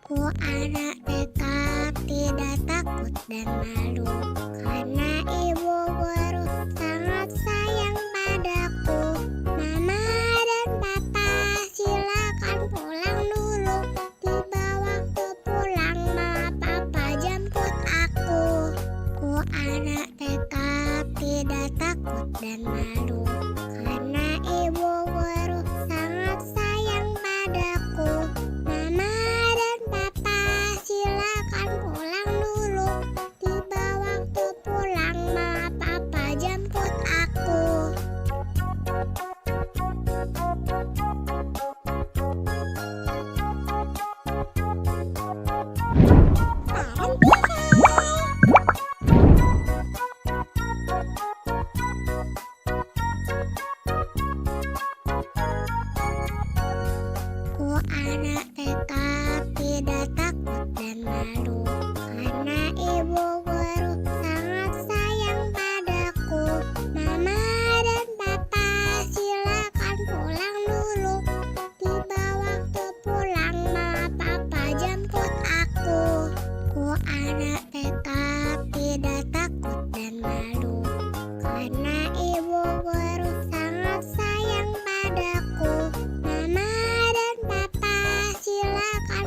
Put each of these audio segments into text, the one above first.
Ku anak TK tidak takut dan malu, karena ibu guru sangat sayang padaku. Mama dan papa silakan pulang dulu, tiba waktu pulang mama papa jemput aku. Ku anak TK tidak takut dan malu, karena ibu guru sangat sayang padaku. Mama dan papa silakan pulang dulu, tiba waktu pulang mama papa jemput aku. Ku anak TK tidak takut dan malu, karena ibu guru sangat sayang padaku. Mama dan papa silakan pulang dulu, tiba waktu pulang mama papa jemput aku. Ku anak TK tidak takut dan malu, karena ibu guru sangat sayang padaku. Mama dan papa silakan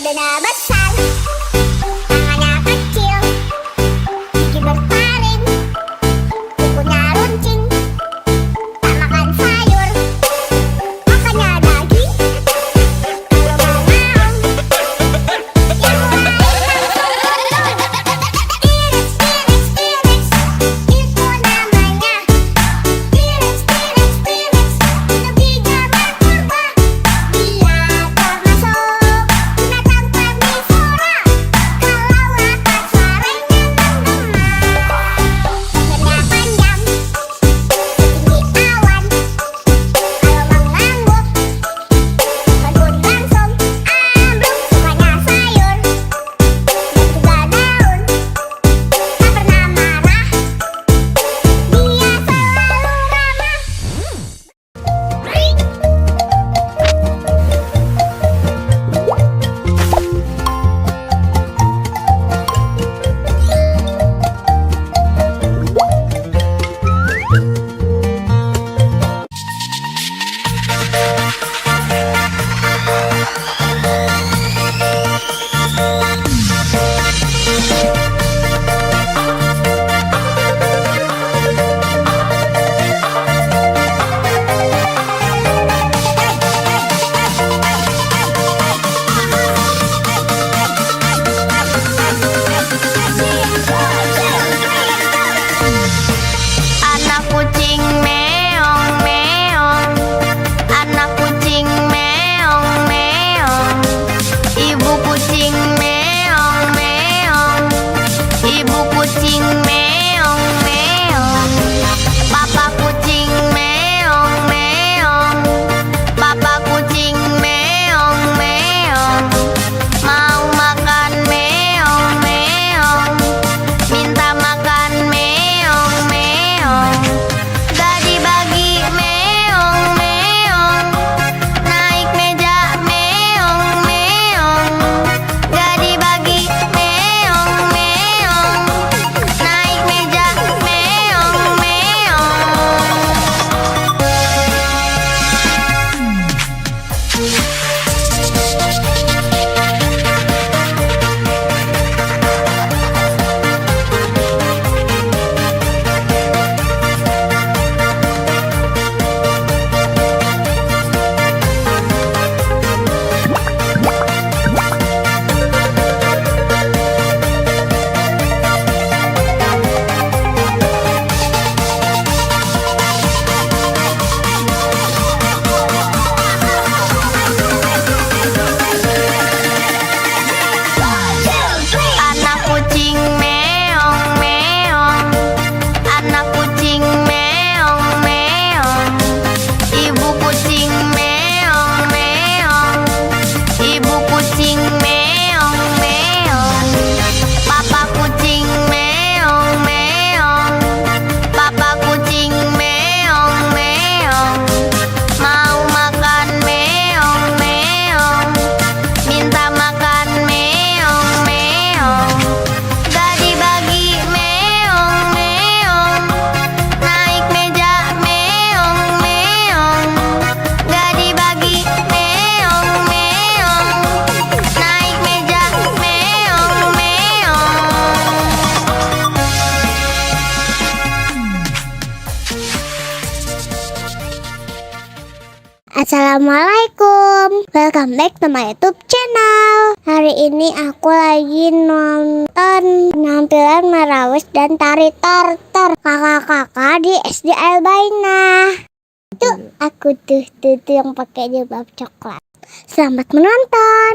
badannya besar, tangannya kecil, gigi bertaring, kukunya runcing, tak makan sayur, makannya daging, kalau mau yang lain T-Rex, itu namanya T-Rex, itu giginya berkurba. Dia termasuk binatang karnivora. Kalau lapar suaranya menggema. Lehernya panjang setinggi awan. Kalau mengangguk kebun langsung ambruk. Sukanya sayur dan juga daun. Tak pernah marah, dia selalu ramah. Anak kucing meong meong, anak kucing meong meong, ibu kucing meong meong, ibu kucing meong meong, papa kucing meong meong, papa kucing meong meong, mau makan meong meong, minta makan meong meong, gak dibagi meong meong, naik meja meong meong, gak dibagi meong meong, naik meja meong meong. Anak kucing meong meong, anak kucing meong meong, ibu kucing meong meong, ibu kucing meong meong, papa kucing meong meong, papa kucing meong meong, mau makan meong meong, minta makan meong meong, gak dibagi meong meong, naik meja meong meong, gak dibagi meong meong, naik meja meong meong. Assalamualaikum, welcome back to my YouTube channel. Hari ini aku lagi nonton penampilan Marawis dan Tari Tortor kakak-kakak di SD Albaina. Tuh aku tuh yang pakai jilbab coklat. Selamat menonton.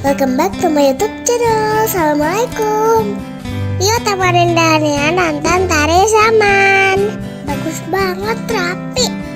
Welcome back to my YouTube channel. Assalamualaikum. Yuk temenin Dania nonton Tari Zaman. Bagus banget, rapi.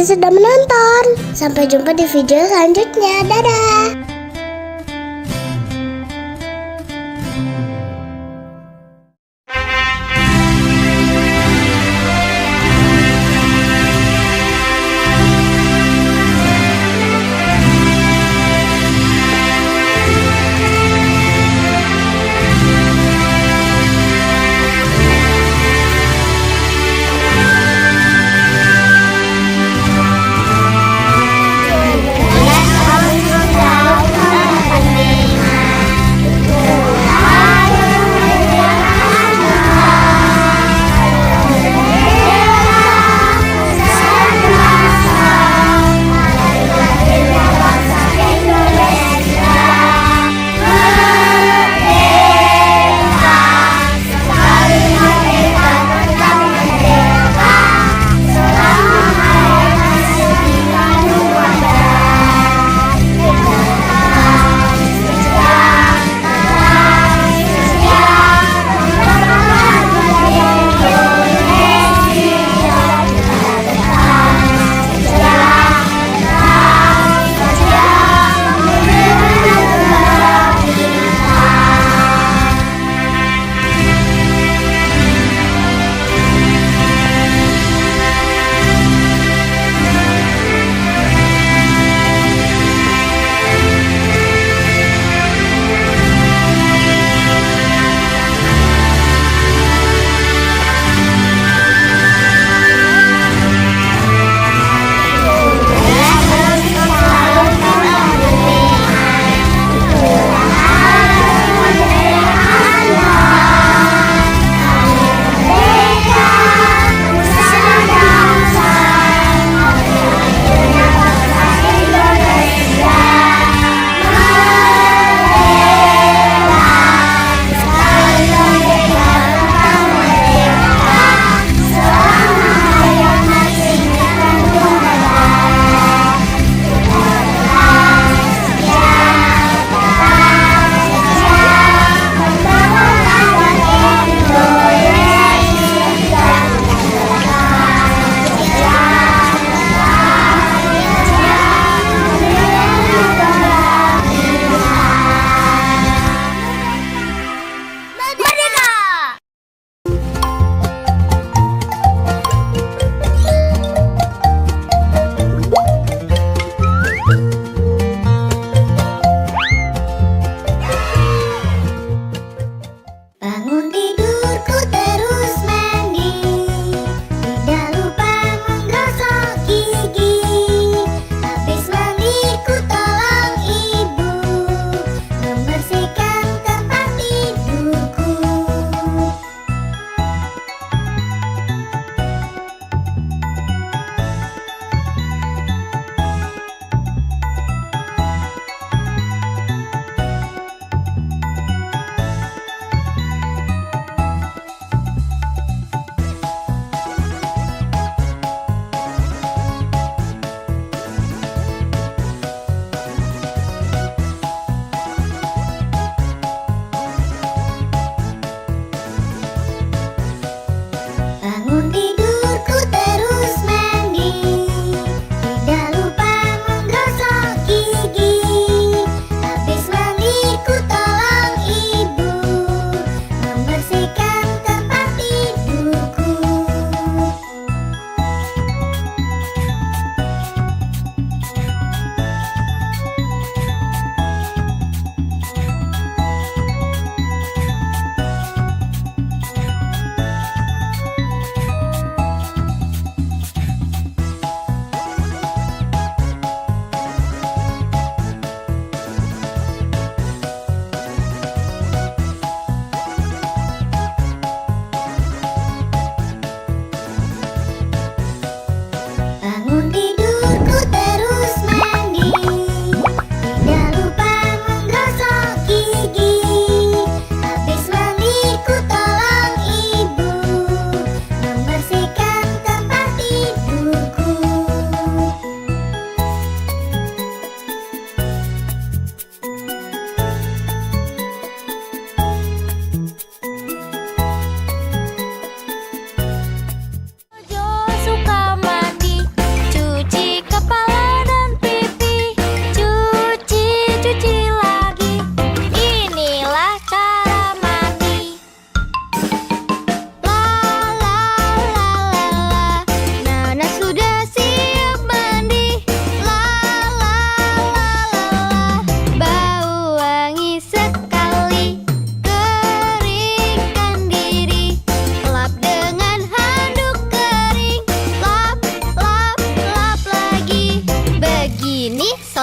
kasih sudah menonton. Sampai jumpa di video selanjutnya. Dadah. Let's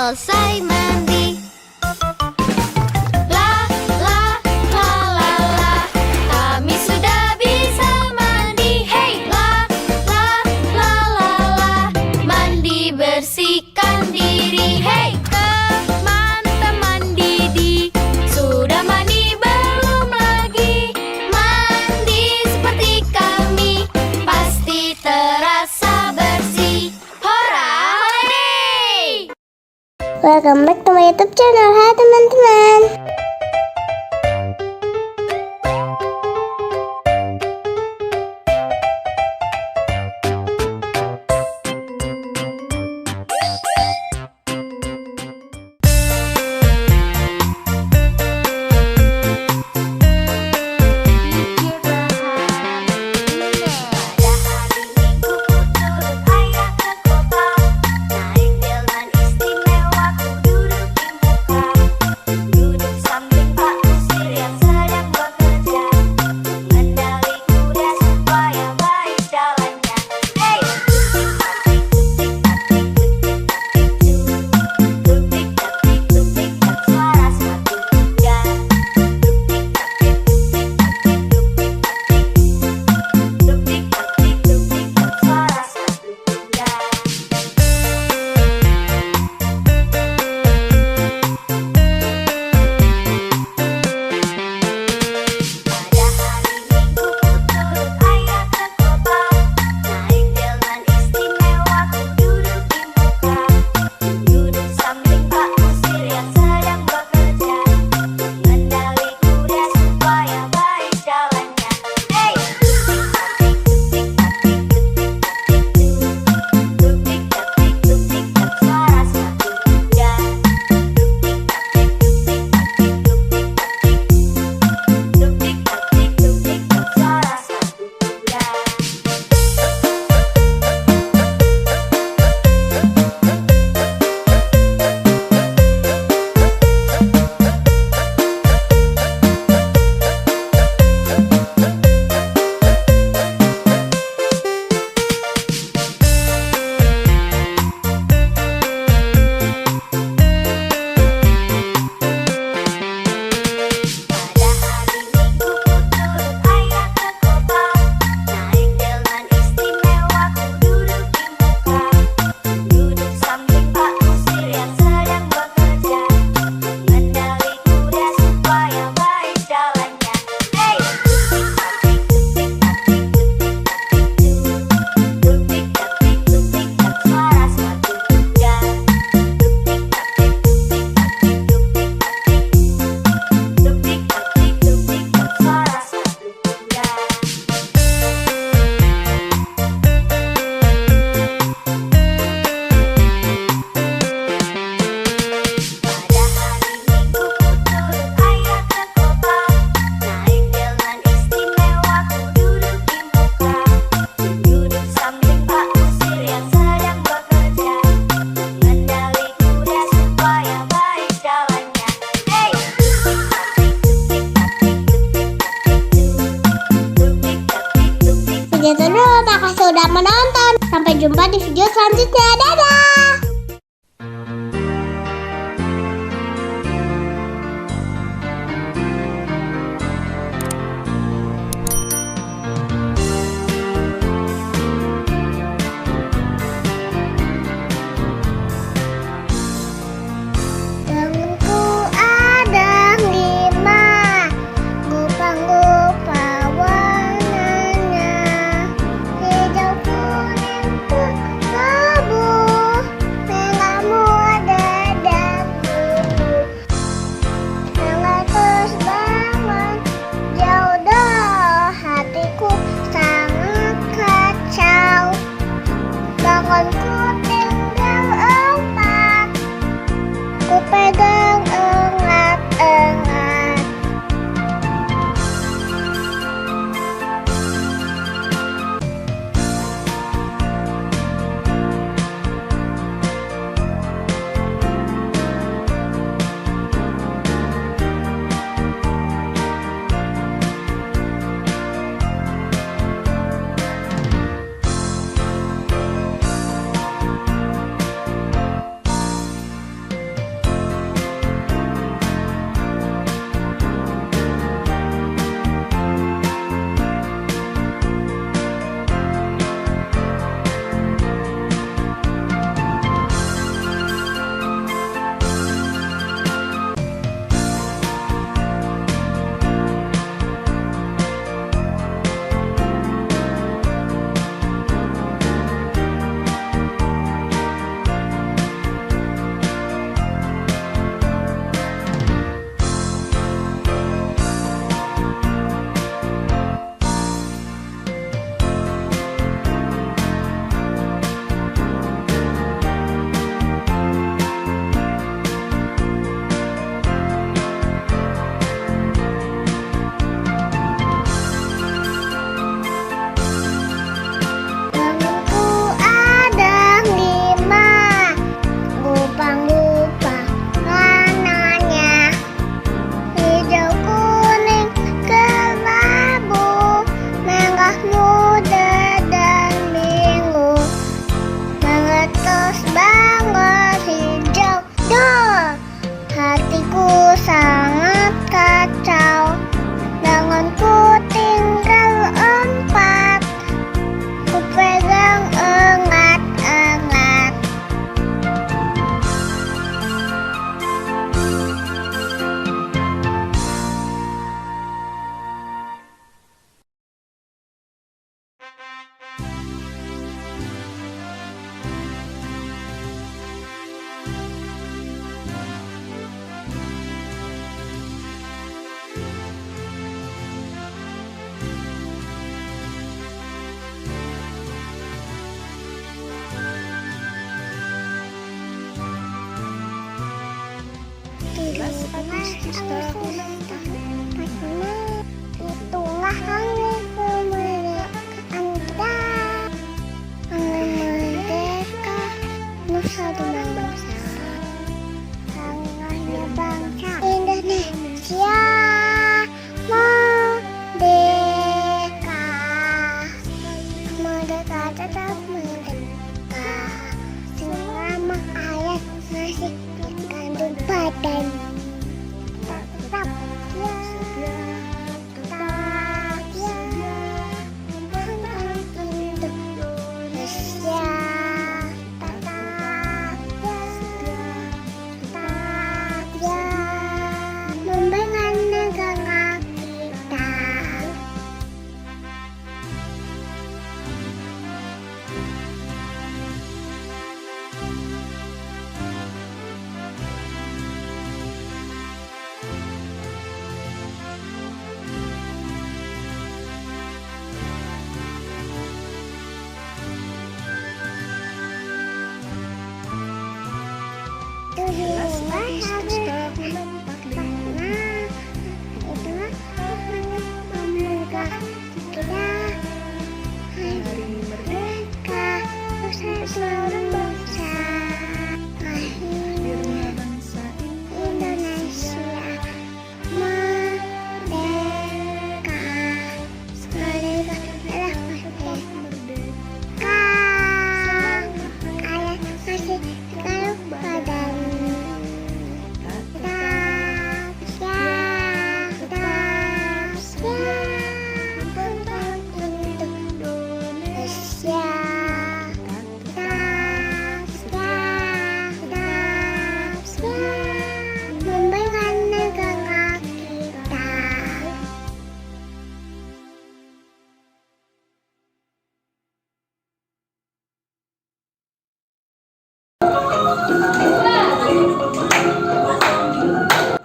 selesai mandi. La la la la la, kami sudah bisa mandi. Hey, la la la la la, mandi bersihkan diri. Hey, teman-teman Didi, sudah mandi belum lagi? Mandi seperti kami, pasti terasa bersih. Hora, holiday! Welcome back to my YouTube channel. Hai teman-teman. Segitu dulu, makasih sudah menonton. Sampai jumpa di video selanjutnya. Dadah! Temanku ada 5, gupa-gupa warnanya, hijau kuning kelabu, Itulah hari kemerdekaan kita. Hari merdeka, nusa dengan bangsa. Tangannya bangsa Indonesia merdeka. Merdeka tetap merdeka. Selama ayat masih dikandung badan. Tetap ya, tetap ya, bangga Indonesia. Tetap ya, membangga negara kita.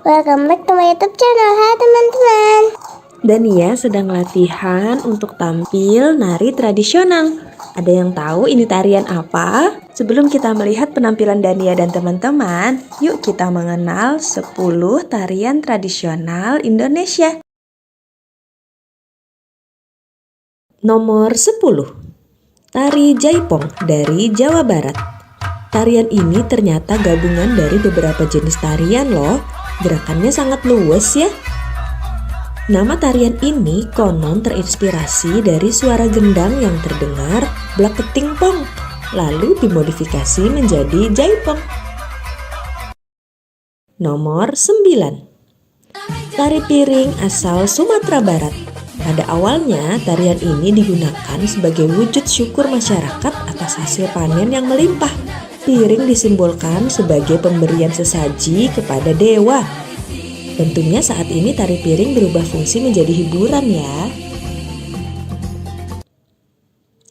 Welcome back to my YouTube channel. Hai teman-teman. Dania sedang latihan untuk tampil nari tradisional. Ada yang tahu ini tarian apa? Sebelum kita melihat penampilan Dania dan teman-teman, yuk kita mengenal 10 tarian tradisional Indonesia. Nomor 10. Tari Jaipong dari Jawa Barat. Tarian ini ternyata gabungan dari beberapa jenis tarian loh. Gerakannya sangat luwes ya. Nama tarian ini konon terinspirasi dari suara gendang yang terdengar blak keting pong, lalu dimodifikasi menjadi jaipong. Nomor 9. Tari piring asal Sumatera Barat. Pada awalnya tarian ini digunakan sebagai wujud syukur masyarakat atas hasil panen yang melimpah. Piring disimbolkan sebagai pemberian sesaji kepada dewa. Tentunya saat ini tari piring berubah fungsi menjadi hiburan ya.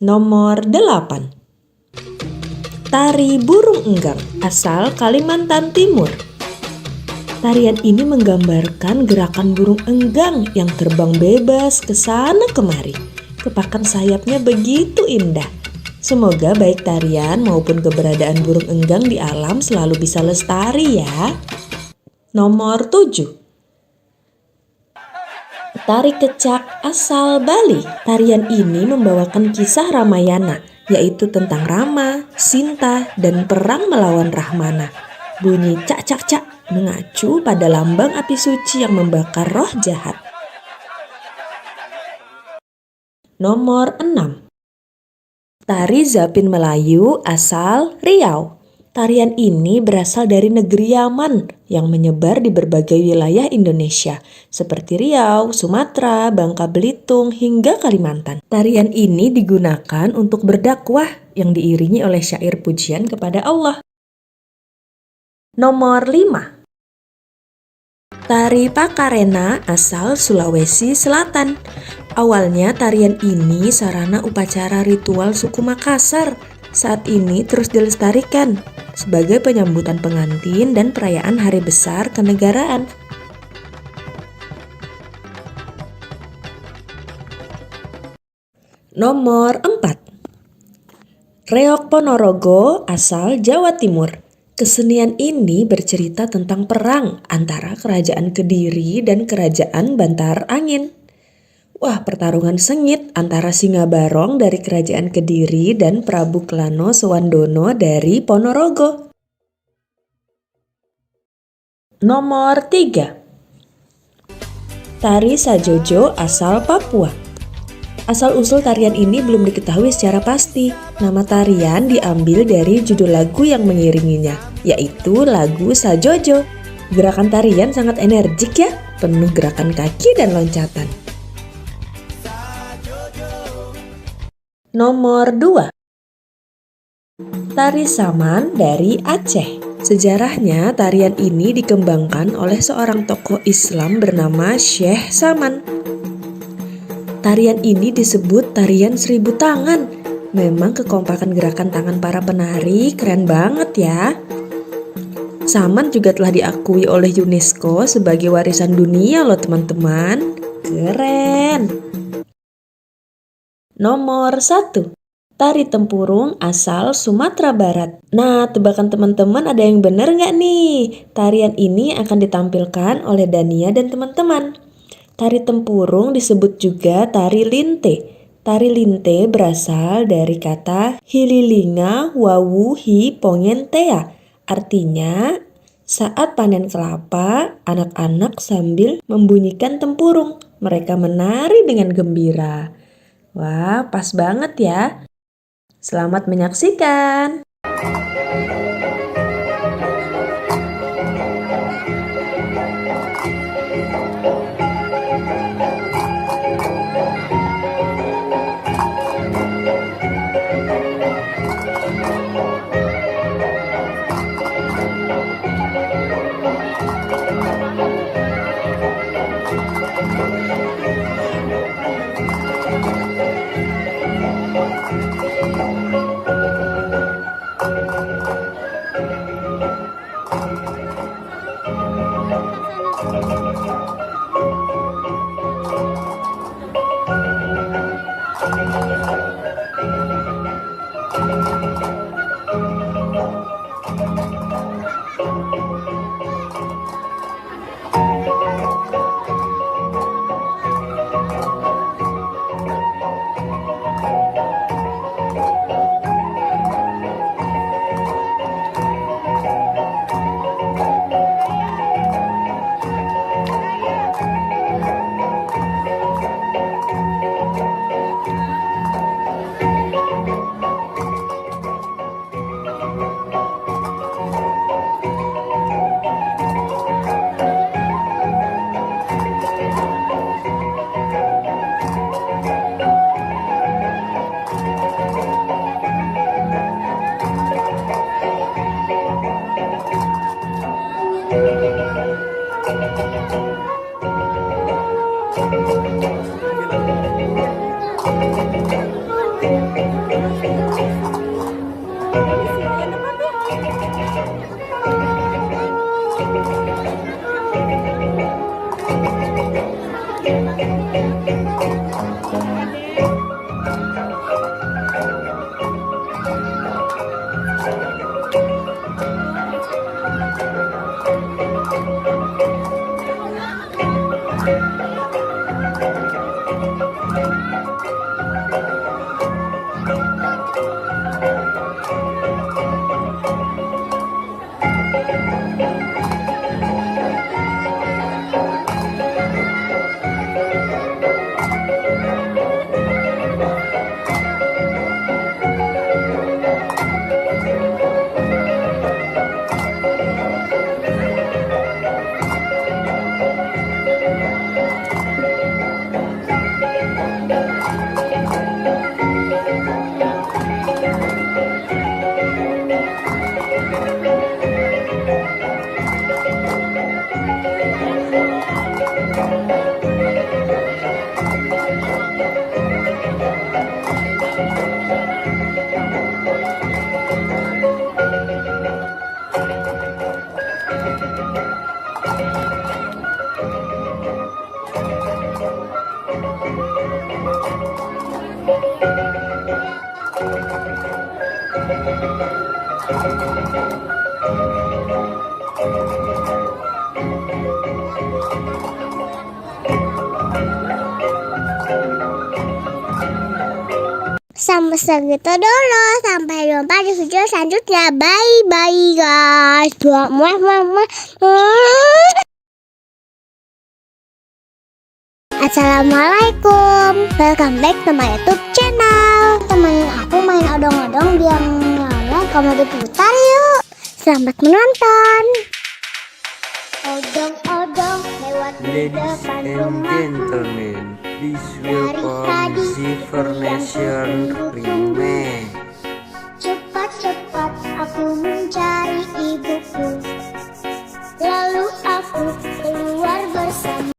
Nomor 8. Tari burung enggang asal Kalimantan Timur. Tarian ini menggambarkan gerakan burung enggang yang terbang bebas ke sana kemari. Kepakan sayapnya begitu indah. Semoga baik tarian maupun keberadaan burung enggang di alam selalu bisa lestari ya. Nomor 7. Tari kecak asal Bali. Tarian ini membawakan kisah Ramayana, yaitu tentang Rama, Sinta, dan perang melawan Rahmana. Bunyi cak cak cak mengacu pada lambang api suci yang membakar roh jahat. Nomor 6. Tari Zapin Melayu asal Riau. Tarian ini berasal dari negeri Yaman yang menyebar di berbagai wilayah Indonesia seperti Riau, Sumatera, Bangka Belitung, hingga Kalimantan. Tarian ini digunakan untuk berdakwah yang diiringi oleh syair pujian kepada Allah. Nomor 5. Tari Pakarena asal Sulawesi Selatan. Awalnya tarian ini sarana upacara ritual suku Makassar. Saat ini terus dilestarikan sebagai penyambutan pengantin dan perayaan hari besar kenegaraan. Nomor 4. Reok Ponorogo asal Jawa Timur. Kesenian ini bercerita tentang perang antara Kerajaan Kediri dan Kerajaan Bantar Angin. Wah, pertarungan sengit antara Singa Barong dari Kerajaan Kediri dan Prabu Klano Sewandono dari Ponorogo. Nomor 3. Tari Sajojo asal Papua. Asal-usul tarian ini belum diketahui secara pasti. Nama tarian diambil dari judul lagu yang mengiringinya, yaitu lagu Sajojo. Gerakan tarian sangat energik ya, penuh gerakan kaki dan loncatan. Nomor 2. Tari Saman dari Aceh. Sejarahnya, tarian ini dikembangkan oleh seorang tokoh Islam bernama Syekh Saman. Tarian ini disebut tarian 1000 tangan. Memang kekompakan gerakan tangan para penari keren banget ya. Saman juga telah diakui oleh UNESCO sebagai warisan dunia loh teman-teman. Keren. Nomor 1. Tari Tempurung asal Sumatera Barat. Nah, tebakan teman-teman ada yang benar nggak nih? Tarian ini akan ditampilkan oleh Dania dan teman-teman. Tari Tempurung disebut juga tari linte. Tari linte berasal dari kata hililinga wawu hi pongentea. Artinya, saat panen kelapa, anak-anak sambil membunyikan tempurung. Mereka menari dengan gembira. Wah, pas banget ya. Selamat menyaksikan. Sampai segitu dulu. Sampai jumpa di video selanjutnya. Bye bye guys. Assalamualaikum. Welcome back to my YouTube channel. Temenin aku main odong-odong biar nyanyi kamu diputar yuk. Selamat menonton. Odong-odong lewat di Ladies depan and rumahku. gentlemen, please welcome the Nation Remake. Cepat-cepat aku mencari ibuku. Lalu aku keluar bersama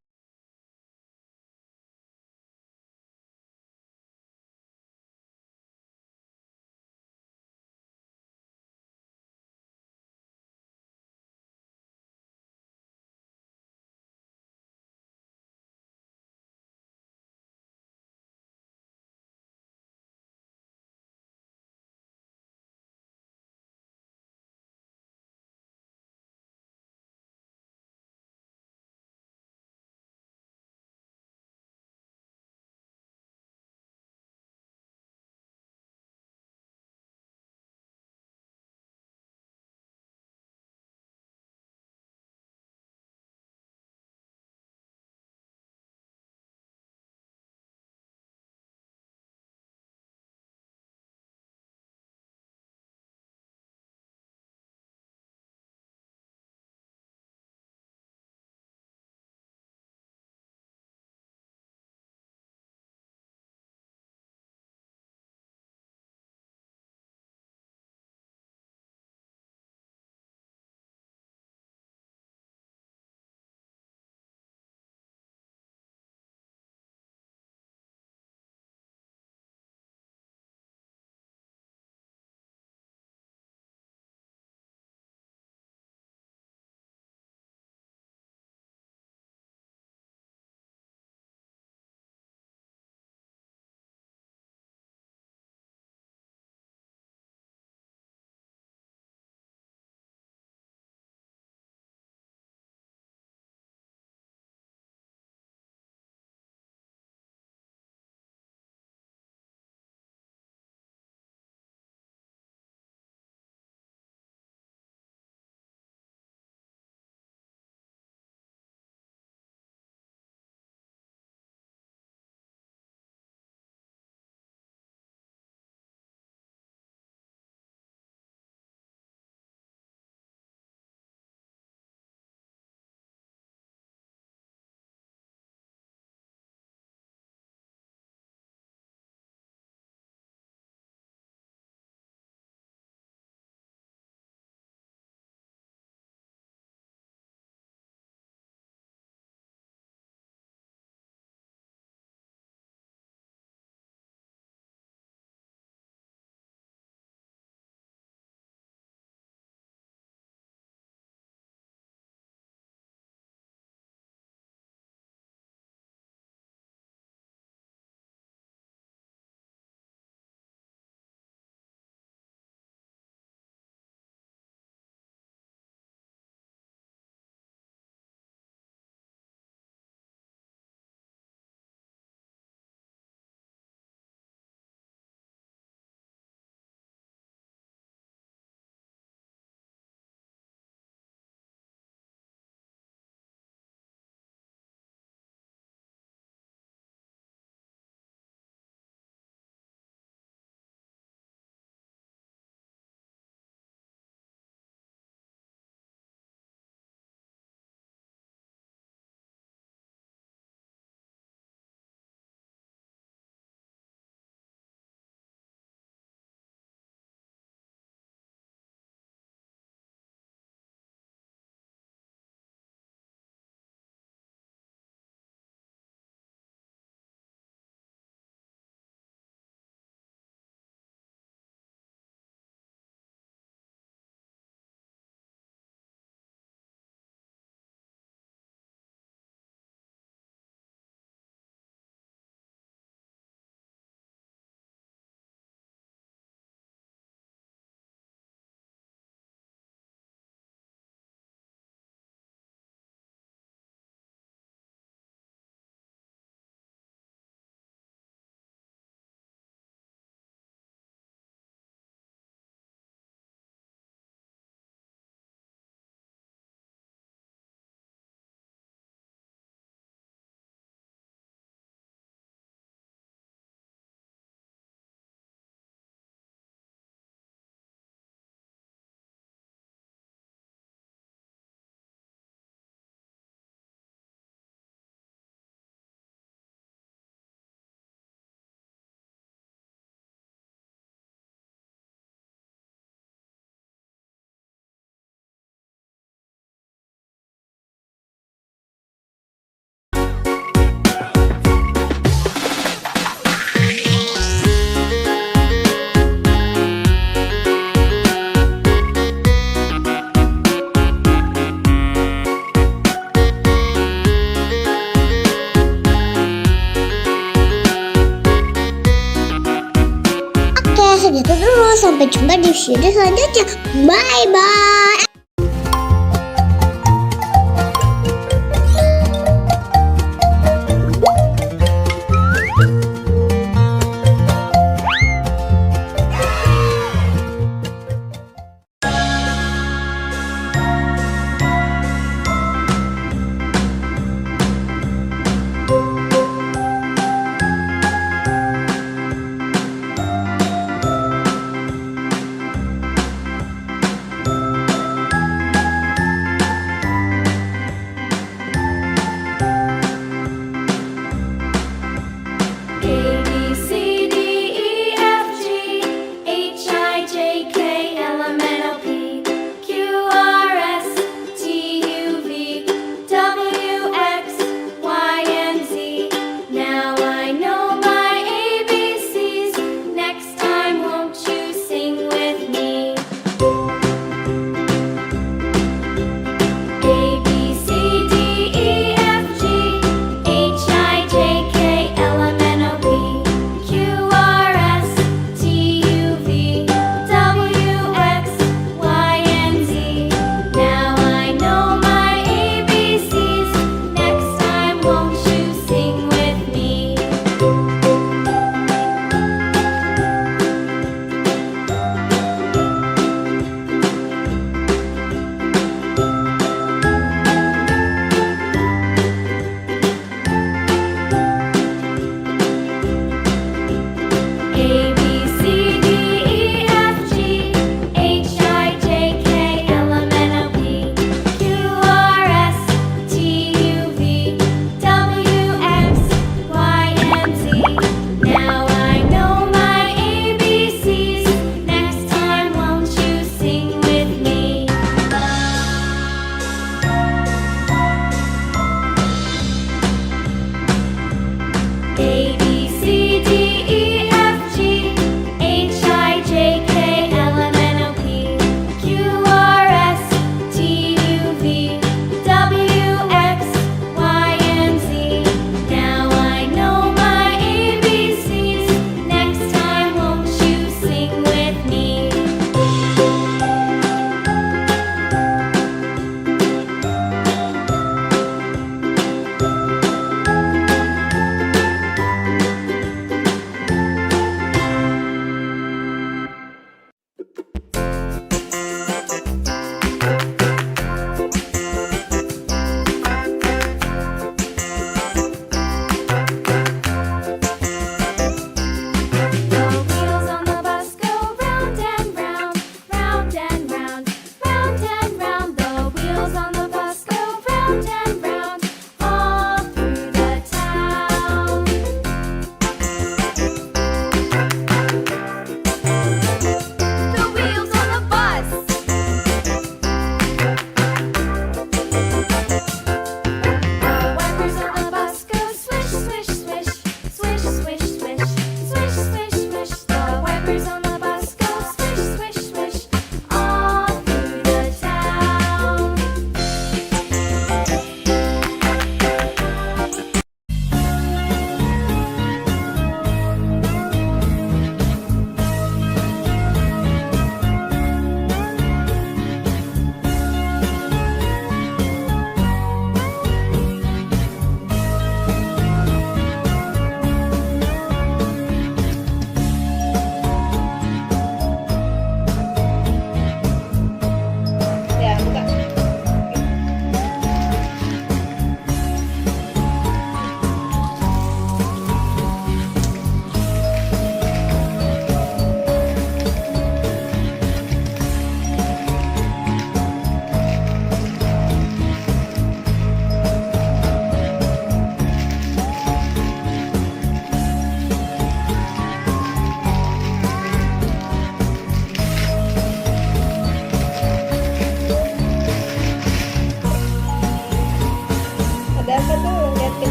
episode selanjutnya. Bye bye.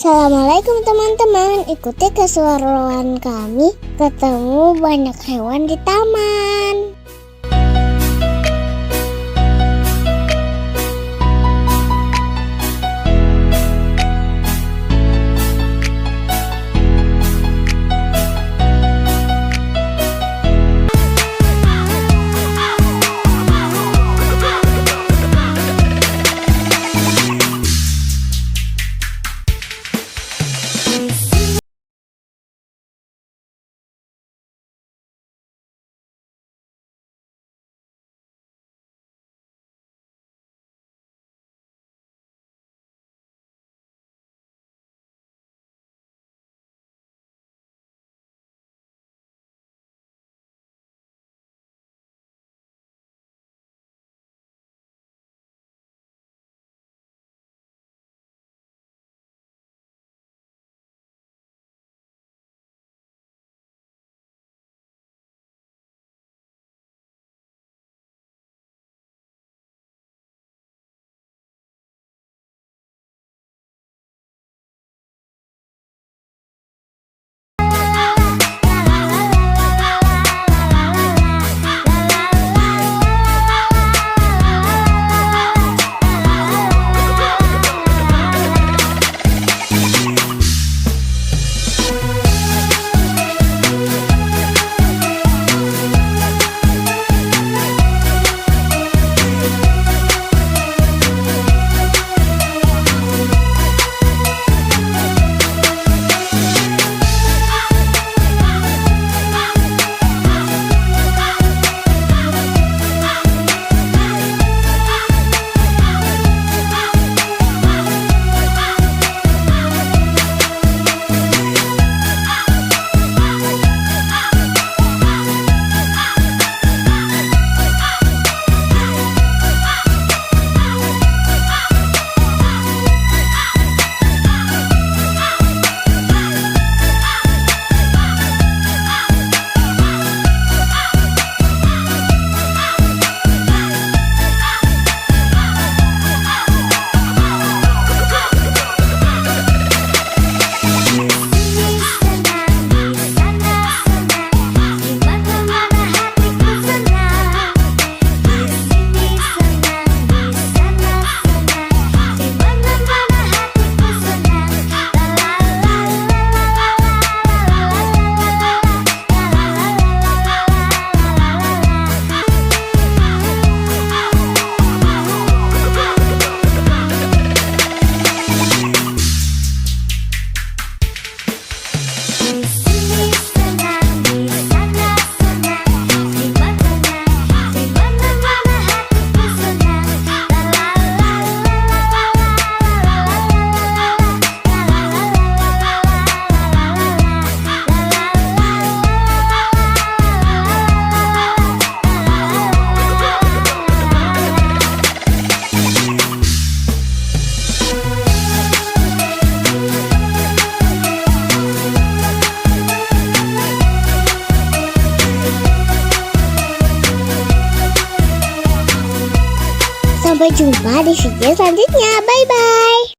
Assalamualaikum teman-teman, ikuti keseruan kami ketemu banyak hewan di taman. Sampai jumpa di video selanjutnya. Bye-bye.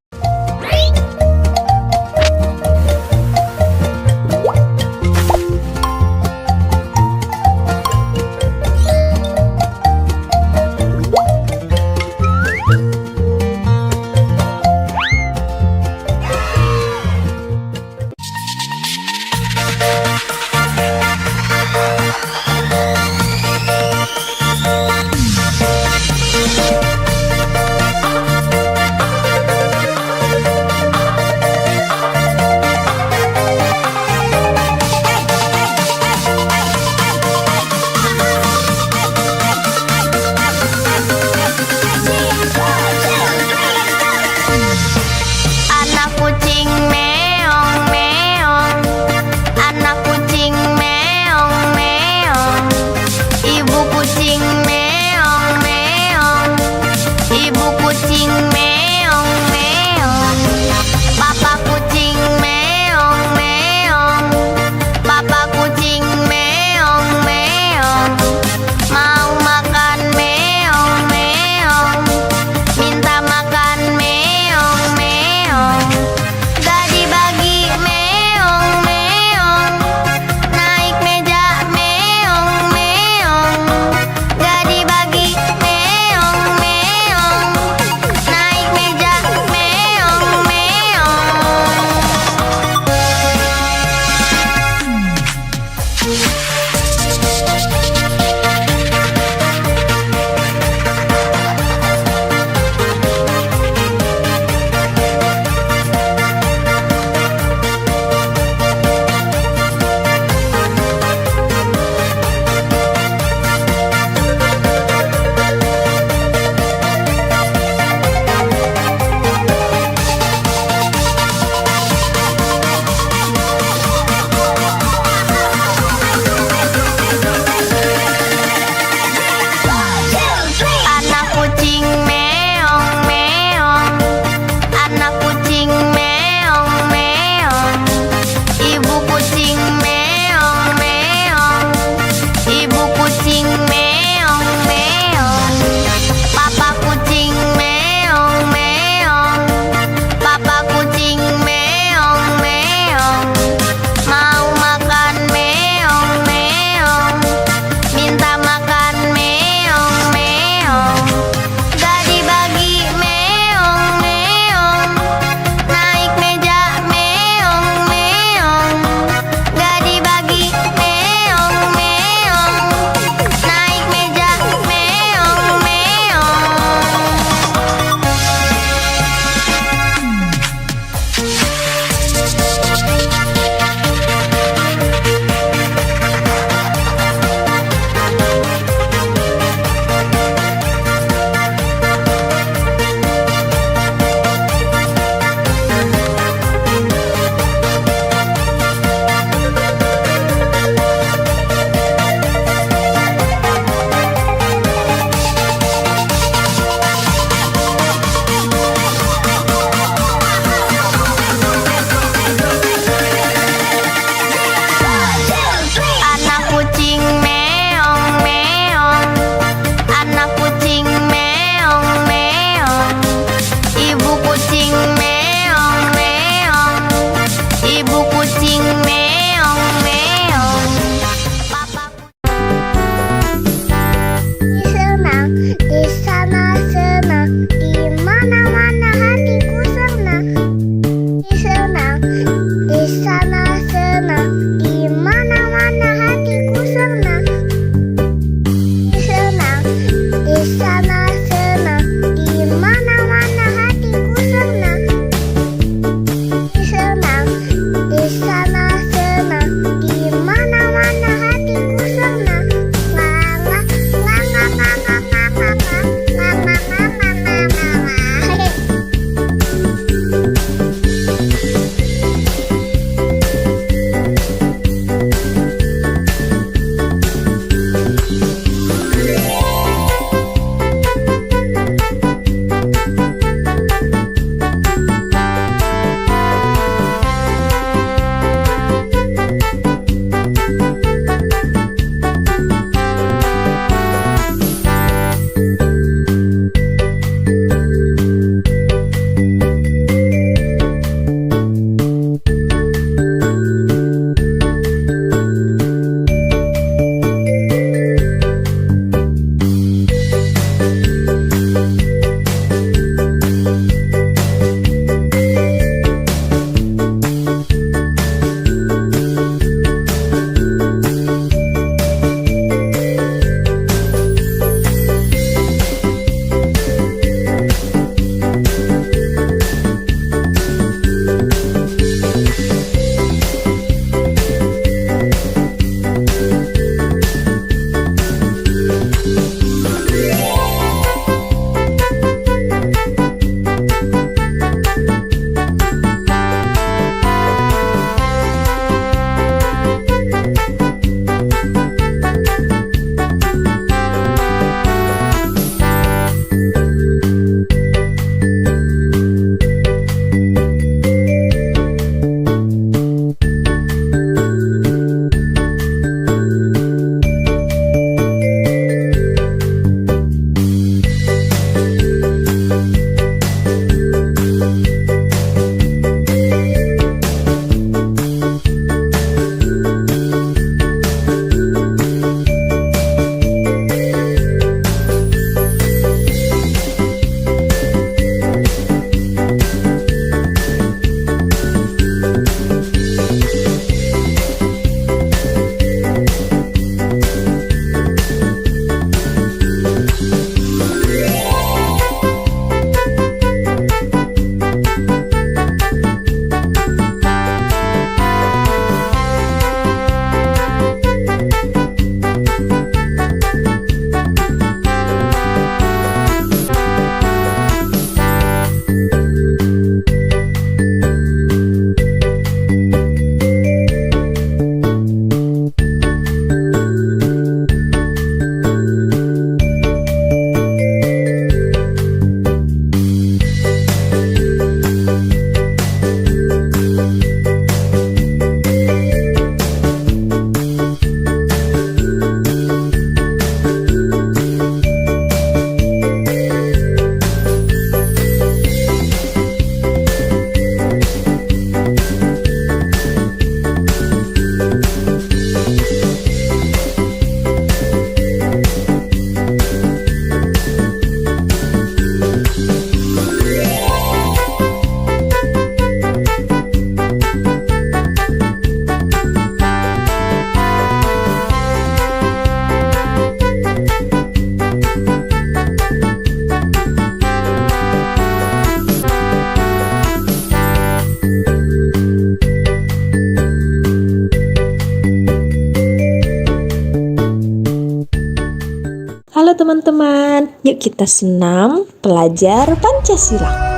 teman-teman. Yuk kita senam belajar Pancasila.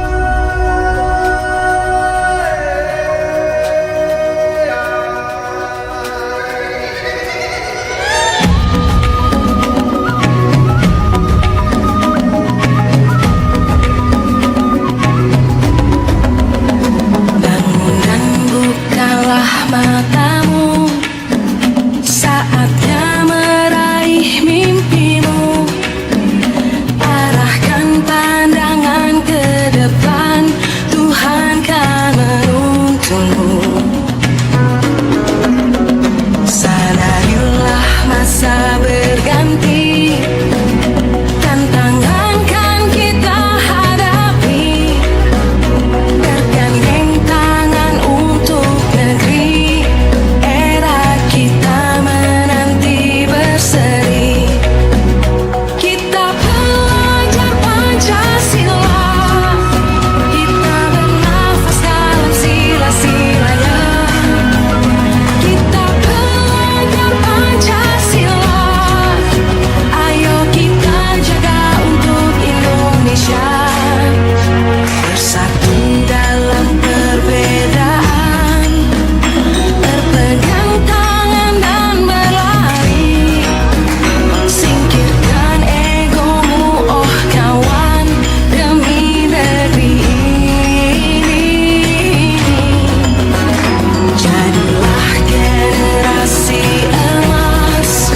Bangun dan bukalah matamu, saatnya meraih mimpimu. Arahkan pandangan ke depan, Tuhan kan menuntunmu. Sadarilah masa berganti, tantangan kan kita hadapi. Bergandeng tangan untuk negeri, era kita menanti berseri. Kita belajar Pancasila, kita bernafas dalam sila-silanya. Kita belajar Pancasila, ayo kita jaga untuk Indonesia. Bersatu dalam perbedaan, berpegang tangan dan berlari. Singkirkan egomu, oh kawan, demi negeri ini. Jadilah generasi emas,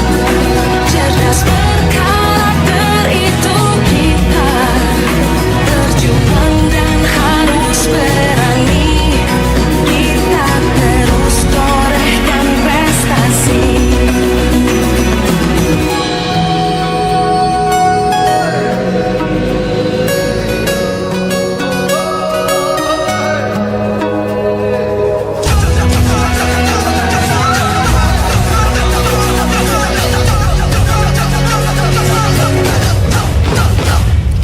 cerdas berkarakter itu kita. Berjuang dan harus berani, kita terus torehkan prestasi.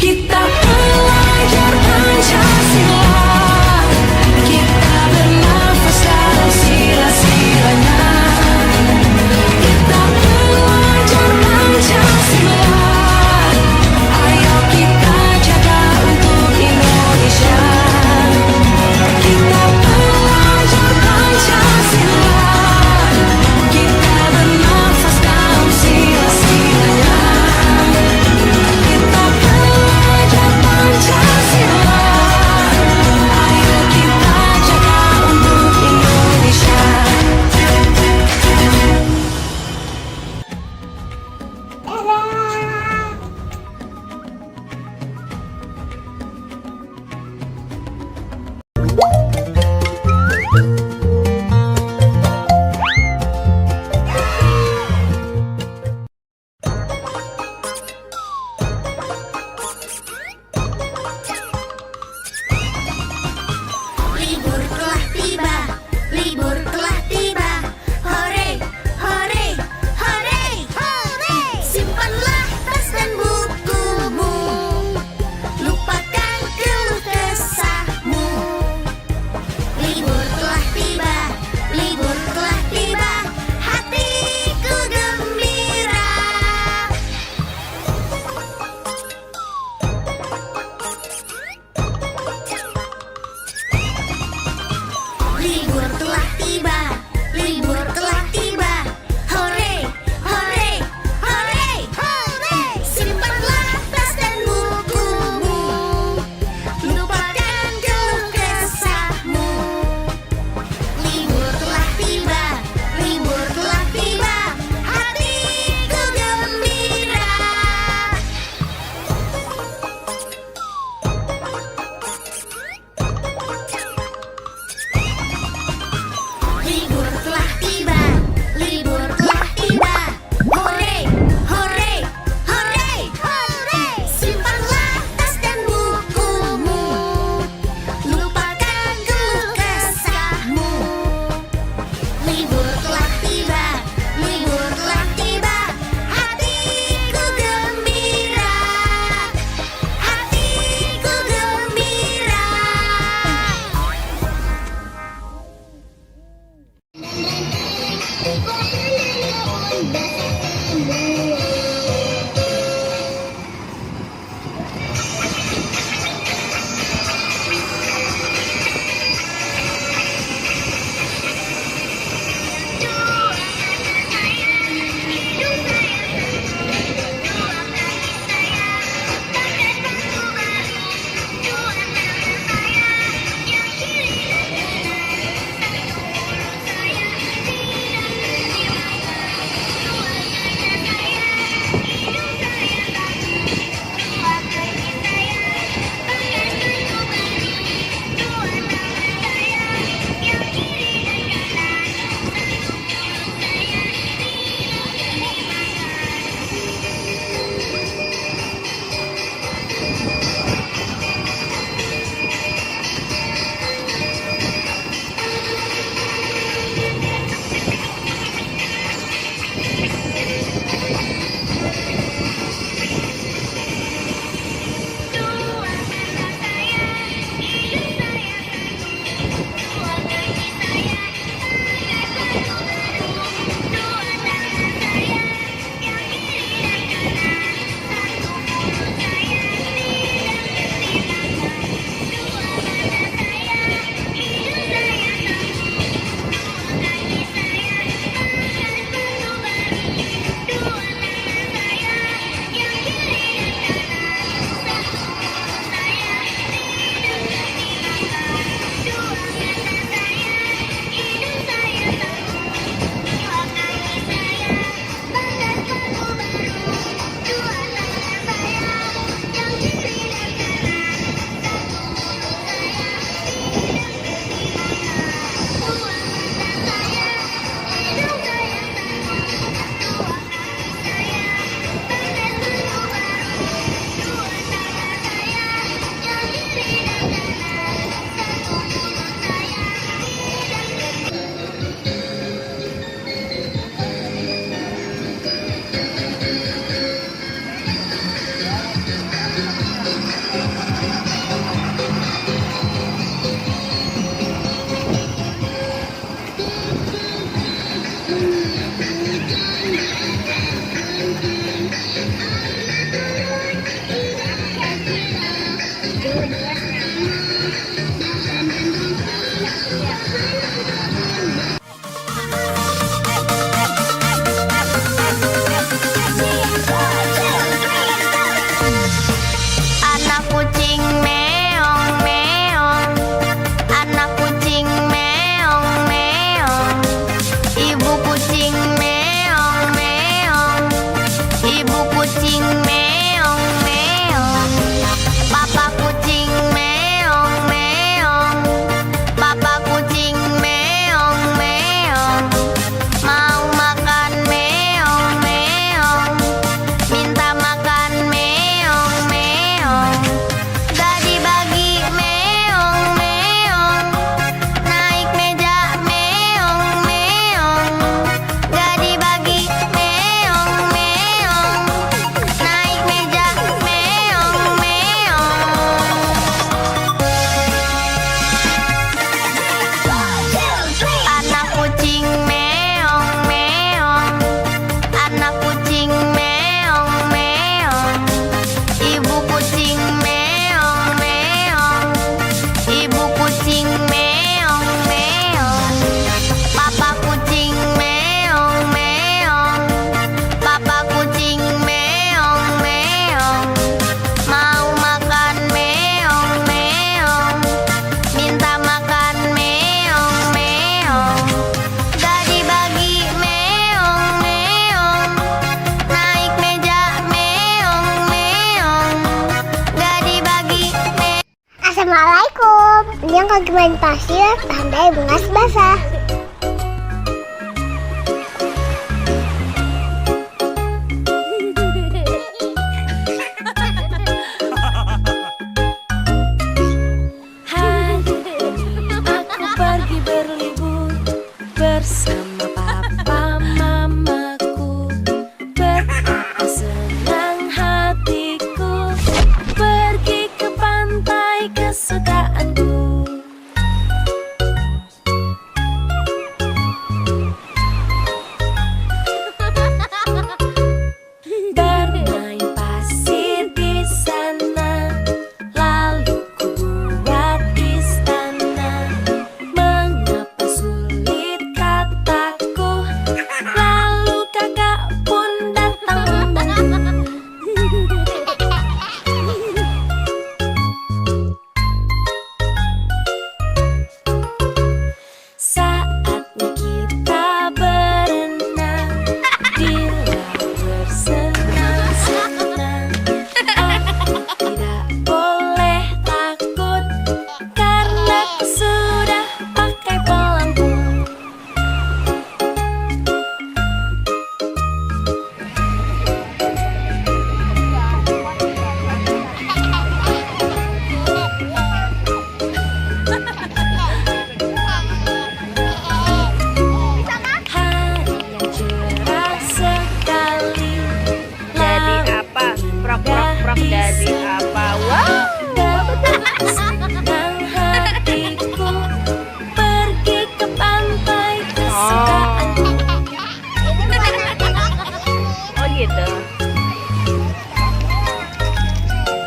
Kita belajar Pancasila, kita bernafas dalam sila-silanya. Kita belajar Pancasila, ayo kita jaga untuk Indonesia. Kita belajar Pancasila, kita bernafas dalam sila-silanya. Kita belajar Pancasila, ayo kita jaga untuk Indonesia. Libur telah tiba, libur telah tiba. Hore, hore, hore, hore. Simpanlah tas dan bukumu, lupakan keluh kesahmu. Libur telah tiba, libur telah tiba. Hatiku gembira. Libur telah tiba, libur telah tiba. Hore, hore, hore, hore. Simpanlah tas dan bukumu, lupakan keluh kesahmu. Libur telah tiba, libur telah tiba. Hatiku gembira. Libur telah tiba, libur telah tiba. Hore, hore, hore, hore. Simpanlah tas dan bukumu, lupakan keluh kesahmu. Libur telah tiba, libur telah tiba. Hatiku gembira, hatiku gembira. yang lagi main pasir, pandai bungas basah. Hari ini aku pergi berlibur bersama papa mamaku. Betapa senang hatiku pergi ke pantai kesukaanku. Bermain pasir di sana, lalu ku buat istana. Mengapa sulit kataku, lalu kakak pun datang membantu. Saatnya kita berenang di laut bersenang-senang. Aku tidak boleh takut karena aku sudah pakai pelampung. Hari yang cerah sekali. Jadi apa? Prok jadi apa? Wah. Senang hatiku pergi ke pantai kesukaanku. Oh gitu.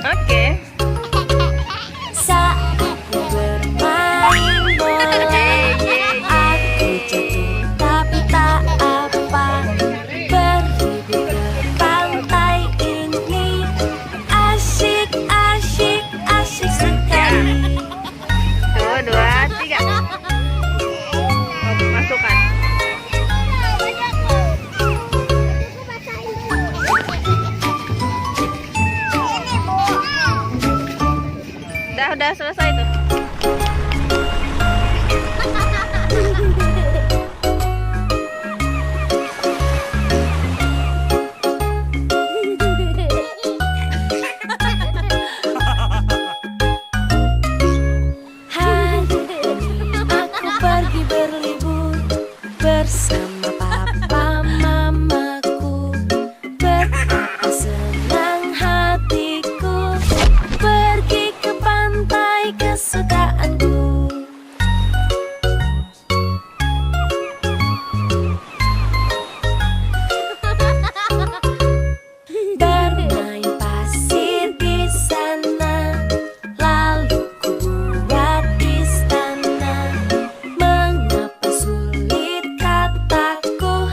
Oke. Saatnya bermain bola, aku jatuh tapi tak apa. Berlibur ke pantai ini asyik, asyik, asyik sekali. 1, 2, 3. Masukkan. Udah selesai tuh. Hari ini aku pergi berlibur bersama papa mamaku. Betapa senang hatiku pergi ke pantai kesukaanku. Bermain pasir di sana, lalu ku buat istana. Mengapa sulit kataku,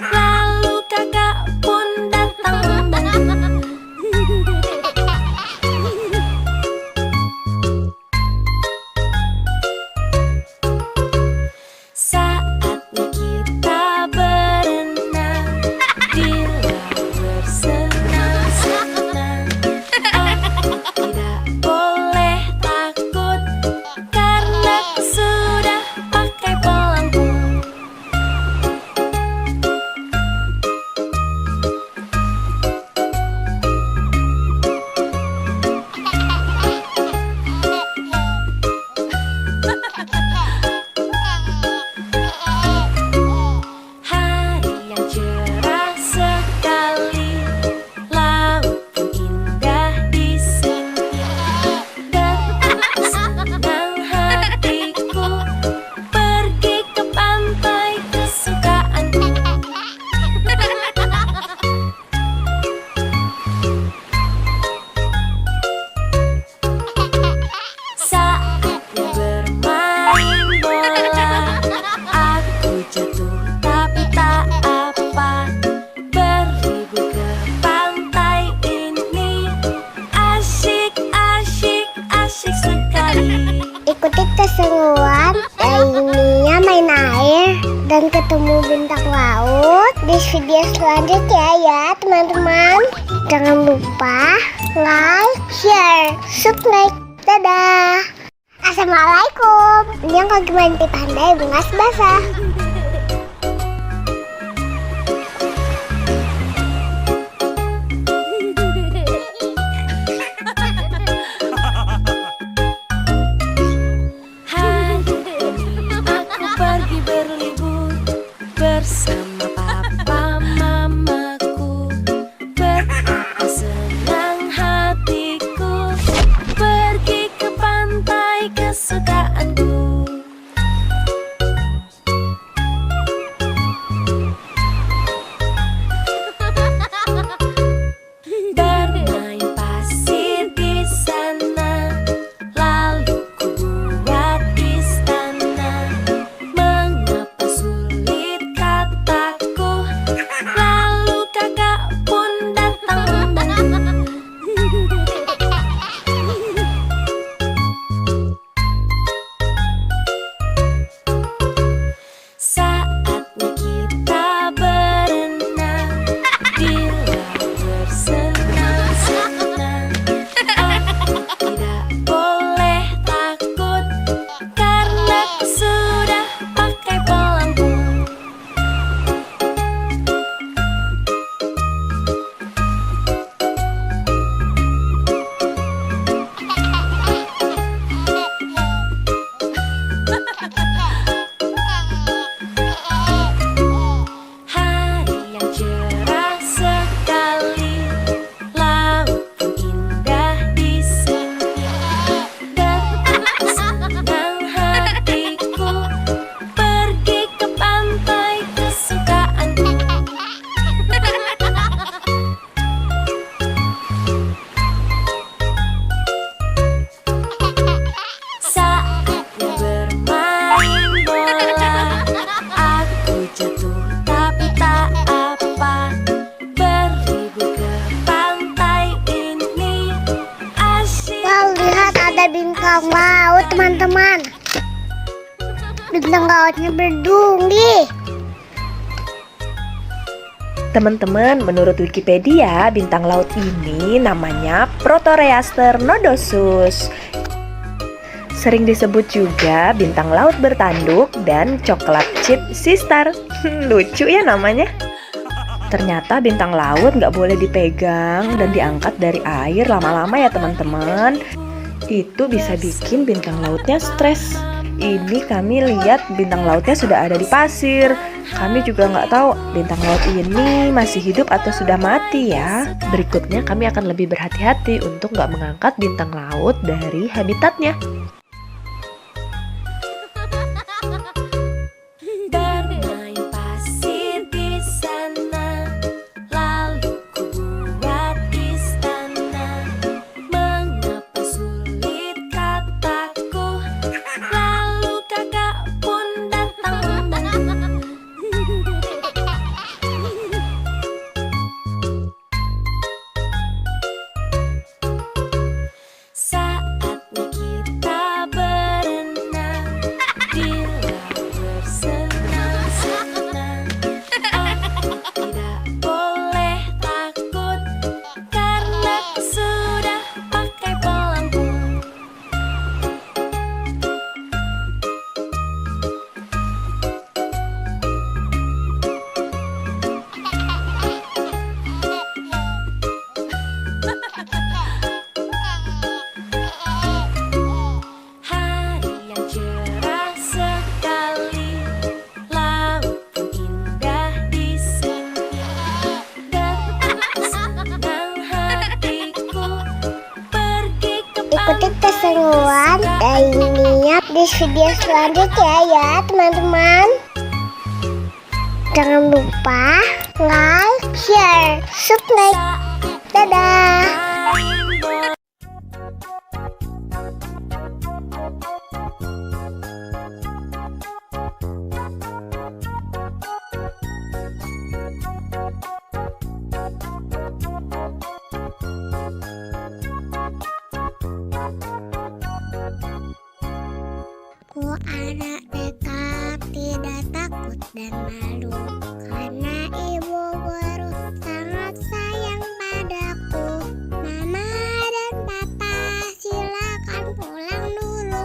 lalu kakak pun datang membantu. Saatnya kita berenang di laut bersenang-senang. Aku tidak boleh takut karena aku sudah pakai pelampung. Hari yang cerah sekali, laut pun indah di sini. Betapa senang hatiku pergi ke pantai kesukaanku. Saatnya bermain bola, aku jatuh tapi tak apa. Berlibur ke pantai ini asyik, asyik, asyik sekali. Ikuti keseruan lainnya main air dan ketemu bintang laut di video selanjutnya ya teman-teman. Jangan lupa like, share, subscribe. Dadah. Assalamualaikum. Ini yang lagi main di pantai bunga basah. Hari ini aku pergi berlibur bersama papa mamaku. Betapa senang hatiku pergi ke pantai kesukaanku. Bermain pasir di sana, lalu ku buat istana. Mengapa sulit kataku, lalu kakak pun datang menunggu. Saatnya kita berenang di laut bersenang-senang. Aku tidak boleh takut karena ku sudah pakai pelampung. Hari yang cerah sekali, laut pun indah di sini. Betapa senang hatiku pergi ke pantai kesukaanku. Saatnya bermain bola, aku jatuh tapi tak apa. Berlibur ke pantai ini asyik. Wow, lihat ada bintang laut teman-teman. Bintang lautnya berduri. Teman-teman, menurut Wikipedia, bintang laut ini namanya Proteroaster nodosus. Sering disebut juga bintang laut bertanduk dan coklat chip sistar. Lucu ya namanya. Ternyata bintang laut nggak boleh dipegang dan diangkat dari air lama-lama ya teman-teman. Itu bisa bikin bintang lautnya stres. Ini kami lihat bintang lautnya sudah ada di pasir. Kami juga nggak tahu bintang laut ini masih hidup atau sudah mati ya. Berikutnya kami akan lebih berhati-hati untuk nggak mengangkat bintang laut dari habitatnya. Bermain pasir di sana, lalu ku buat istana. Mengapa sulit kataku, lalu kakak pun datang menunggu. Saatnya kita berenang di laut bersenang-senang. Aku tidak boleh takut karena ku sudah pakai pelampung. Hari yang cerah sekali, laut pun indah di sini. Betapa senang hatiku pergi ke Ikuti pantai keseruan dan niat di video selanjutnya ya teman-teman. Jangan lupa like, share, subscribe. Dadah. bermain bola. Ku anak dekat, tidak takut dan malu, karena ibu guru sangat sayang padaku. Mama dan papa silakan pulang dulu.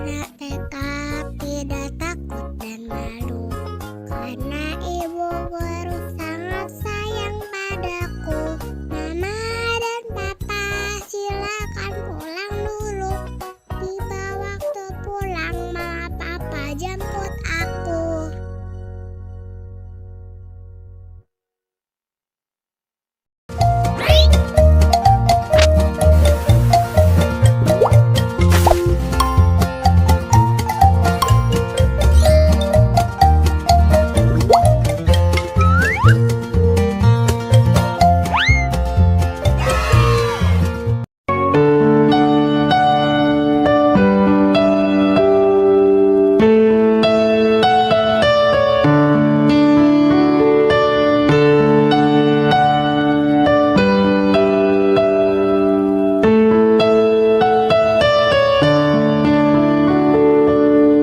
ada tekad tidak takut dan malu, karena ibu guru sangat sayang padaku. Mama dan papa silakan pulang dulu. Tiba waktu pulang, mama papa jemput aku.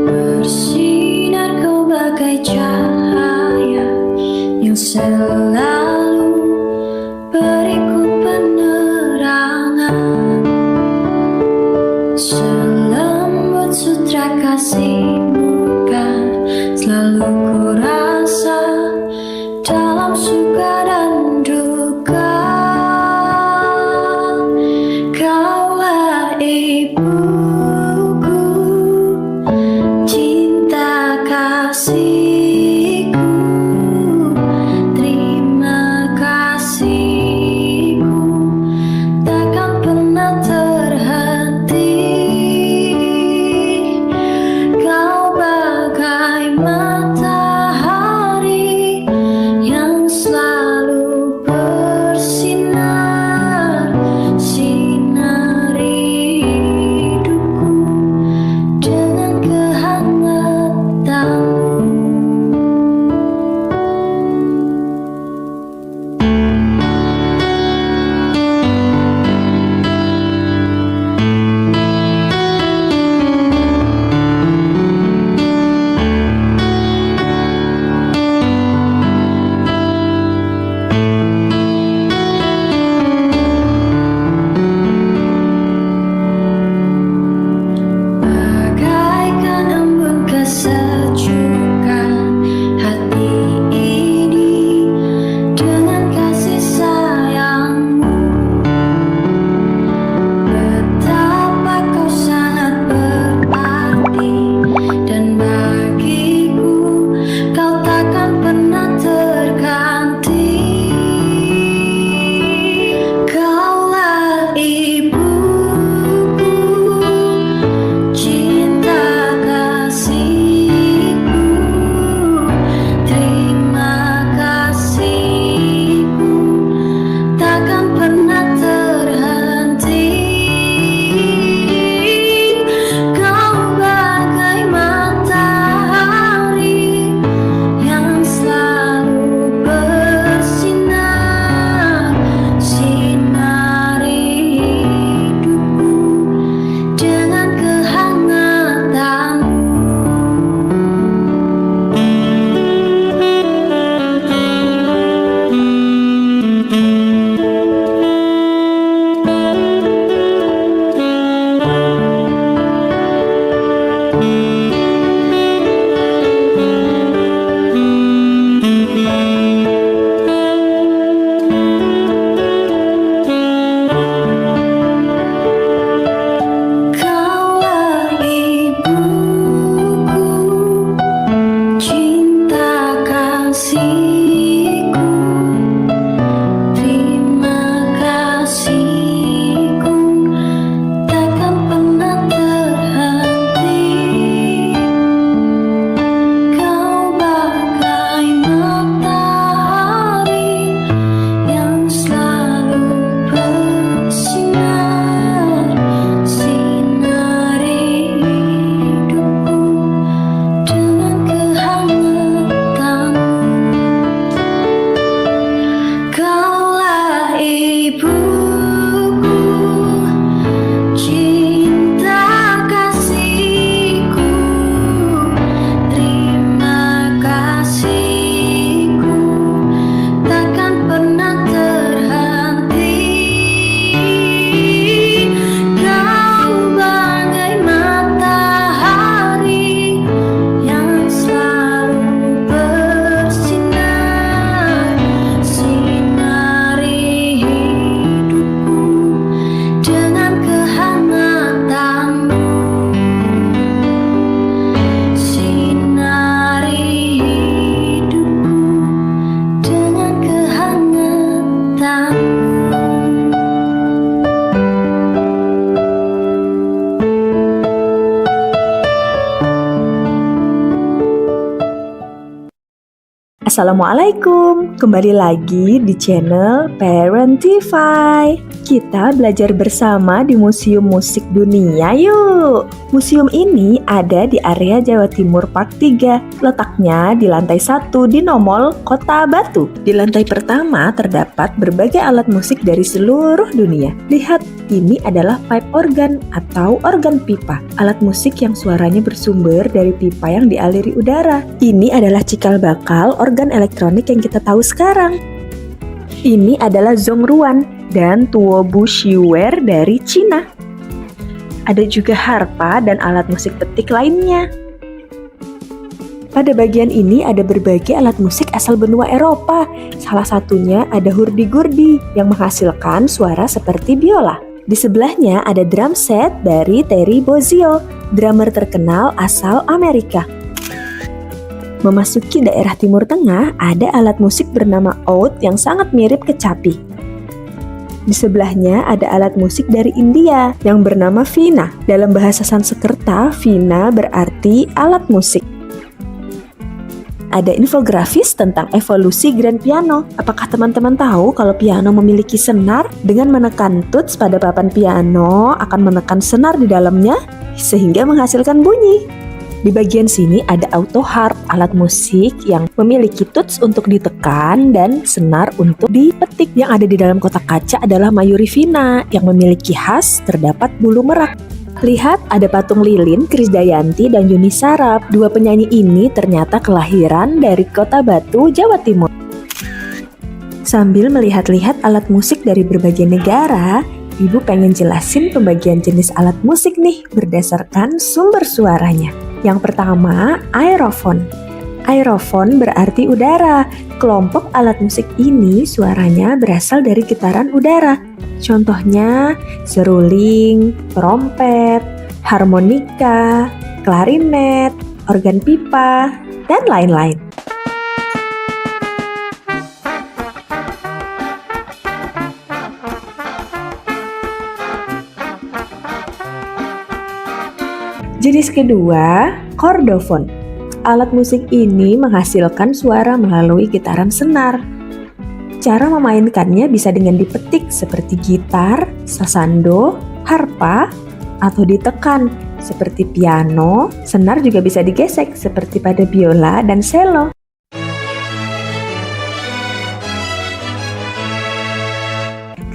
Bersinar kau bagai cahaya yang selalu beriku penerangan, selembut sutra kasihmu kan selalu ku rasa dalam suka dan duka. Kaulah ibuku, cinta kasihku, terima kasihku takkan pernah terhenti. Kau Assalamualaikum, kembali lagi di channel Parentify. Kita belajar bersama di Museum Musik Dunia yuk. Museum ini ada di area Jawa Timur Park 3. Letaknya di lantai 1 di Nomol, Kota Batu. Di lantai pertama terdapat berbagai alat musik dari seluruh dunia. Lihat, ini adalah pipe organ atau organ pipa. Alat musik yang suaranya bersumber dari pipa yang dialiri udara. Ini adalah cikal bakal organ elektronik yang kita tahu sekarang. Ini adalah zongruan dan tuobu shiwer dari Cina. Ada juga harpa dan alat musik petik lainnya. Pada bagian ini ada berbagai alat musik asal benua Eropa. Salah satunya ada hurdy-gurdy yang menghasilkan suara seperti biola. Di sebelahnya ada drum set dari Terry Bozzio, drummer terkenal asal Amerika. Memasuki daerah Timur Tengah, ada alat musik bernama oud yang sangat mirip kecapi. Di sebelahnya ada alat musik dari India yang bernama veena. Dalam bahasa Sanskerta, veena berarti alat musik. Ada infografis tentang evolusi grand piano. Apakah teman-teman tahu kalau piano memiliki senar? Dengan menekan tuts pada papan piano akan menekan senar di dalamnya sehingga menghasilkan bunyi. Di bagian sini ada auto harp, alat musik yang memiliki tuts untuk ditekan dan senar untuk dipetik. Yang ada di dalam kotak kaca adalah mayuri veena yang memiliki khas terdapat bulu merak. Lihat, ada patung lilin Krisdayanti dan Yuni Sarap. Dua penyanyi ini ternyata kelahiran dari Kota Batu, Jawa Timur. Sambil melihat-lihat alat musik dari berbagai negara, Ibu pengen jelasin pembagian jenis alat musik nih berdasarkan sumber suaranya. Yang pertama, aerofon. Aerofon berarti udara. Kelompok alat musik ini suaranya berasal dari getaran udara. Contohnya seruling, trompet, harmonika, klarinet, organ pipa, dan lain-lain. Jenis kedua, kordofon. Alat musik ini menghasilkan suara melalui getaran senar. Cara memainkannya bisa dengan dipetik seperti gitar, sasando, harpa, atau ditekan seperti piano. Senar juga bisa digesek seperti pada biola dan cello.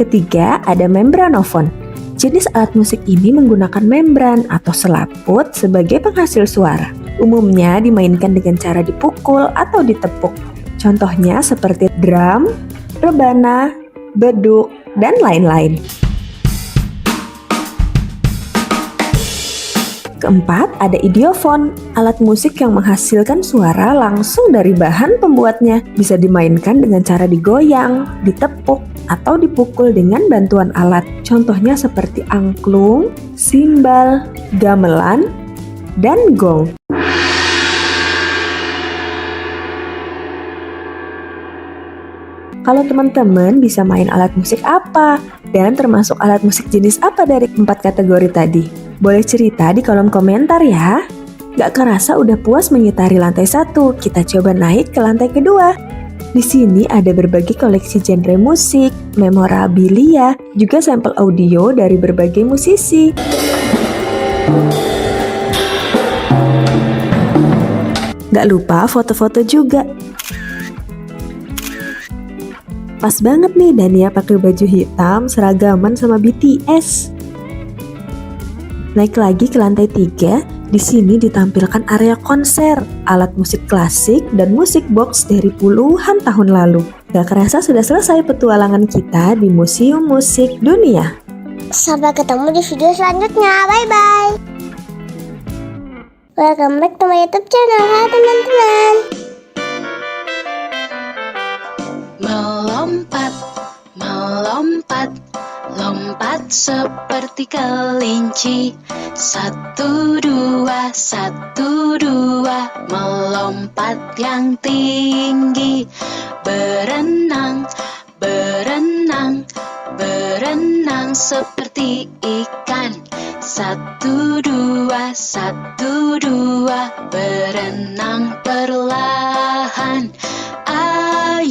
Ketiga, ada membranofon. Jenis alat musik ini menggunakan membran atau selaput sebagai penghasil suara. Umumnya dimainkan dengan cara dipukul atau ditepuk. Contohnya seperti drum, rebana, beduk, dan lain-lain. Keempat, ada idiofon, alat musik yang menghasilkan suara langsung dari bahan pembuatnya. Bisa dimainkan dengan cara digoyang, ditepuk, atau dipukul dengan bantuan alat. Contohnya seperti angklung, simbal, gamelan, dan gong. Kalau teman-teman bisa main alat musik apa? Dan termasuk alat musik jenis apa dari 4 kategori tadi? Boleh cerita di kolom komentar ya. Gak kerasa udah puas mengitari lantai 1, kita coba naik ke lantai kedua. Di sini ada berbagai koleksi genre musik, memorabilia, juga sampel audio dari berbagai musisi. Gak lupa foto-foto juga. Pas banget nih Dania pakai baju hitam seragaman sama BTS. Naik lagi ke lantai 3, di sini ditampilkan area konser, alat musik klasik dan musik box dari puluhan tahun lalu. Gak kerasa sudah selesai petualangan kita di Museum Musik Dunia. Sampai ketemu di video selanjutnya. Bye-bye. Welcome back to my YouTube channel. Hai teman-teman. Melompat, melompat, lompat seperti kelinci. 1, 2, 1, 2, melompat yang tinggi. Berenang, berenang, berenang seperti ikan. 1, 2, 1, 2, berenang perlahan.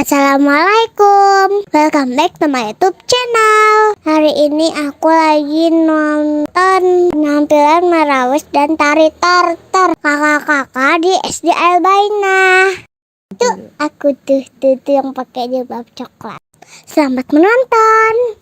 Assalamualaikum, welcome back to my YouTube channel. Hari ini aku lagi nonton penampilan Marawis dan tari tortor kakak-kakak di SD Albaina. Tuh aku tuh yang pakai jilbab coklat. Selamat menonton.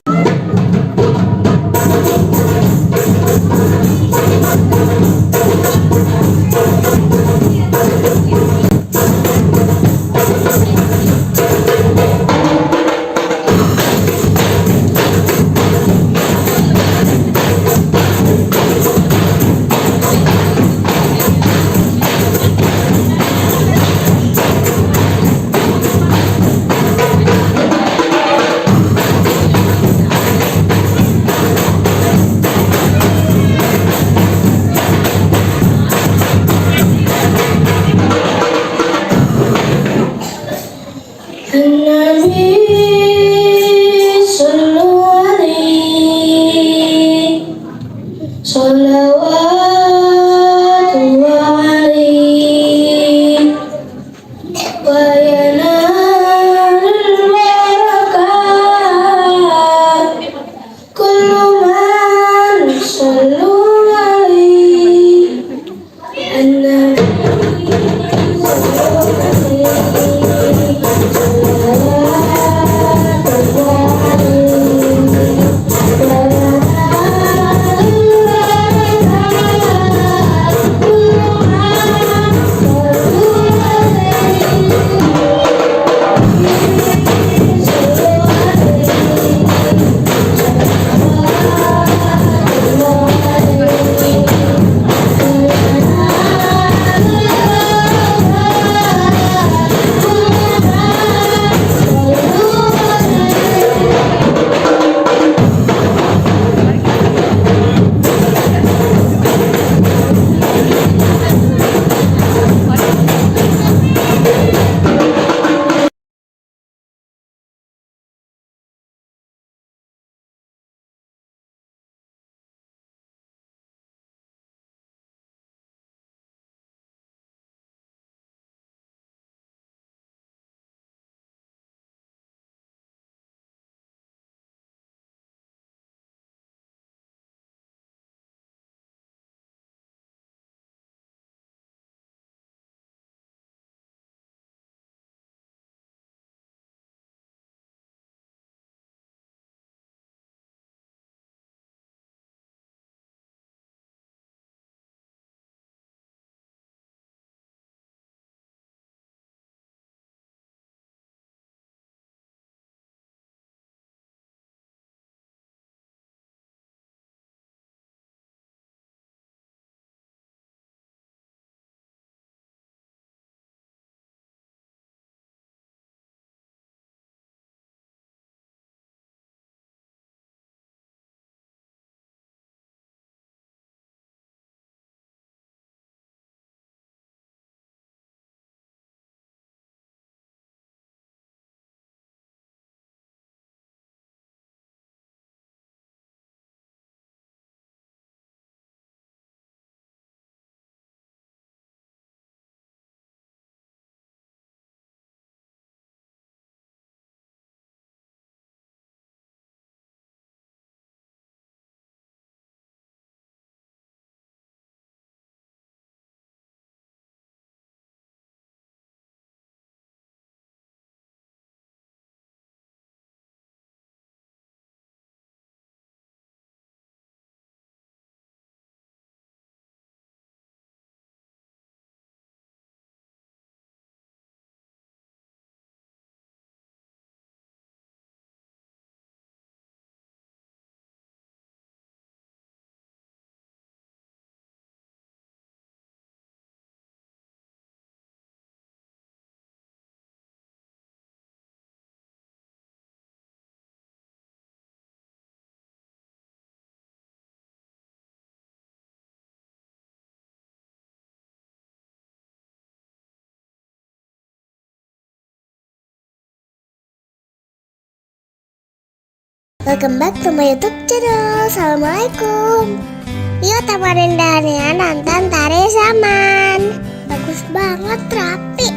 Welcome back to my YouTube channel. Assalamualaikum. Yuk temenin Dania nonton tari zaman. Bagus banget, rapi.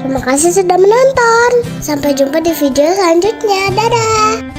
Terima kasih sudah menonton. Sampai jumpa di video selanjutnya. Dadah.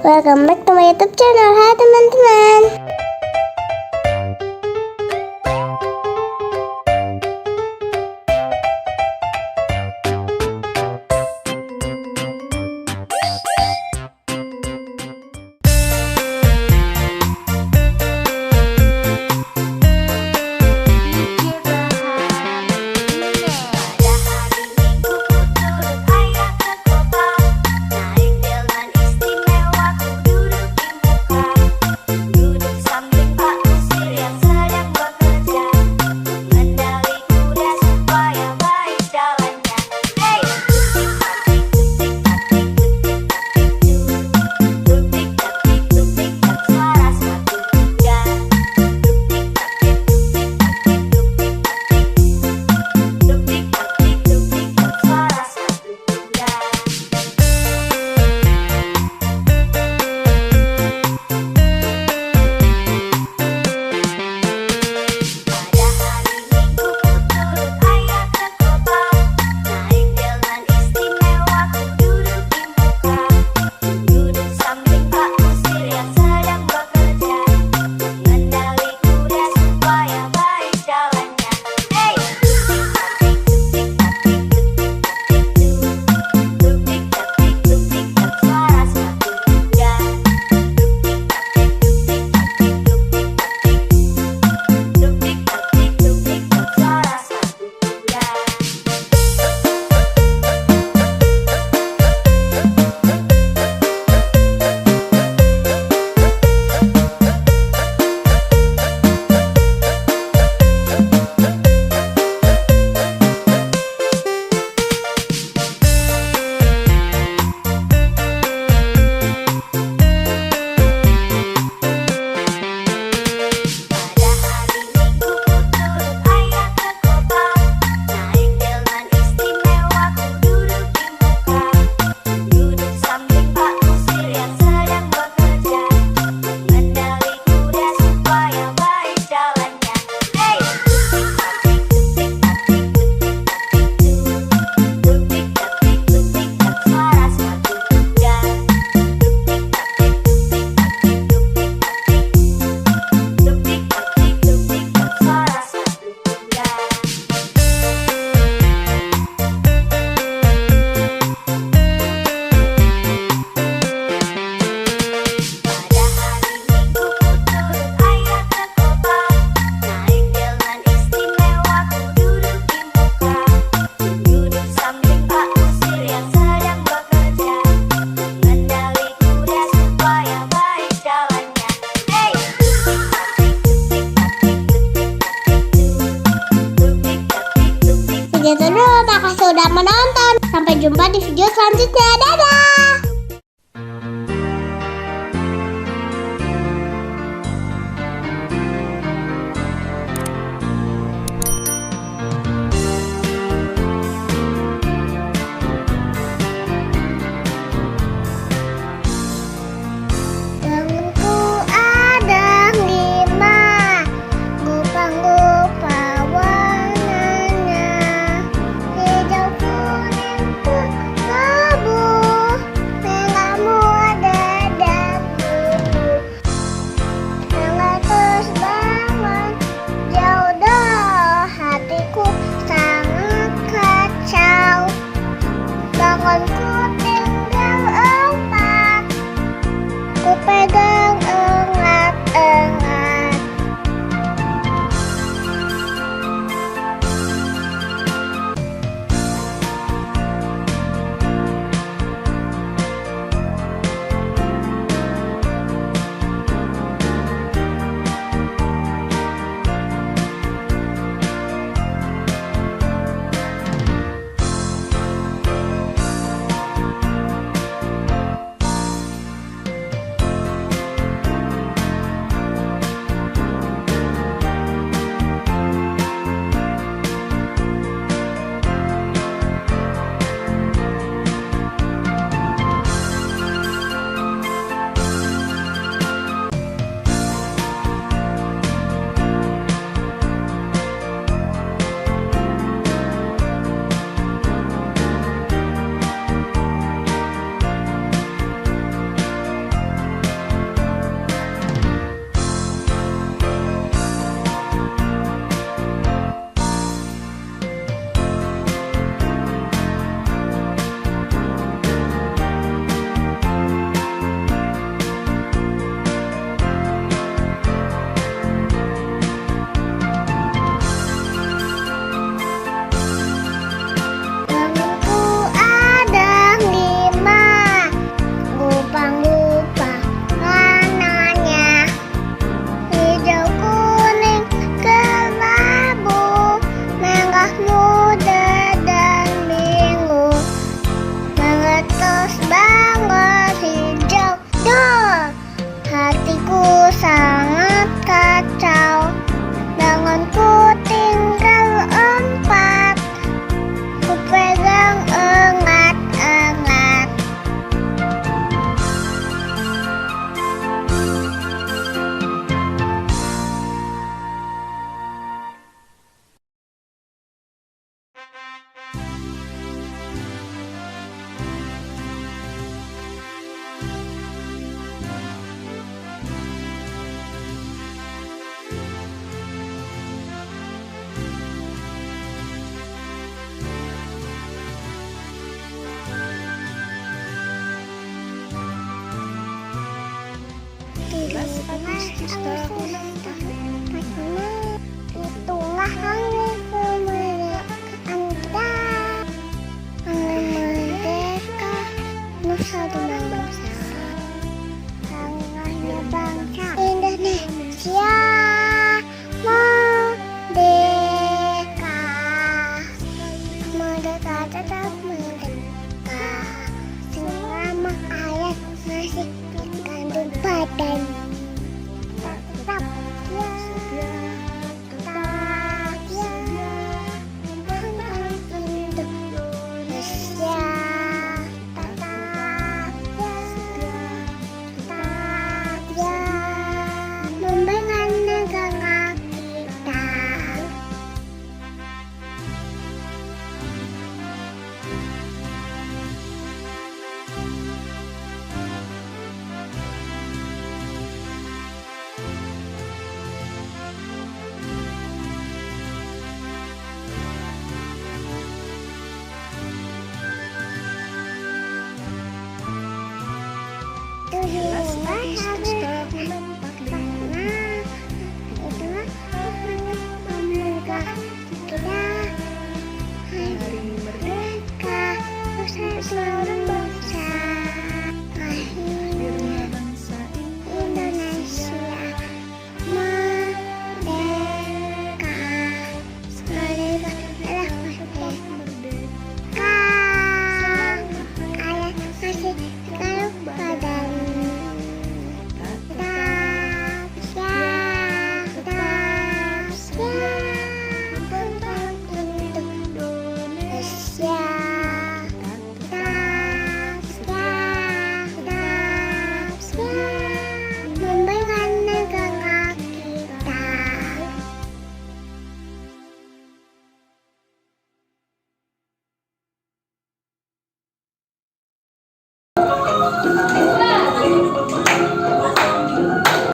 Welcome back to my YouTube channel. Hai teman-teman. Segitu dulu, makasih sudah menonton. Sampai jumpa di video selanjutnya. Dadah! Temanku ada 5, gupa-gupa warnanya, hijau kuning kelabu, Itulah hari kemerdekaan kita. Hari merdeka, nusa dan bangsa. Hari bangsa Indonesia merdeka. Merdeka tetap merdeka. Selama ayat masih dikandung badan. Tetap ya. Tetap ya. Indonesia. Tetap ya. Membanggakan negara kita.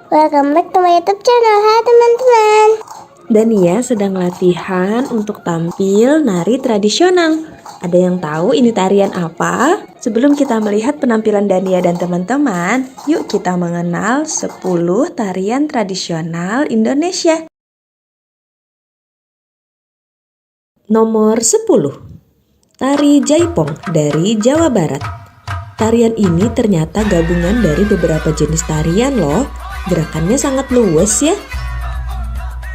Welcome back to my YouTube channel. Hai teman-teman. Dania sedang latihan untuk tampil nari tradisional. Ada yang tahu ini tarian apa? Sebelum kita melihat penampilan Dania dan teman-teman, yuk kita mengenal 10 tarian tradisional Indonesia. Nomor 10. Tari Jaipong dari Jawa Barat. Tarian ini ternyata gabungan dari beberapa jenis tarian loh. Gerakannya sangat luas ya.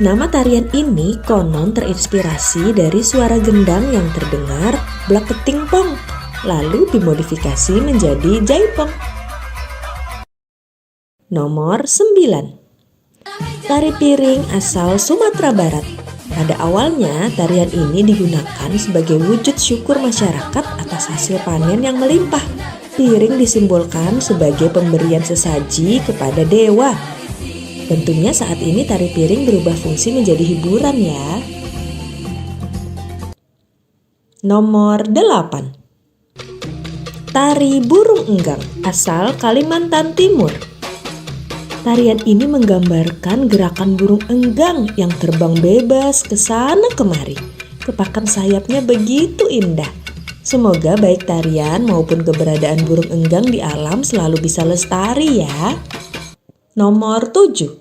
Nama tarian ini konon terinspirasi dari suara gendang yang terdengar blak keting pong, lalu dimodifikasi menjadi jaipong. Nomor 9. Tari piring asal Sumatera Barat. Pada awalnya, tarian ini digunakan sebagai wujud syukur masyarakat atas hasil panen yang melimpah. Piring disimbolkan sebagai pemberian sesaji kepada dewa. Tentunya saat ini tari piring berubah fungsi menjadi hiburan ya. Nomor 8. Tari burung enggang asal Kalimantan Timur. Tarian ini menggambarkan gerakan burung enggang yang terbang bebas ke sana kemari. Kepakan sayapnya begitu indah. Semoga baik tarian maupun keberadaan burung enggang di alam selalu bisa lestari ya. Nomor 7.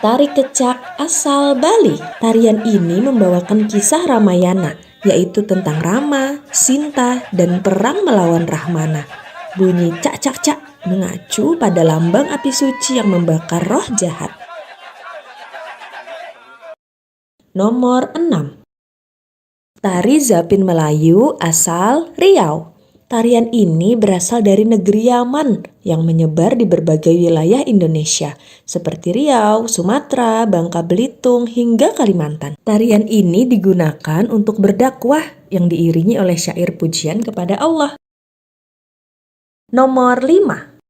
Tari kecak asal Bali. Tarian ini membawakan kisah Ramayana, yaitu tentang Rama, Sinta, dan perang melawan Rahmana. Bunyi cak-cak-cak mengacu pada lambang api suci yang membakar roh jahat. Nomor 6. Tari Zapin Melayu asal Riau. Tarian ini berasal dari negeri Yaman yang menyebar di berbagai wilayah Indonesia seperti Riau, Sumatera, Bangka Belitung, hingga Kalimantan. Tarian ini digunakan untuk berdakwah yang diiringi oleh syair pujian kepada Allah. Nomor 5.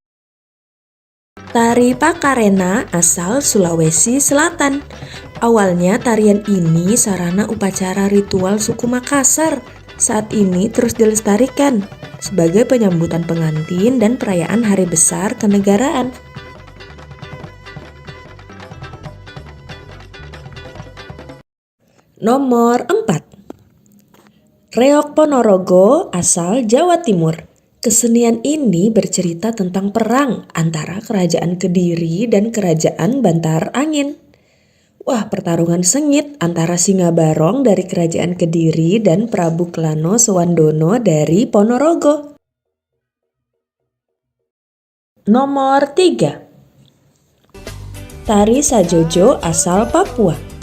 Tari Pakarena asal Sulawesi Selatan. Awalnya tarian ini sarana upacara ritual suku Makassar. Saat ini terus dilestarikan sebagai penyambutan pengantin dan perayaan hari besar kenegaraan. Nomor 4. Reok Ponorogo asal Jawa Timur. Kesenian ini bercerita tentang perang antara Kerajaan Kediri dan Kerajaan Bantar Angin. Wah, pertarungan sengit antara Singa Barong dari Kerajaan Kediri dan Prabu Klano Sewandono dari Ponorogo. Nomor 3. Tari Sajojo asal Papua.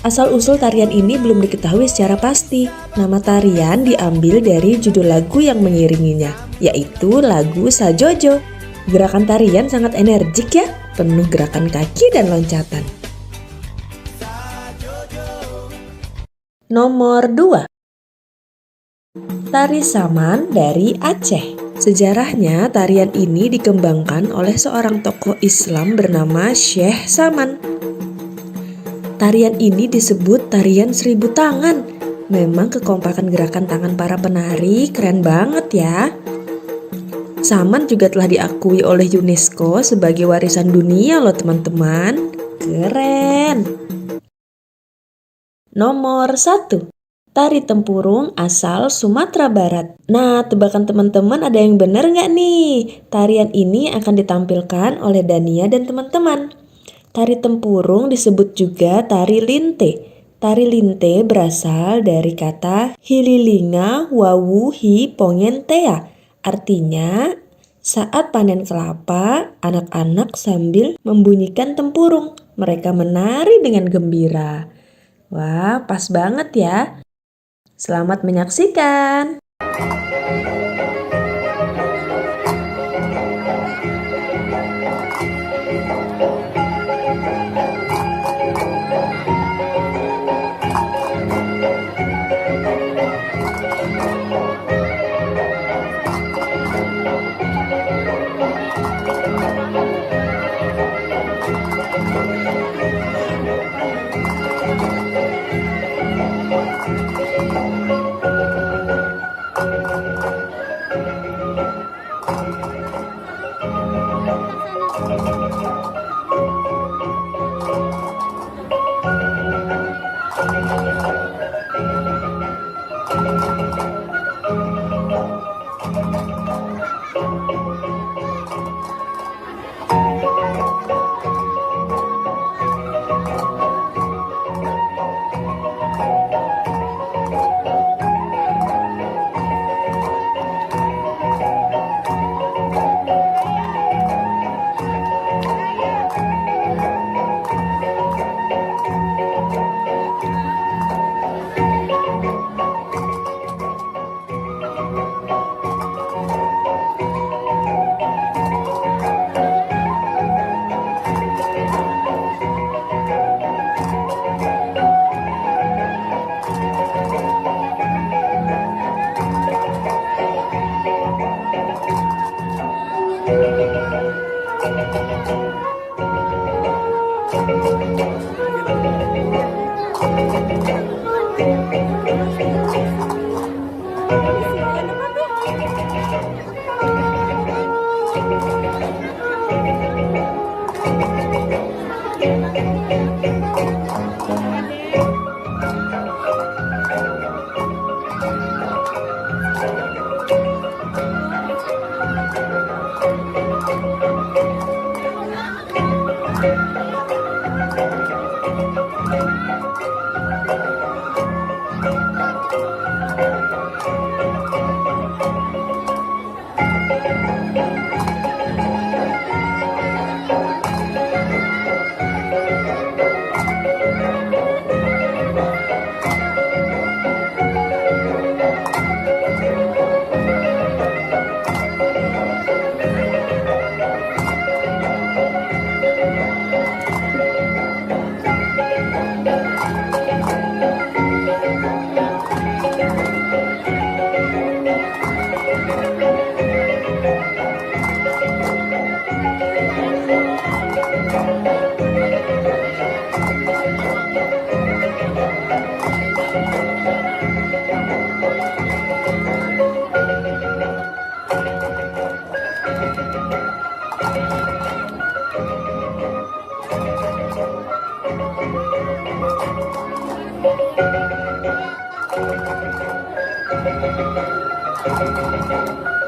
Asal-usul tarian ini belum diketahui secara pasti. Nama tarian diambil dari judul lagu yang mengiringinya, yaitu lagu Sajojo. Gerakan tarian sangat energik ya, penuh gerakan kaki dan loncatan. Nomor 2. Tari Saman dari Aceh. Sejarahnya, tarian ini dikembangkan oleh seorang tokoh Islam bernama Syekh Saman. Tarian ini disebut tarian 1000 tangan. Memang kekompakan gerakan tangan para penari keren banget ya. Saman juga telah diakui oleh UNESCO sebagai warisan dunia loh teman-teman. Keren. Nomor 1. Tari Tempurung asal Sumatera Barat. Nah, tebakan teman-teman ada yang benar nggak nih? Tarian ini akan ditampilkan oleh Dania dan teman-teman. Tari Tempurung disebut juga tari linte. Tari linte berasal dari kata hililinga wawu hi pongentea. Artinya, saat panen kelapa, anak-anak sambil membunyikan tempurung. Mereka menari dengan gembira. Wah, pas banget ya. Selamat menyaksikan.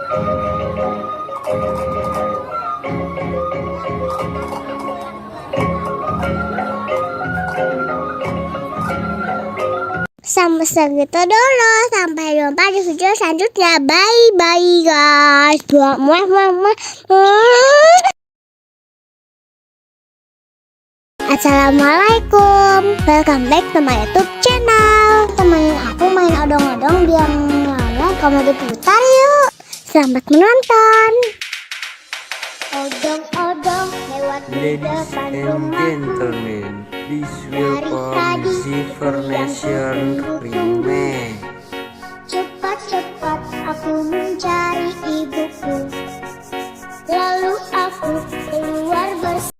Sampai segitu dulu. Sampai jumpa di video selanjutnya. Bye bye guys. Assalamualaikum. Welcome back to my YouTube channel. Temenin aku main odong-odong biar ngelala kamu diputar yuk. Selamat menonton. Odong-odong lewat di Ladies depan and rumah. gentlemen, please welcome Zipper Nation Remake. Cepat-cepat aku mencari ibuku. Lalu aku keluar bersama.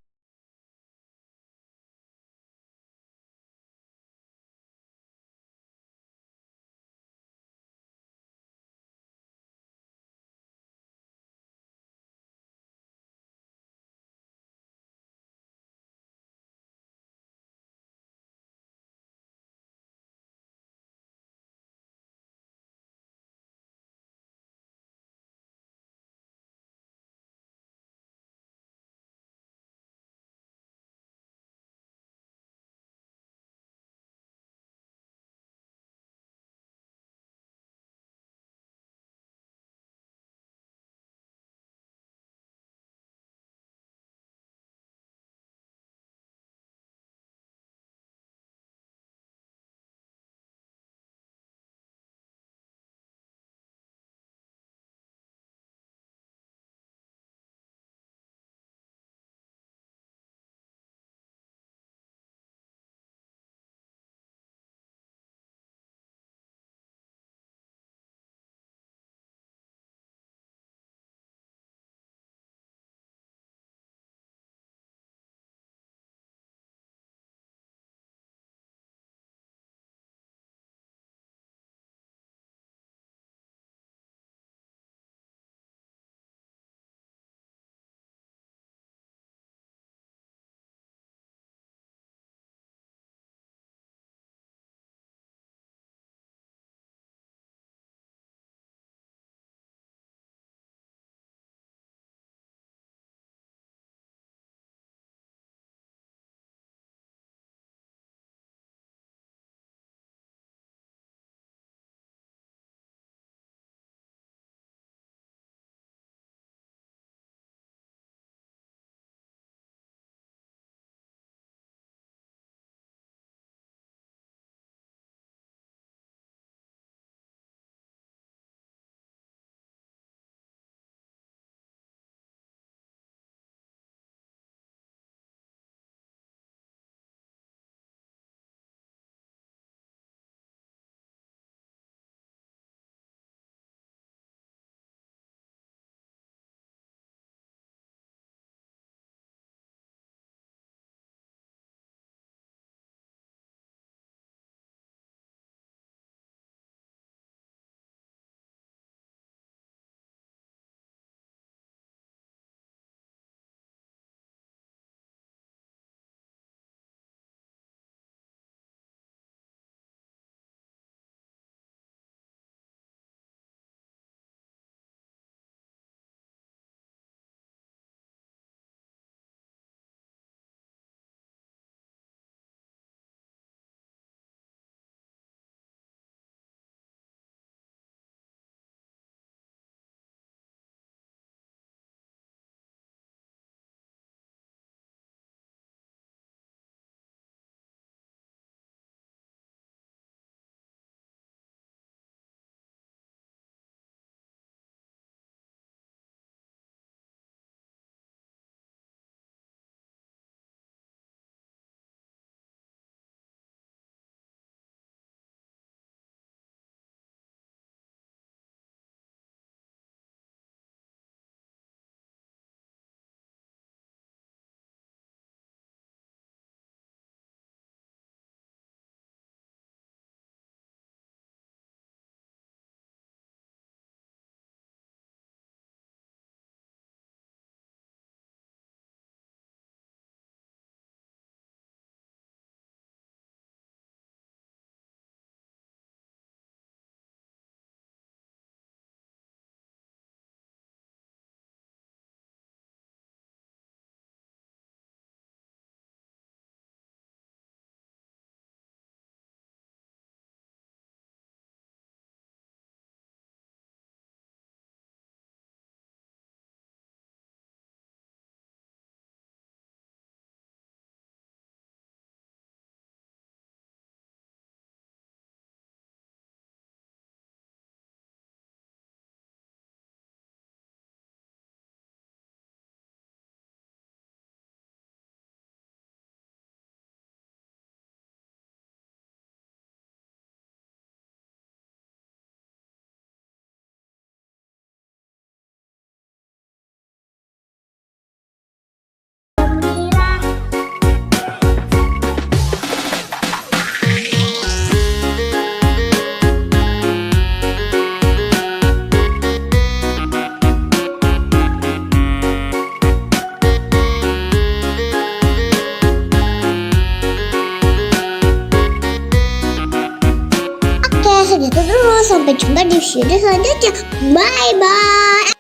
sampai jumpa di video selanjutnya. Bye bye.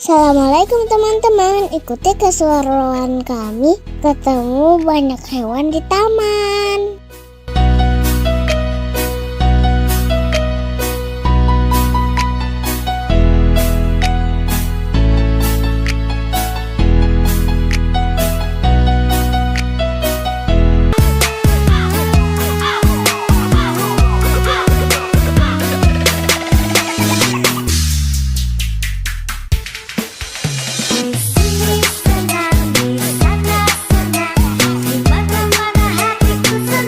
Assalamualaikum teman-teman, ikuti keseruan kami ketemu banyak hewan di taman. Di sini senang, di sana senang, di mana-mana hatiku senang.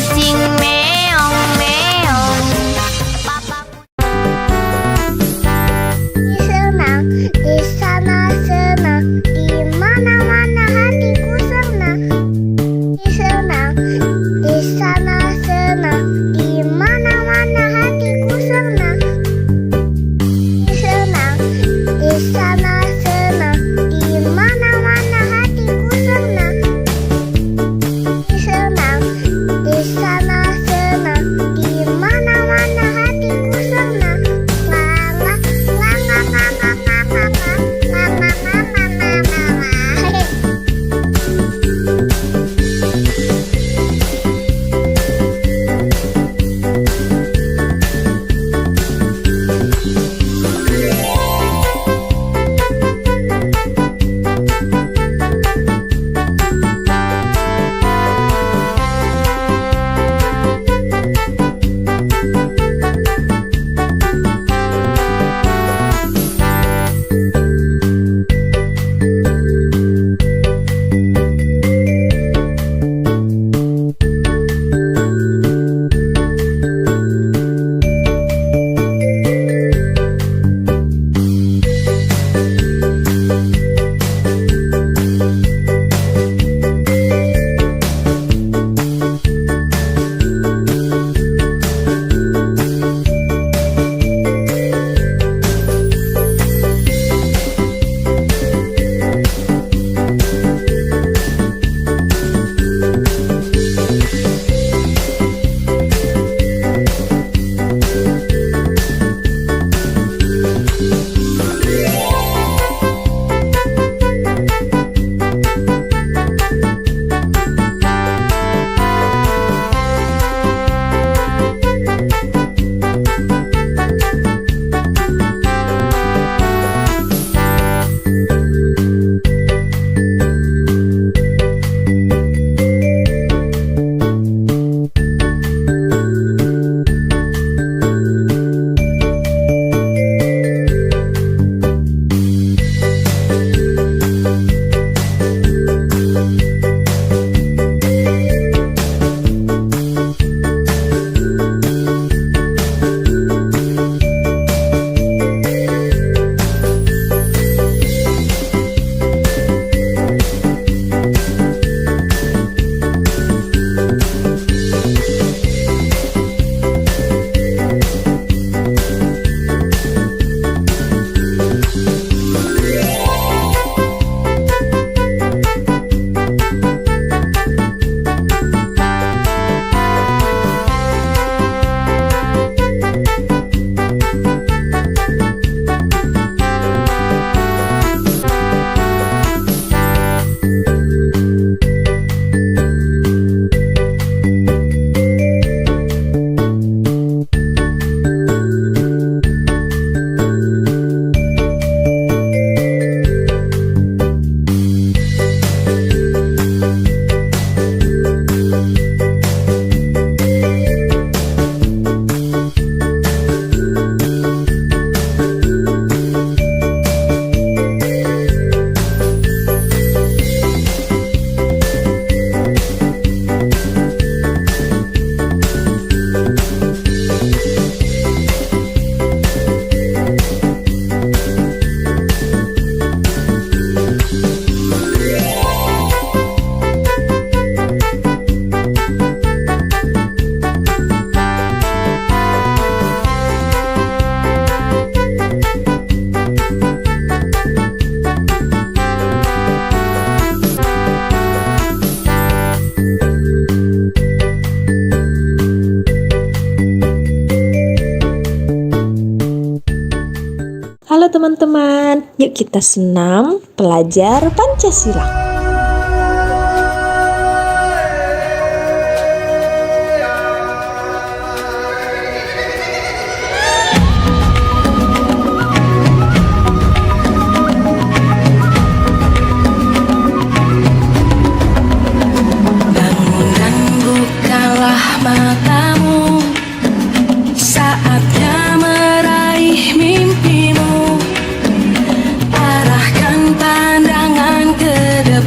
Kucing meong meong. Senang, di sana senang, di mana-mana hatiku senang. Senang, di sana senang, di mana-mana hatiku senang. Senang, di sana senang, di mana-mana hatiku senang. Senang, di sana senang, di mana-mana hatiku senang. Halo teman-teman, yuk kita senam belajar Pancasila. Bangun dan bukalah matamu, saatnya meraih mimpimu. Arahkan pandangan ke depan.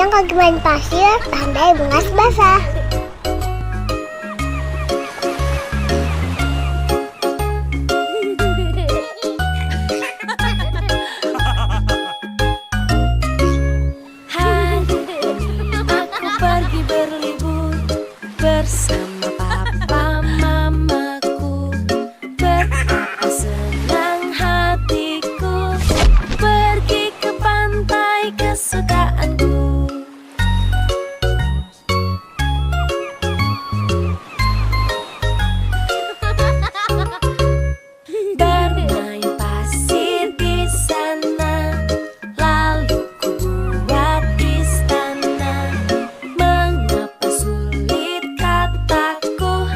yang kaki main pasir, pandai bungas basah. Aku pergi berlibur bersama papa mamaku. Betapa senang hatiku pergi ke pantai kesukaanku. Bermain pasir di sana, lalu ku buat istana. Mengapa sulit kataku,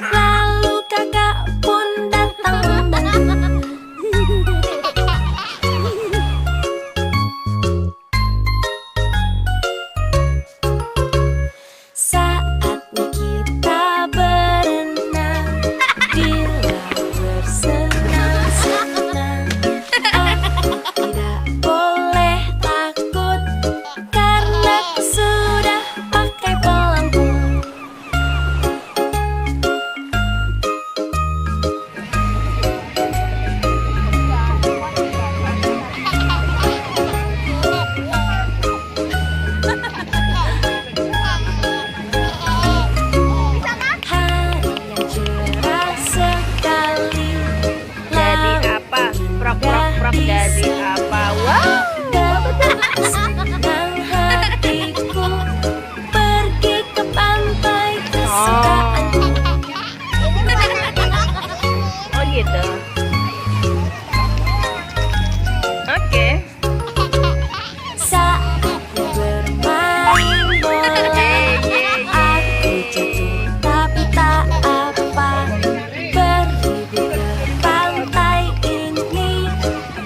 lalu kakak pun datang membantu. Saatnya kita berenang di laut bersenang-senang. Aku tidak boleh takut karena aku sudah pakai pelampung. Hari yang cerah sekali. Jadi apa? Prok jadi apa? Wow. Senang hatiku pergi ke pantai kesukaanku. Oh gitu. Oke. Saatnya bermain bola, aku jatuh tapi tak apa. Berlibur ke pantai ini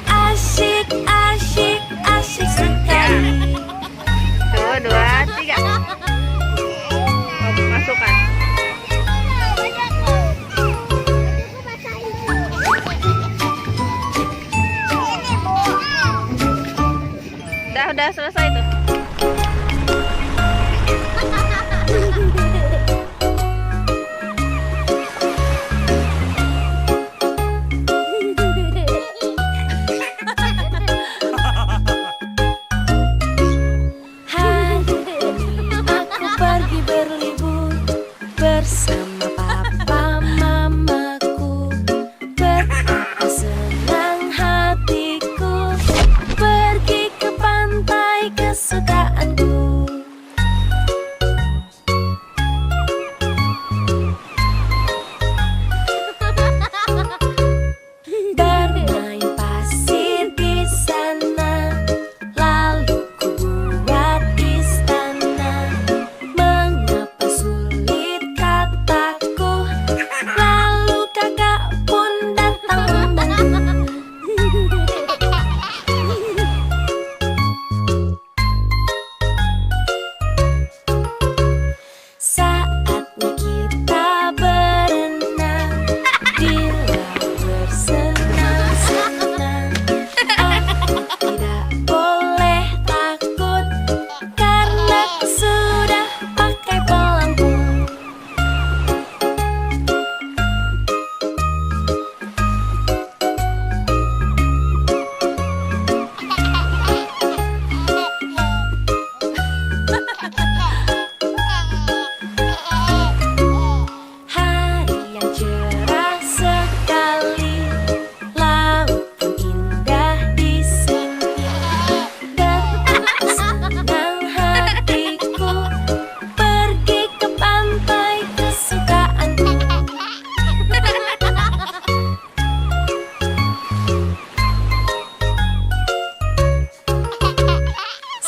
asyik, asyik, asyik sekali. 1, 2, 3. Masukkan. Udah selesai tuh. Hari ini aku pergi berlibur bersama papa mamaku. Betapa senang hatiku pergi ke pantai kesukaanku. Bermain pasir di sana, lalu ku buat istana. Mengapa sulit kataku, lalu kakak pun datang membantu. Saatnya kita berenang di laut bersenang-senang. Aku tidak boleh takut karena aku sudah pakai pelampung. Hari yang cerah sekali, laut pun indah di sini. Betapa senang hatiku pergi ke pantai kesukaanku.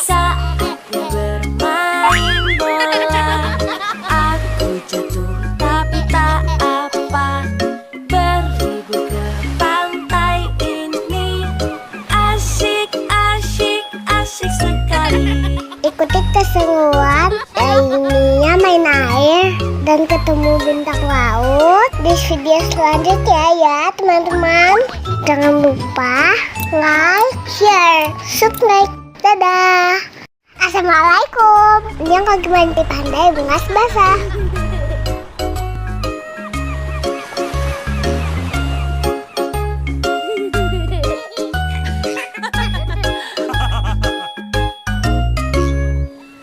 Saatnya bermain bola, aku jatuh tapi tak apa. Berlibur ke pantai ini asyik, asyik, asyik sekali. Ikuti keseruan lainnya main air dan ketemu bintang laut di video selanjutnya ya teman-teman. Jangan lupa like, share, subscribe. Dadah. Assalamualaikum. Yang kaki mandi pandai bungas basah.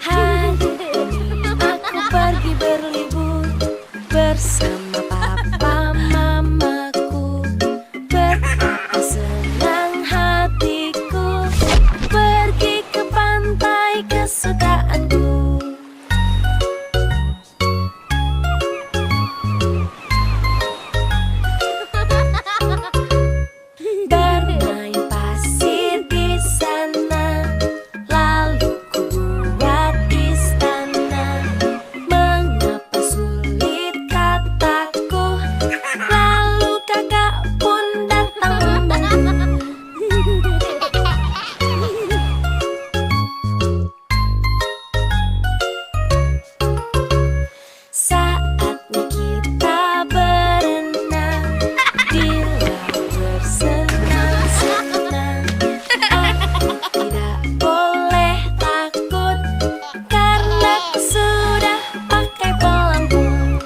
Hari ini aku pergi berlibur bersama papa mamaku. Betapa senang hatiku pergi ke pantai kesukaanku. Bermain pasir di sana, lalu ku buat istana. Mengapa sulit kataku, lalu kakak pun datang membantu. Saatnya kita berenang di laut bersenang-senang. Aku tidak boleh takut karena aku sudah pakai pelampung.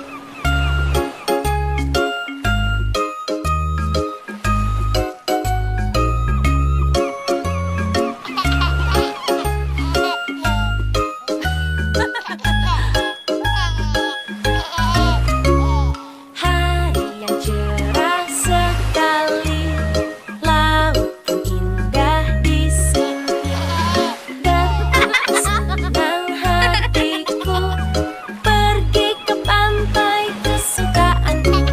Hari yang cerah sekali, laut pun indah di sini. Betapa senang hatiku pergi ke pantai kesukaanku.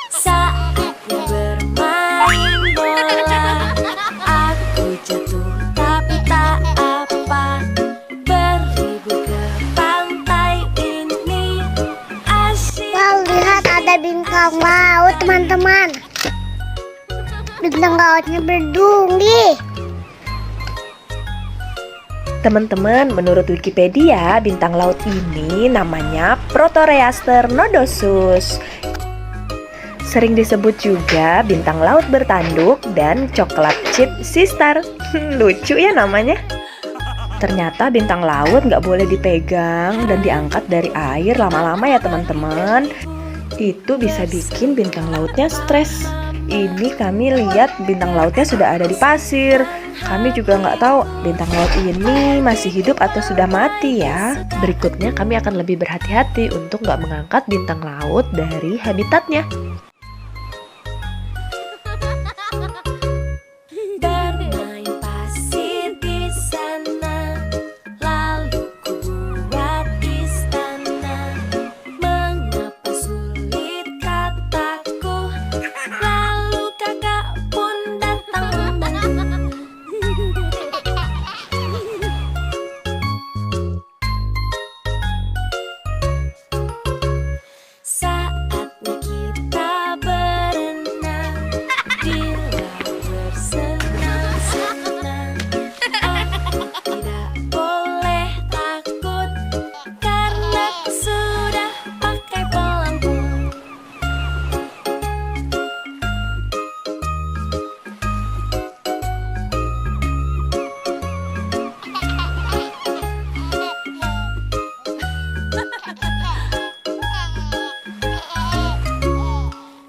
Saatnya bermain bola, aku jatuh tapi tak apa. Berlibur ke pantai ini asyik. Wow, lihat ada bintang laut, teman-teman. Bintang lautnya berduri. Teman-teman, menurut Wikipedia, bintang laut ini namanya Proteroaster nodosus. Sering disebut juga bintang laut bertanduk dan coklat chip sistar. Lucu ya namanya. Ternyata bintang laut nggak boleh dipegang dan diangkat dari air lama-lama ya teman-teman. Itu bisa bikin bintang lautnya stres. Ini kami lihat bintang lautnya sudah ada di pasir. Kami juga nggak tahu bintang laut ini masih hidup atau sudah mati ya. Berikutnya kami akan lebih berhati-hati untuk nggak mengangkat bintang laut dari habitatnya. Bermain pasir di sana, lalu ku buat istana. Mengapa sulit kataku, lalu kakak pun datang membantu. Saatnya kita berenang di laut bersenang-senang. Aku tidak boleh takut karena aku sudah pakai pelampung.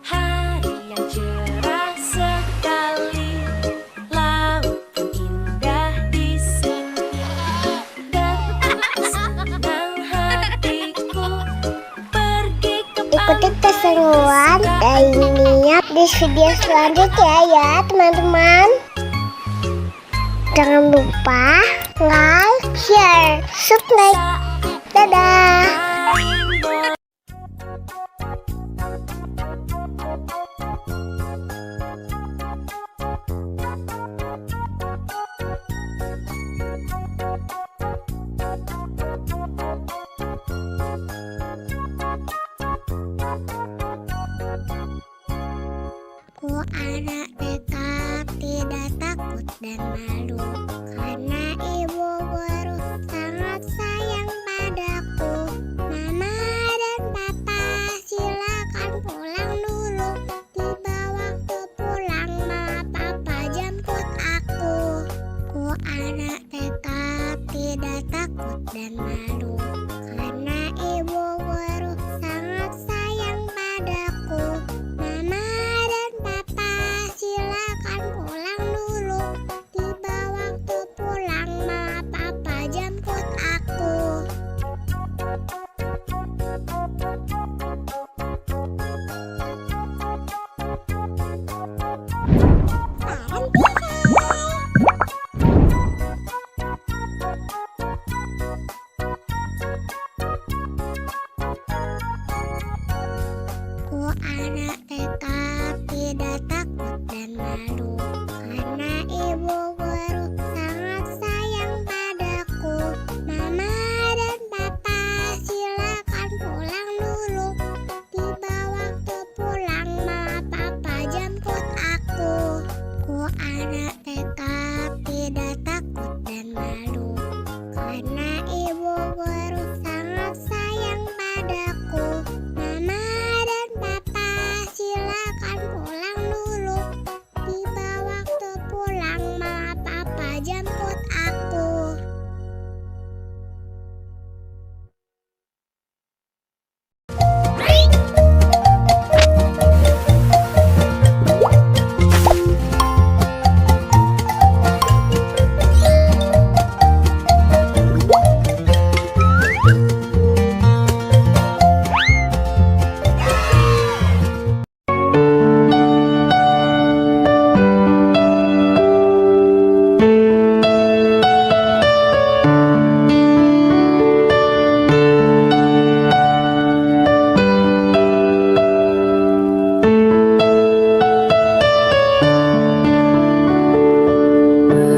Hari yang cerah sekali, laut pun indah di sini. Betapa senang hatiku pergi ke Ikuti keseruan dan lihat di video selanjutnya ya teman-teman. Jangan lupa like, share, subscribe. Dadah. main bola. Aku anak dekat, tidak takut dan malu, karena ibu guru sangat sayang padaku. Mama dan papa silakan pulang dulu.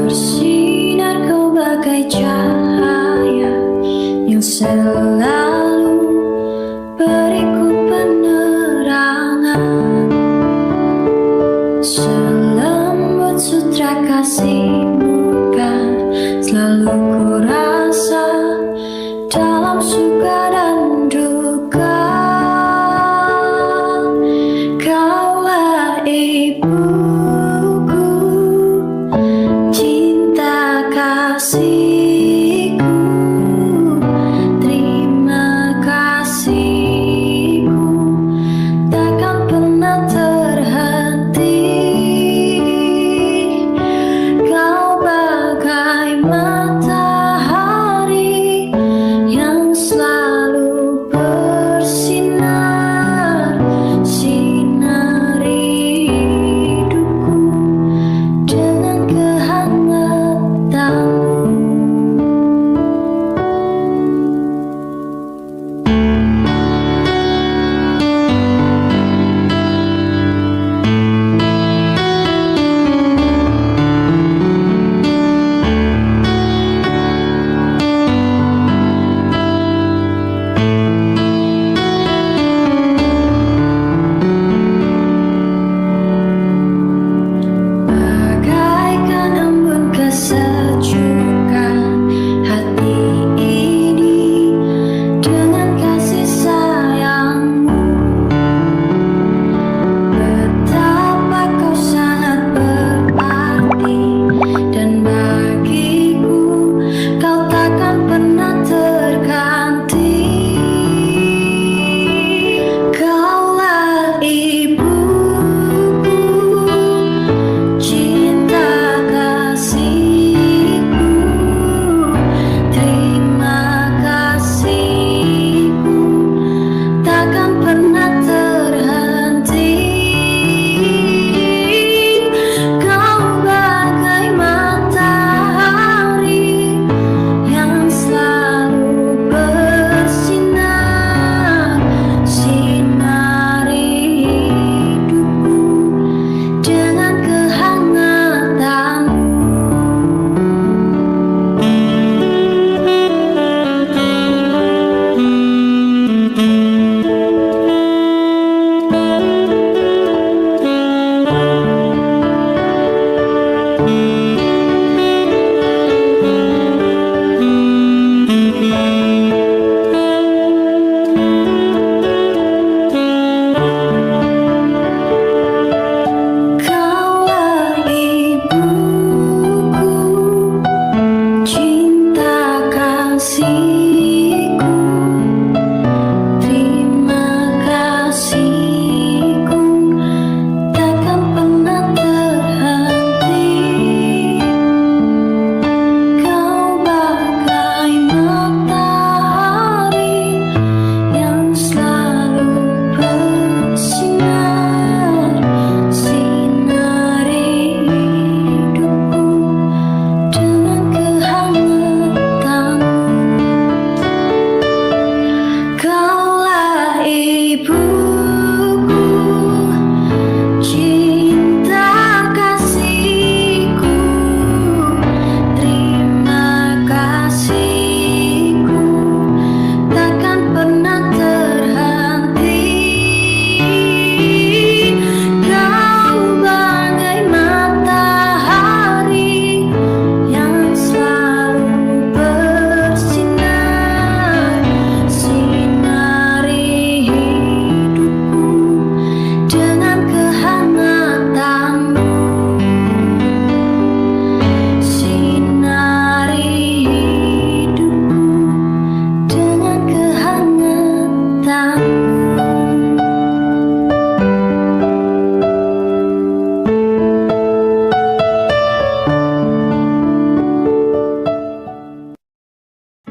bersinar, kau bagai cahaya yang selalu beriku penerangan. Selembut sutra kasihmu kan selalu ku rasa dalam suka dan duka. Kaulah ibuku, cinta kasih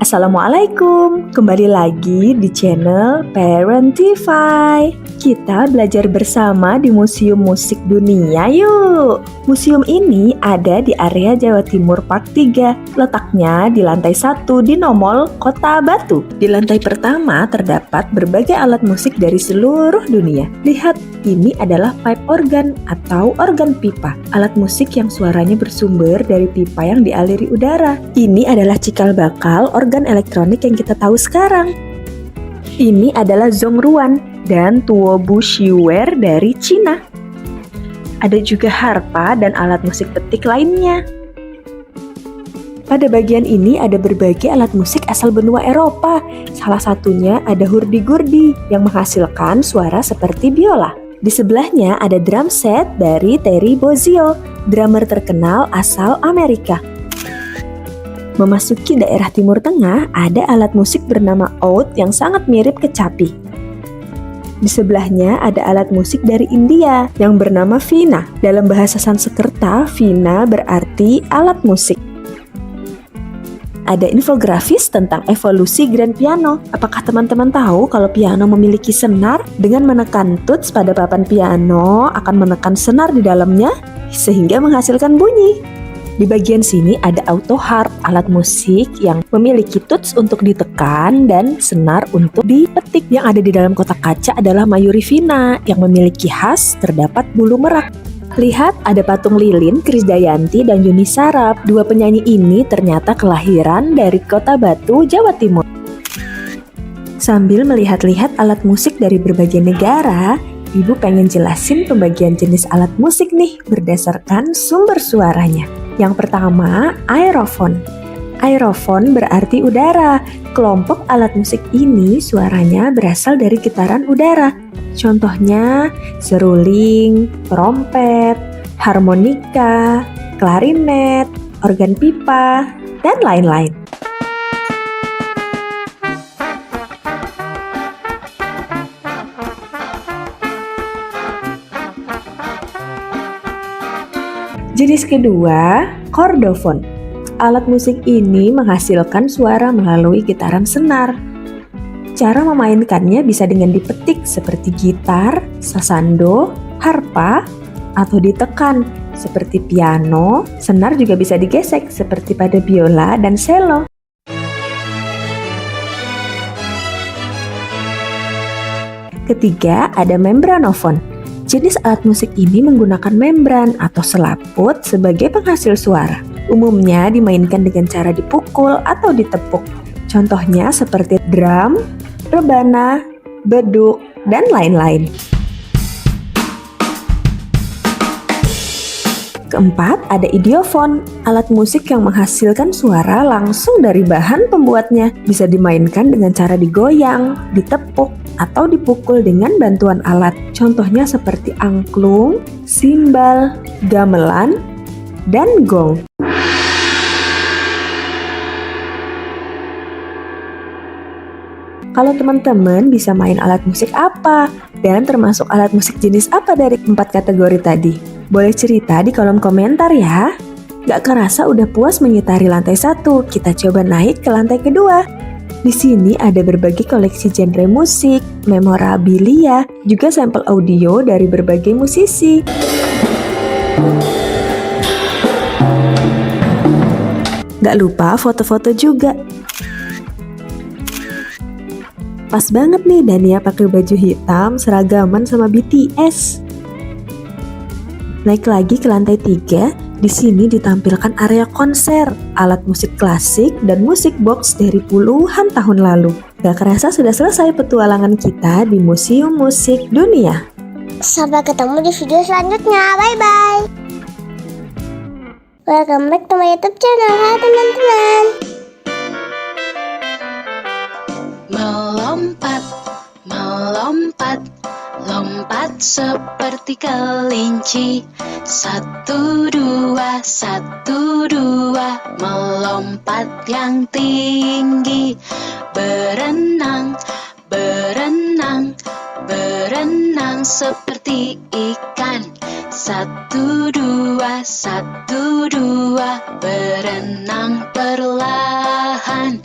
Assalamualaikum, kembali lagi di channel Parentify. Kita belajar bersama di Museum Musik Dunia yuk. Museum ini ada di area Jawa Timur Park 3. Letaknya di lantai 1 di Nomol, Kota Batu. Di lantai pertama terdapat berbagai alat musik dari seluruh dunia. Lihat, ini adalah pipe organ atau organ pipa. Alat musik yang suaranya bersumber dari pipa yang dialiri udara. Ini adalah cikal bakal organ elektronik yang kita tahu sekarang. Ini adalah zongruan dan tuo bushiware dari Cina. Ada juga harpa dan alat musik petik lainnya. Pada bagian ini ada berbagai alat musik asal benua Eropa. Salah satunya ada hurdy-gurdy yang menghasilkan suara seperti biola. Di sebelahnya ada drum set dari Terry Bozzio, drummer terkenal asal Amerika. Memasuki daerah Timur Tengah, ada alat musik bernama oud yang sangat mirip kecapi. Di sebelahnya ada alat musik dari India yang bernama veena. Dalam bahasa Sanskerta, veena berarti alat musik. Ada infografis tentang evolusi grand piano. Apakah teman-teman tahu kalau piano memiliki senar? Dengan menekan tuts pada papan piano akan menekan senar di dalamnya sehingga menghasilkan bunyi. Di bagian sini ada auto harp, alat musik yang memiliki tuts untuk ditekan dan senar untuk dipetik. Yang ada di dalam kotak kaca adalah Mayuri veena yang memiliki khas terdapat bulu merak. Lihat, ada patung lilin, Krisdayanti dan Yuni Sarap. Dua penyanyi ini ternyata kelahiran dari Kota Batu, Jawa Timur. Sambil melihat-lihat alat musik dari berbagai negara, Ibu pengen jelasin pembagian jenis alat musik nih berdasarkan sumber suaranya. Yang pertama, aerofon. Aerofon berarti udara. Kelompok alat musik ini suaranya berasal dari getaran udara. Contohnya seruling, trompet, harmonika, klarinet, organ pipa, dan lain-lain. Jenis kedua, kordofon. Alat musik ini menghasilkan suara melalui getaran senar. Cara memainkannya bisa dengan dipetik seperti gitar, sasando, harpa, atau ditekan seperti piano. Senar juga bisa digesek seperti pada biola dan cello. Ketiga, ada membranofon. Jenis alat musik ini menggunakan membran atau selaput sebagai penghasil suara. Umumnya dimainkan dengan cara dipukul atau ditepuk. Contohnya seperti drum, rebana, beduk, dan lain-lain. Keempat, ada idiofon, alat musik yang menghasilkan suara langsung dari bahan pembuatnya. Bisa dimainkan dengan cara digoyang, ditepuk, atau dipukul dengan bantuan alat. Contohnya seperti angklung, simbal, gamelan, dan gong. Kalau teman-teman bisa main alat musik apa? Dan termasuk alat musik jenis apa dari 4 kategori tadi? Boleh cerita di kolom komentar ya. Gak kerasa udah puas mengitari lantai 1, kita coba naik ke lantai kedua. Di sini ada berbagai koleksi genre musik, memorabilia, juga sampel audio dari berbagai musisi. Gak lupa foto-foto juga. Pas banget nih Dania pakai baju hitam seragaman sama BTS. Naik lagi ke lantai 3, di sini ditampilkan area konser, alat musik klasik dan musik box dari puluhan tahun lalu. Gak kerasa sudah selesai petualangan kita di Museum Musik Dunia. Sampai ketemu di video selanjutnya. Bye-bye. Welcome back to my YouTube channel. Hai teman-teman. Melompat, melompat, lompat seperti kelinci. 1, 2, 1, 2, melompat yang tinggi. Berenang, berenang, berenang seperti ikan. 1, 2, 1, 2, berenang perlahan.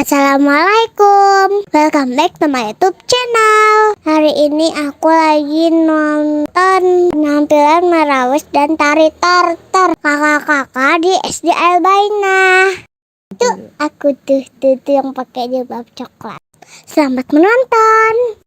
Assalamualaikum, welcome back to my YouTube channel. Hari ini aku lagi nonton penampilan Marawis dan tari tortor kakak-kakak di SD Albaina. Tuh aku tuh yang pakai jilbab coklat. Selamat menonton.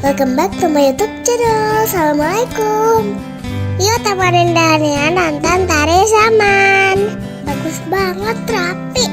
Welcome back to my YouTube channel. Assalamualaikum. Yuk temenin Dania nonton tari zaman. Bagus banget, rapi.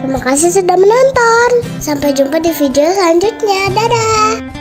Terima kasih sudah menonton. Sampai jumpa di video selanjutnya. Dadah.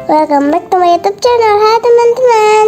Welcome back to my YouTube channel. Hai teman-teman.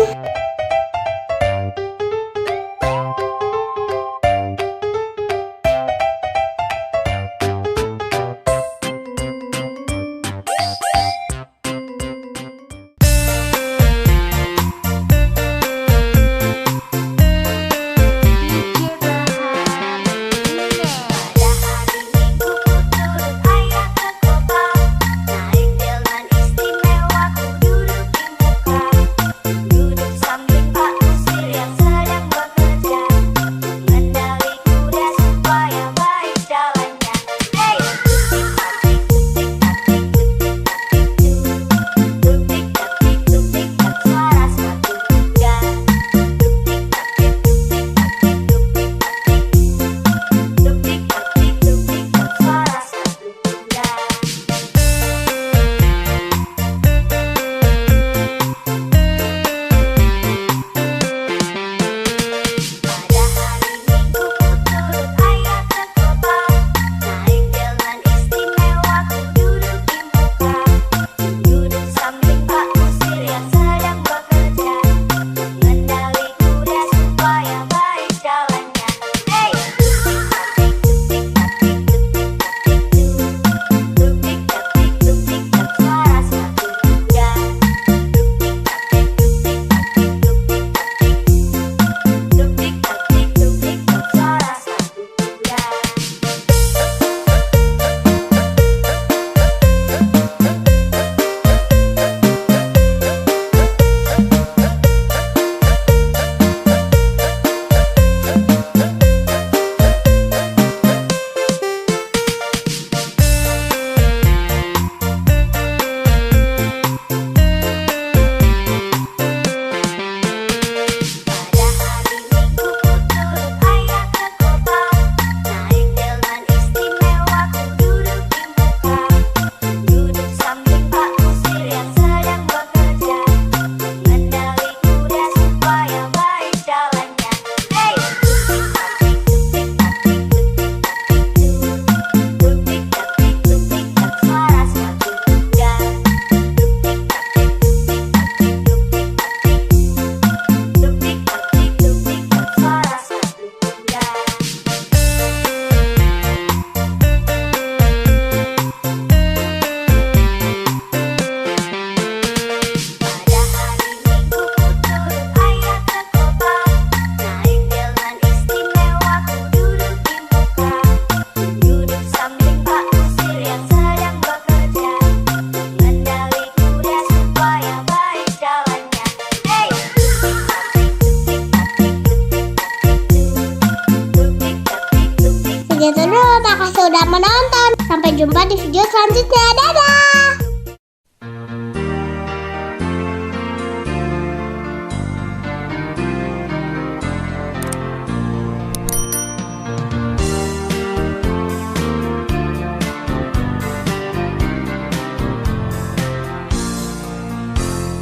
Segitu dulu, makasih sudah menonton. Sampai jumpa di video selanjutnya. Dadah!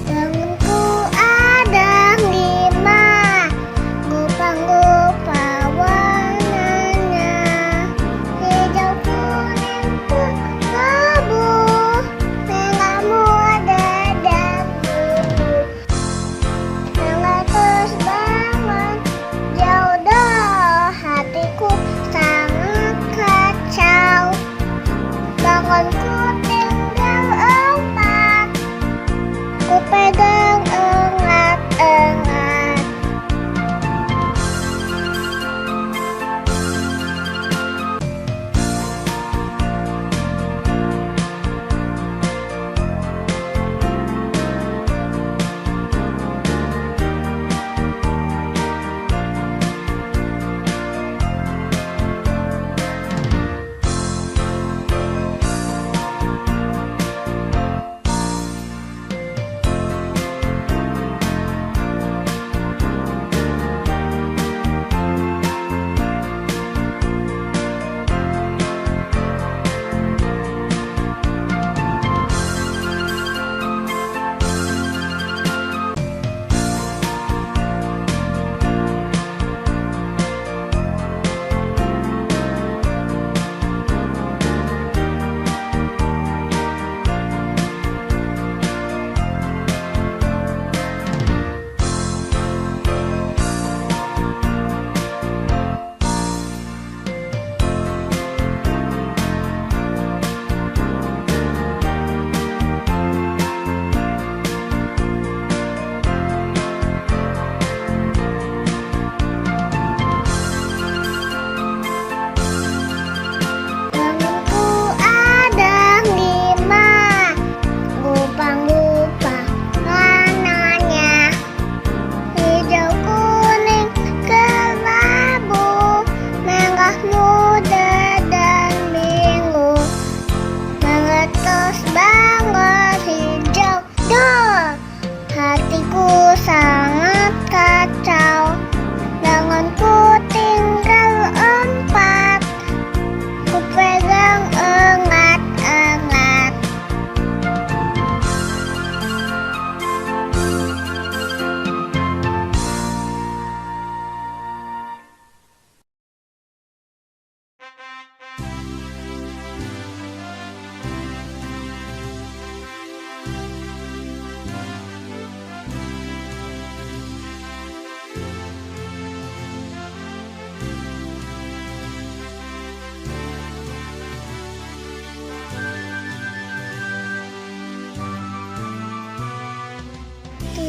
Temanku ada 5, gupa-gupa warnanya, hijau kuning kelabu,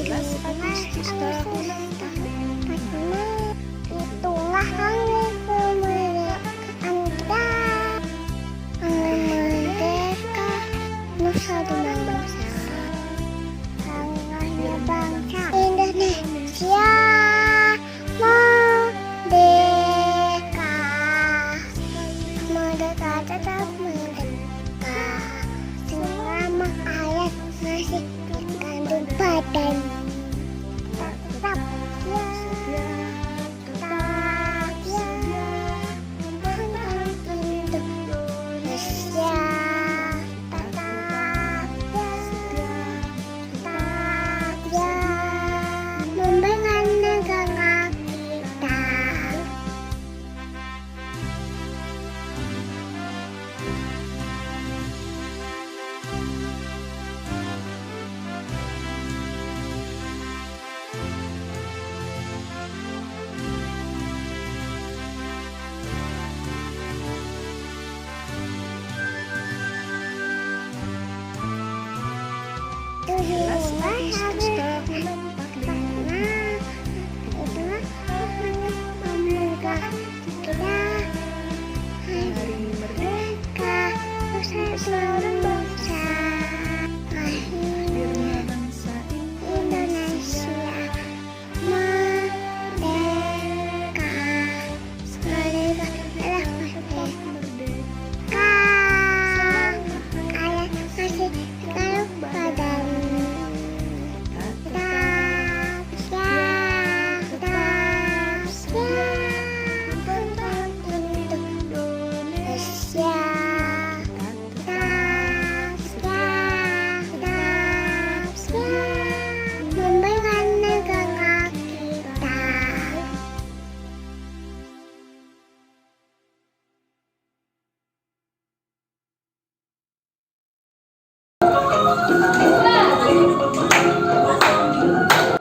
Itulah hari kemerdekaan kita. Hari merdeka, nusa dan bangsa. Hari bangsa Indonesia merdeka. Merdeka tetap merdeka. Selama ayat masih terkandung badan. Tetap ya. Tetap ya. Menggantung Indonesia. Tetap ya. Tetap ya. Memberikan negara kita.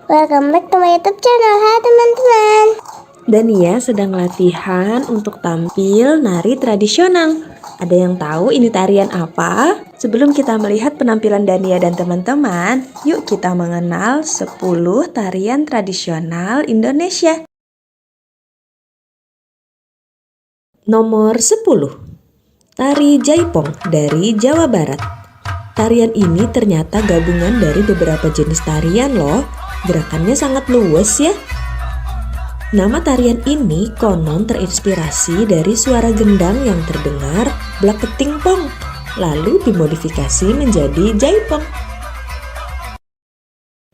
Welcome back to my YouTube channel. Hai teman-teman. Dania sedang latihan untuk tampil nari tradisional. Ada yang tahu ini tarian apa? Sebelum kita melihat penampilan Dania dan teman-teman, yuk kita mengenal 10 tarian tradisional Indonesia. Nomor 10. Tari Jaipong dari Jawa Barat. Tarian ini ternyata gabungan dari beberapa jenis tarian loh. Gerakannya sangat luwes ya. Nama tarian ini konon terinspirasi dari suara gendang yang terdengar blak keting pong, lalu dimodifikasi menjadi jaipong.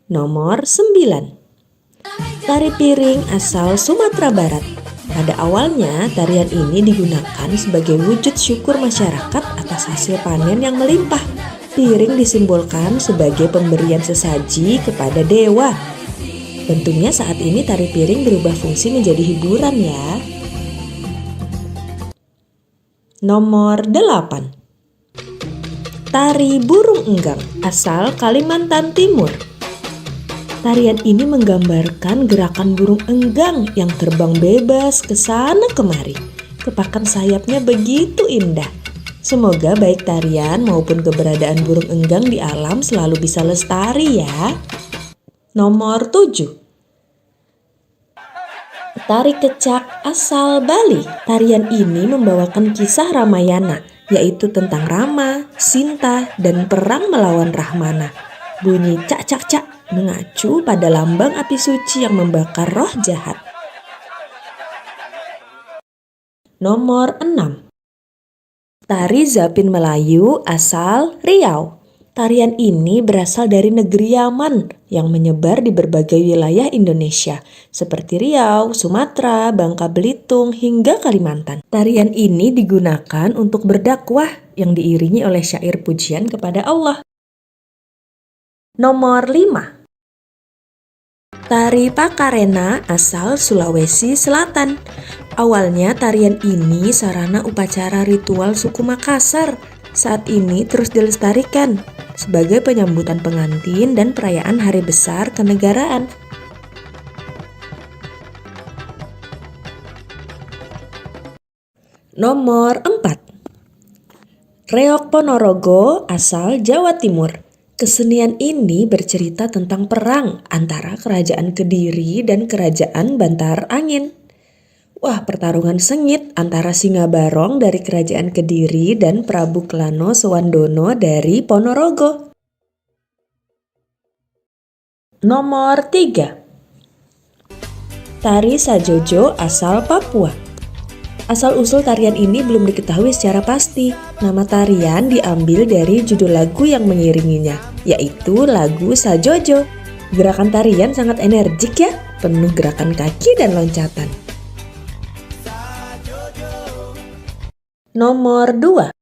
Nomor 9. Tari piring asal Sumatera Barat. Pada awalnya tarian ini digunakan sebagai wujud syukur masyarakat atas hasil panen yang melimpah. Piring disimbolkan sebagai pemberian sesaji kepada dewa. Tentunya saat ini tari piring berubah fungsi menjadi hiburan ya. Nomor 8. Tari burung enggang asal Kalimantan Timur. Tarian ini menggambarkan gerakan burung enggang yang terbang bebas ke sana kemari. Kepakan sayapnya begitu indah. Semoga baik tarian maupun keberadaan burung enggang di alam selalu bisa lestari ya. Nomor 7. Tari kecak asal Bali. Tarian ini membawakan kisah Ramayana, yaitu tentang Rama, Sinta, dan perang melawan Rahmana. Bunyi cak cak cak mengacu pada lambang api suci yang membakar roh jahat. Nomor 6. Tari Zapin Melayu asal Riau. Tarian ini berasal dari negeri Yaman yang menyebar di berbagai wilayah Indonesia seperti Riau, Sumatera, Bangka Belitung, hingga Kalimantan. Tarian ini digunakan untuk berdakwah yang diiringi oleh syair pujian kepada Allah. Nomor 5. Tari Pakarena asal Sulawesi Selatan. Awalnya tarian ini sarana upacara ritual suku Makassar. Saat ini terus dilestarikan sebagai penyambutan pengantin dan perayaan hari besar kenegaraan. Nomor 4. Reok Ponorogo asal Jawa Timur. Kesenian ini bercerita tentang perang antara Kerajaan Kediri dan Kerajaan Bantar Angin. Wah, pertarungan sengit antara Singa Barong dari Kerajaan Kediri dan Prabu Klano Sewandono dari Ponorogo. Nomor 3. Tari Sajojo asal Papua. Asal-usul tarian ini belum diketahui secara pasti. Nama tarian diambil dari judul lagu yang mengiringinya, yaitu lagu Sajojo. Gerakan tarian sangat energik ya, penuh gerakan kaki dan loncatan. Nomor 2.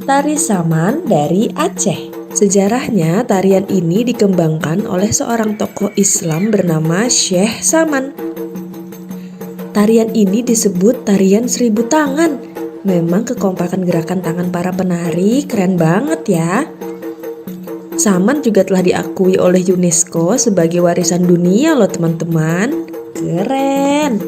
Tari Saman dari Aceh. Sejarahnya, tarian ini dikembangkan oleh seorang tokoh Islam bernama Syekh Saman. Tarian ini disebut tarian 1000 tangan. Memang kekompakan gerakan tangan para penari keren banget ya. Saman juga telah diakui oleh UNESCO sebagai warisan dunia loh teman-teman. Keren.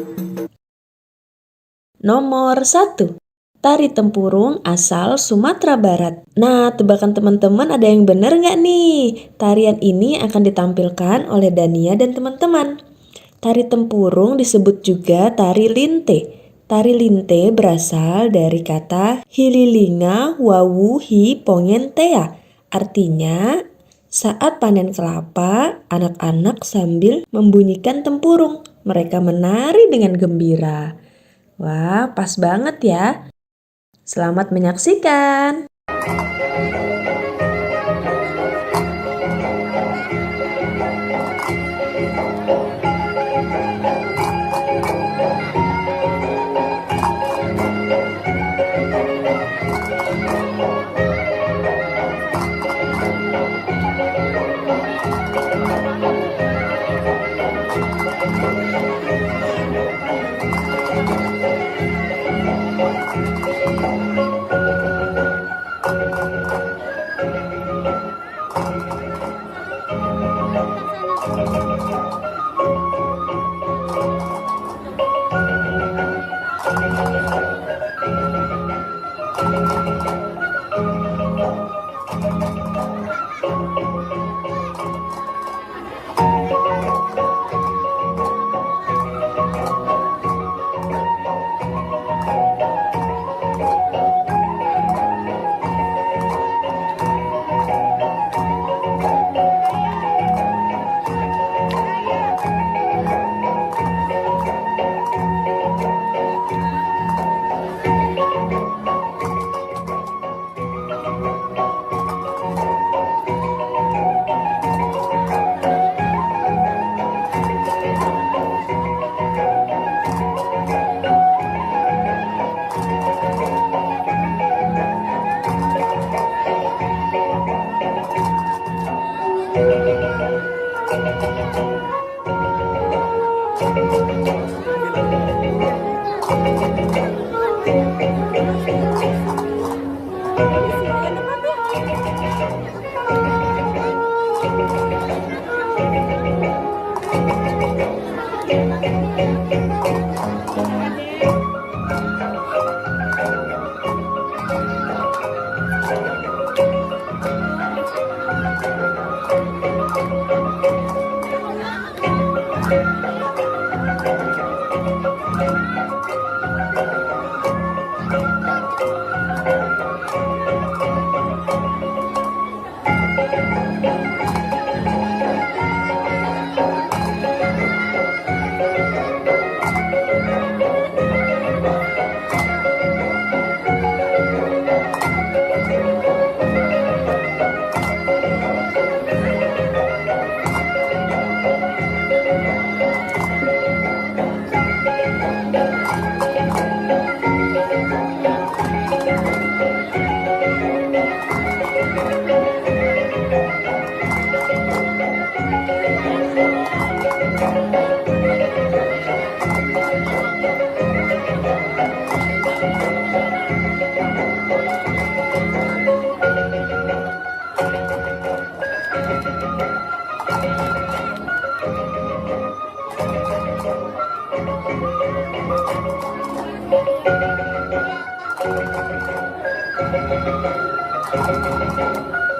Nomor 1. Tari Tempurung asal Sumatera Barat. Nah, tebakan teman-teman ada yang benar nggak nih? Tarian ini akan ditampilkan oleh Dania dan teman-teman. Tari Tempurung disebut juga tari linte. Tari linte berasal dari kata hililinga wawu hi pongentea. Artinya, saat panen kelapa, anak-anak sambil membunyikan tempurung. Mereka menari dengan gembira. Wah, pas banget ya. Selamat menyaksikan.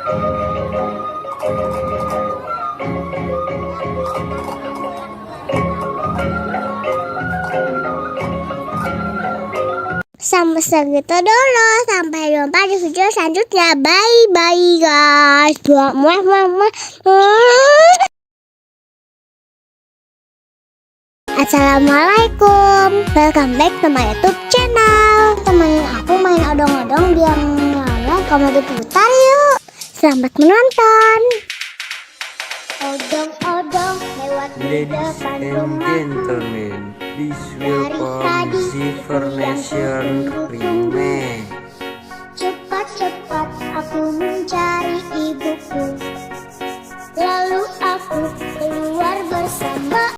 Sampai segitu dulu. Sampai jumpa di video selanjutnya. Bye bye guys. Muah, muah, muah. Assalamualaikum. Welcome back to my YouTube channel. Temenin aku main odong-odong biar nyala kamu diputar yuk. Selamat menonton. Odong-odong lewat di Ladies depan and rumah. gentlemen, this will Polisi Furnation Remake. Cepat-cepat aku mencari ibuku. Lalu aku keluar bersama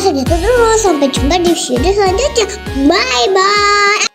segitu dulu. Sampai jumpa di video selanjutnya. Bye bye.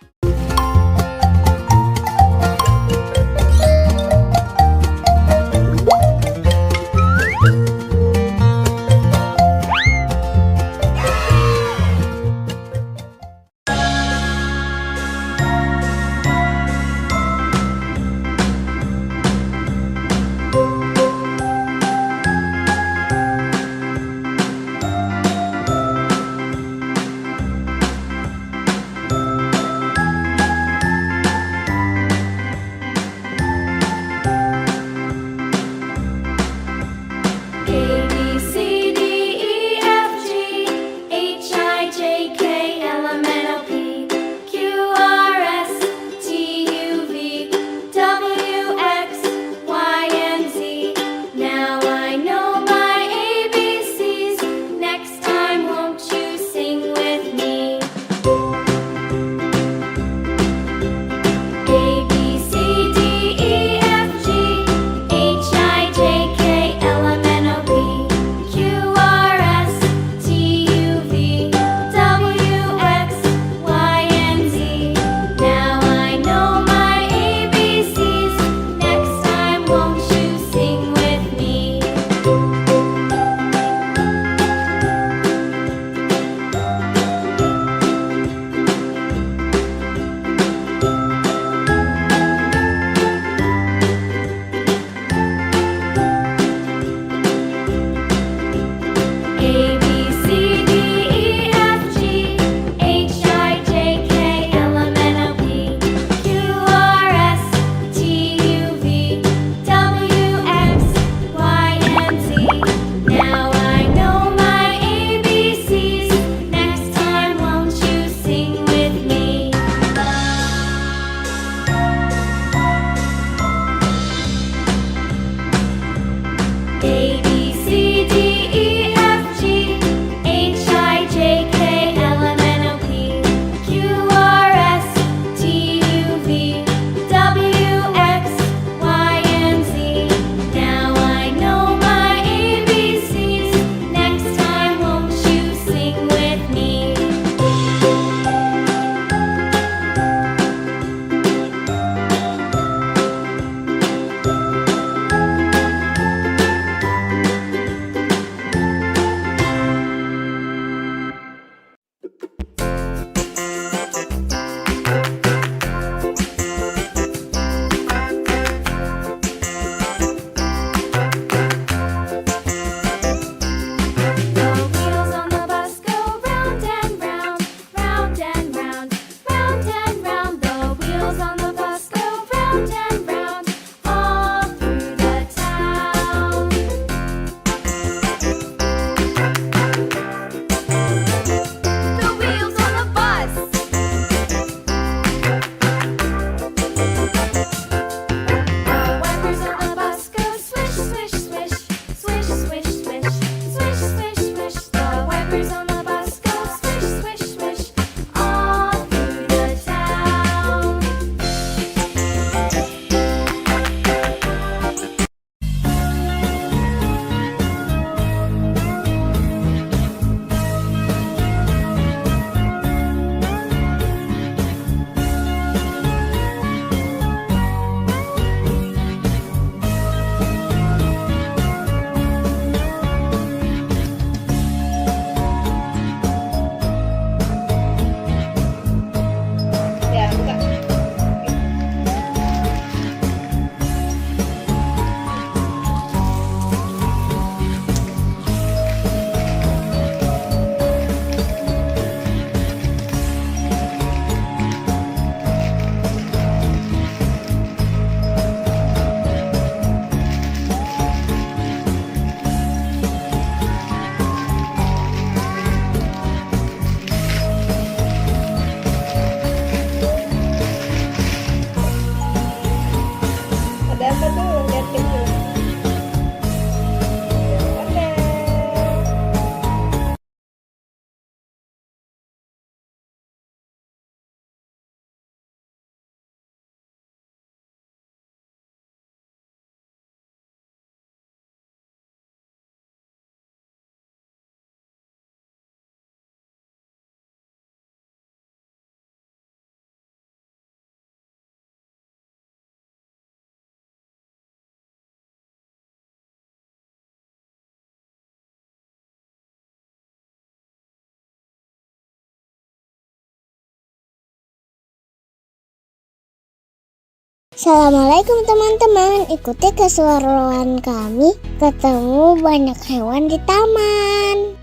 Assalamualaikum teman-teman, ikuti keseruan kami ketemu banyak hewan di taman.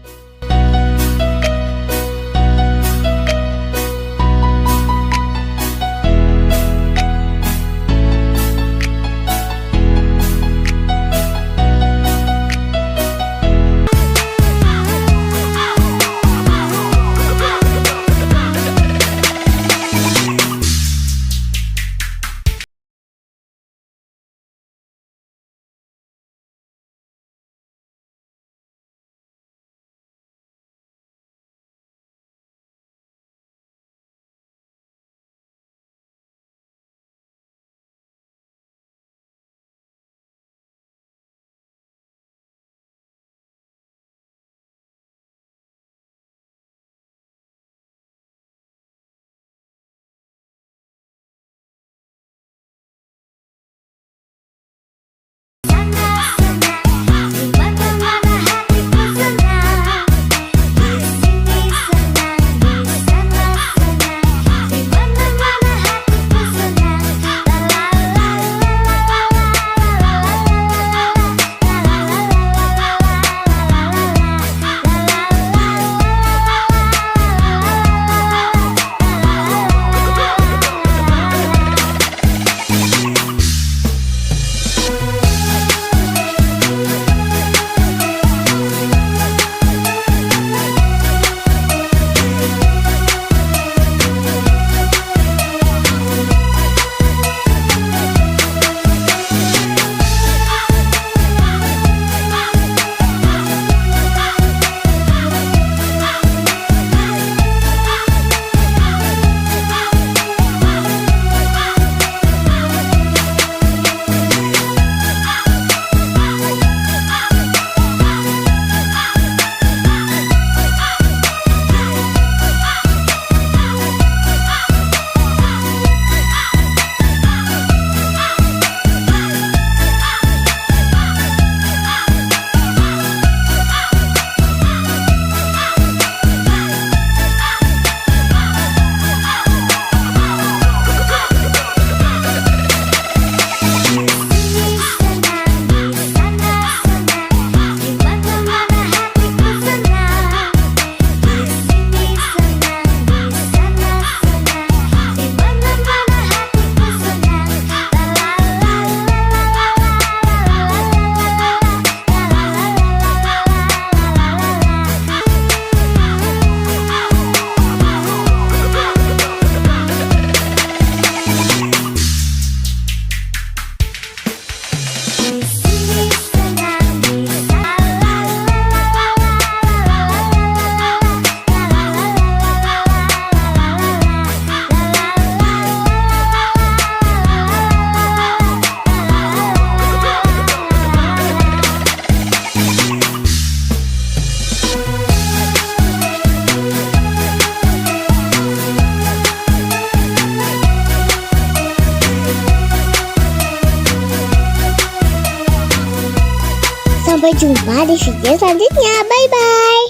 Sampai jumpa di video selanjutnya. Bye-bye.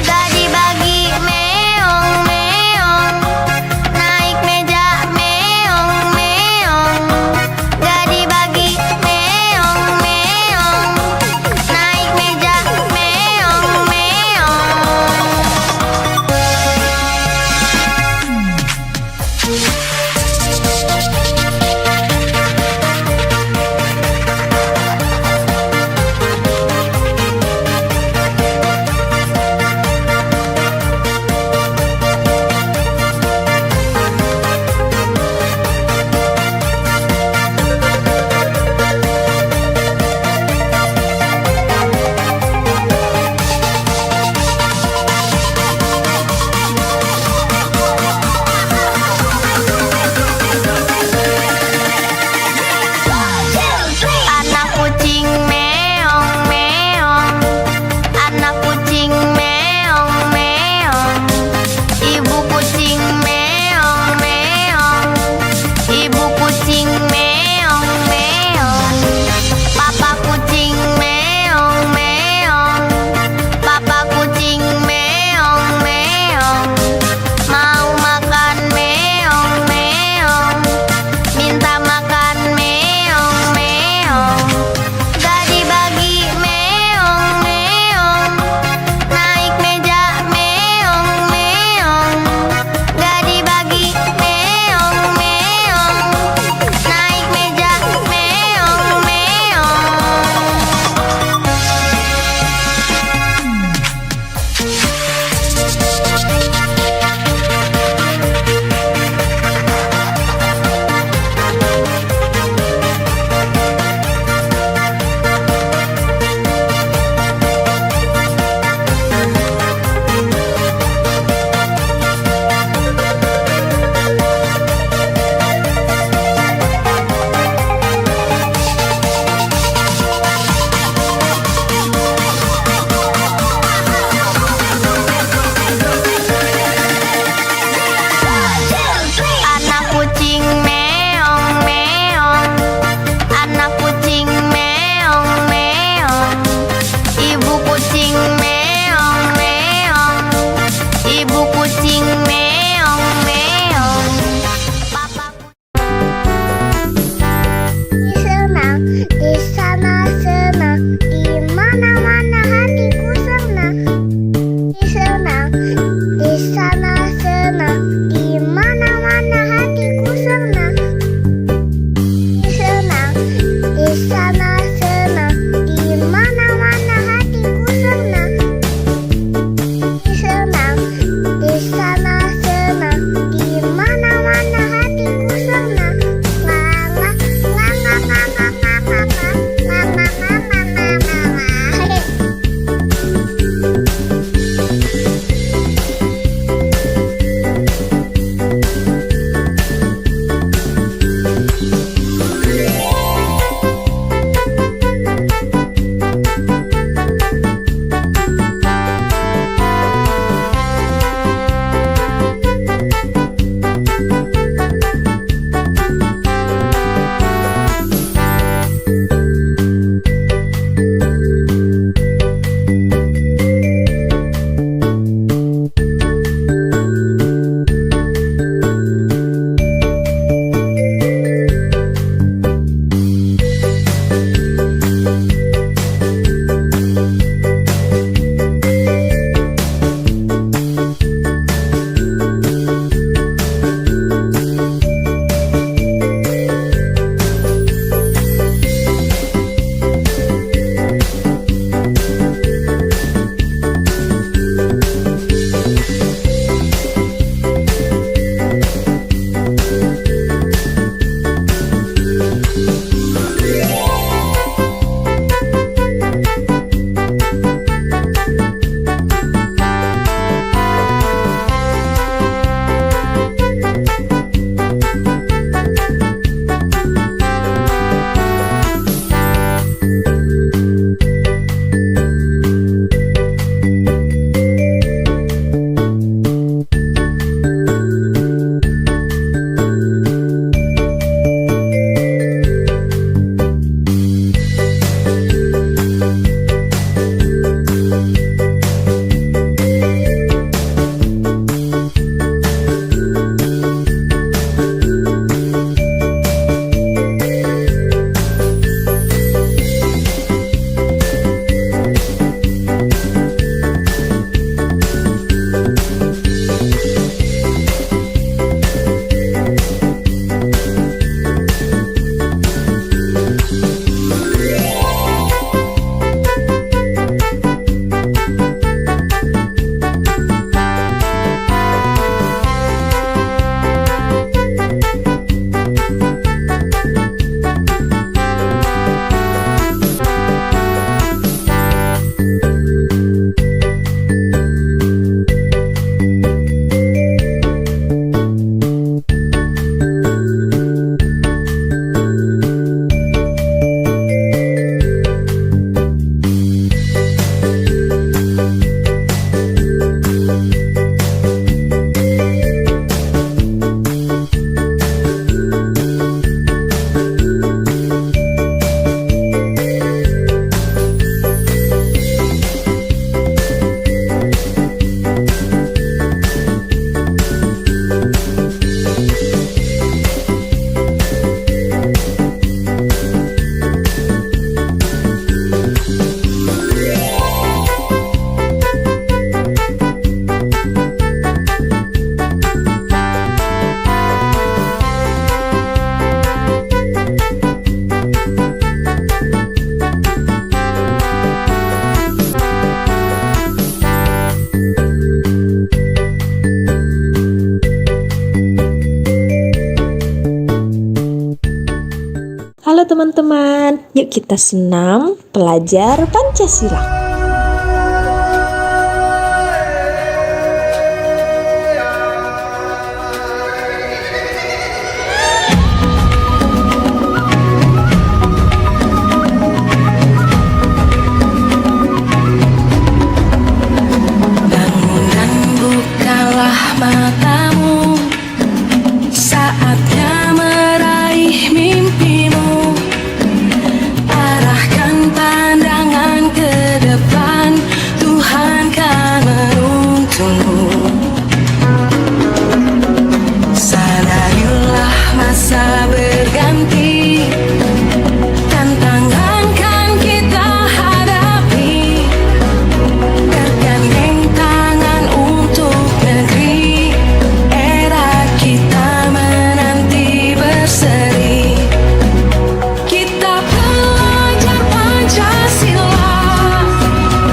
Daddy Yuk kita senam belajar Pancasila. Bangun dan bukalah matamu, saatnya meraih mimpimu. Arahkan pandangan ke depan, Tuhan kan menuntunmu. Sadarilah masa berganti, tantangan kan kita hadapi. Bergandeng tangan untuk negeri, era kita menanti berseri. Kita belajar Pancasila,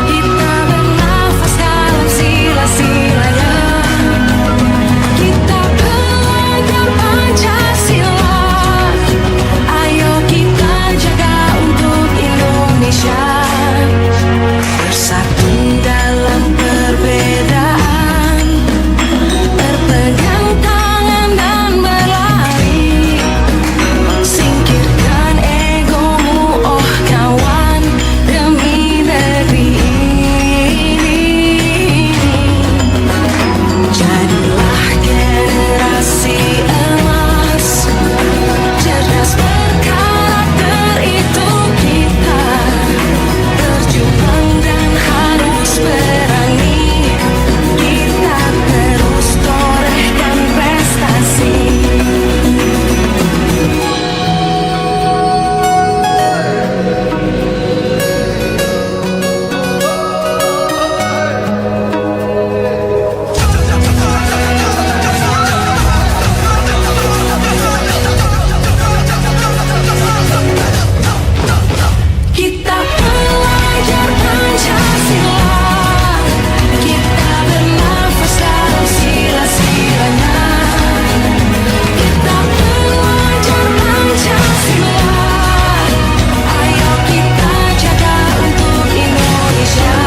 kita bernafas dalam sila-silanya. Kita belajar Pancasila, ayo kita jaga untuk Indonesia. Bersatu dalam perbedaan, berpegang tangan dan berlari. Singkirkan egomu, oh kawan, demi negeri ini. Jadilah generasi emas, cerdas berkarakter itu kita. Berjuang dan harus berani, kita terus torehkan prestasi. Kita belajar Pancasila, kita bernafas dalam sila-silanya. Kita belajar Pancasila, ayo kita jaga untuk Indonesia.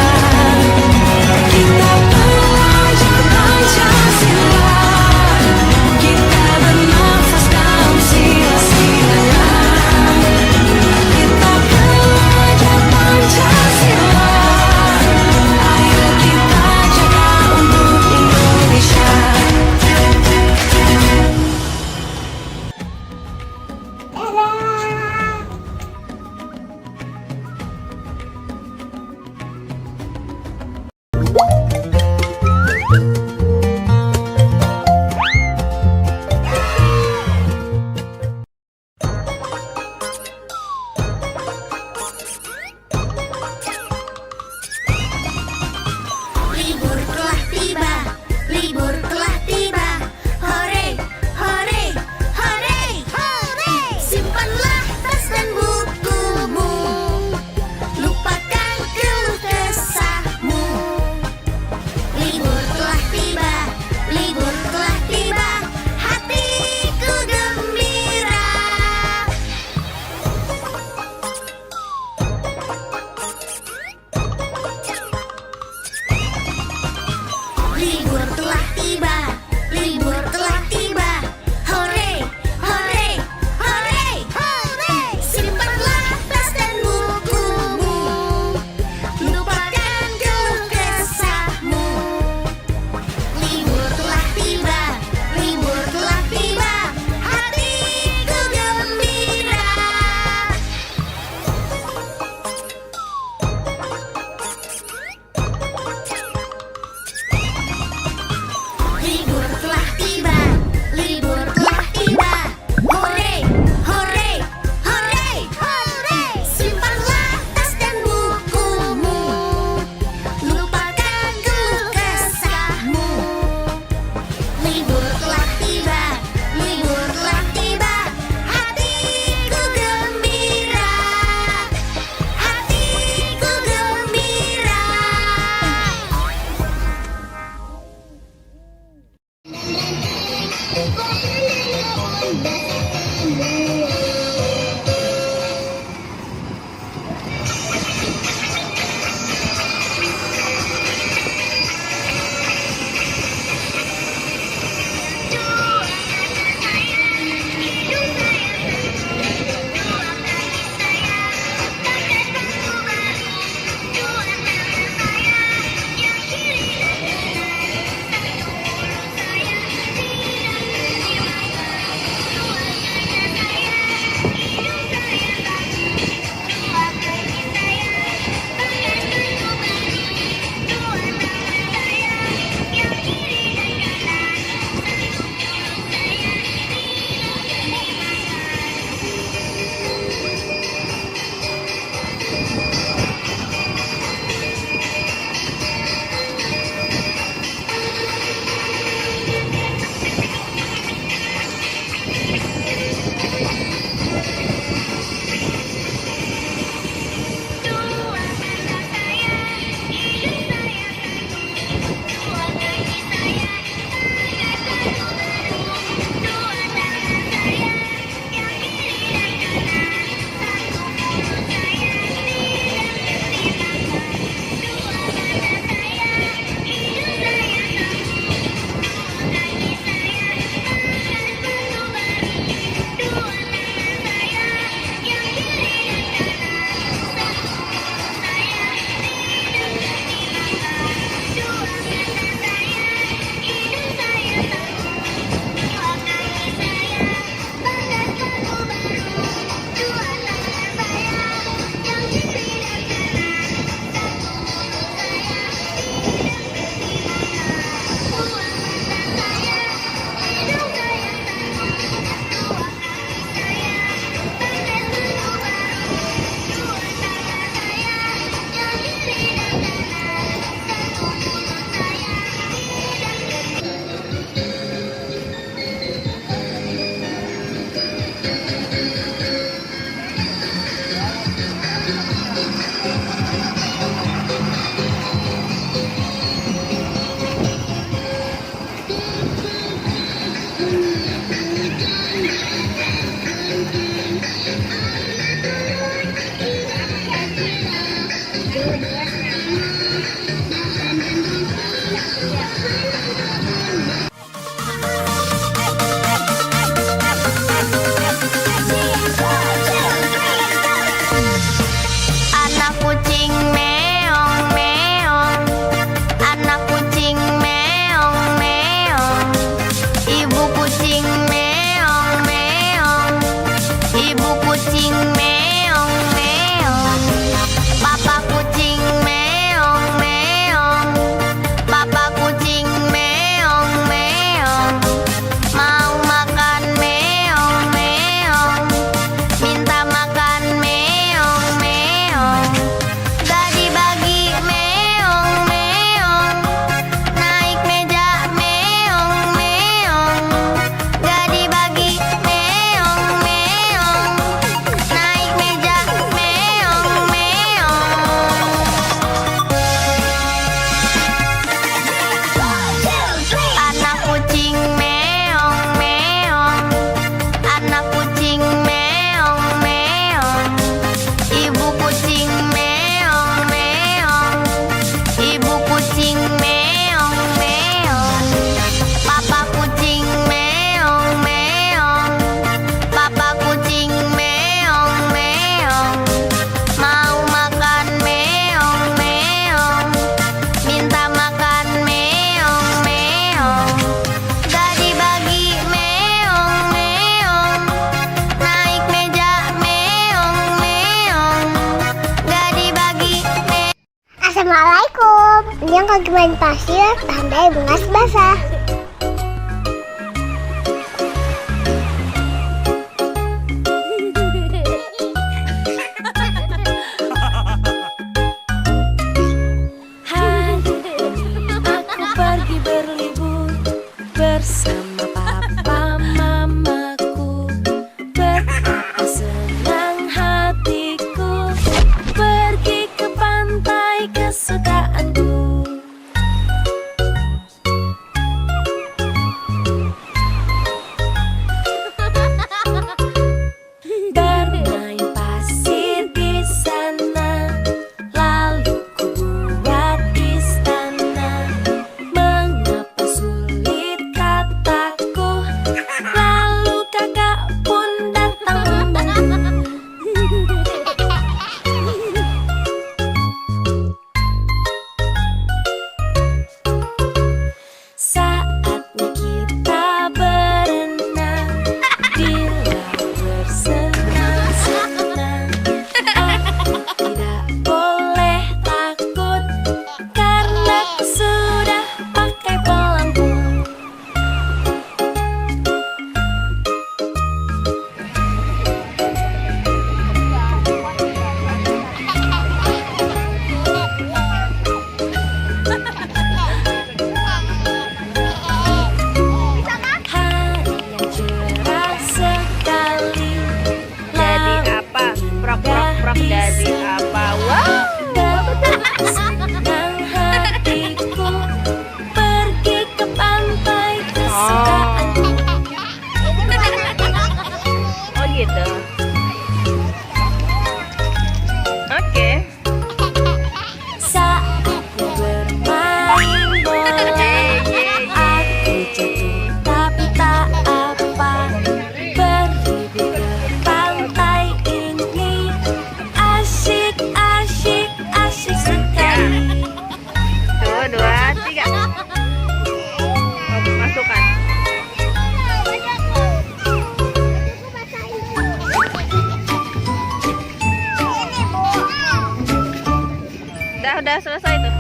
Kita belajar Pancasila, kita bernafas dalam sila-silanya. Kita belajar Pancasila, ayo kita jaga untuk Indonesia. Libur telah tiba, libur telah tiba. Hore, hore, hore, hore. Simpanlah tas dan bukumu, lupakan keluh kesahmu. Libur telah tiba, libur telah tiba. Hatiku gembira. Libur telah tiba, libur telah tiba. Hore, hore, hore, hore. Simpanlah tas dan bukumu, lupakan keluh kesahmu. Libur telah tiba, libur telah tiba. Hatiku gembira. bermain pasir, pandai mengas basah. Hari ini aku pergi berlibur bersama papa mamaku. Betapa senang hatiku pergi ke pantai kesukaanku. Bermain pasir di sana, lalu ku buat istana. Mengapa sulit kataku, lalu kakak pun datang membantu. Saatnya kita berenang di laut bersenang-senang. Aku tidak boleh takut karena aku sudah pakai pelampung. Hari yang cerah sekali, Jadi apa? Prok prok prok jadi apa? Wah. betapa senang hatiku pergi ke pantai kesukaanku. Oh gitu. Oke. Saatnya bermain bola, aku jatuh tapi tak apa. Berlibur ke pantai ini asyik, asyik, asyik sekali. Tuh, 2, 3. Masukkan. Udah selesai tuh.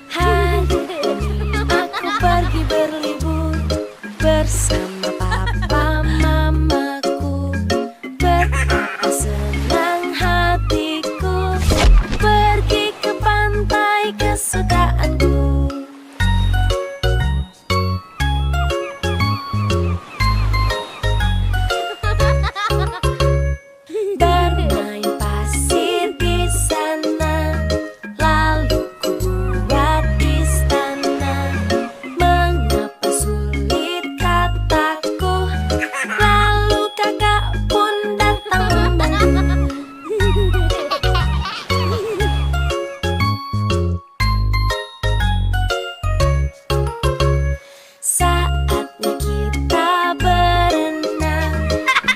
Hari ini aku pergi berlibur bersama papa mamaku. Betapa senang hatiku pergi ke pantai kesukaanku. Bermain pasir di sana, lalu ku buat istana. Mengapa sulit kataku, lalu kakak pun datang membantu. Saatnya kita berenang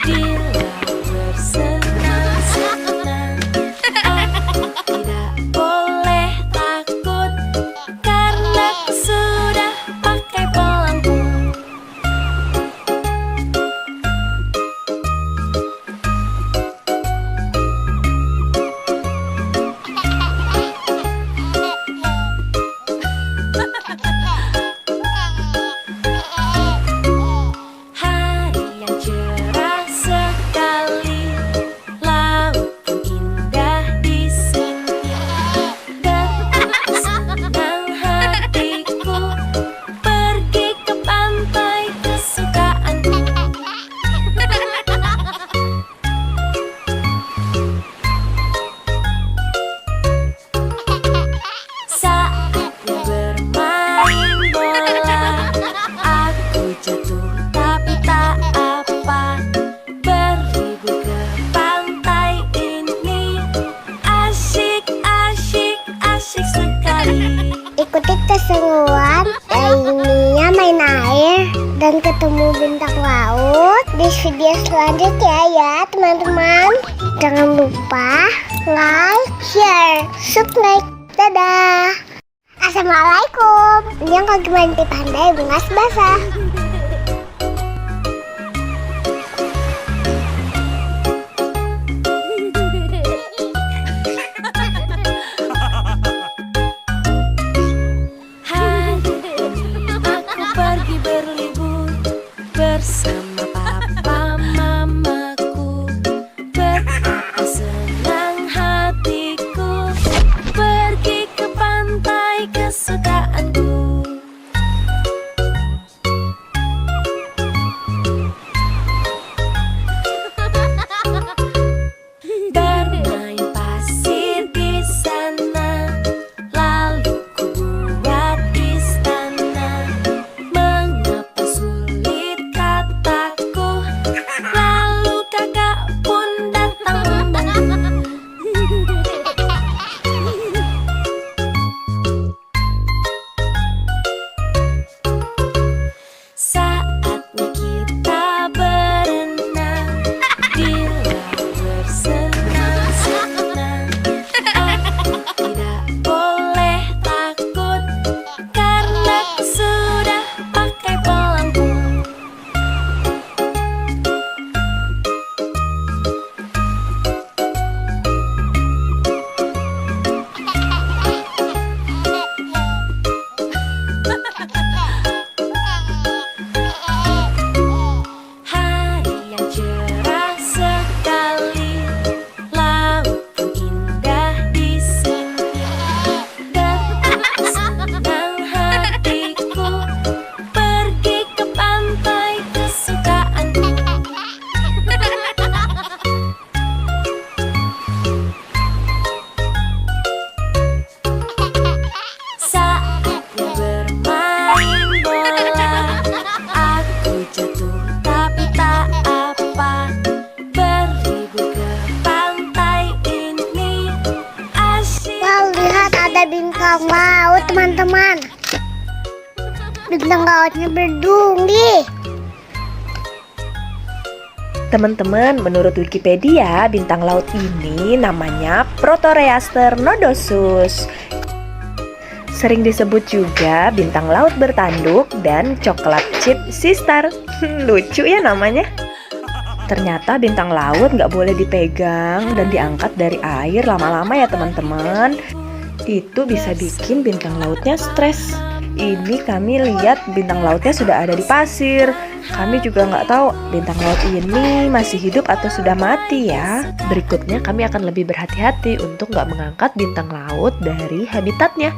di laut bersenang-senang. Aku tidak boleh takut karena aku sudah pakai pelampung. Hari yang cerah sekali, laut pun indah di sini. Betapa senang hatiku pergi ke pantai kesukaanku. Saatnya bermain bola, aku jatuh tapi tak apa. Berlibur ke pantai ini asyik, asyik, asyik sekali. Ikuti keseruan lainnya main air dan ketemu bintang laut di video selanjutnya ya teman-teman. Jangan lupa like, share, subscribe. Dadah. Assalamualaikum. Ini yang lagi main di pandai bunga basah. Hari ini aku pergi berlibur bersama papa mamaku. Betapa senang hatiku pergi ke pantai kesukaanku. Bermain pasir di sana, lalu ku buat istana. Mengapa sulit kataku, lalu kakak pun datang membantu. Saatnya kita berenang di laut bersenang-senang. Aku tidak boleh takut karena aku sudah pakai pelampung. Hari yang cerah sekali, laut pun indah di sini. Betapa senang hatiku pergi ke pantai kesukaanku. Saatnya bermain bola, aku jatuh tapi tak apa. Berlibur ke pantai ini asyik. Wow, lihat ada bintang laut teman-teman. Bintang lautnya berduri. Teman-teman, menurut Wikipedia, bintang laut ini namanya Proteroaster nodosus. Sering disebut juga bintang laut bertanduk dan coklat chip sistar. Lucu ya namanya. Ternyata bintang laut nggak boleh dipegang dan diangkat dari air lama-lama ya teman-teman. Itu bisa bikin bintang lautnya stres. Ini kami lihat bintang lautnya sudah ada di pasir. Kami juga nggak tahu bintang laut ini masih hidup atau sudah mati ya. Berikutnya kami akan lebih berhati-hati untuk nggak mengangkat bintang laut dari habitatnya.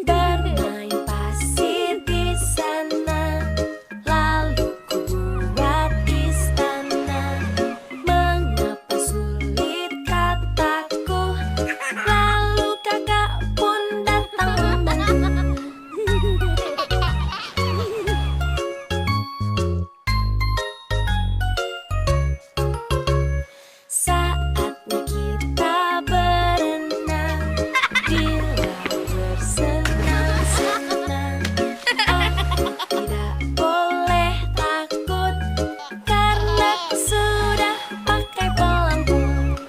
Bermain pasir di sana, lalu ku buat istana. Mengapa sulit kataku, lalu kakak pun datang membantu. Saatnya kita berenang di laut bersenang-senang. Aku tidak boleh takut karena aku sudah pakai pelampung.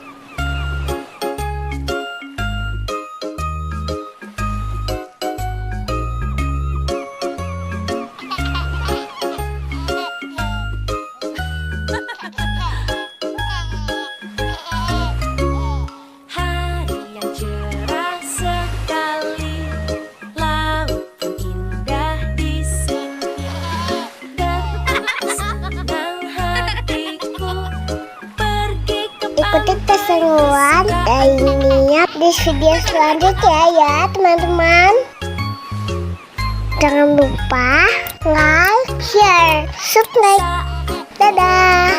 Hari yang cerah sekali, laut pun indah di sini. Betapa senang hatiku pergi ke Ikuti keseruan dan niat di video selanjutnya ya teman-teman. Jangan lupa like, share, subscribe. Dadah.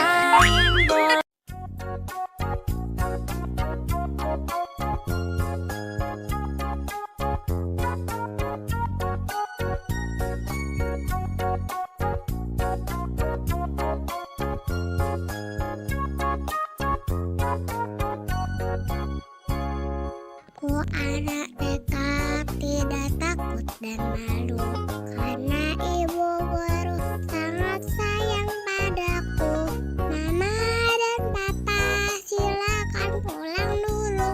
pantai. Ku anak dekat, tidak takut dan malu, karena ibu guru sangat sayang padaku. Mama dan papa silakan pulang dulu.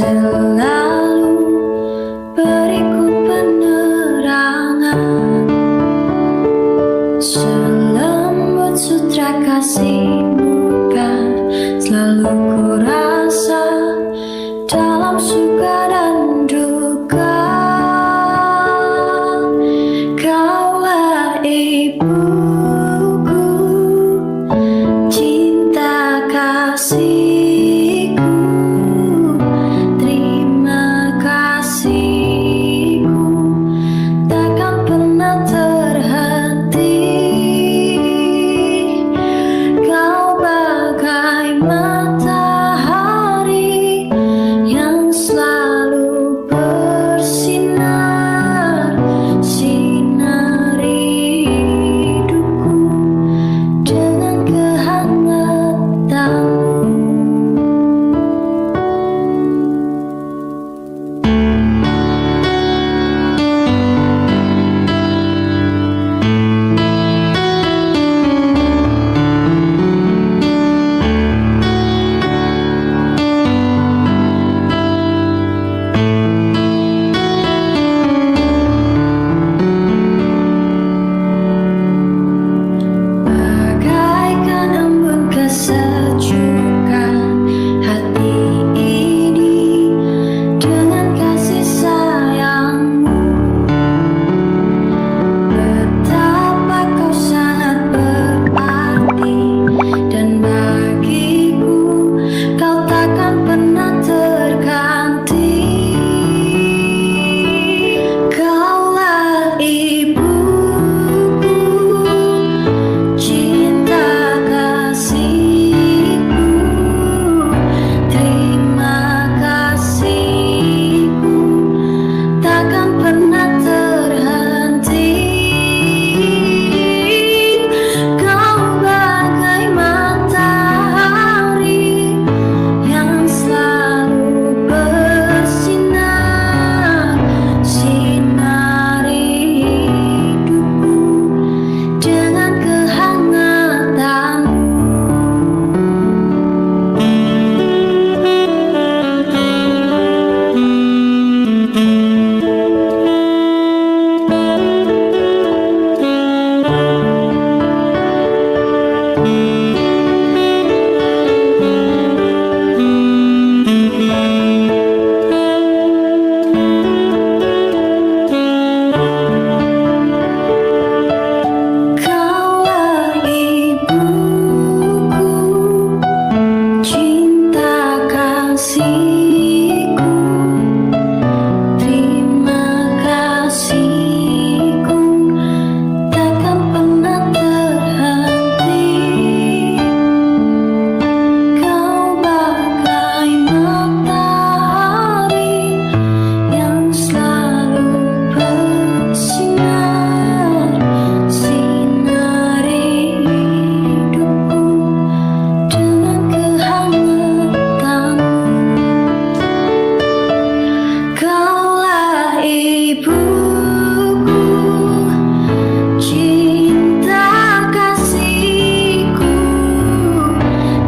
selalu beriku penerangan, selembut sutra kasihmu kan selalu ku rasa dalam suka dan duka. Kaulah ibuku, cinta kasihku, terima kasihku takkan pernah terhenti. Kau bagai matahari yang selalu bersinar, sinari hidupku dengan kehangatanmu. Bagaikan embun kesejukan hati ini dengan kasih sayangmu. Betapa kau sangat berarti dan bagiku kau takkan pernah terganti. Kaulah ibuku, cinta kasihku, terima kasihku takkan pernah terhenti. Kau bagai matahari yang selalu bersinar, sinari hidupku dengan kehangatanmu. Kaulah ibuku, cinta kasihku, terima kasihku takkan pernah terhenti. Kau bagai matahari yang selalu bersinar, sinari hidupku dengan kehangatanmu. Kaulah ibuku, cinta kasihku,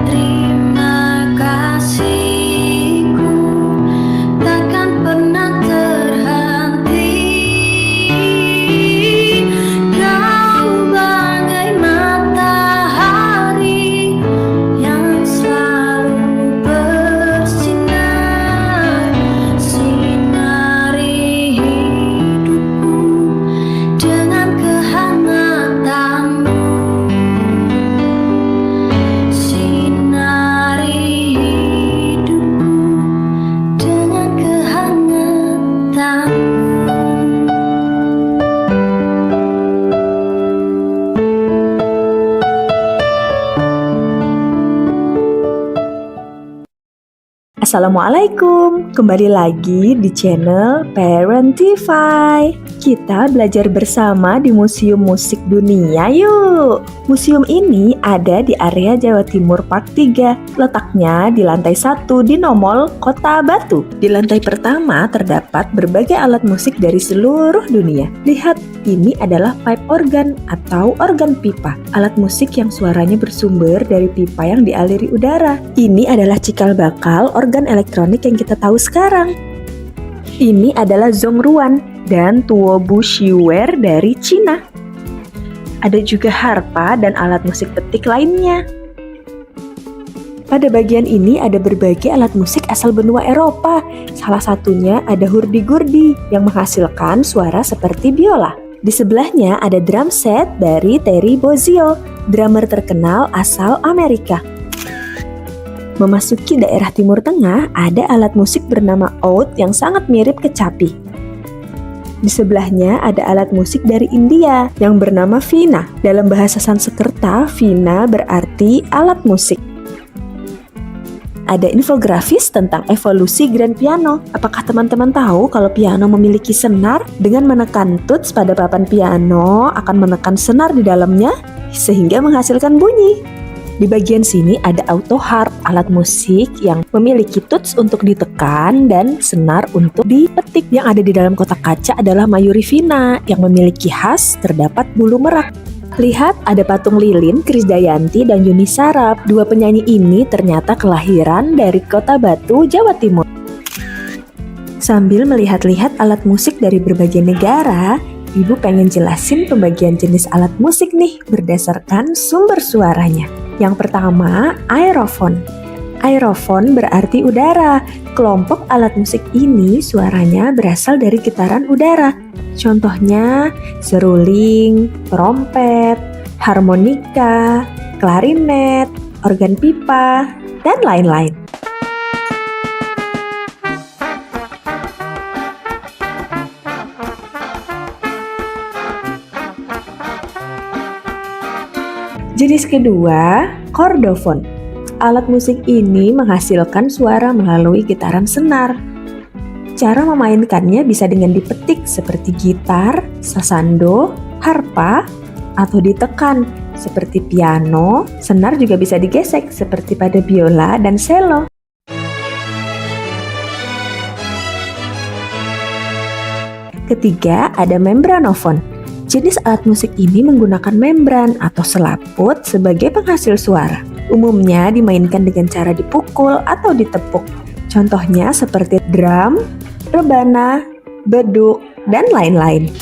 terima kasihku takkan pernah terhenti. Kau bagai matahari yang selalu bersinar, sinari hidupku dengan kehangatanmu, sinari hidupku dengan kehangatanmu. Assalamualaikum, kembali lagi di channel Parentify. Kita belajar bersama di Museum Musik Dunia yuk. Museum ini ada di area Jawa Timur Park 3. Letaknya di lantai 1 di Nomol, Kota Batu. Di lantai pertama terdapat berbagai alat musik dari seluruh dunia. Lihat, ini adalah pipe organ atau organ pipa. Alat musik yang suaranya bersumber dari pipa yang dialiri udara. Ini adalah cikal bakal organ peralatan elektronik yang kita tahu sekarang. Ini adalah zhongruan dan tuobu shiware dari Cina. Ada juga harpa dan alat musik petik lainnya. Pada bagian ini ada berbagai alat musik asal benua Eropa. Salah satunya ada hurdy-gurdy yang menghasilkan suara seperti biola. Di sebelahnya ada drum set dari Terry Bozzio, drummer terkenal asal Amerika. Memasuki daerah Timur Tengah, ada alat musik bernama oud yang sangat mirip kecapi. Di sebelahnya ada alat musik dari India yang bernama veena. Dalam bahasa Sanskerta, veena berarti alat musik. Ada infografis tentang evolusi grand piano. Apakah teman-teman tahu kalau piano memiliki senar? Dengan menekan tuts pada papan piano akan menekan senar di dalamnya sehingga menghasilkan bunyi. Di bagian sini ada auto harp, alat musik yang memiliki tuts untuk ditekan dan senar untuk dipetik. Yang ada di dalam kotak kaca adalah mayuri veena yang memiliki khas terdapat bulu merak. Lihat, ada patung lilin, Krisdayanti dan Yuni Sarap. Dua penyanyi ini ternyata kelahiran dari Kota Batu, Jawa Timur. Sambil melihat-lihat alat musik dari berbagai negara, Ibu pengen jelasin pembagian jenis alat musik nih berdasarkan sumber suaranya. Yang pertama, aerofon. Aerofon berarti udara. Kelompok alat musik ini suaranya berasal dari getaran udara. Contohnya seruling, trompet, harmonika, klarinet, organ pipa, dan lain-lain. Jenis kedua, kordofon. Alat musik ini menghasilkan suara melalui getaran senar. Cara memainkannya bisa dengan dipetik seperti gitar, sasando, harpa, atau ditekan seperti piano. Senar juga bisa digesek seperti pada biola dan cello. Ketiga, ada membranofon. Jenis alat musik ini menggunakan membran atau selaput sebagai penghasil suara. Umumnya dimainkan dengan cara dipukul atau ditepuk. Contohnya seperti drum, rebana, beduk, dan lain-lain.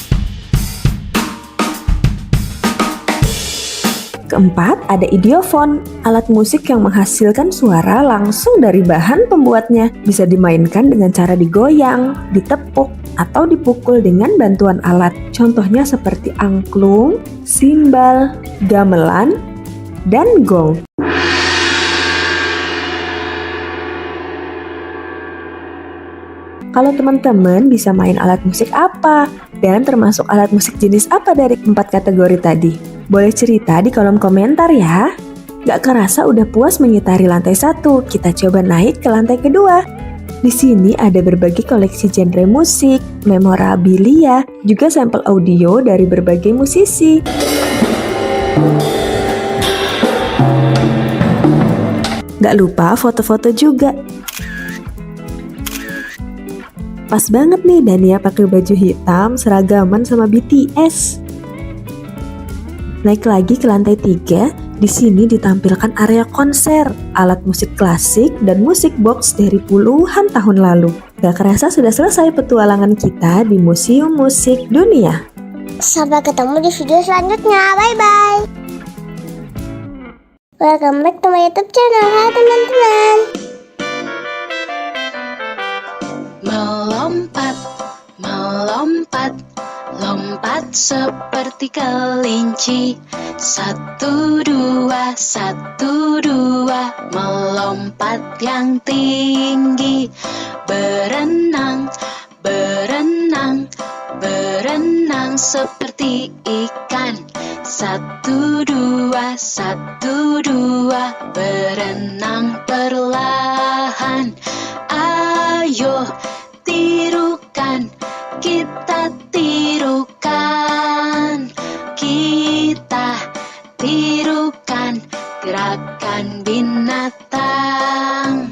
Keempat, ada idiofon, alat musik yang menghasilkan suara langsung dari bahan pembuatnya. Bisa dimainkan dengan cara digoyang, ditepuk, atau dipukul dengan bantuan alat. Contohnya seperti angklung, simbal, gamelan, dan gong. Kalau teman-teman bisa main alat musik apa? Dan termasuk alat musik jenis apa dari 4 kategori tadi? Boleh cerita di kolom komentar ya. Gak kerasa udah puas mengitari lantai 1, kita coba naik ke lantai kedua. Di sini ada berbagai koleksi genre musik, memorabilia, juga sampel audio dari berbagai musisi. Gak lupa foto-foto juga. Pas banget nih Dania pakai baju hitam seragaman sama BTS. Naik lagi ke lantai 3, di sini ditampilkan area konser, alat musik klasik dan musik box dari puluhan tahun lalu. Gak kerasa sudah selesai petualangan kita di Museum Musik Dunia. Sampai ketemu di video selanjutnya. Bye-bye. Welcome back to my YouTube channel. Hai teman-teman. Melompat, melompat, lompat seperti kelinci. 1, 2, 1, 2, melompat yang tinggi. Berenang, berenang, berenang seperti ikan. 1, 2, 1, 2, berenang perlahan. Ayo tirukan, kita tirukan, kita tirukan gerakan binatang.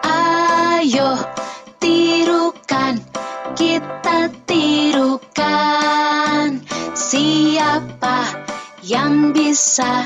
Ayo tirukan, kita tirukan. Siapa yang bisa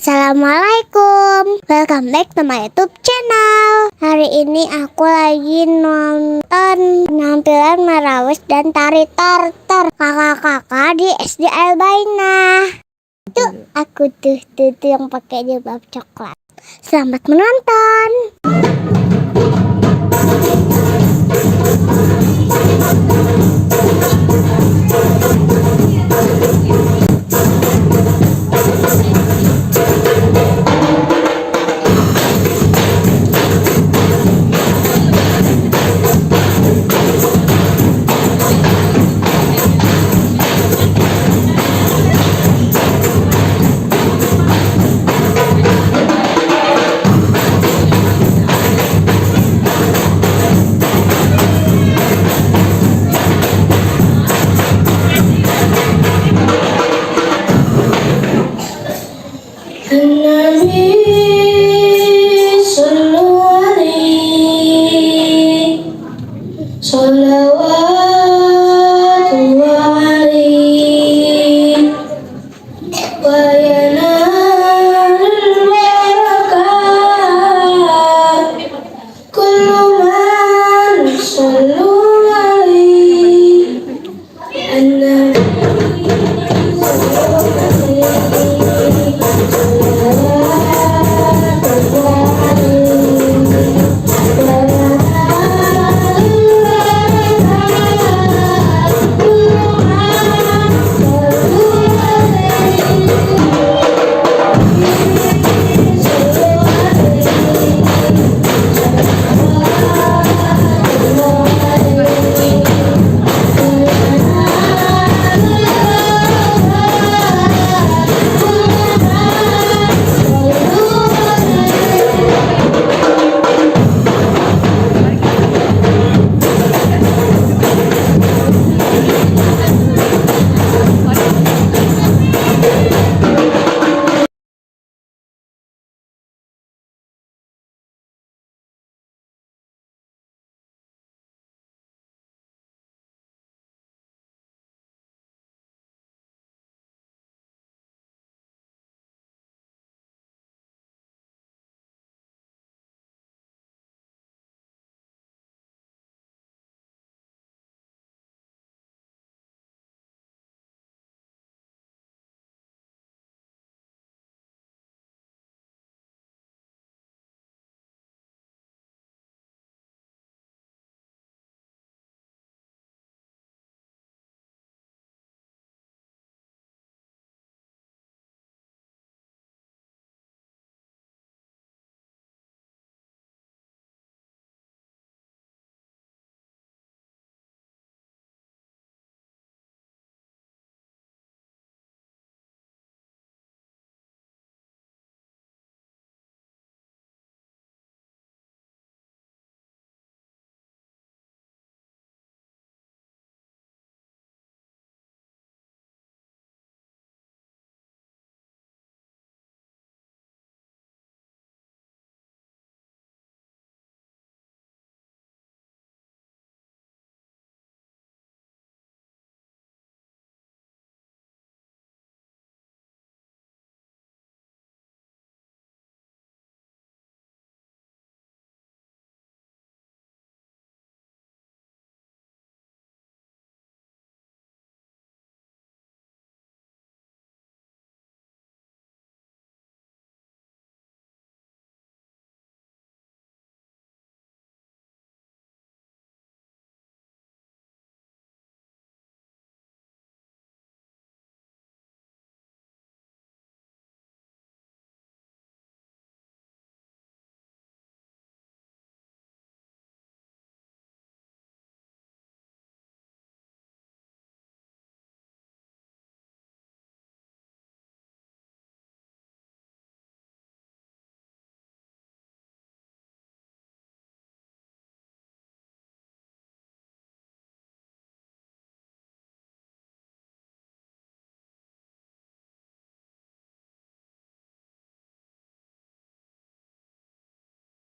Assalamualaikum, welcome back to my YouTube channel. Hari ini aku lagi nonton penampilan Marawis dan Tari Tartar kakak-kakak di SD Albaina. Tuh, aku tuh yang pakai jilbab coklat. Selamat menonton.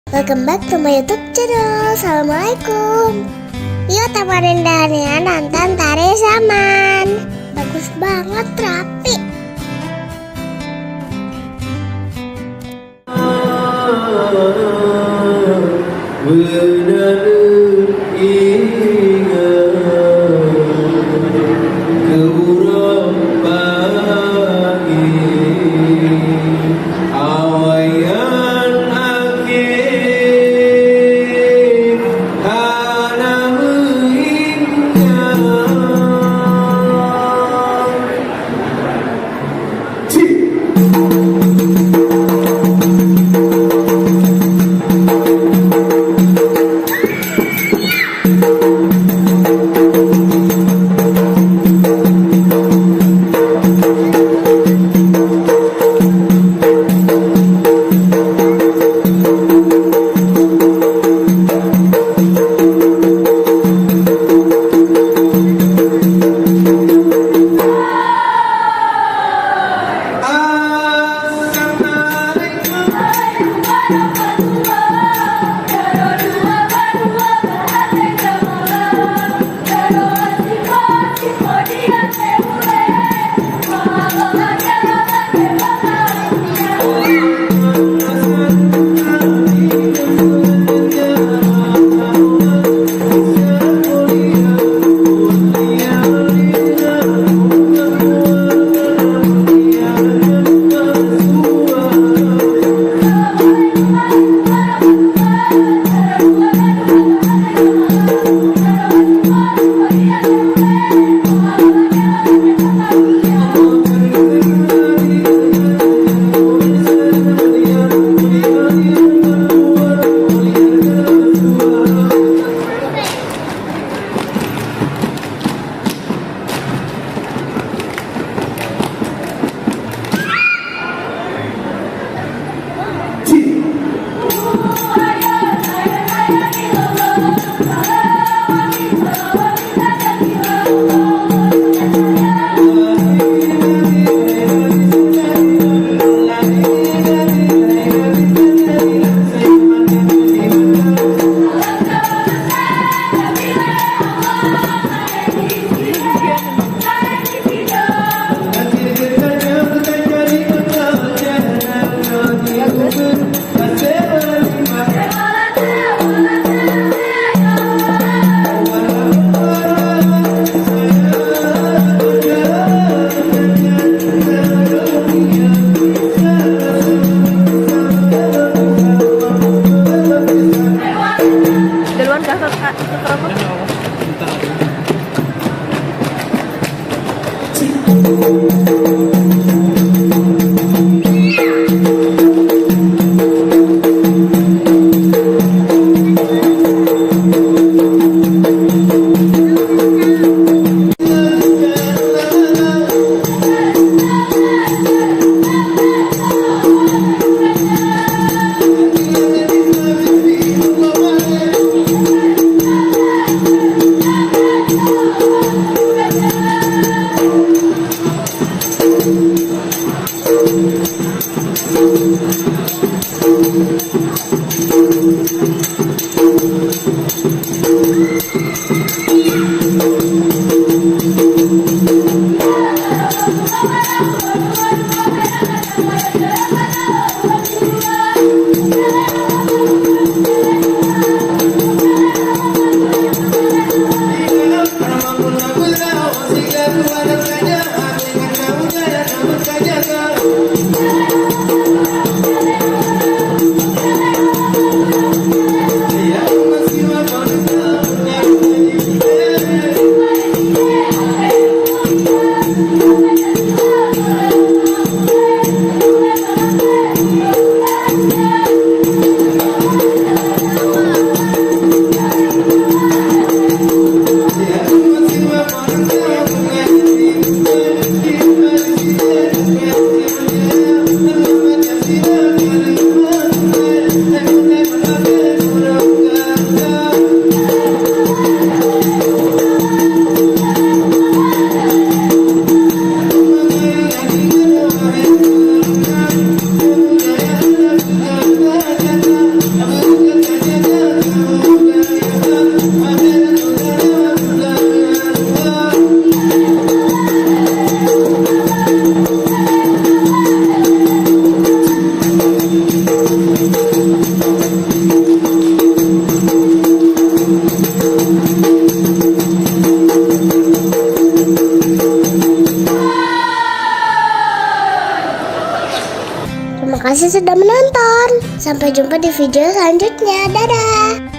Welcome back to my YouTube channel. Assalamualaikum. Yuk temenin Dania nonton Tari Zaman. Bagus banget, rapi. Terima kasih sudah menonton. Sampai jumpa di video selanjutnya. Dadah.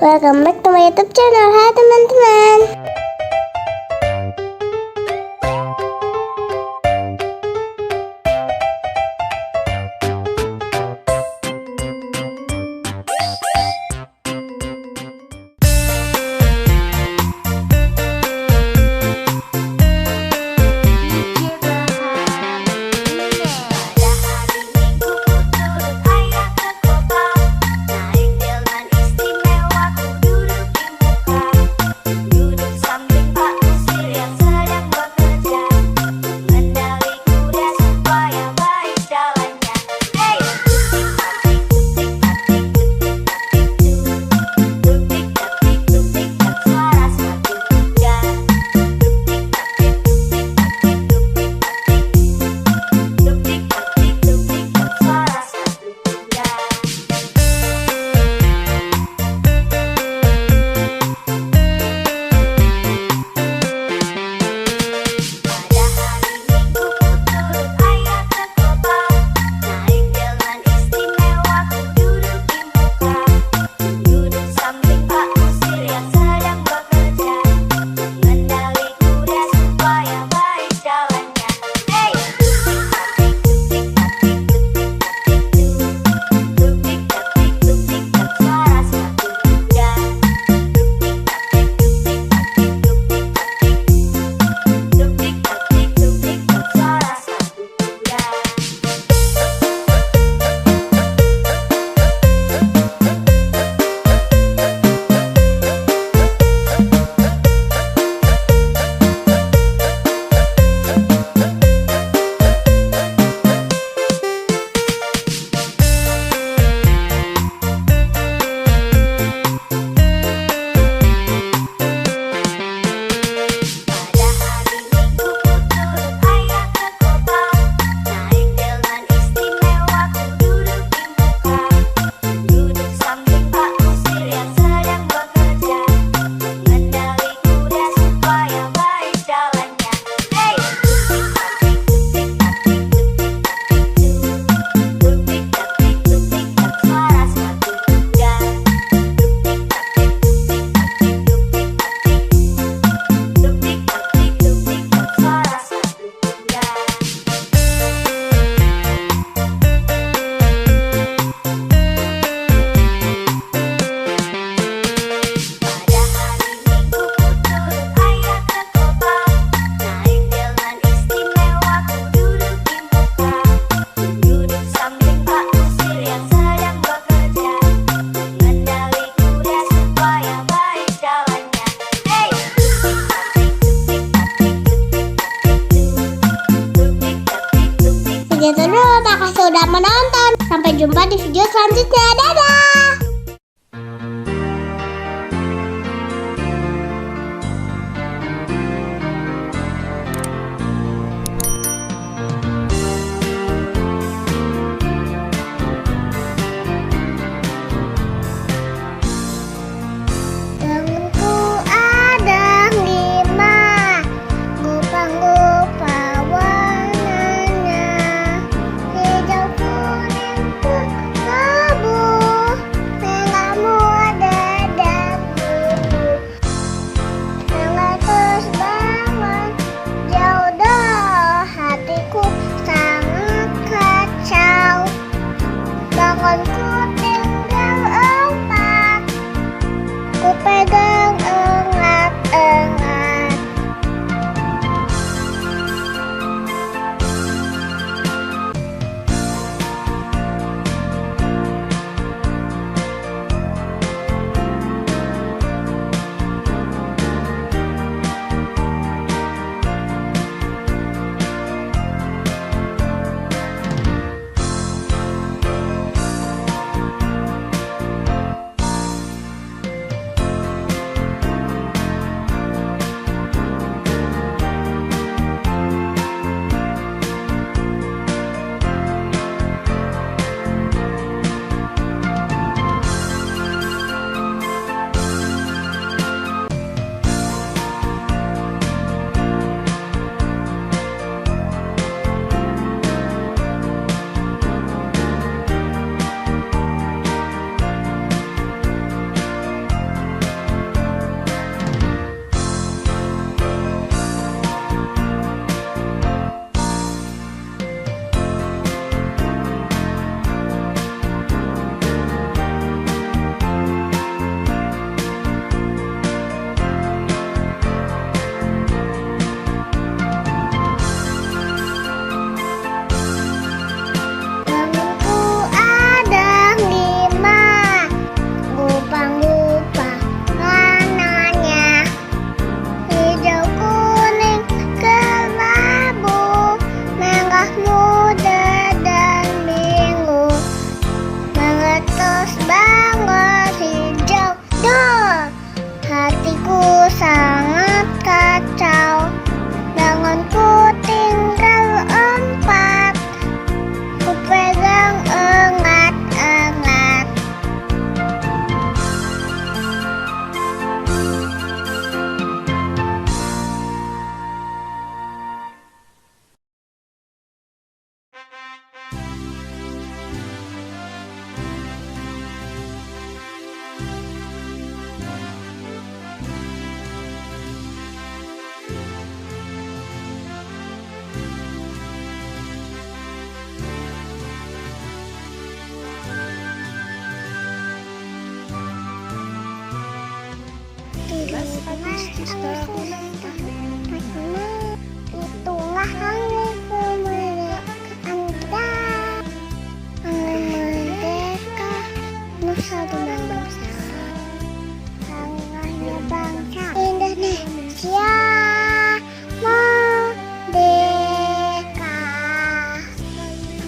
Welcome back to my YouTube channel. Hai teman-teman. Segitu dulu, makasih sudah menonton. Sampai jumpa di video selanjutnya. Dadah. Temanku ada 5, gupa-gupa warnanya, hijau kuning kelabu, Itulah hari kemerdekaan kita. Hari merdeka, nusa dan bangsa. Hari bangsa Indonesia merdeka.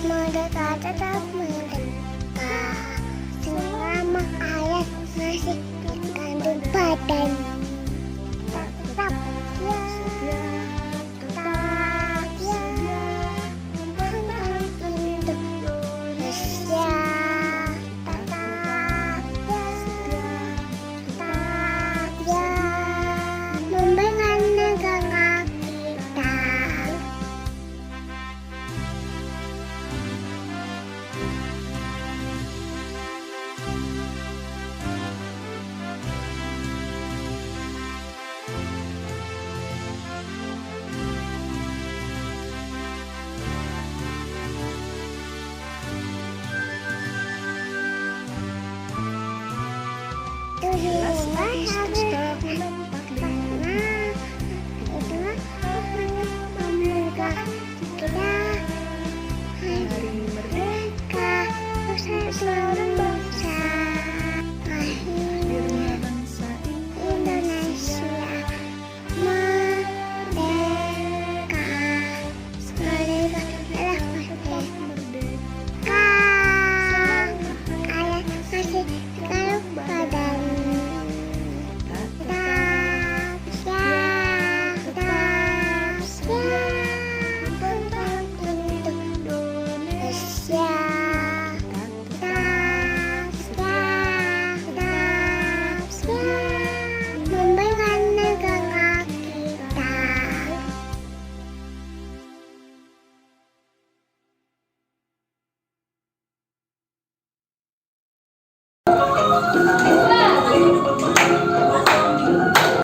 Merdeka tetap merdeka. Selama ayat masih dikandung badan. Tetap ya. Tetap ya. Untuk Indonesia. Tetap ya. Tetap ya. Membela negara kita.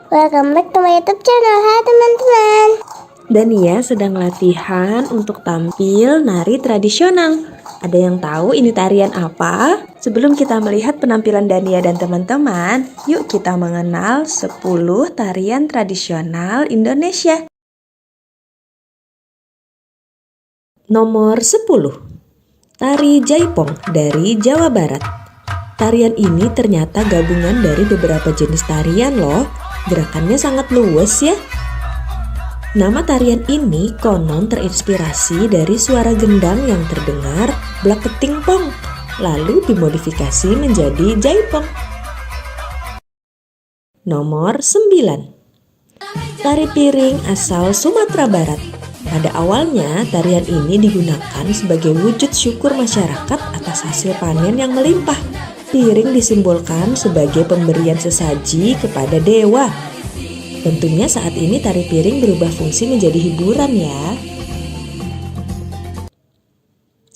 Welcome back to my YouTube channel. Hai teman-teman. Dania sedang latihan untuk tampil nari tradisional. Ada yang tahu ini tarian apa? Sebelum kita melihat penampilan Dania dan teman-teman, yuk kita mengenal 10 tarian tradisional Indonesia. Nomor 10. Tari Jaipong dari Jawa Barat. Tarian ini ternyata gabungan dari beberapa jenis tarian loh. Gerakannya sangat luas ya. Nama tarian ini konon terinspirasi dari suara gendang yang terdengar blak keting pong, lalu dimodifikasi menjadi jaipong. Nomor 9. Tari piring asal Sumatera Barat. Pada awalnya, tarian ini digunakan sebagai wujud syukur masyarakat atas hasil panen yang melimpah. Piring disimbolkan sebagai pemberian sesaji kepada dewa. Tentunya saat ini tari piring berubah fungsi menjadi hiburan ya.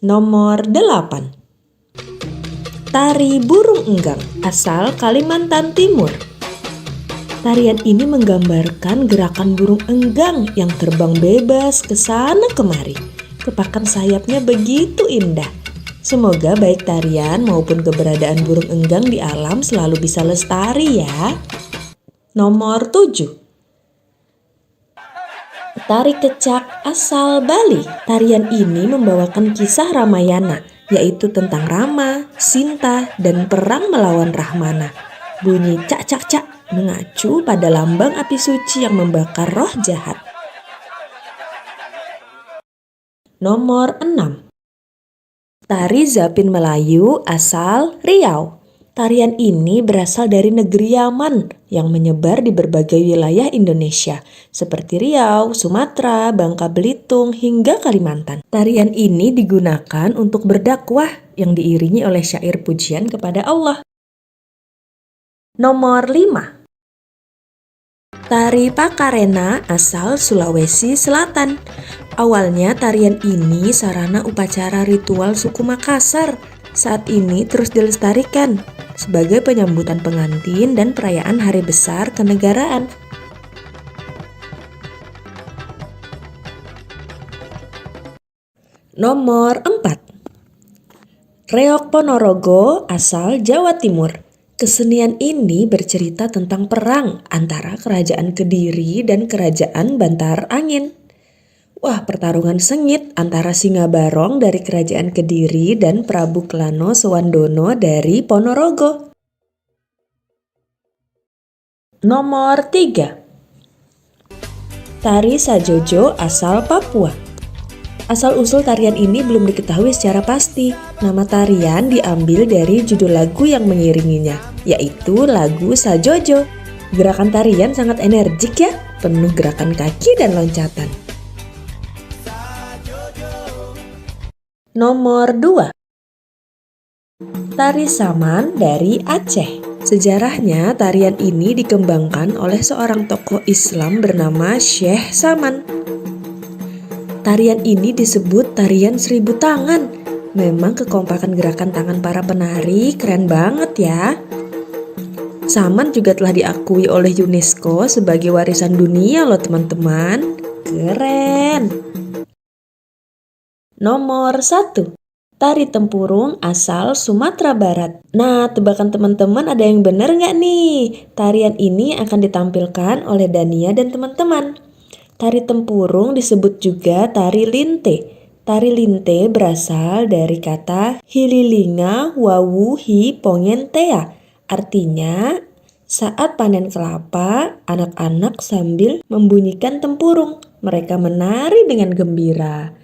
Nomor 8. Tari burung enggang asal Kalimantan Timur. Tarian ini menggambarkan gerakan burung enggang yang terbang bebas ke sana kemari. Kepakan sayapnya begitu indah. Semoga baik tarian maupun keberadaan burung enggang di alam selalu bisa lestari ya. Nomor 7. Tari kecak asal Bali. Tarian ini membawakan kisah Ramayana, yaitu tentang Rama, Sinta, dan perang melawan Rahmana. Bunyi cak-cak-cak mengacu pada lambang api suci yang membakar roh jahat. Nomor 6. Tari Zapin Melayu asal Riau. Tarian ini berasal dari negeri Yaman yang menyebar di berbagai wilayah Indonesia seperti Riau, Sumatera, Bangka Belitung, hingga Kalimantan. Tarian ini digunakan untuk berdakwah yang diiringi oleh syair pujian kepada Allah. Nomor 5. Tari Pakarena asal Sulawesi Selatan. Awalnya tarian ini sarana upacara ritual suku Makassar. Saat ini terus dilestarikan sebagai penyambutan pengantin dan perayaan hari besar kenegaraan. Nomor 4. Reok Ponorogo asal Jawa Timur. Kesenian ini bercerita tentang perang antara Kerajaan Kediri dan Kerajaan Bantar Angin. Wah, pertarungan sengit antara Singa Barong dari Kerajaan Kediri dan Prabu Klano Sewandono dari Ponorogo. Nomor 3. Tari Sajojo asal Papua. Asal-usul tarian ini belum diketahui secara pasti. Nama tarian diambil dari judul lagu yang mengiringinya, yaitu lagu Sajojo. Gerakan tarian sangat energik ya, penuh gerakan kaki dan loncatan. Nomor 2. Tari Saman dari Aceh. Sejarahnya, tarian ini dikembangkan oleh seorang tokoh Islam bernama Syekh Saman. Tarian ini disebut tarian 1000 tangan. Memang kekompakan gerakan tangan para penari keren banget ya. Saman juga telah diakui oleh UNESCO sebagai warisan dunia loh teman-teman. Keren. Nomor 1. Tari Tempurung asal Sumatera Barat. Nah, tebakan teman-teman ada yang benar nggak nih? Tarian ini akan ditampilkan oleh Dania dan teman-teman. Tari Tempurung disebut juga tari linte. Tari linte berasal dari kata hililinga wawu hi pongentea. Artinya, saat panen kelapa, anak-anak sambil membunyikan tempurung. Mereka menari dengan gembira.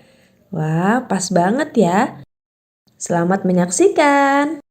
Wah, pas banget ya. Selamat menyaksikan.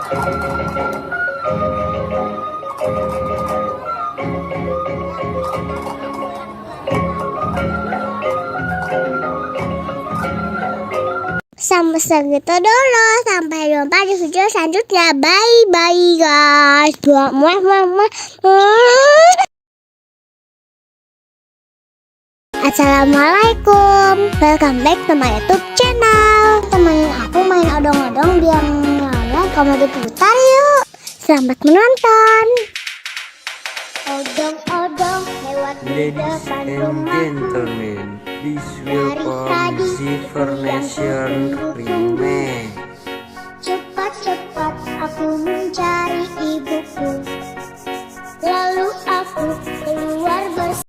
Sampai segitu dulu. Sampai jumpa di video selanjutnya. Bye bye guys. Assalamualaikum. Welcome back to my YouTube channel. Temenin aku main odong-odong biar lama kamu diputar yuk. Selamat menonton. Odong-odong lewat di Ladies depan and rumah. gentlemen, this welcome Civernation Remake. Cepat-cepat aku mencari ibuku. Lalu aku keluar bersama.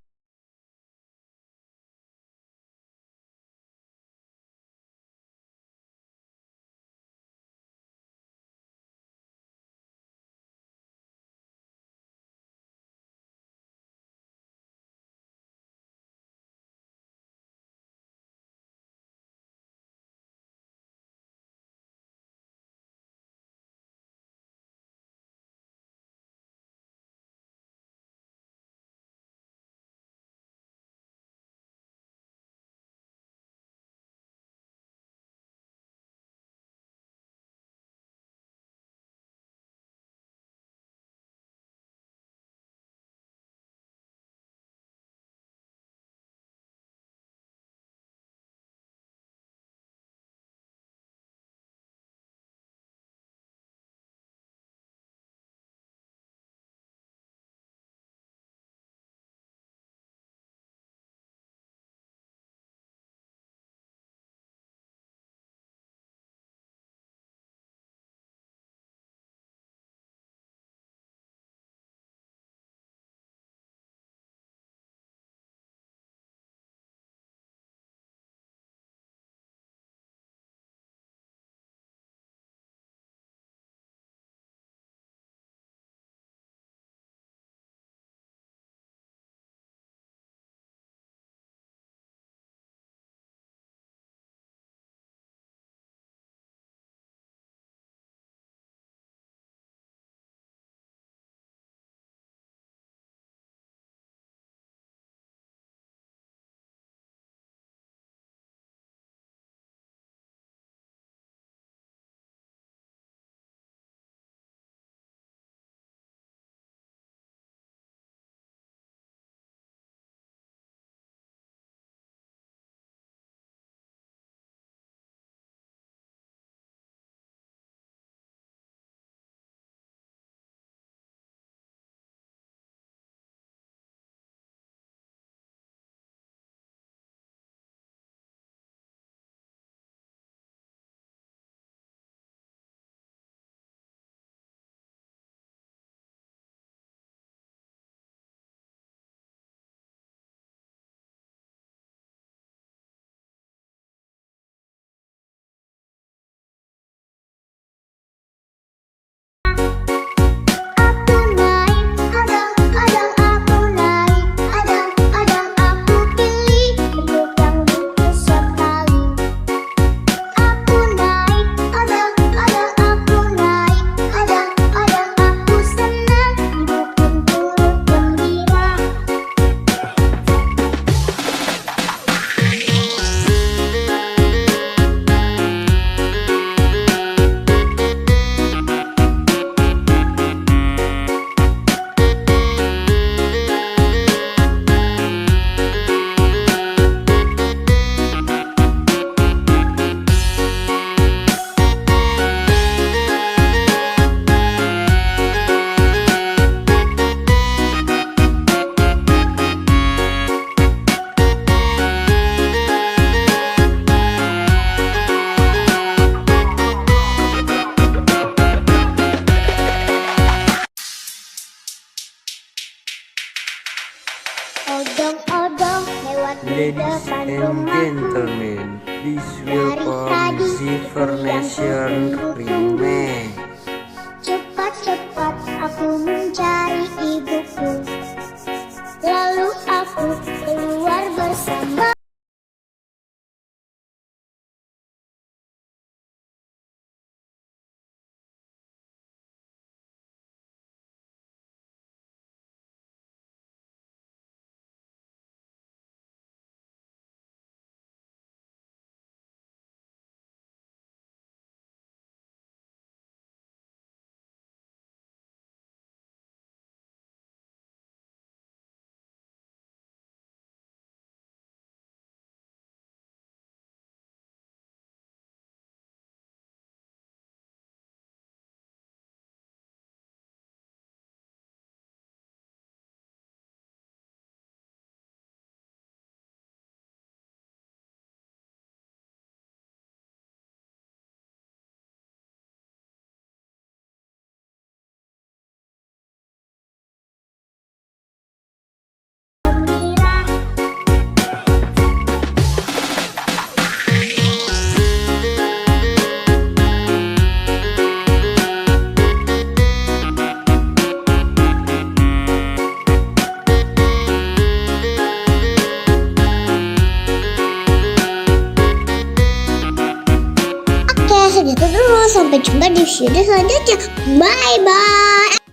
Odong-odong lewat di Ladies depan and rumah. gentlemen, this welcome Civernation Remake. Cepat-cepat aku mencari ibuku. Lalu aku keluar bersama. gitu terus. Sampai jumpa di video selanjutnya. Bye bye.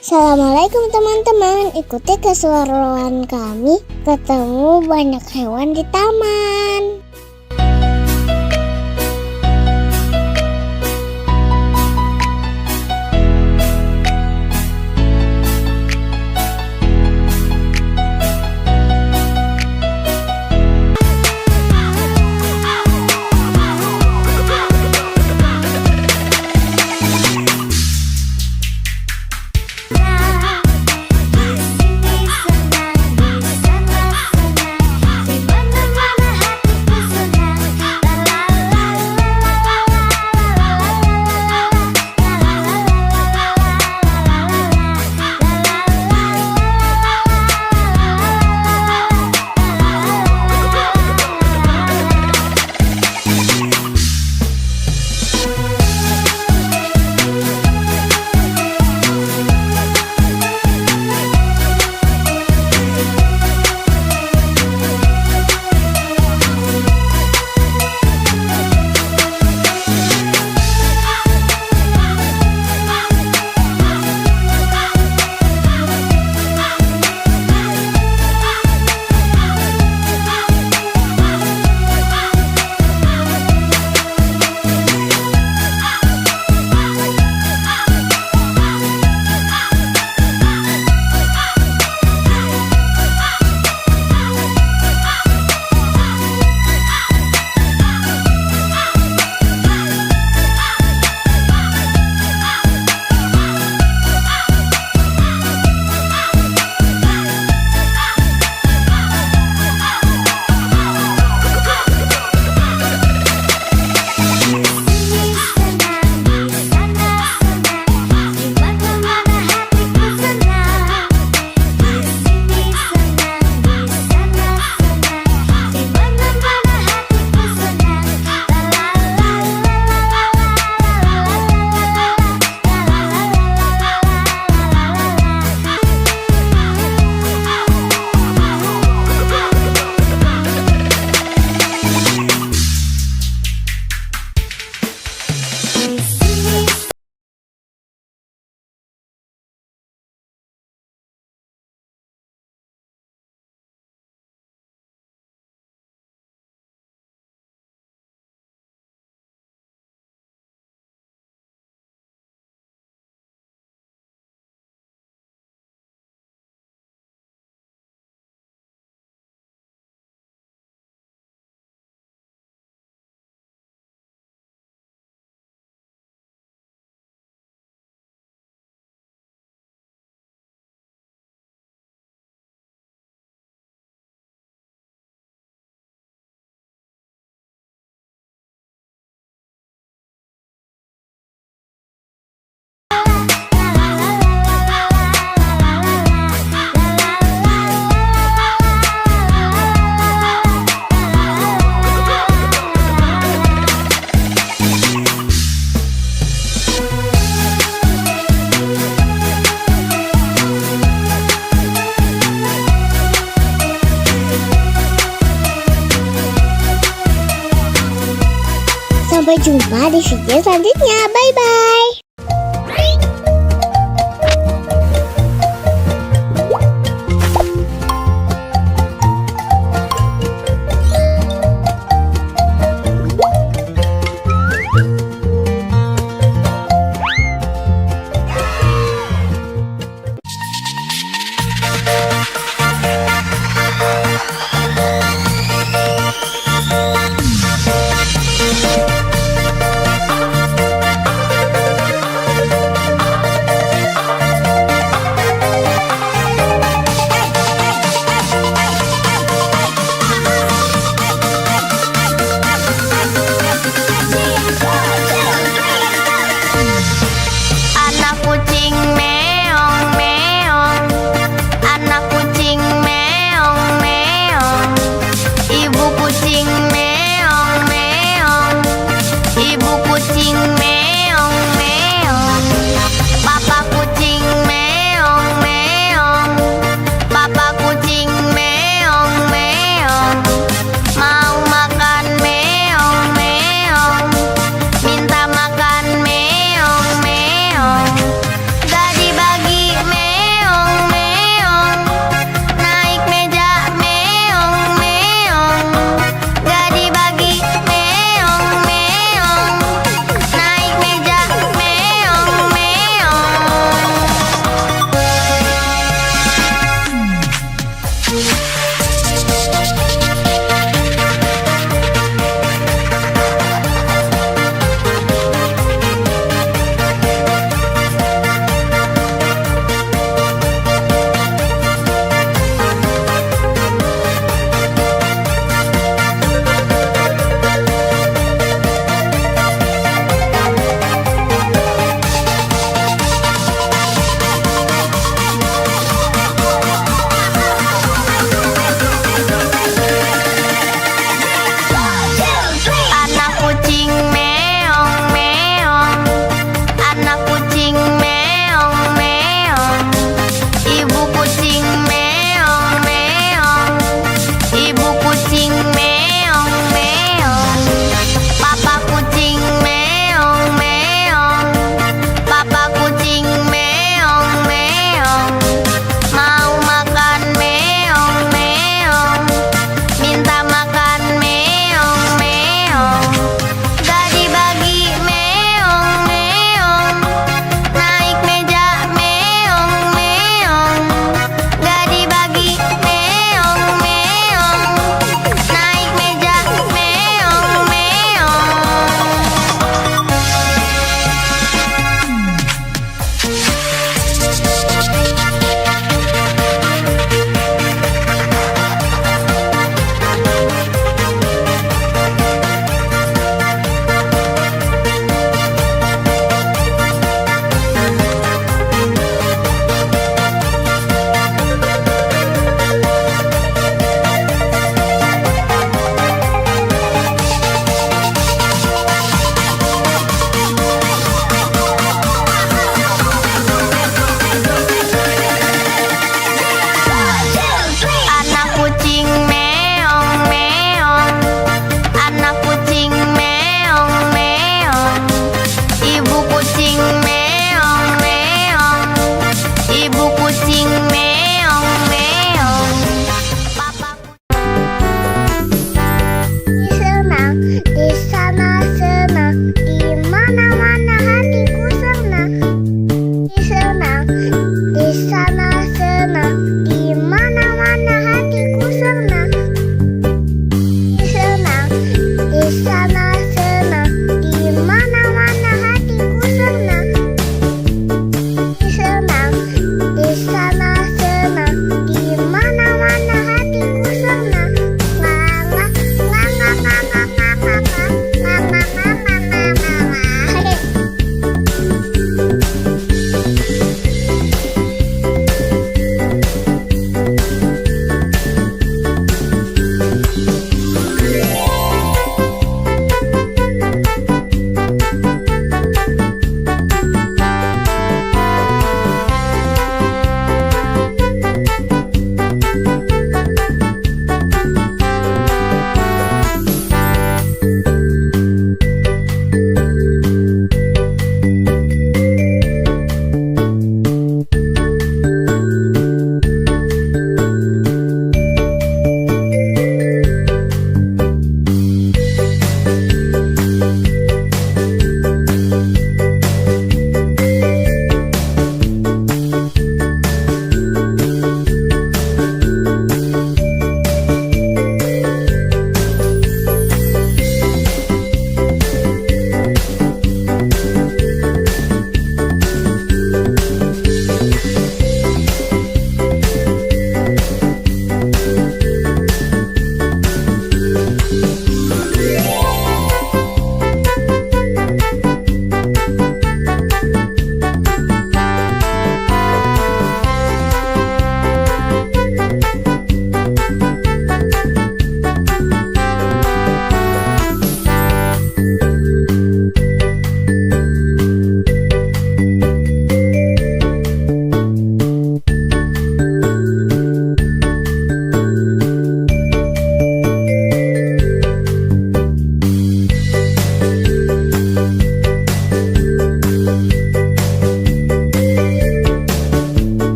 Assalamualaikum teman-teman, ikuti keseruan kami ketemu banyak hewan di taman. Sampai jumpa di video selanjutnya. Bye-bye.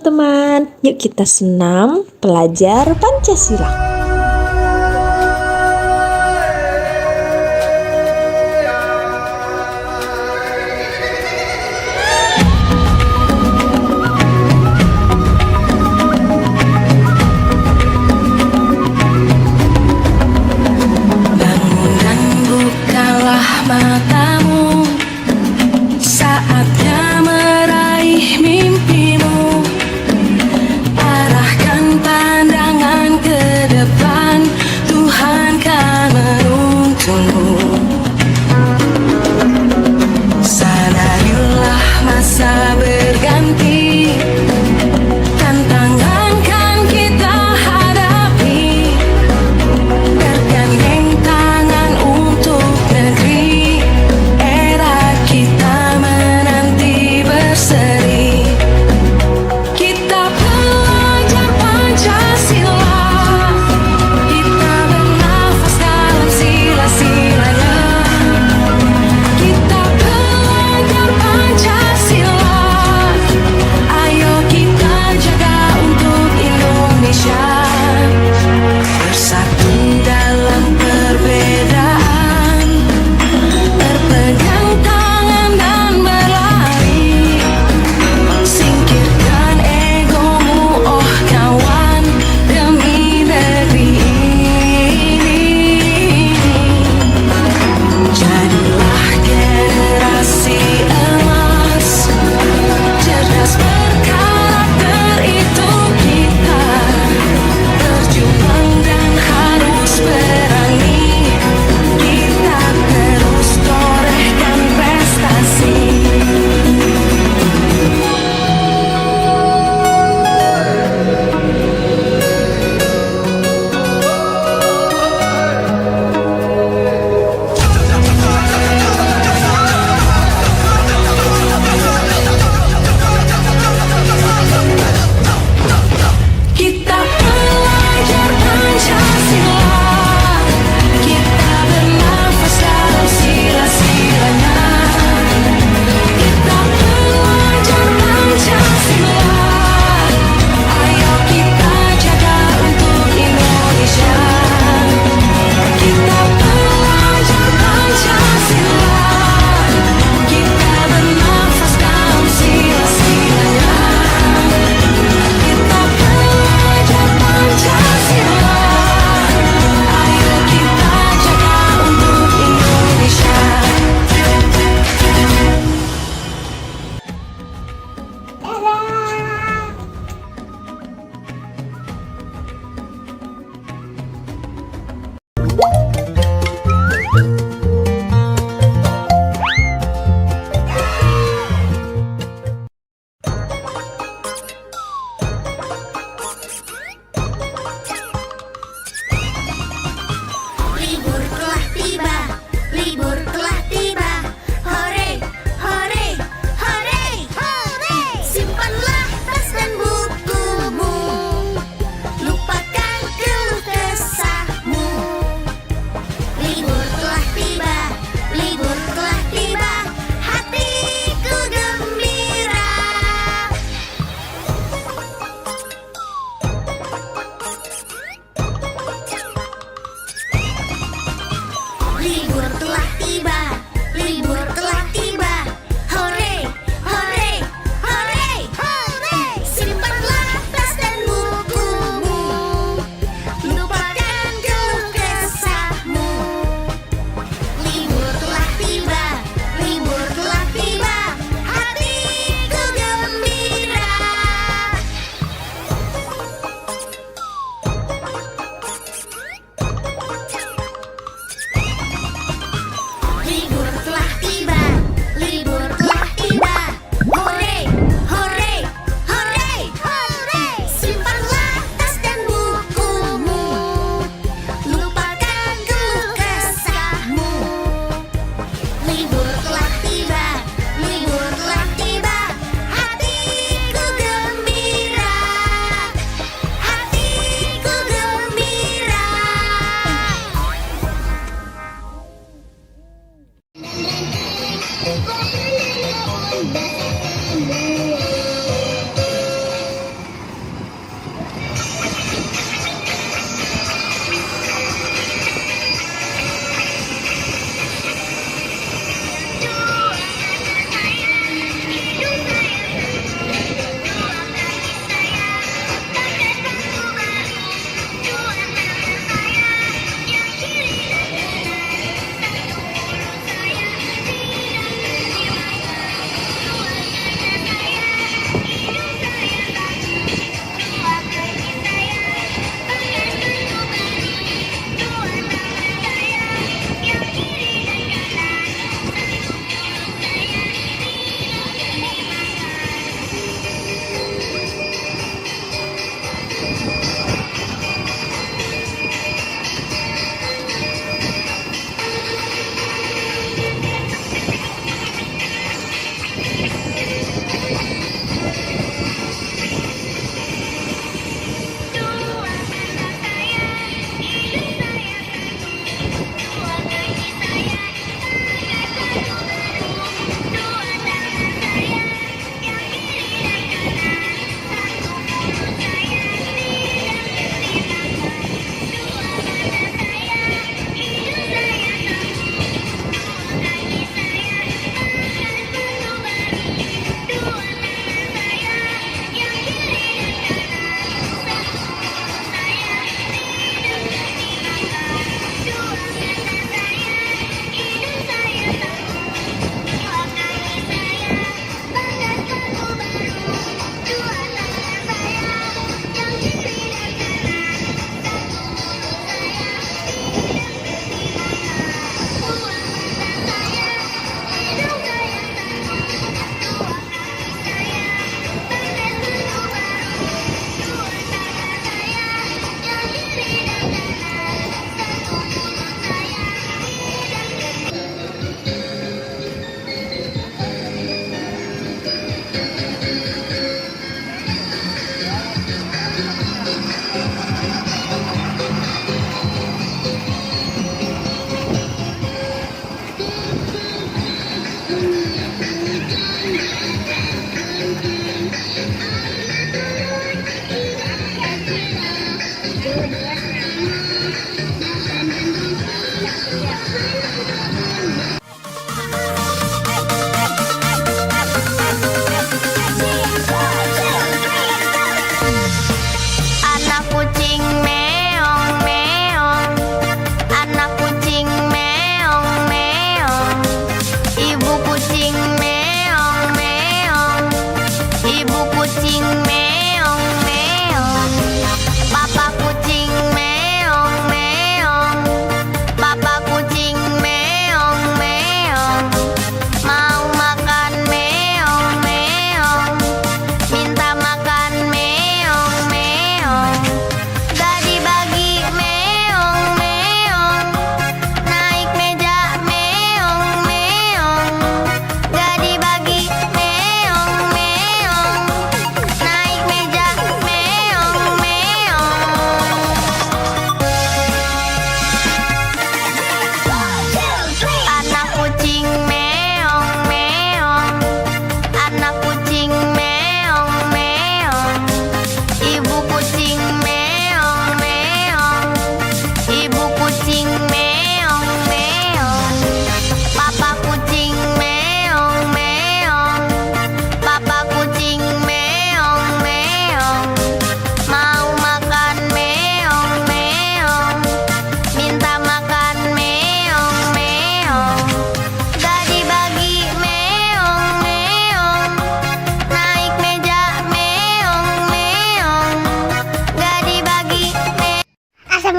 teman-teman. Yuk kita senam belajar Pancasila. Bangun dan bukalah matamu, saatnya meraih mimpimu. Arahkan pandangan ke depan.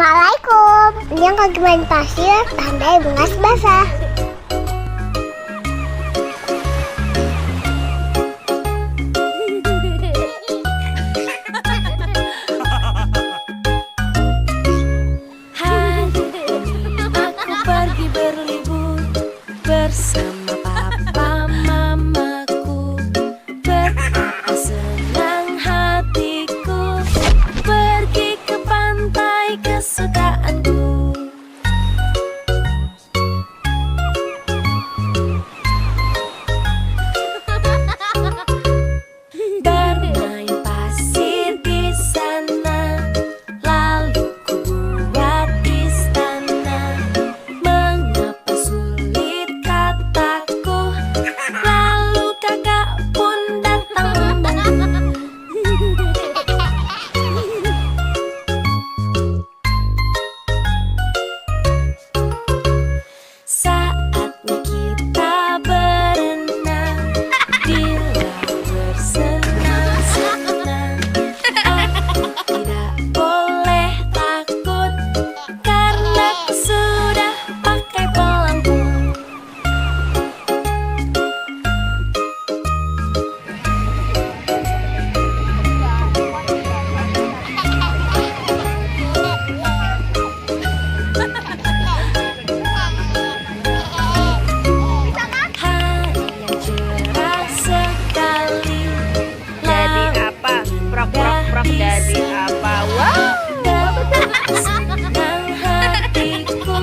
Assalamualaikum. Yang kaki main pasir, pandai bungas basah. Hari ini aku pergi berlibur bersama papa mamaku. Betapa senang hatiku pergi ke pantai kesukaanku. Bermain pasir di sana, lalu ku buat istana. Mengapa sulit kataku, lalu kakak pun datang membantu. Saatnya kita berenang di laut bersenang-senang. Aku tidak boleh takut karena aku sudah pakai pelampung. Hari yang cerah sekali, Jadi apa? Prok prok prok jadi apa? Wow. betapa senang hatiku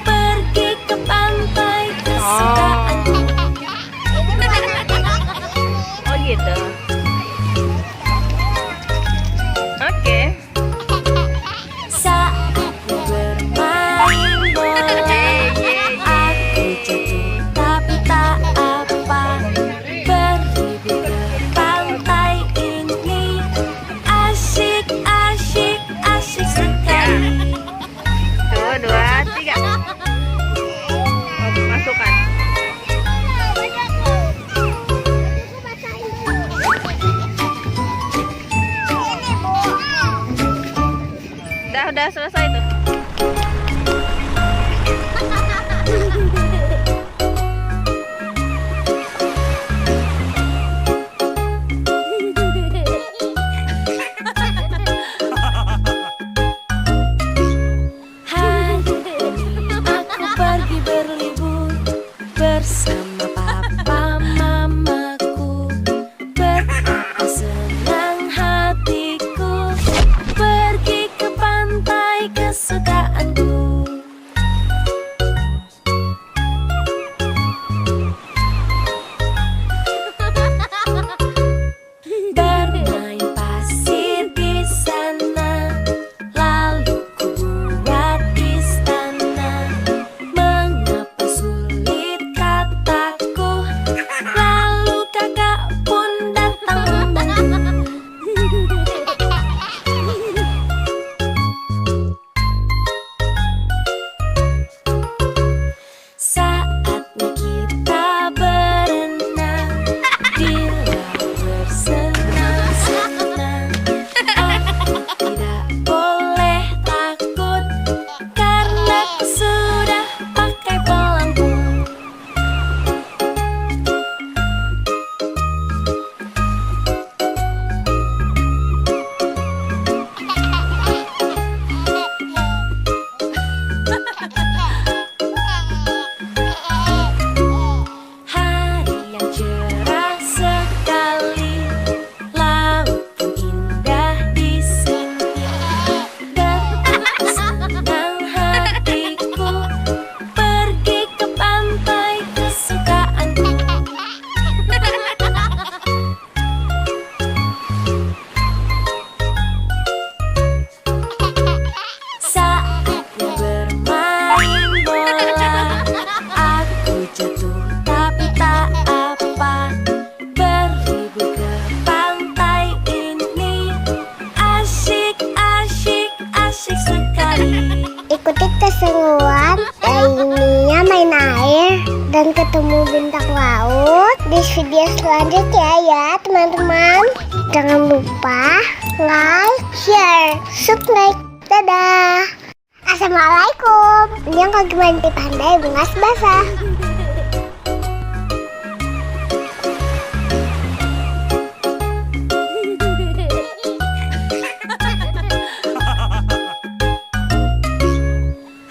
pergi ke pantai kesukaanku. Oh gitu. Oke. Saatnya bermain bola, aku jatuh tapi tak apa. Berlibur ke pantai ini asyik, asyik, asyik sekali. 1, 2, 3. Masukkan. Udah selesai tuh. Hari ini aku pergi berlibur bersama papa mamaku. Betapa senang hatiku pergi ke pantai kesukaanku. Bermain pasir di sana, lalu ku buat istana. Mengapa sulit kataku, lalu kakak pun datang membantu. Saatnya kita berenang di laut bersenang-senang. Aku tidak boleh takut karena aku sudah pakai pelampung. Hari yang cerah sekali, laut pun indah di sini. Betapa senang hatiku pergi ke pantai kesukaanku. Saatnya bermain bola, aku jatuh tapi tak apa. Berlibur ke pantai ini asyik, asyik, asyik sekali. Ikuti keseruan lainnya main air dan ketemu bintang laut di video selanjutnya ya teman-teman. Jangan lupa like, share, subscribe. Dadah. Assalamualaikum. Ini yang kaki main di pandai bunga basah.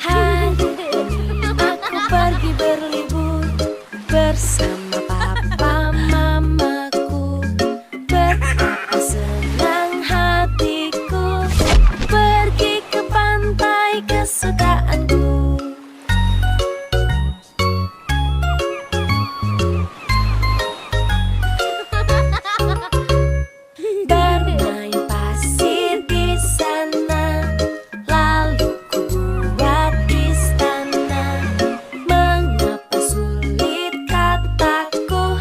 Hari ini aku pergi berlibur bersama papa mamaku. Betapa senang hatiku pergi ke pantai kesukaanku. Bermain pasir di sana, lalu ku buat istana. Mengapa sulit kataku,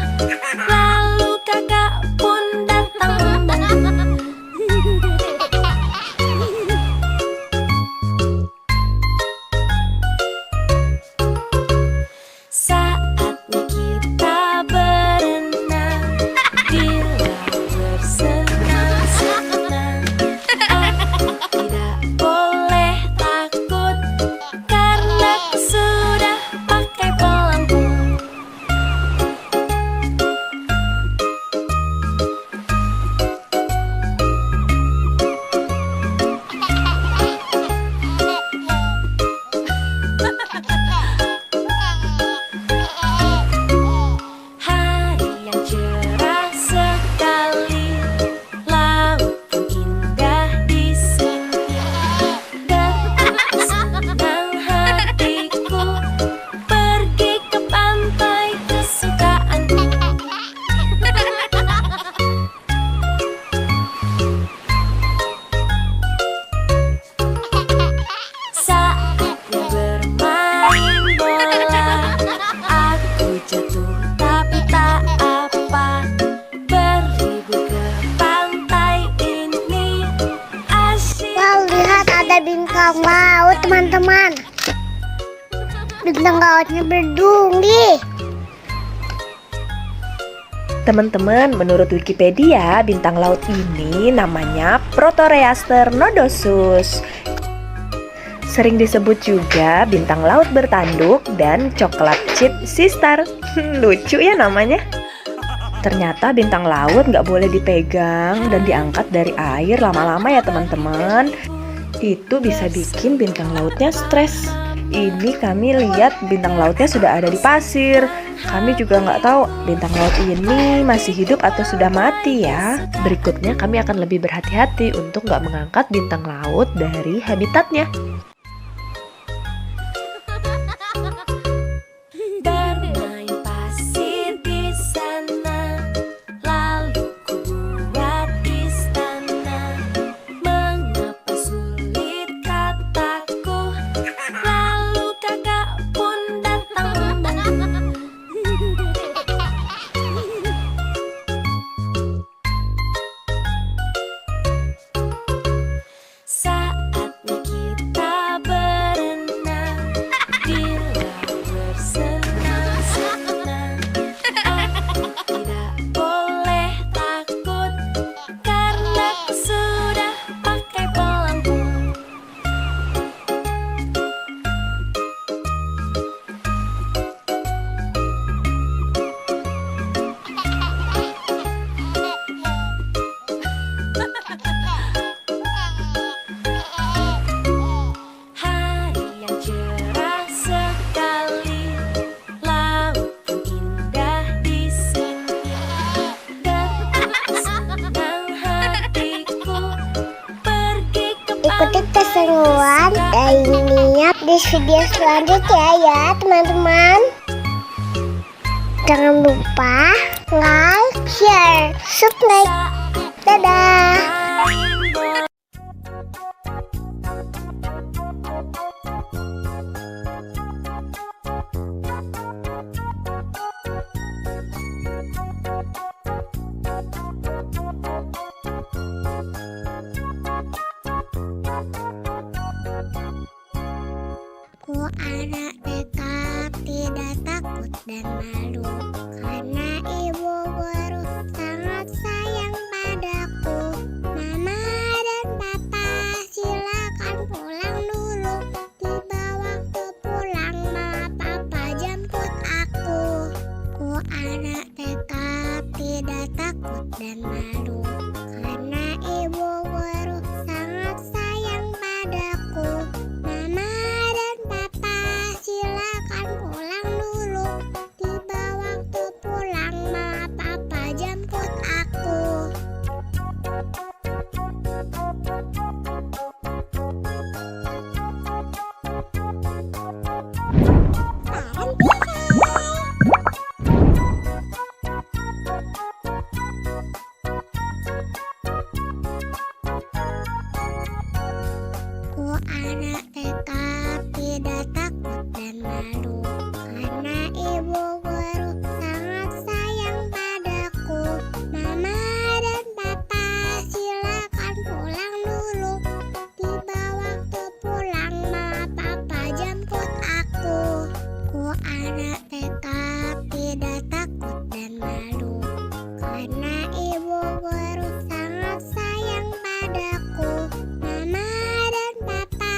lalu kakak pun datang membantu. Saatnya kita berenang di laut bersenang-senang. Aku tidak boleh takut karena aku sudah pakai pelampung. Hari yang cerah sekali, laut pun indah di sini. Betapa senang hatiku pergi ke pantai kesukaanku. Saatnya bermain bola, aku jatuh tapi tak apa. Berlibur ke pantai ini asyik. Wow, lihat ada bintang laut teman-teman. Bintang lautnya berduri. Teman-teman, menurut Wikipedia, bintang laut ini namanya Proteroaster nodosus. Sering disebut juga bintang laut bertanduk dan coklat chip sister. Lucu ya namanya. Ternyata bintang laut nggak boleh dipegang dan diangkat dari air lama-lama ya teman-teman. Itu bisa bikin bintang lautnya stres. Ini kami lihat bintang lautnya sudah ada di pasir. Kami juga nggak tahu bintang laut ini masih hidup atau sudah mati ya. Berikutnya kami akan lebih berhati-hati untuk nggak mengangkat bintang laut dari habitatnya. Bermain pasir di sana, lalu ku buat istana. Mengapa sulit kataku, lalu kakak pun datang membantu. Saatnya kita berenang di laut bersenang-senang. Aku tidak boleh takut karena aku sudah pakai pelampung. Hari yang cerah sekali, laut pun indah di sini. Betapa senang hatiku pergi ke Ikuti keseruan dan niat di video selanjutnya ya teman-teman. Jangan lupa like, share, subscribe. Dadah. Ku anak dekat, tidak takut dan malu, karena ibu guru sangat sayang padaku. Mama dan anak TK tidak takut dan malu, karena ibu guru sangat sayang padaku. Mama dan papa silakan pulang dulu. Tiba waktu pulang, mama papa jemput aku. Ku anak TK tidak takut dan malu, karena ibu guru sangat sayang padaku. Mama dan papa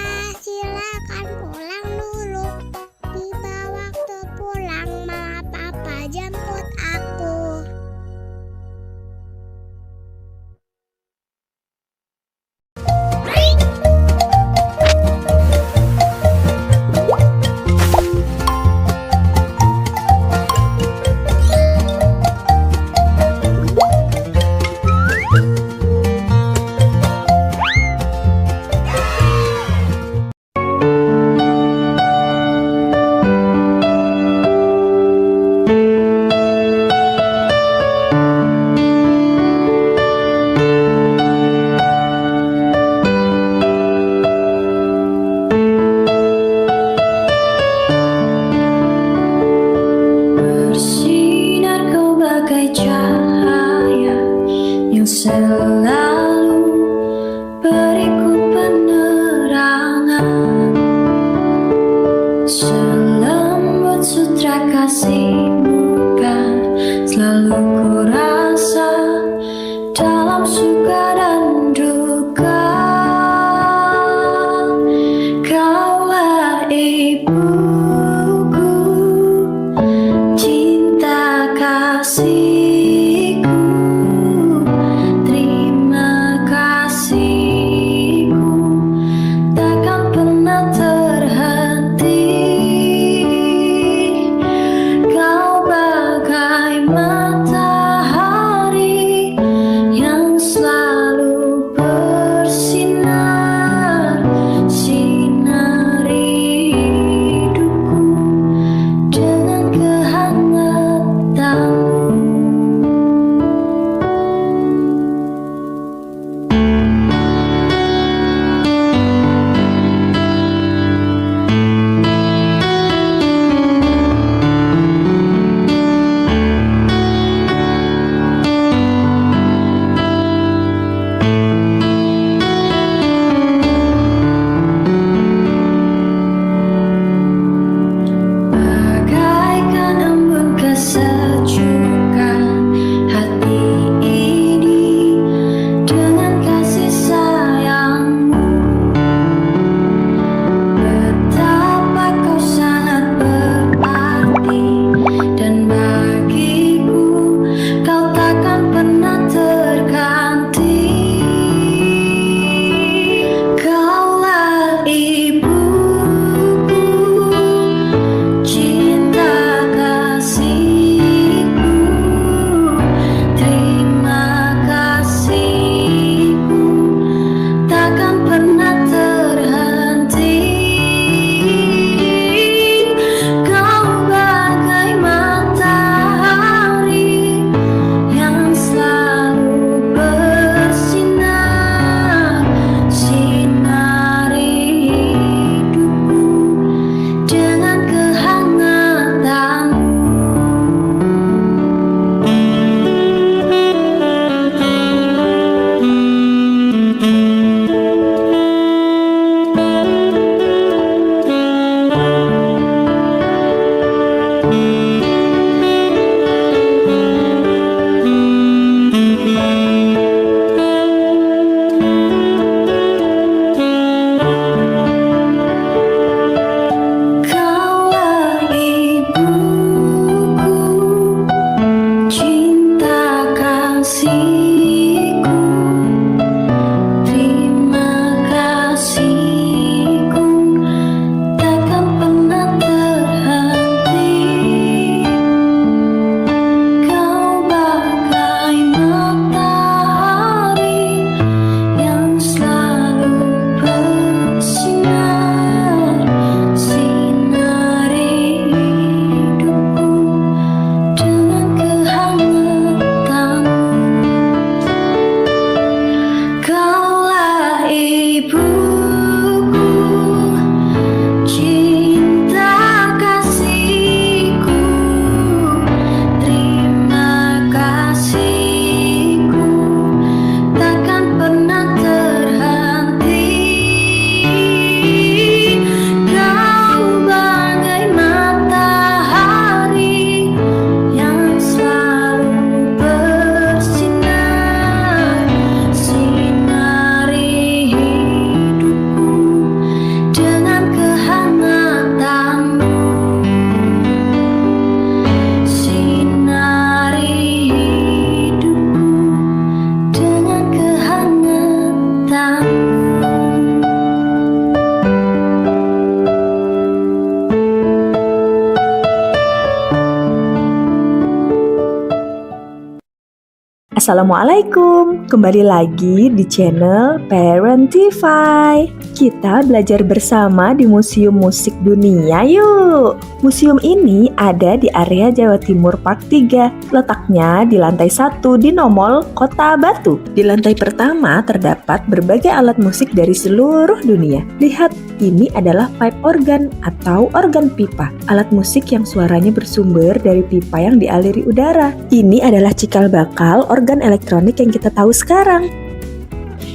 Assalamualaikum, kembali lagi di channel Parentify. Kita belajar bersama di Museum Musik Dunia yuk. Museum ini ada di area Jawa Timur Park 3. Letaknya di lantai 1 di Nomol, Kota Batu. Di lantai pertama terdapat berbagai alat musik dari seluruh dunia. Lihat, ini adalah pipe organ atau organ pipa. Alat musik yang suaranya bersumber dari pipa yang dialiri udara. Ini adalah cikal bakal organ elektronik yang kita tahu sekarang.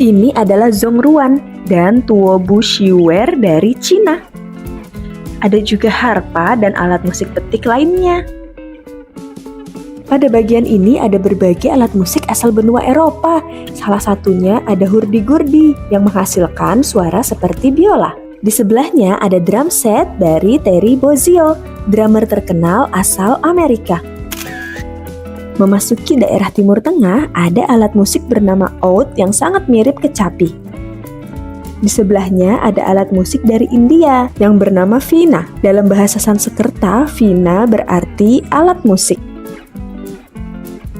Ini adalah zongruan dan tuo bushiware dari Cina. Ada juga harpa dan alat musik petik lainnya. Pada bagian ini ada berbagai alat musik asal benua Eropa. Salah satunya ada hurdy-gurdy yang menghasilkan suara seperti biola. Di sebelahnya ada drum set dari Terry Bozzio, drummer terkenal asal Amerika. Memasuki daerah Timur Tengah, ada alat musik bernama oud yang sangat mirip kecapi. Di sebelahnya ada alat musik dari India yang bernama veena. Dalam bahasa Sanskerta, veena berarti alat musik.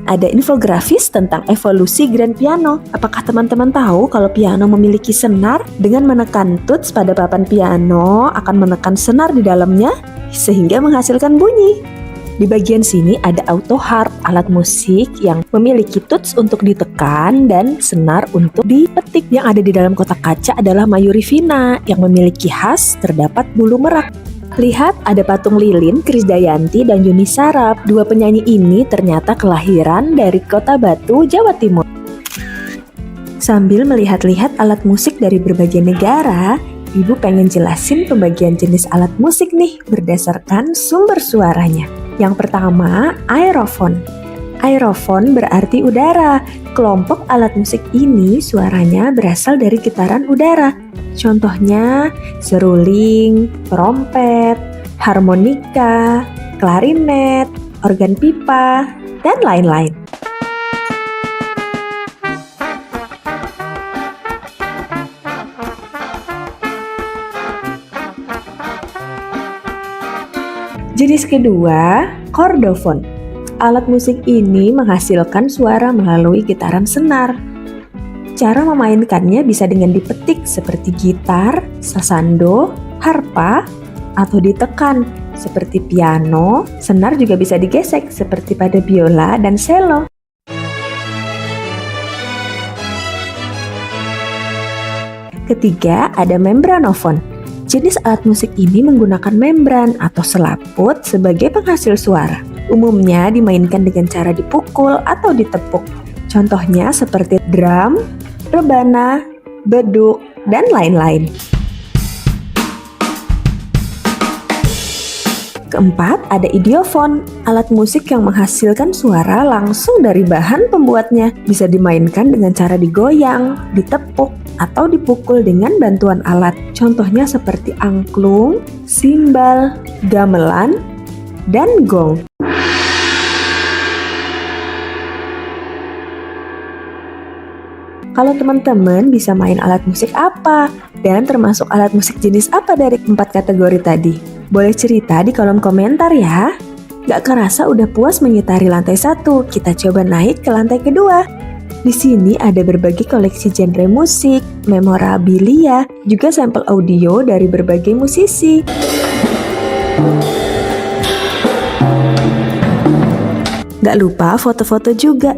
Ada infografis tentang evolusi grand piano. Apakah teman-teman tahu kalau piano memiliki senar? Dengan menekan tuts pada papan piano akan menekan senar di dalamnya sehingga menghasilkan bunyi. Di bagian sini ada auto harp, alat musik yang memiliki tuts untuk ditekan dan senar untuk dipetik. Yang ada di dalam kotak kaca adalah Mayuri veena yang memiliki khas terdapat bulu merak. Lihat, ada patung lilin, Krisdayanti dan Yuni Sarap. Dua penyanyi ini ternyata kelahiran dari Kota Batu, Jawa Timur. Sambil melihat-lihat alat musik dari berbagai negara, Ibu pengen jelasin pembagian jenis alat musik nih berdasarkan sumber suaranya. Yang pertama, aerofon. Aerofon berarti udara. Kelompok alat musik ini suaranya berasal dari getaran udara. Contohnya seruling, trompet, harmonika, klarinet, organ pipa, dan lain-lain. Jenis kedua, kordofon. Alat musik ini menghasilkan suara melalui getaran senar. Cara memainkannya bisa dengan dipetik seperti gitar, sasando, harpa, atau ditekan seperti piano. Senar juga bisa digesek seperti pada biola dan cello. Ketiga, ada membranofon. Jenis alat musik ini menggunakan membran atau selaput sebagai penghasil suara. Umumnya dimainkan dengan cara dipukul atau ditepuk. Contohnya seperti drum, rebana, beduk, dan lain-lain. Keempat, ada idiofon, alat musik yang menghasilkan suara langsung dari bahan pembuatnya. Bisa dimainkan dengan cara digoyang, ditepuk, atau dipukul dengan bantuan alat. Contohnya seperti angklung, simbal, gamelan, dan gong. Kalau teman-teman bisa main alat musik apa? Dan termasuk alat musik jenis apa dari 4 kategori tadi? Boleh cerita di kolom komentar ya. Gak kerasa udah puas mengitari lantai 1, kita coba naik ke lantai kedua. Di sini ada berbagai koleksi genre musik, memorabilia, juga sampel audio dari berbagai musisi. Gak lupa foto-foto juga.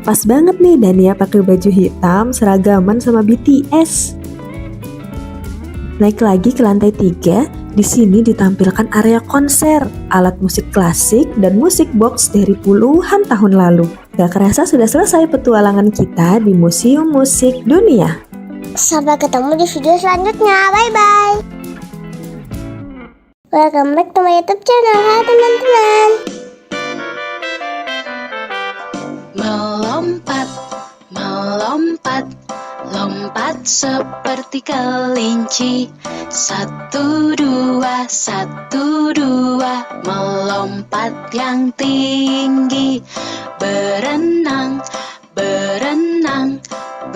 Pas banget nih Dania pakai baju hitam seragaman sama BTS. Naik lagi ke lantai 3. Di sini ditampilkan area konser, alat musik klasik, dan musik box dari puluhan tahun lalu. Gak kerasa sudah selesai petualangan kita di Museum Musik Dunia. Sampai ketemu di video selanjutnya. Bye-bye. Welcome back to my YouTube channel. Hai teman-teman. Melompat, melompat, lompat seperti kelinci. 1, 2, 1, 2, melompat yang tinggi. Berenang, berenang,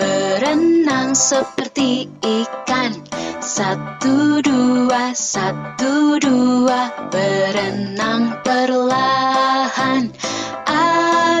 berenang seperti ikan. 1, 2, 1, 2, berenang perlahan.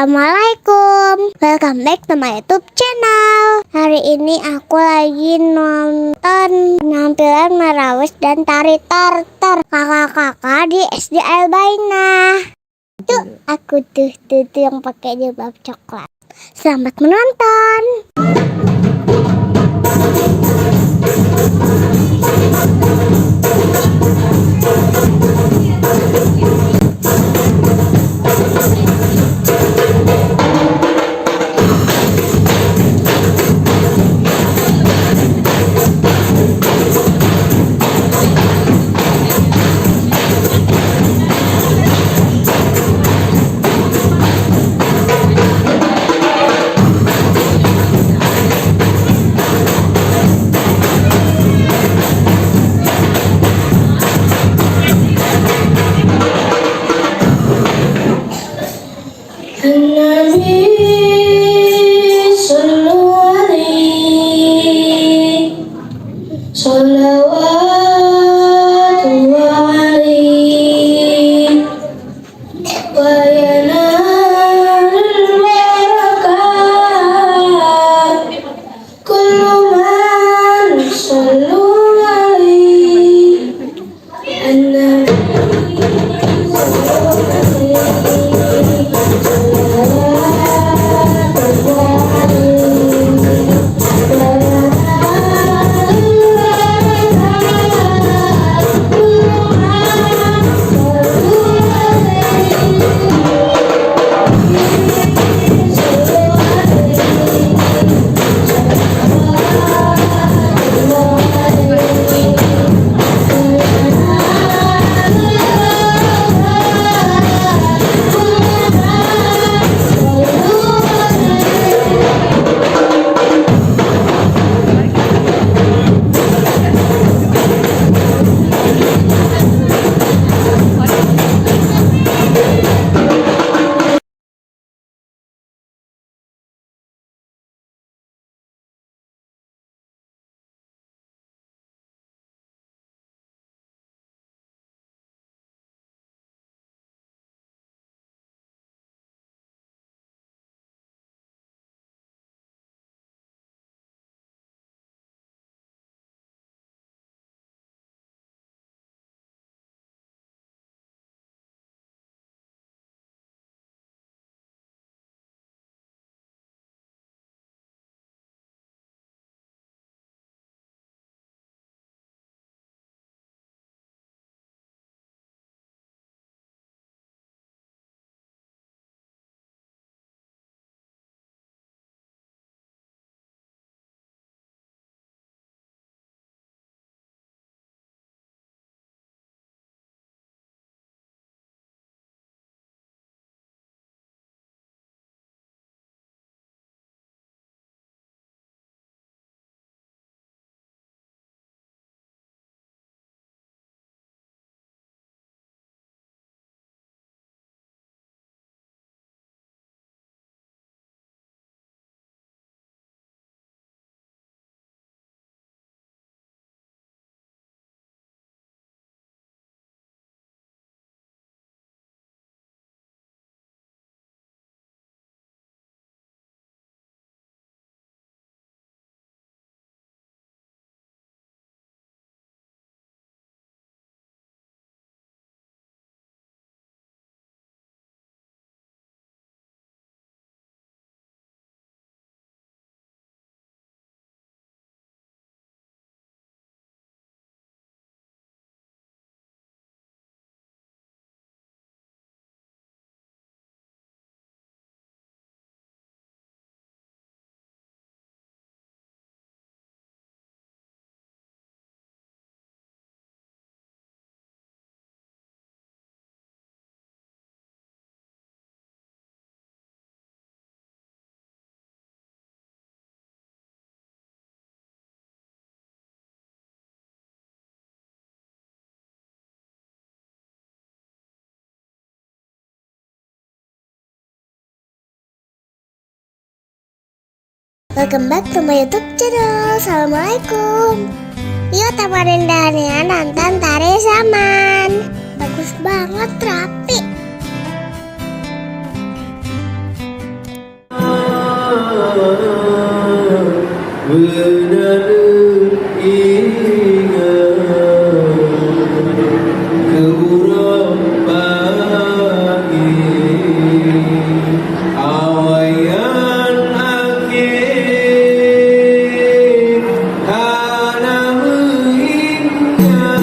Assalamualaikum. Welcome back to my YouTube channel. Hari ini aku lagi nonton penampilan Marawis dan tari tortor kakak-kakak di SD Albaina. Tuh aku tuh yang pakai jilbab coklat. Selamat menonton. Welcome back to my YouTube channel. Assalamualaikum. Yuk temenin Dania nonton tari zaman. Bagus banget, rapi. Benar ingat keburuk pagi awayan akhir karena mengingat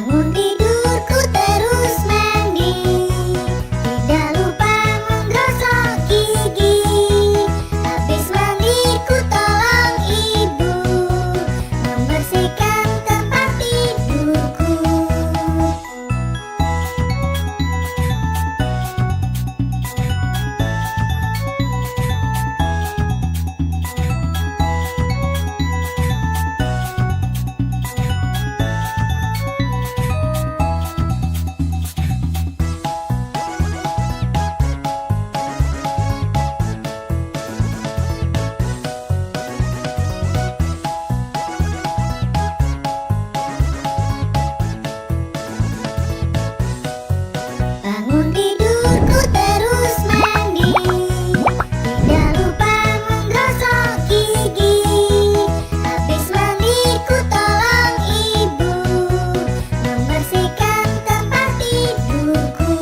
Bangun tidurku terus mandi, tidak lupa menggosok gigi. Habis mandiku tolong ibu membersihkan tempat tidurku. Bangun tidurku terus mandi, tidak lupa menggosok gigi. Habis mandiku tolong ibu membersihkan tempat tidurku.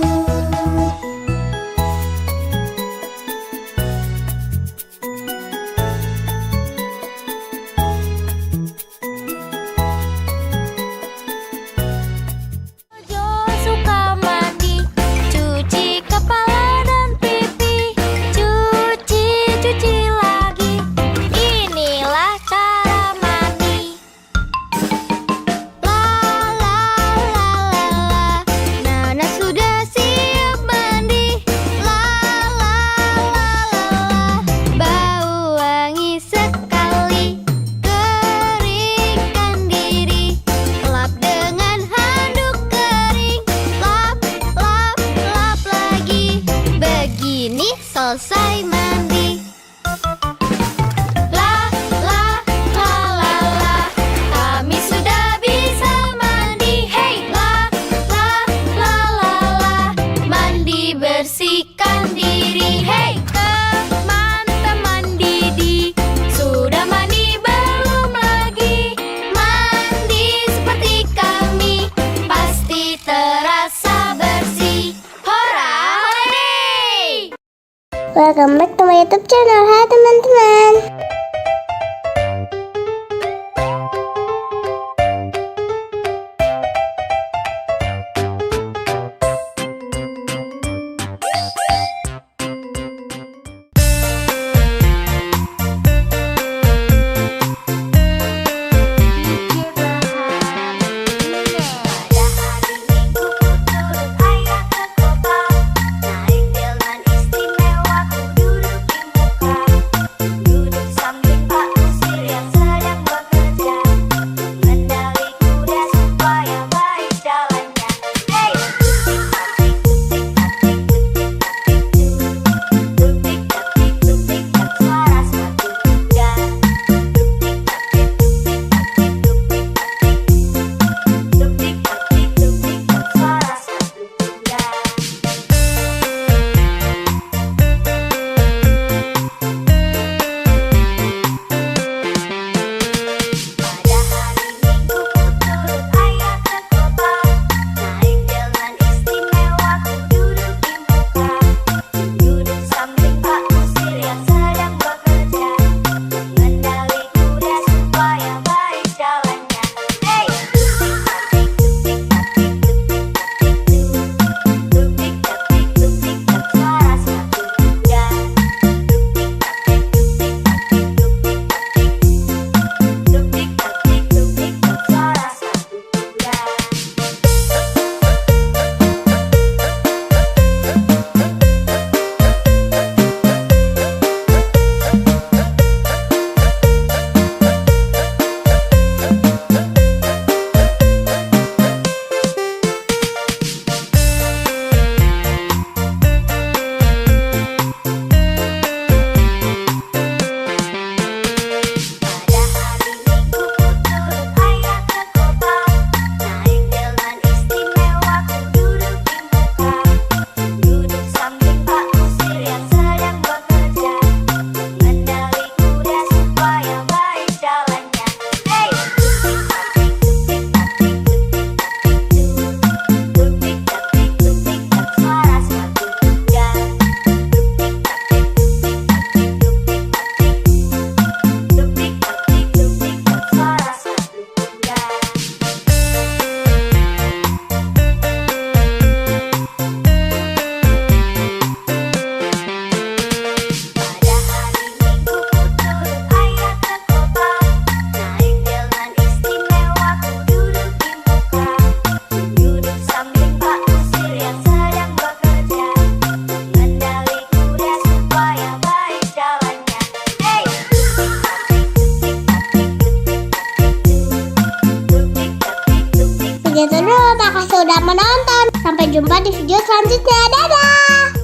Jo suka mandi, cuci kepala dan pipi, cuci lagi. Inilah cara mandi. La la la la la, Nana sudah siap mandi. La la la la la, bau wangi sekali. Keringkan diri, lap dengan handuk kering. Lap, lap, lap lagi. Begini selesai mandi. La la la la la, kami sudah bisa mandi. Hey, la la la la la, mandi bersihkan diri. Hey, teman-teman Didi, sudah mandi belum lagi? Mandi seperti kami, pasti terasa bersih. Hora, hore! Welcome back to my YouTube channel. Hai teman-teman. Pada hari Minggu ku turut ayah ke kota, naik delman istimewa ku duduk di muka. makasih udah menonton. Sampai jumpa di video selanjutnya. Dadah!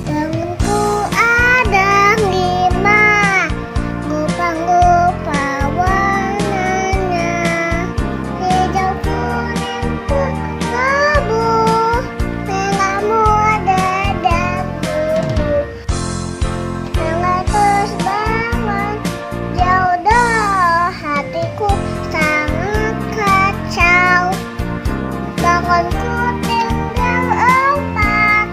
Temanku ada 5, gupa-gupa warnanya, hijau, kuning, abu, merah muda dan biru. Jangan terus bangun, jauh dah, hatiku sangat kacau. Bangunku tinggal 4,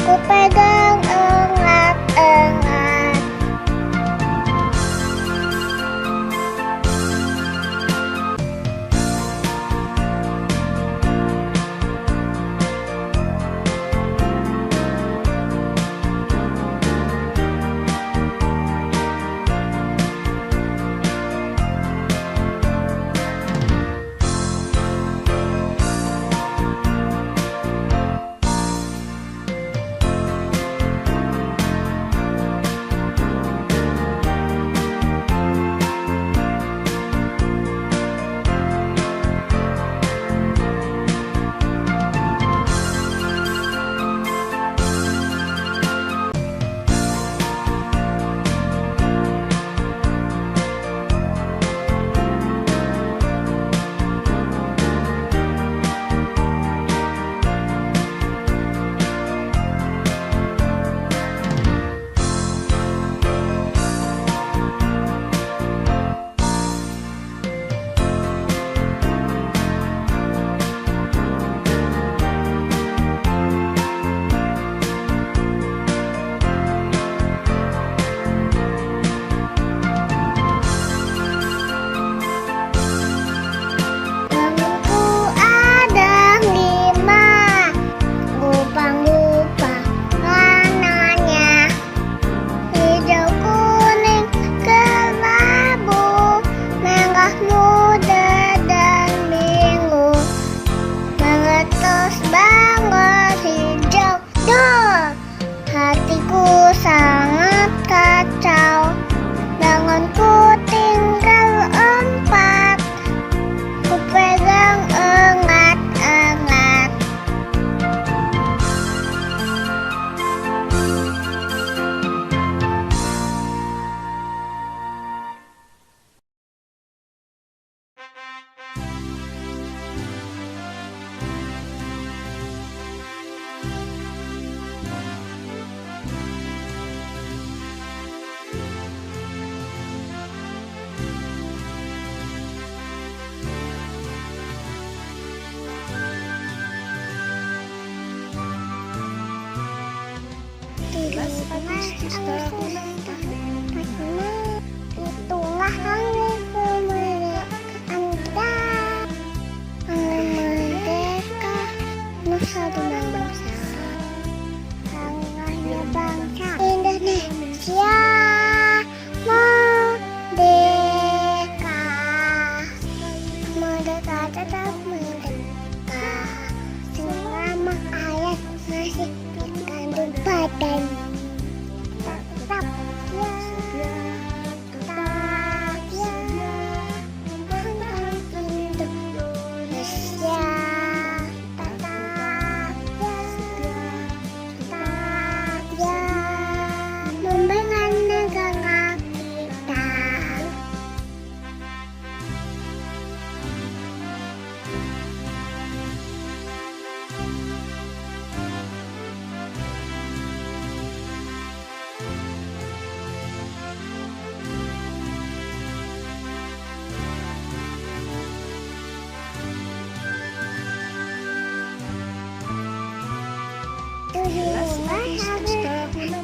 ku pegang erat-erat. Temanku ada 5, gupa-gupa warnanya, hijau, kuning, kelabu, merah muda dan biru. Mengetus banget hijau, dah, hatiku sangat kacau. Bangunku tinggal 4, ku pegang erat-erat. Itulah hari kemerdekaan kita, hari merdeka, nusa dan bangsa, tangannya bangsa Indonesia merdeka, merdeka tetap merdeka, selama ayat masih terkandung badan. Tetap ya, tetap ya, bangga Indonesia. Tetap ya, membela negara kita. Indonesia merdeka.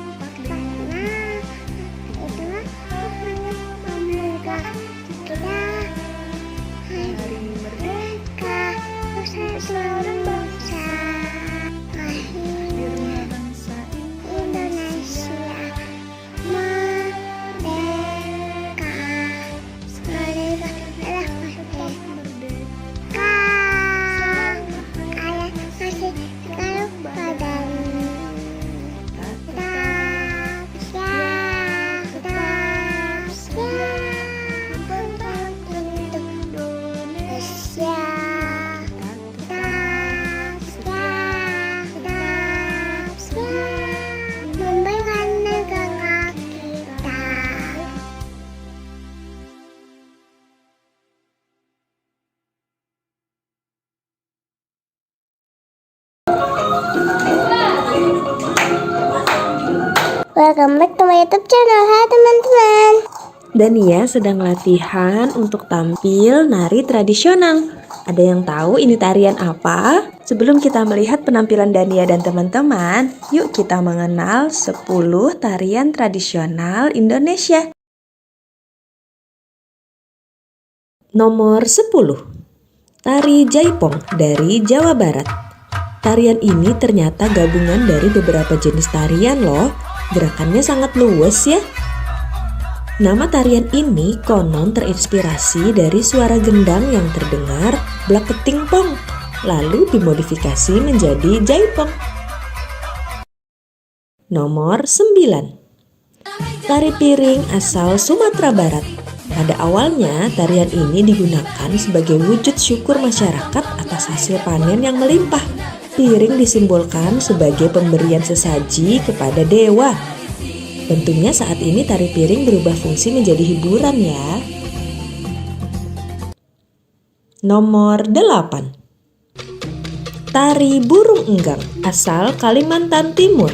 Welcome back to my YouTube channel. Hai teman-teman. Dania sedang latihan untuk tampil nari tradisional. Ada yang tahu ini tarian apa? Sebelum kita melihat penampilan Dania dan teman-teman, yuk kita mengenal 10 tarian tradisional Indonesia. Nomor 10. Tari Jaipong dari Jawa Barat. Tarian ini ternyata gabungan dari beberapa jenis tarian loh. Gerakannya sangat luas ya. Nama tarian ini konon terinspirasi dari suara gendang yang terdengar blak keting pong, lalu dimodifikasi menjadi jaipong. Nomor 9. Tari piring asal Sumatera Barat. Pada awalnya, tarian ini digunakan sebagai wujud syukur masyarakat atas hasil panen yang melimpah. Piring disimbolkan sebagai pemberian sesaji kepada dewa. Tentunya saat ini tari piring berubah fungsi menjadi hiburan ya. Nomor 8. Tari burung enggang asal Kalimantan Timur.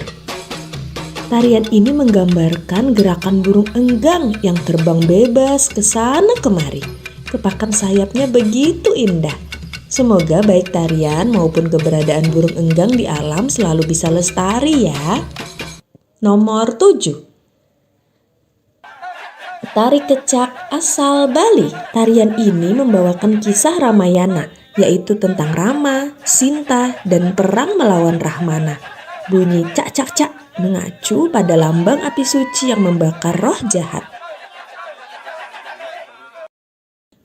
Tarian ini menggambarkan gerakan burung enggang yang terbang bebas ke sana kemari. Kepakan sayapnya begitu indah. Semoga baik tarian maupun keberadaan burung enggang di alam selalu bisa lestari ya. Nomor 7. Tari kecak asal Bali. Tarian ini membawakan kisah Ramayana, yaitu tentang Rama, Sinta, dan perang melawan Rahmana. Bunyi cak cak cak mengacu pada lambang api suci yang membakar roh jahat.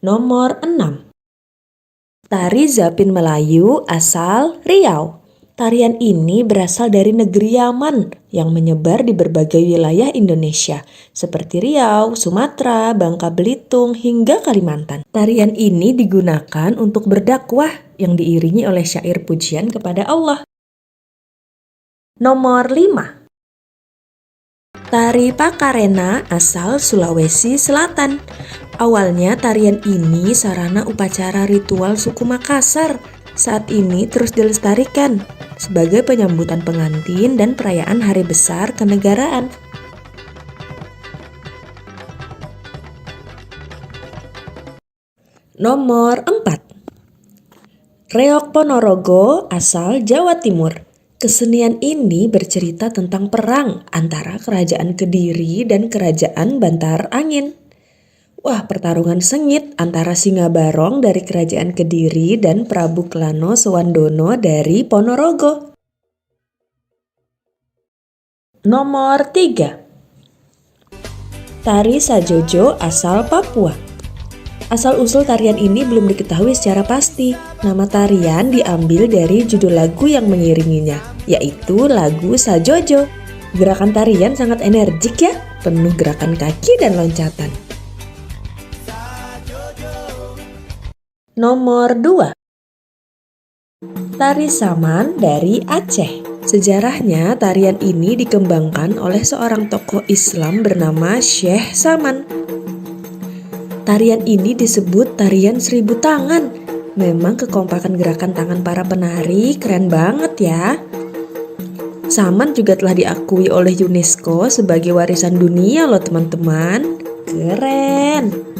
Nomor 6. Tari Zapin Melayu asal Riau. Tarian ini berasal dari negeri Yaman yang menyebar di berbagai wilayah Indonesia seperti Riau, Sumatera, Bangka Belitung, hingga Kalimantan. Tarian ini digunakan untuk berdakwah yang diiringi oleh syair pujian kepada Allah. Nomor 5. Tari Pakarena asal Sulawesi Selatan. Awalnya tarian ini sarana upacara ritual suku Makassar. Saat ini terus dilestarikan sebagai penyambutan pengantin dan perayaan hari besar kenegaraan. Nomor 4. Reog Ponorogo asal Jawa Timur. Kesenian ini bercerita tentang perang antara Kerajaan Kediri dan Kerajaan Bantar Angin. Wah, pertarungan sengit antara Singa Barong dari Kerajaan Kediri dan Prabu Klano Sewandono dari Ponorogo. Nomor 3. Tari Sajojo asal Papua. Asal-usul tarian ini belum diketahui secara pasti. Nama tarian diambil dari judul lagu yang mengiringinya, yaitu lagu Sajojo. Gerakan tarian sangat energik ya, penuh gerakan kaki dan loncatan. Nomor 2. Tari Saman dari Aceh. Sejarahnya tarian ini dikembangkan oleh seorang tokoh Islam bernama Syekh Saman. Tarian ini disebut tarian 1000 tangan. Memang kekompakan gerakan tangan para penari keren banget ya. Saman juga telah diakui oleh UNESCO sebagai warisan dunia loh teman-teman. Keren.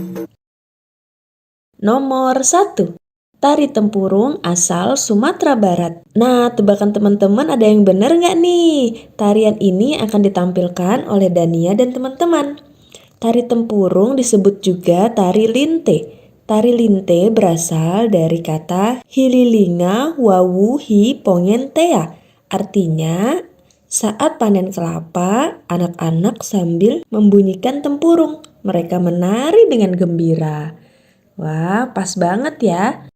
Nomor 1. Tari Tempurung asal Sumatera Barat. Nah, tebakan teman-teman ada yang benar nggak nih? Tarian ini akan ditampilkan oleh Dania dan teman-teman. Tari Tempurung disebut juga tari linte. Tari linte berasal dari kata hililinga wawu hi pongentea. Artinya, saat panen kelapa, anak-anak sambil membunyikan tempurung. Mereka menari dengan gembira. Wah, pas banget ya.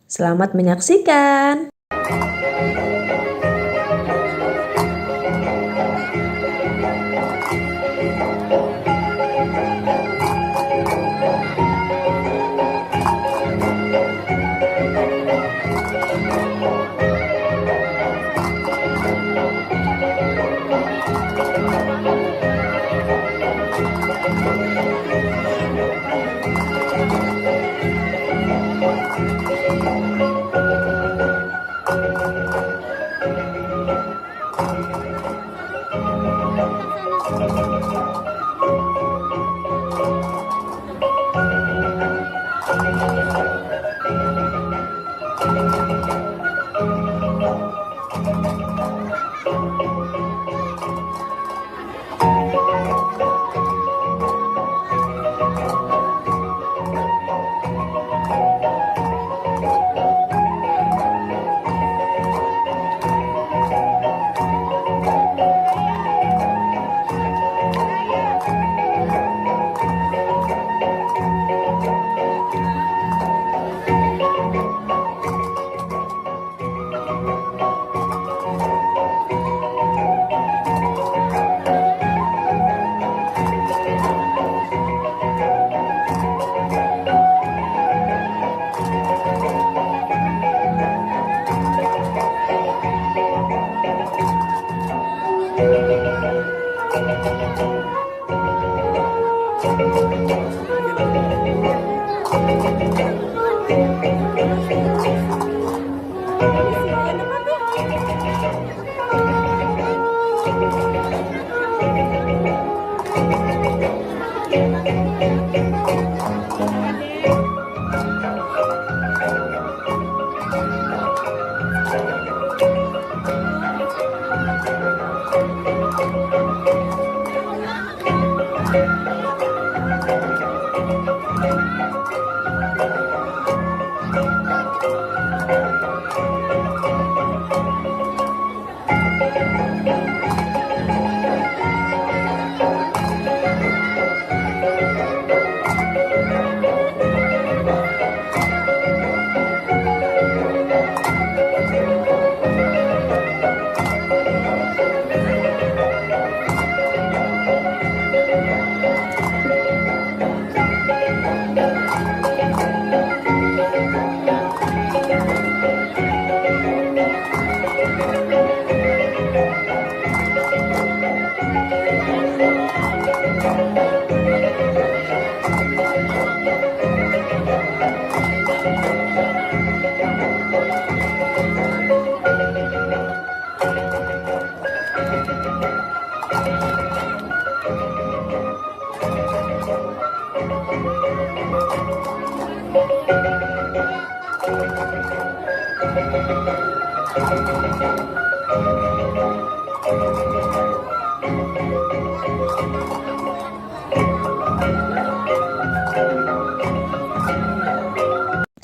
Selamat menyaksikan.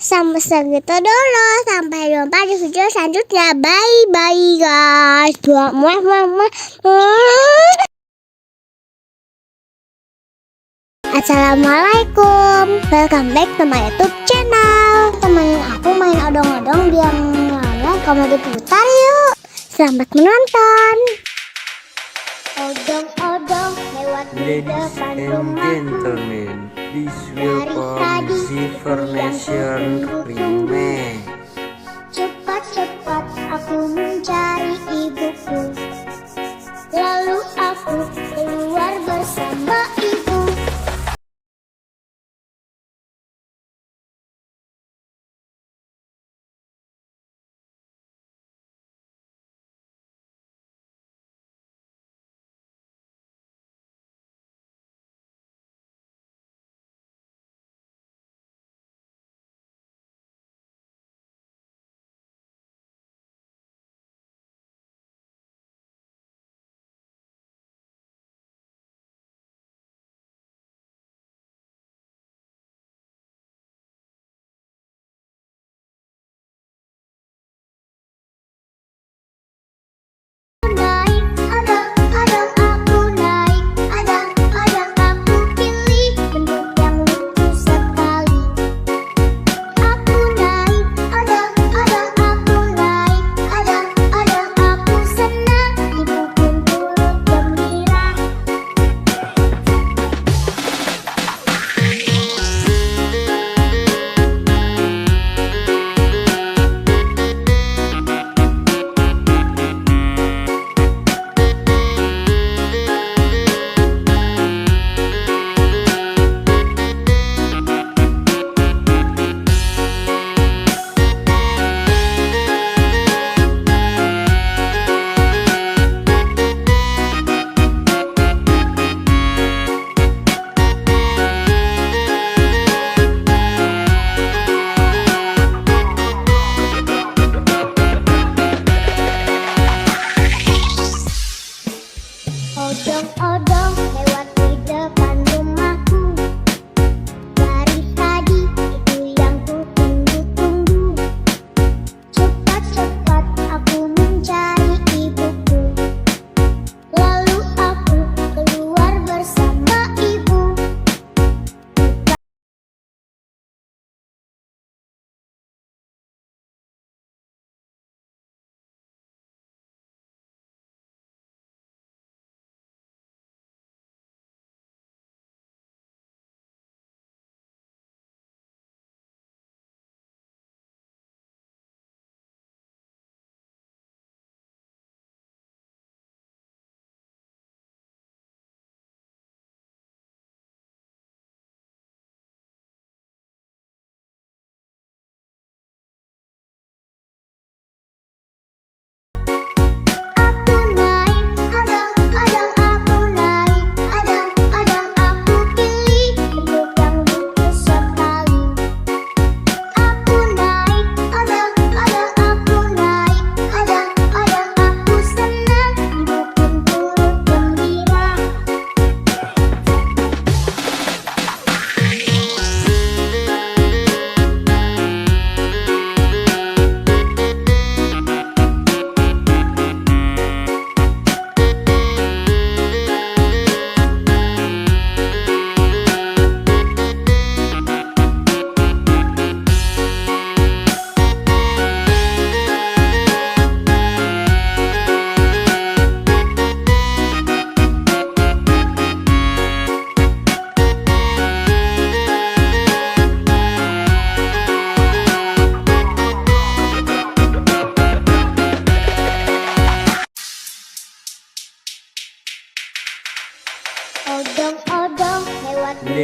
Sampai segitu dulu. Sampai jumpa di video selanjutnya. Bye bye guys. Assalamualaikum. Welcome back to my YouTube channel. Temenin aku main odong-odong yang mana kamu diputar yuk. Selamat menonton. Odong-odong lewat di Ladies depan and rumahku. gentlemen, this welcome Zipper Nation Remake. Cepat-cepat aku mencari ibuku. Lalu aku keluar bersama ibu.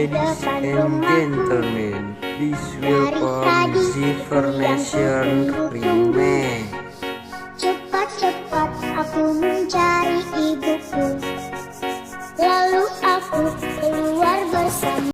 Ladies and gentlemen, please welcome Ziver Nation Remake. Cepat-cepat aku mencari ibuku, lalu aku keluar bersama.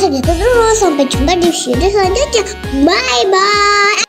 Segitu dulu, sampai jumpa di video selanjutnya. Bye bye.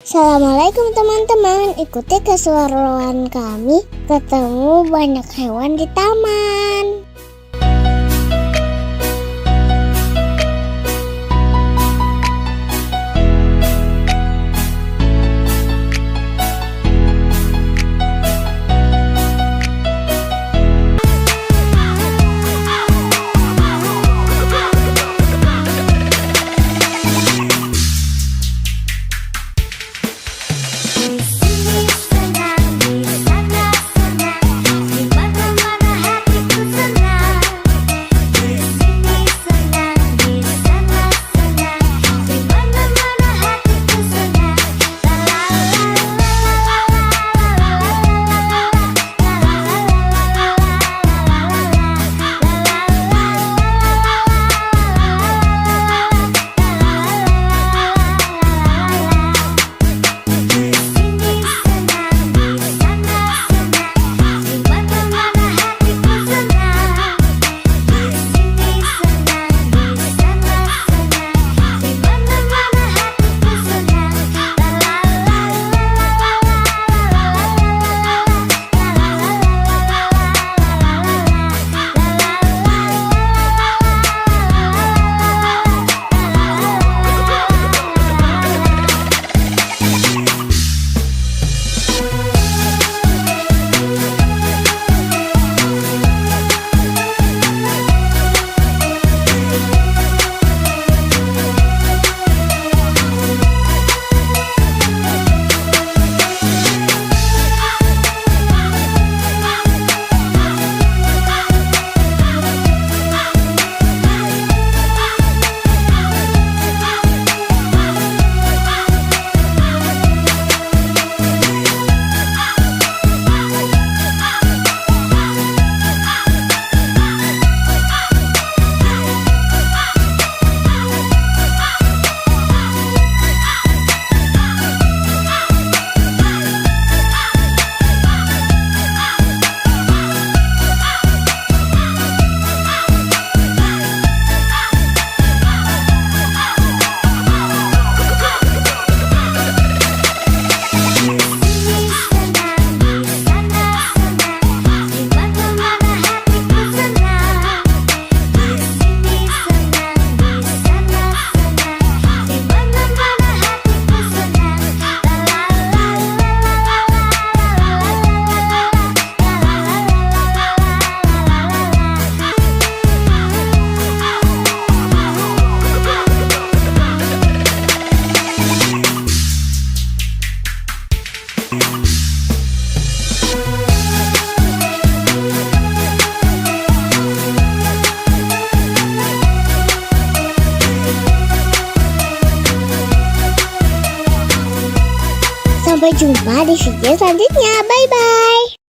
Assalamualaikum teman-teman, ikuti keseruan kami ketemu banyak hewan di taman. Sampai jumpa di video selanjutnya. Bye-bye.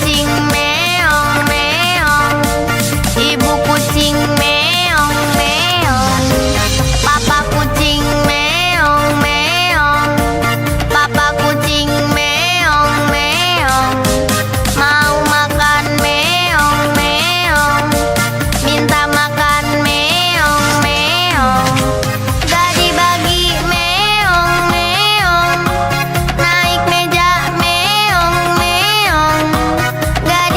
kucing meong meong. Ibu kucing meong meong. Papa kucing meong meong. Papa kucing meong meong. Mau makan meong meong. Minta makan meong meong. Gak dibagi meong meong. Naik meja meong meong. Gak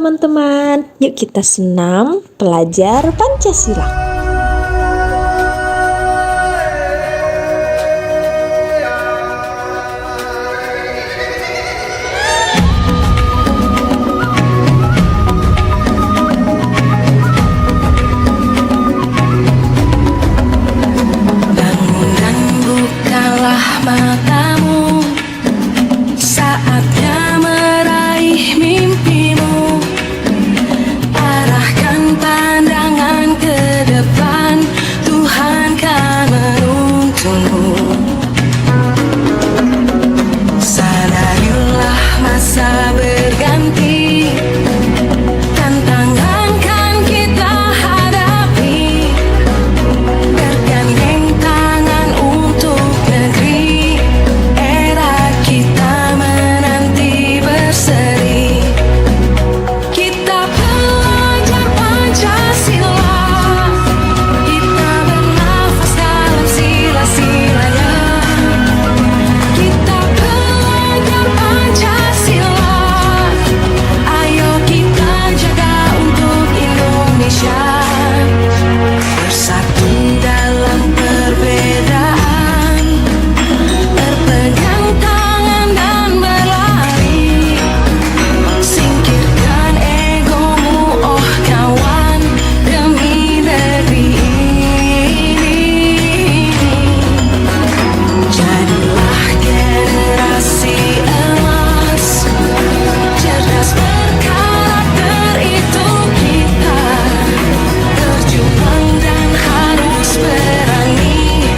teman-teman. Yuk kita senam belajar Pancasila. Matamu saatnya meraih mimpimu, arahkan pandangan ke depan, Tuhan kan menuntunmu. Sadarilah masa berganti, tantangan kan kita hadapi, bergandeng tangan untuk negeri, era kita menanti berseri. Kita belajar Pancasila, kita bernafas dalam sila-silanya. Kita belajar Pancasila, ayo kita jaga untuk Indonesia. Bersatu dalam perbedaan, berpegang tangan dan berlari. Singkirkan egomu, oh kawan, demi negeri ini. Jadilah generasi emas, cerdas berkarakter itu kita. Berjuang dan harus berani,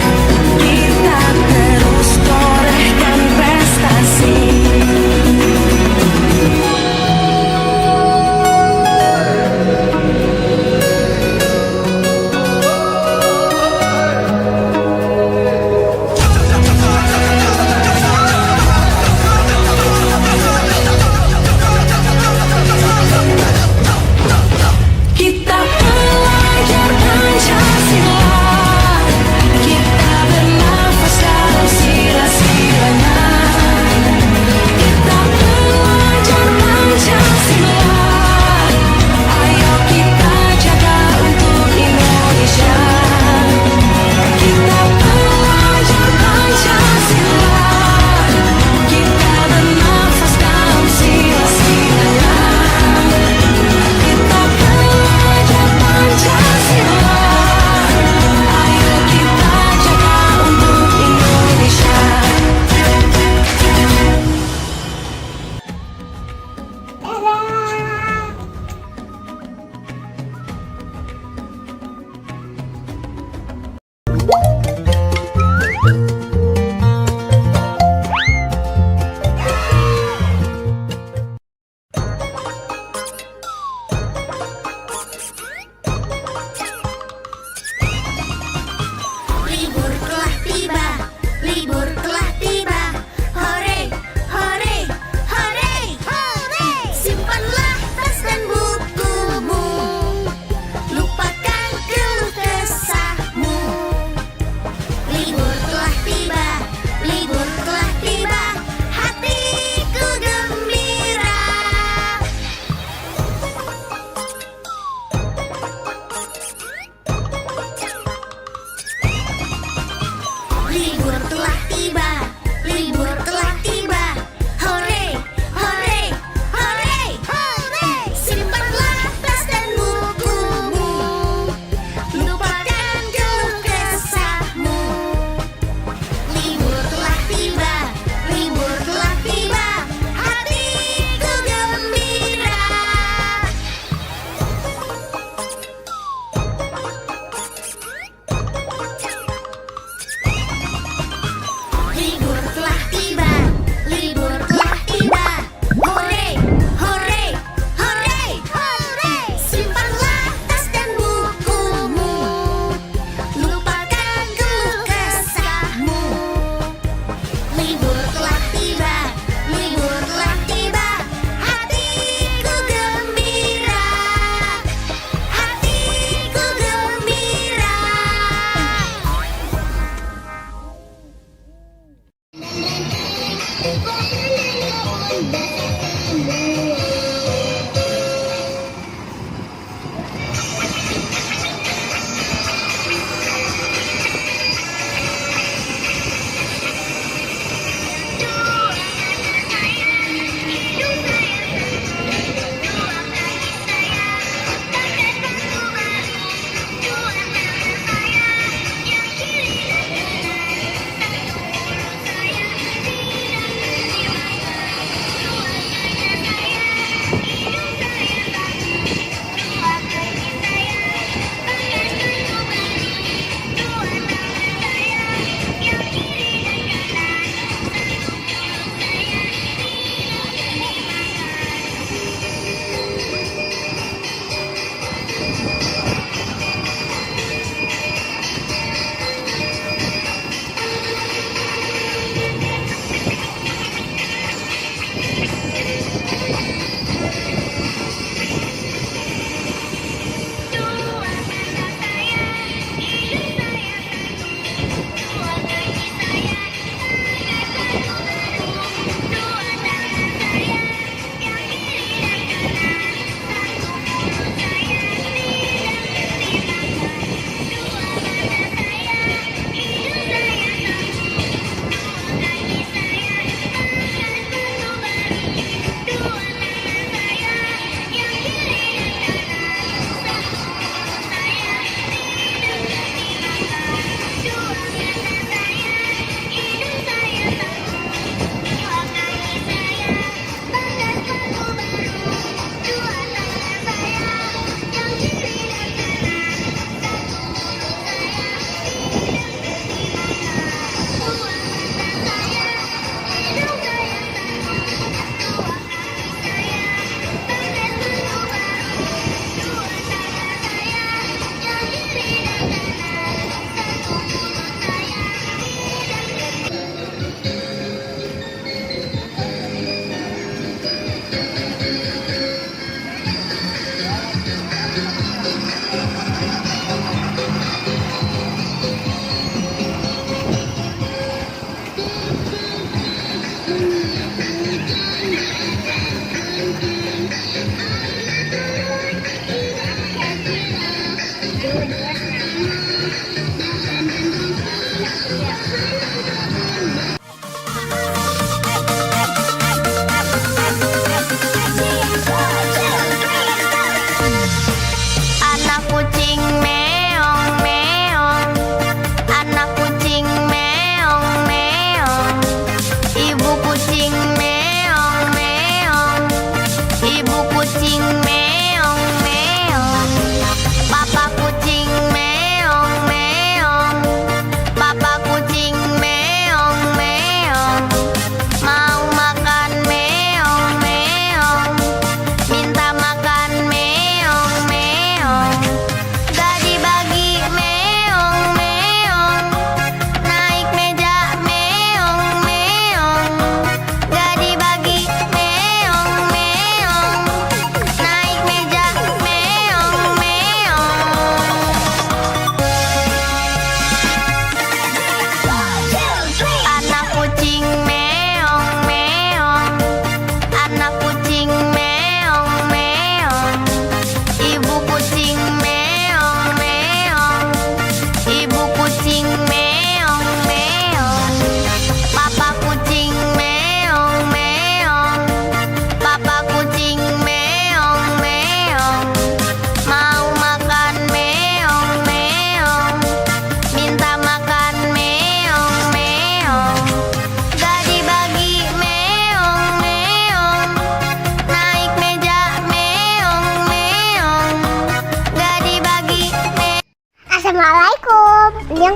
kita terus torehkan prestasi. Kita belajar Pancasila, kita bernafas dalam sila-silanya. Kita belajar Pancasila, ayo kita jaga untuk Indonesia. Kita belajar Pancasila, kita bernafas dalam sila-silanya. Kita belajar Pancasila, ayo kita jaga untuk Indonesia. Libur telah tiba, libur telah tiba. Hore, hore, hore, hore. Simpanlah tas dan bukumu, lupakan keluh kesahmu. Libur telah tiba, libur telah tiba. Hatiku gembira. Libur telah tiba, libur telah tiba. Hore, hore, hore, hore. Simpanlah tas dan bukumu, lupakan keluh kesahmu. Libur telah tiba, libur telah tiba. Hatiku gembira. Libur telah tiba, libur telah tiba. Hore, hore, hore, hore. Simpanlah tas dan bukumu, lupakan keluh kesahmu. Libur telah tiba, libur telah tiba. Hatiku gembira, hatiku gembira.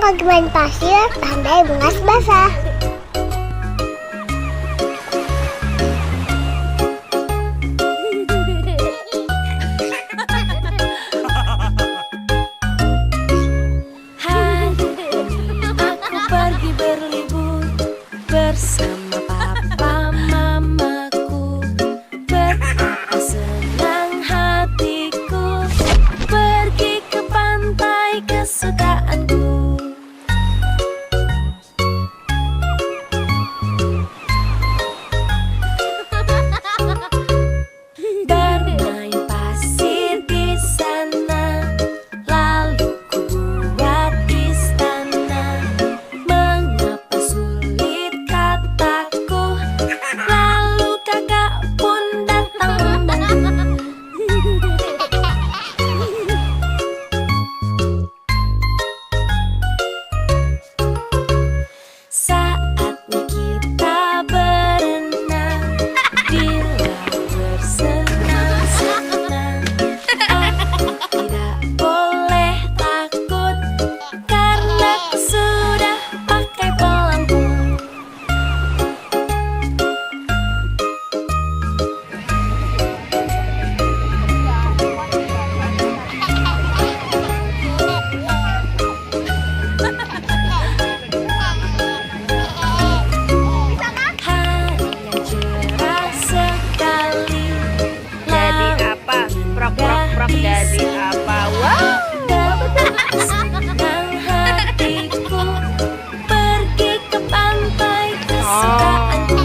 lagi main pasir, pandai bungas basah. Hari ini aku pergi berlibur bersama papa mamaku. Betapa senang hatiku pergi ke pantai kesukaanku. Bermain pasir di sana, lalu ku buat istana. Mengapa sulit kataku, lalu kakak pun datang membantu. Saatnya kita berenang di laut bersenang-senang. Aku tidak boleh takut karena aku sudah pakai pelampung. Hari yang cerah sekali, Jadi apa? Prok prok prok jadi apa? Wah. betapa senang hatiku pergi ke pantai kesukaanku.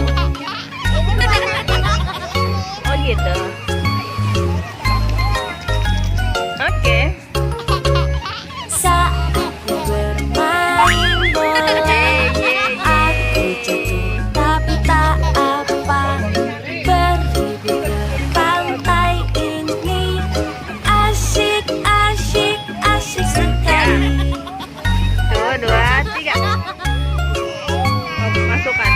Oh gitu. Oke. Saatnya bermain bola, aku jatuh tapi tak apa. Berlibur ke pantai ini asyik, asyik, asyik sekali. Tuh, 2, 3. Masukkan.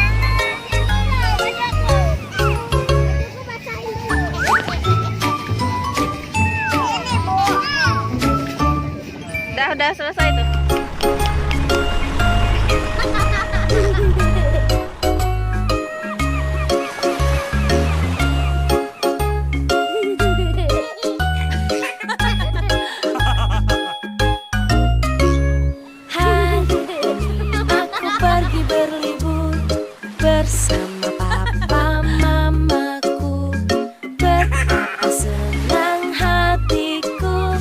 Udah selesai tuh. Hari ini aku pergi berlibur bersama papa mamaku. Betapa senang hatiku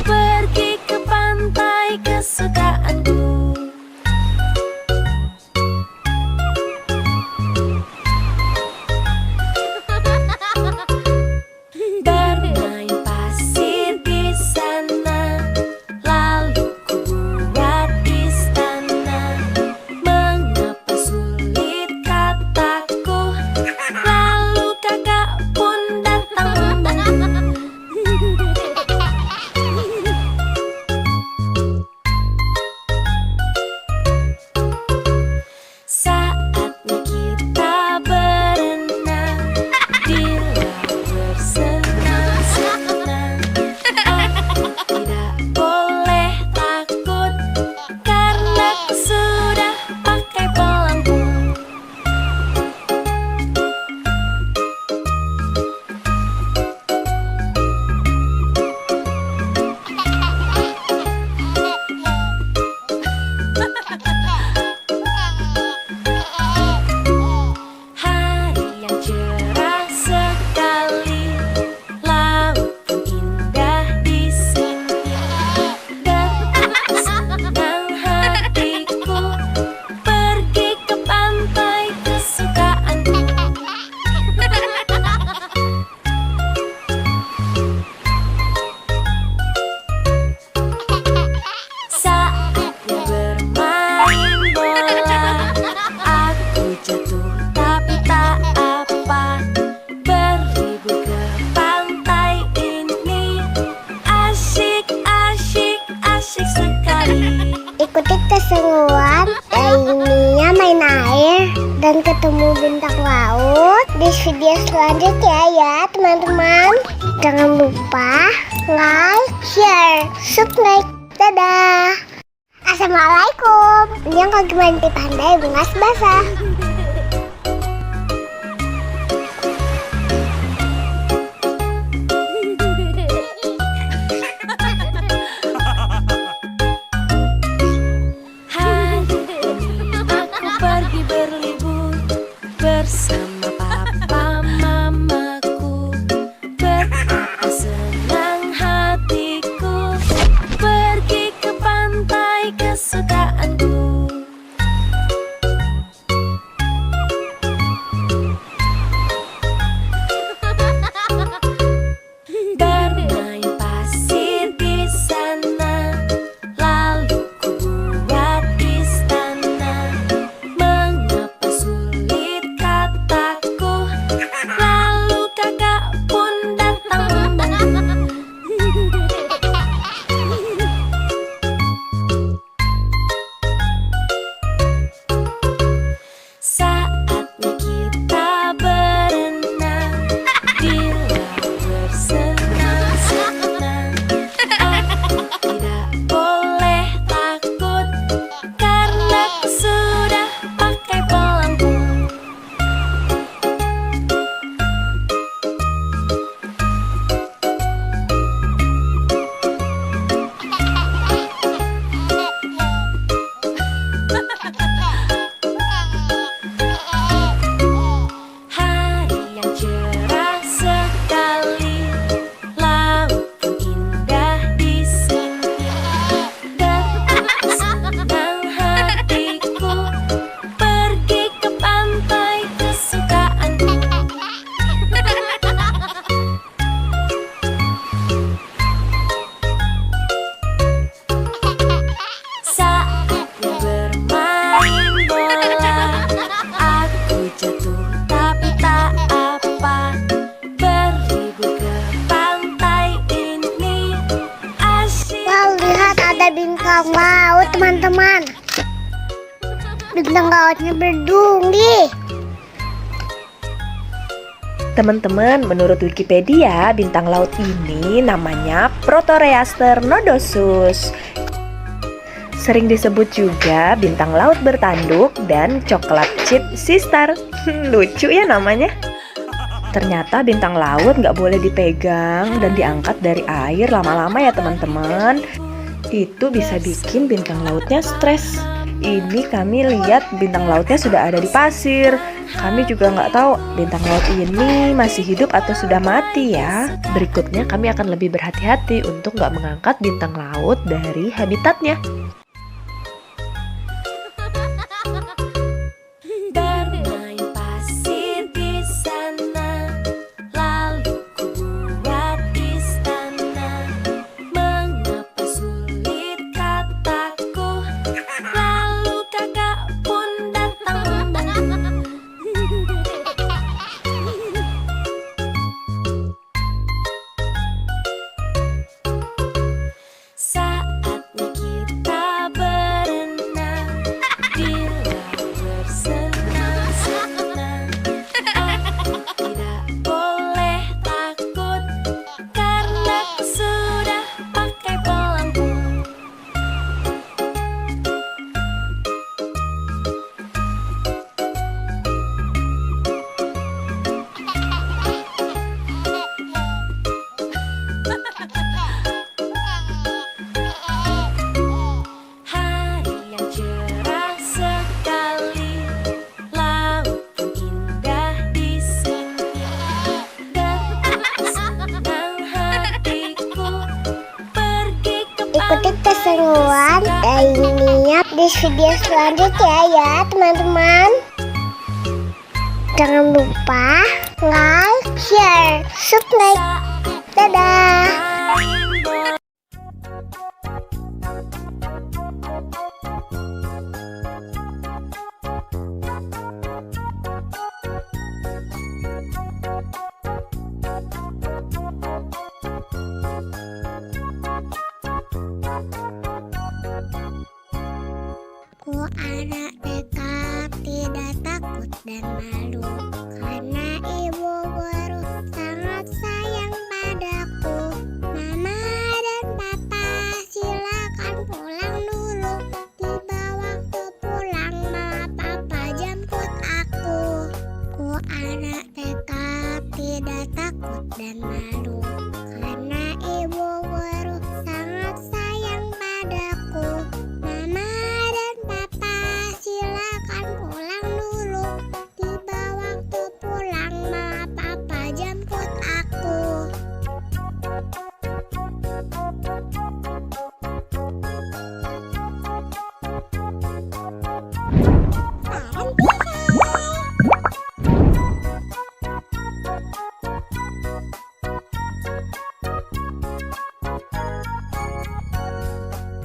pergi ke pantai kesukaanku. Bermain pasir di sana, lalu ku buat istana. Mengapa sulit kataku, lalu kakak pun datang membantu. Saatnya kita berenang di laut bersenang-senang. Aku tidak boleh takut karena aku sudah pakai pelampung. Hari yang cerah sekali, laut pun indah di sini. Betapa senang hatiku pergi ke pantai kesukaanku. Saatnya bermain bola, aku jatuh tapi tak apa. Berlibur ke pantai ini asyik, asyik, asyik sekali. Ikuti keseruan lainnya main air dan ketemu bintang laut di video selanjutnya ya teman-teman. Jangan lupa like, share, subscribe. Dadah. Assalamualaikum. Yang kaki mandi pandai bungas basah. Hari ini aku pergi berlibur bersama papa mamaku. Betapa senang hatiku pergi ke pantai kesukaanku. Bermain pasir di sana, lalu ku buat istana. Mengapa sulit kataku, lalu kakak pun datang membantu. Saatnya kita berenang di laut bersenang-senang. Aku tidak boleh takut karena ku sudah pakai pelampung. Hari yang cerah sekali, laut pun indah di sini. Betapa senang hatiku pergi ke pantai kesukaanku. Saatnya bermain bola, aku jatuh tapi tak apa. Berlibur ke pantai ini asyik. Wow, lihat ada bintang laut teman-teman. Bintang lautnya berduri. Teman-teman, menurut Wikipedia, bintang laut ini namanya Proteroaster nodosus. Sering disebut juga bintang laut bertanduk dan coklat chip sistar. Lucu ya namanya. Ternyata bintang laut nggak boleh dipegang dan diangkat dari air lama-lama ya teman-teman. Itu bisa bikin bintang lautnya stres. Ini kami lihat bintang lautnya sudah ada di pasir. Kami juga nggak tahu bintang laut ini masih hidup atau sudah mati ya. Berikutnya kami akan lebih berhati-hati untuk nggak mengangkat bintang laut dari habitatnya. Bermain pasir di sana, lalu ku buat istana. Mengapa sulit kataku, lalu kakak pun datang membantu. Saatnya kita berenang di laut bersenang-senang. Aku tidak boleh takut karena ku sudah pakai pelampung. Hari yang cerah sekali, laut pun indah di sini. Betapa senang hatiku pergi ke Ikuti pantai keseruan dan niat di video selanjutnya ya teman-teman. Jangan lupa like, share, subscribe. Dadah. bermain bola. Ku anak dekat, tidak takut dan malu, karena ibu guru sangat sayang padaku. Mama dan papa silakan pulang dulu. anak TK tidak takut dan malu, karena ibu guru sangat sayang padaku. Mama dan papa silakan pulang dulu. Tiba waktu pulang, mama papa jemput aku.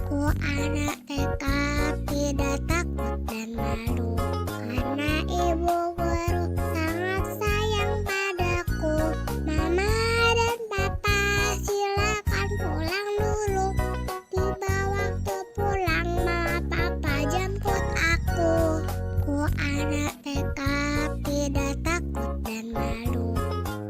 Ku anak TK tidak takut dan malu, karena ibu guru sangat sayang padaku. Mama dan papa silakan pulang dulu. Tiba waktu pulang, mama papa jemput aku. Ku anak TK tidak takut dan malu,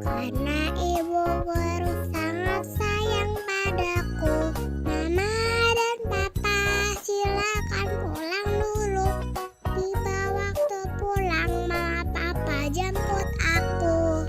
karena ibu guru sangat sayang padaku. Mama dan papa silakan pulang dulu. Tiba waktu pulang, mama papa jemput aku.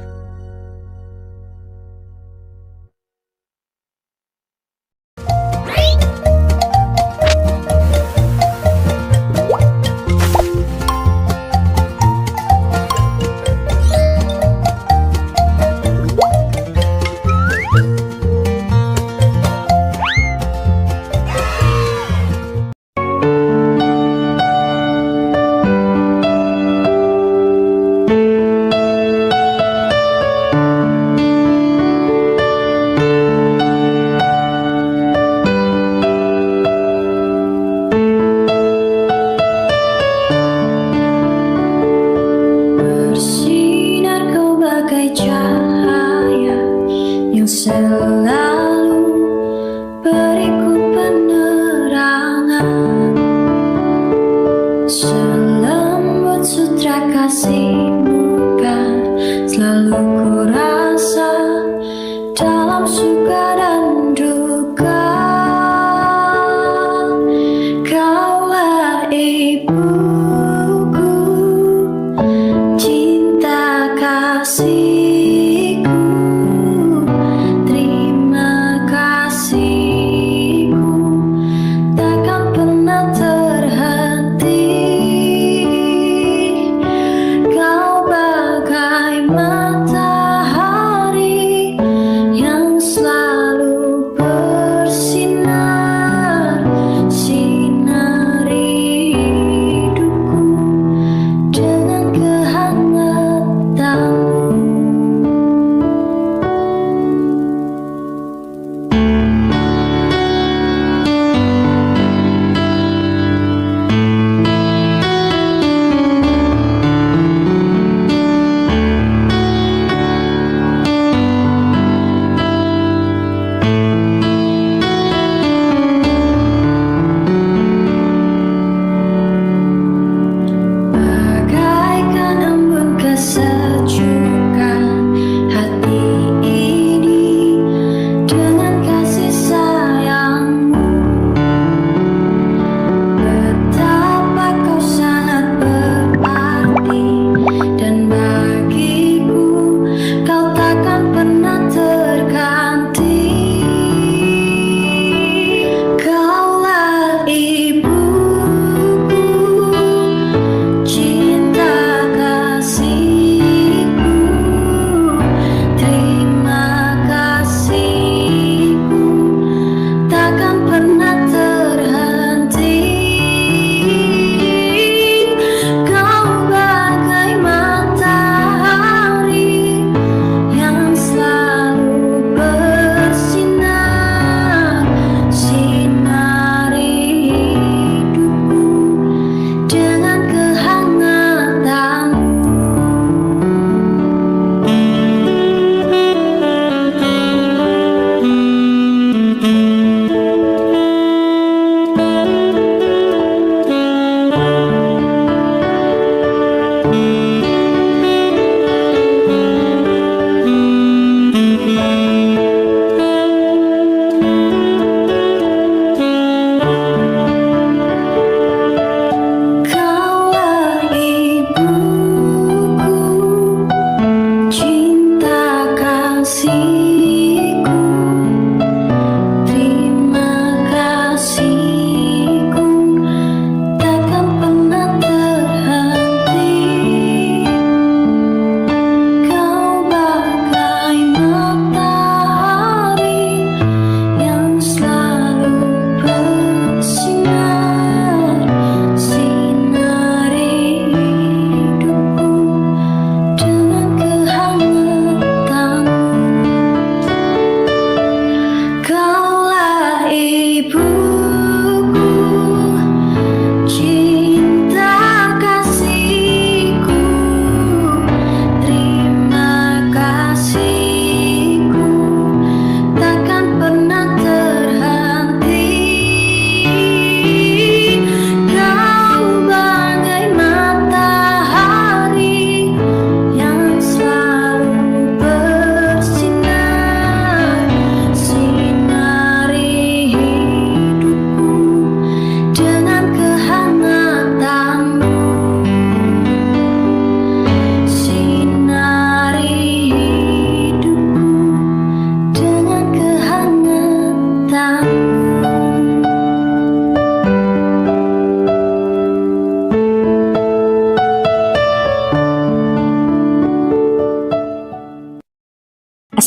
Bersinar kau bagai cahaya yang selalu beriku penerangan. Selembut sutra kasihmu kan selalu ku rasa dalam suka dan duka. Kaulah ibuku, cinta kasihku, terima kasihku takkan pernah terhenti. Kau bagai matahari yang selalu bersinar, sinari hidupku dengan kehangatanmu. Bagaikan embun kesejukan hati ini dengan kasih sayangmu. Betapa kau sangat berarti, dan bagiku kau takkan pernah terganti. Kaulah ibuku, cinta kasihku,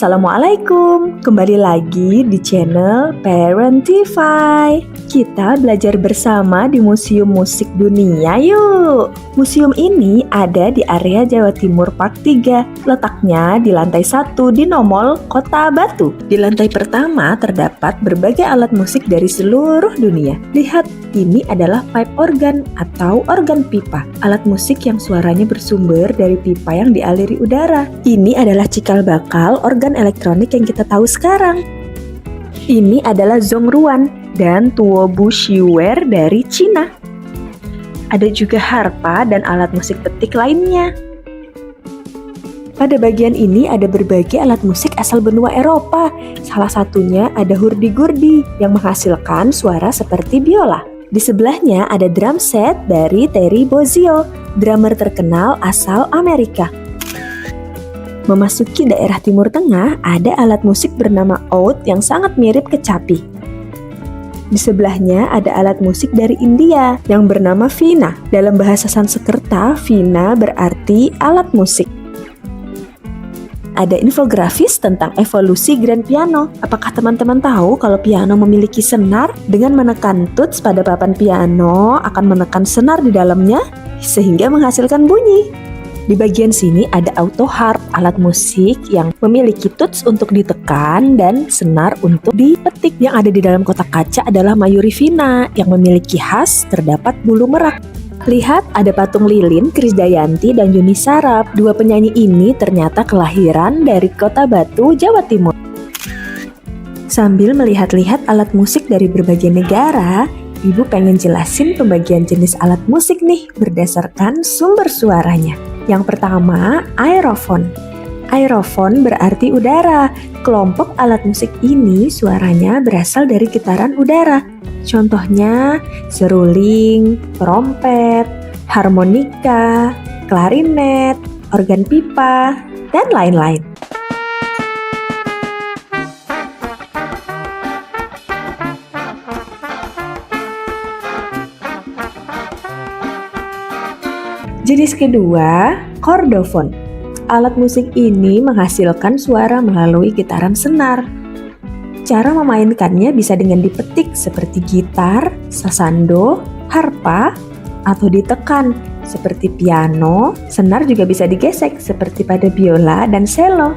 Assalamualaikum, kembali lagi di channel Parentify. Kita belajar bersama di Museum Musik Dunia yuk. Museum ini ada di area Jawa Timur Park 3. Letaknya di lantai 1 di Nomol, Kota Batu. Di lantai pertama terdapat berbagai alat musik dari seluruh dunia. Lihat, ini adalah pipe organ atau organ pipa. Alat musik yang suaranya bersumber dari pipa yang dialiri udara. Ini adalah cikal bakal organ elektronik yang kita tahu sekarang. Ini adalah zongruan dan tuobu shiwer dari Cina. Ada juga harpa dan alat musik petik lainnya. Pada bagian ini ada berbagai alat musik asal benua Eropa. Salah satunya ada hurdi-gurdi yang menghasilkan suara seperti biola. Di sebelahnya ada drum set dari Terry Bozzio, drummer terkenal asal Amerika. Memasuki daerah Timur Tengah, ada alat musik bernama oud yang sangat mirip kecapi. Di sebelahnya ada alat musik dari India yang bernama Veena. Dalam bahasa Sanskerta, Veena berarti alat musik. Ada infografis tentang evolusi grand piano. Apakah teman-teman tahu kalau piano memiliki senar? Dengan menekan tuts pada papan piano akan menekan senar di dalamnya sehingga menghasilkan bunyi. Di bagian sini ada auto harp, alat musik yang memiliki tuts untuk ditekan dan senar untuk dipetik. Yang ada di dalam kotak kaca adalah Mayuri Veena yang memiliki khas terdapat bulu merak. Lihat, ada patung lilin, Krisdayanti dan Yuni Sarap. Dua penyanyi ini ternyata kelahiran dari Kota Batu, Jawa Timur. Sambil melihat-lihat alat musik dari berbagai negara, Ibu pengen jelasin pembagian jenis alat musik nih berdasarkan sumber suaranya. Yang pertama, aerofon. Aerofon berarti udara. Kelompok alat musik ini suaranya berasal dari getaran udara. Contohnya seruling, trompet, harmonika, klarinet, organ pipa, dan lain-lain. Jenis kedua, kordofon. Alat musik ini menghasilkan suara melalui getaran senar. Cara memainkannya bisa dengan dipetik seperti gitar, sasando, harpa, atau ditekan seperti piano. Senar juga bisa digesek seperti pada biola dan cello.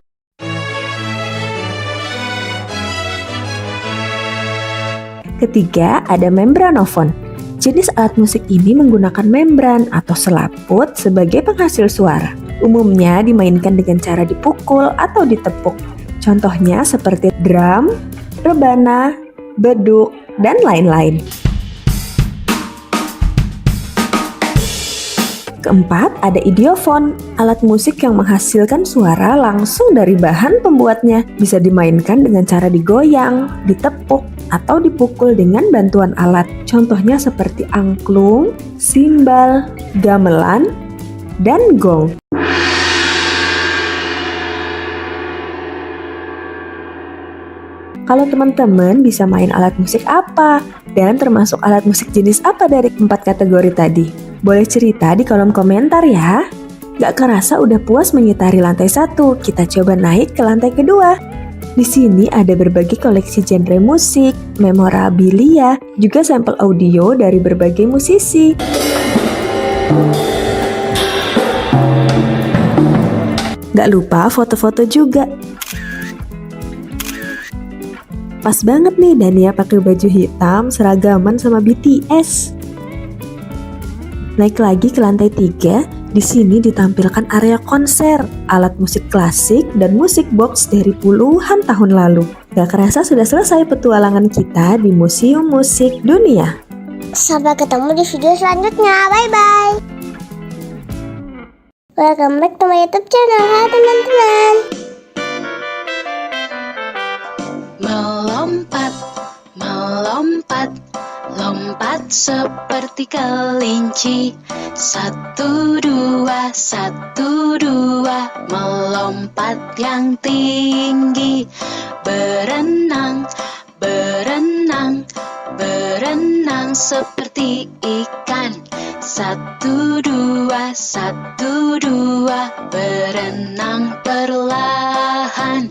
Ketiga, ada membranofon. Jenis alat musik ini menggunakan membran atau selaput sebagai penghasil suara. Umumnya dimainkan dengan cara dipukul atau ditepuk. Contohnya seperti drum, rebana, beduk, dan lain-lain. Keempat, ada idiofon, alat musik yang menghasilkan suara langsung dari bahan pembuatnya. Bisa dimainkan dengan cara digoyang, ditepuk, atau dipukul dengan bantuan alat. Contohnya seperti angklung, simbal, gamelan, dan gong. Kalau teman-teman bisa main alat musik apa? Dan termasuk alat musik jenis apa dari 4 kategori tadi? Boleh cerita di kolom komentar ya. Gak kerasa udah puas mengitari lantai 1, kita coba naik ke lantai kedua. Di sini ada berbagai koleksi genre musik, memorabilia, juga sampel audio dari berbagai musisi. Gak lupa foto-foto juga. Pas banget nih Dania pakai baju hitam seragaman sama BTS. Naik lagi ke lantai 3, di sini ditampilkan area konser, alat musik klasik dan musik box dari puluhan tahun lalu. Gak kerasa sudah selesai petualangan kita di Museum Musik Dunia. Sampai ketemu di video selanjutnya. Bye-bye. Welcome back to my YouTube channel. Hai teman-teman. Melompat, melompat, lompat seperti kelinci. 1, 2, 1, 2, melompat yang tinggi. Berenang, berenang, berenang seperti ikan. 1, 2, 1, 2, berenang perlahan.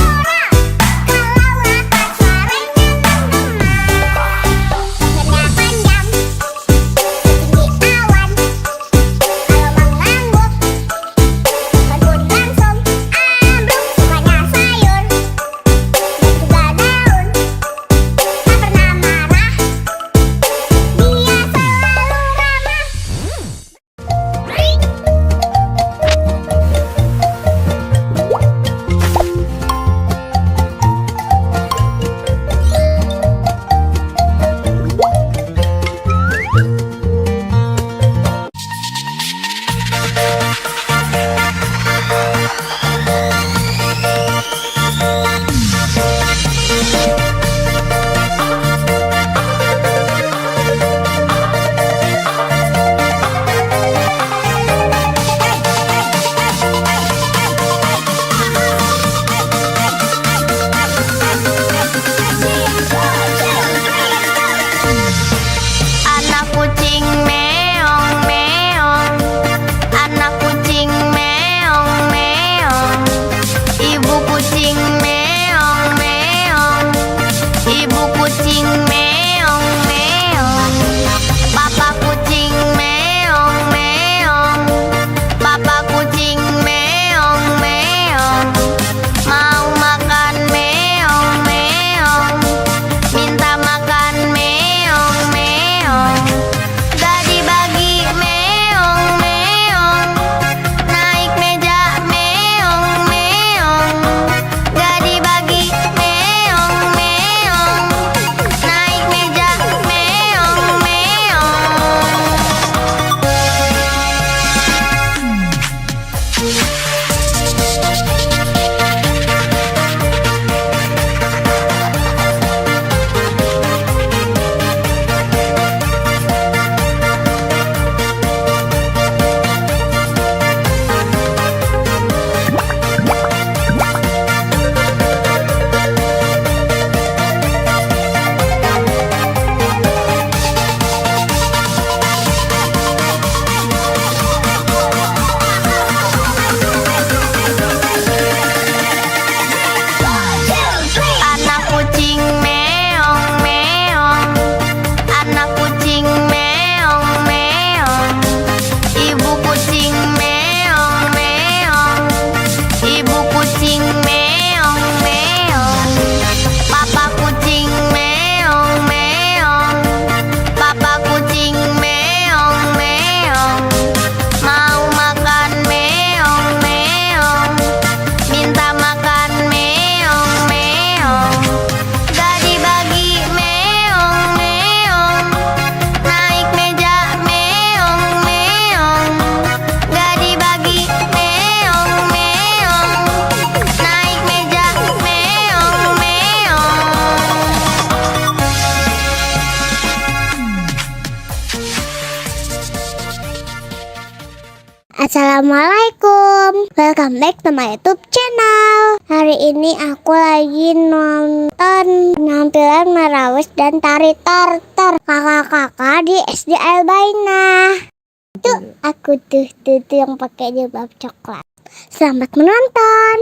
kucing meong meong, anak kucing meong meong, ibu kucing meong meong, ibu kucing meong meong, papa kucing meong meong, papa kucing meong meong, mau makan meong meong, minta makan meong meong, gak dibagi meong meong, naik meja meong meong, gak dibagi meong meong, naik meja meong meong. Anak kucing meong meong, anak kucing meong meong, ibu kucing meong meong, ibu kucing meong meong, papa kucing meong meong, papa kucing meong meong, mau makan meong meong, minta makan meong meong, gak dibagi meong meong, naik meja meong meong, gak dibagi meong meong, naik meja meong meong. Assalamualaikum, welcome back to my YouTube channel. Hari ini aku lagi nonton penampilan Marawis dan Tari Tartar kakak-kakak di SD Albaina. Tuh aku tuh yang pakai jilbab coklat. Selamat menonton.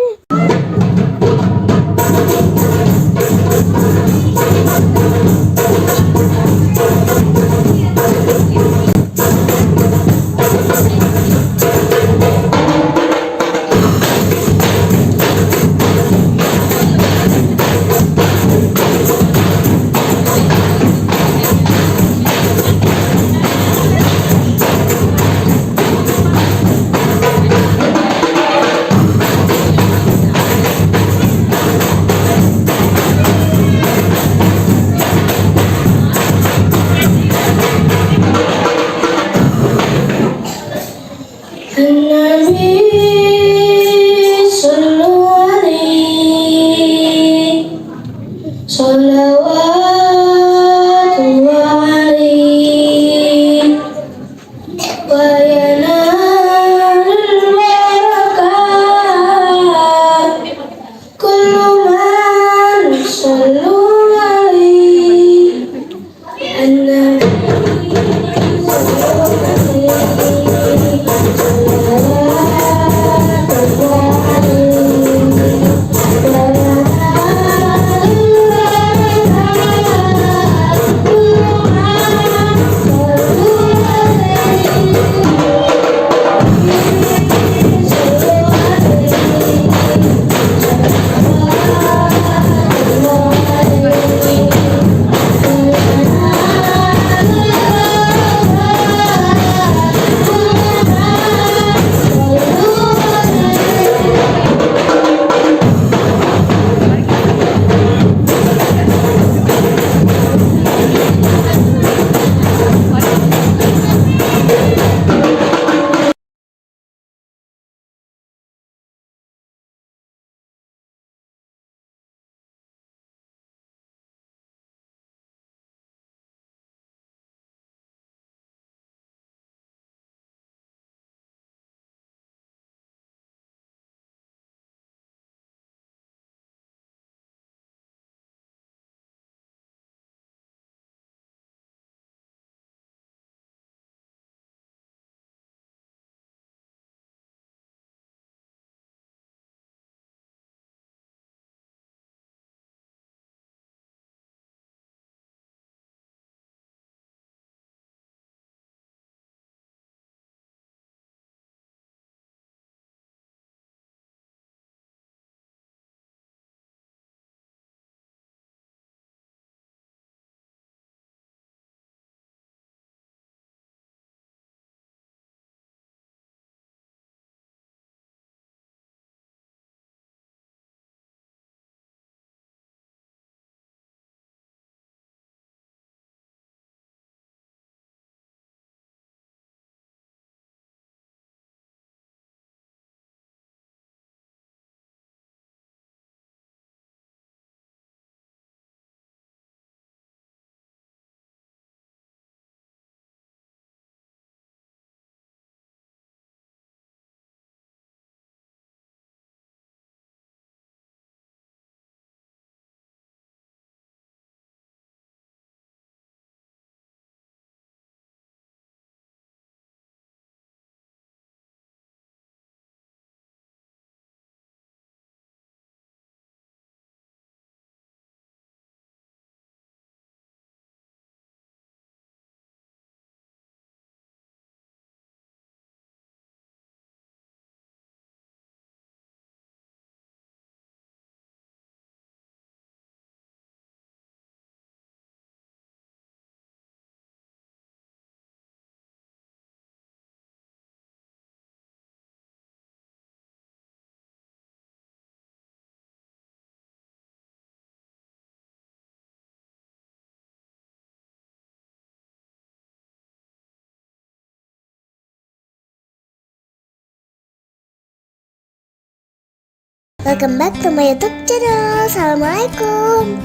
Welcome back to my YouTube channel. Assalamualaikum.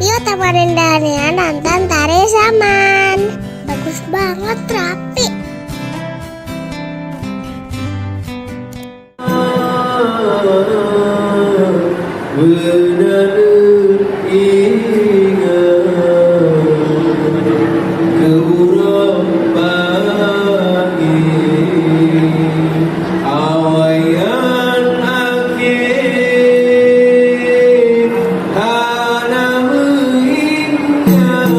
Yuk temenin Dania nonton Tari Zaman. Bagus banget, rapi. Benar ingat keurang pagi awayan akhir hana mengingat.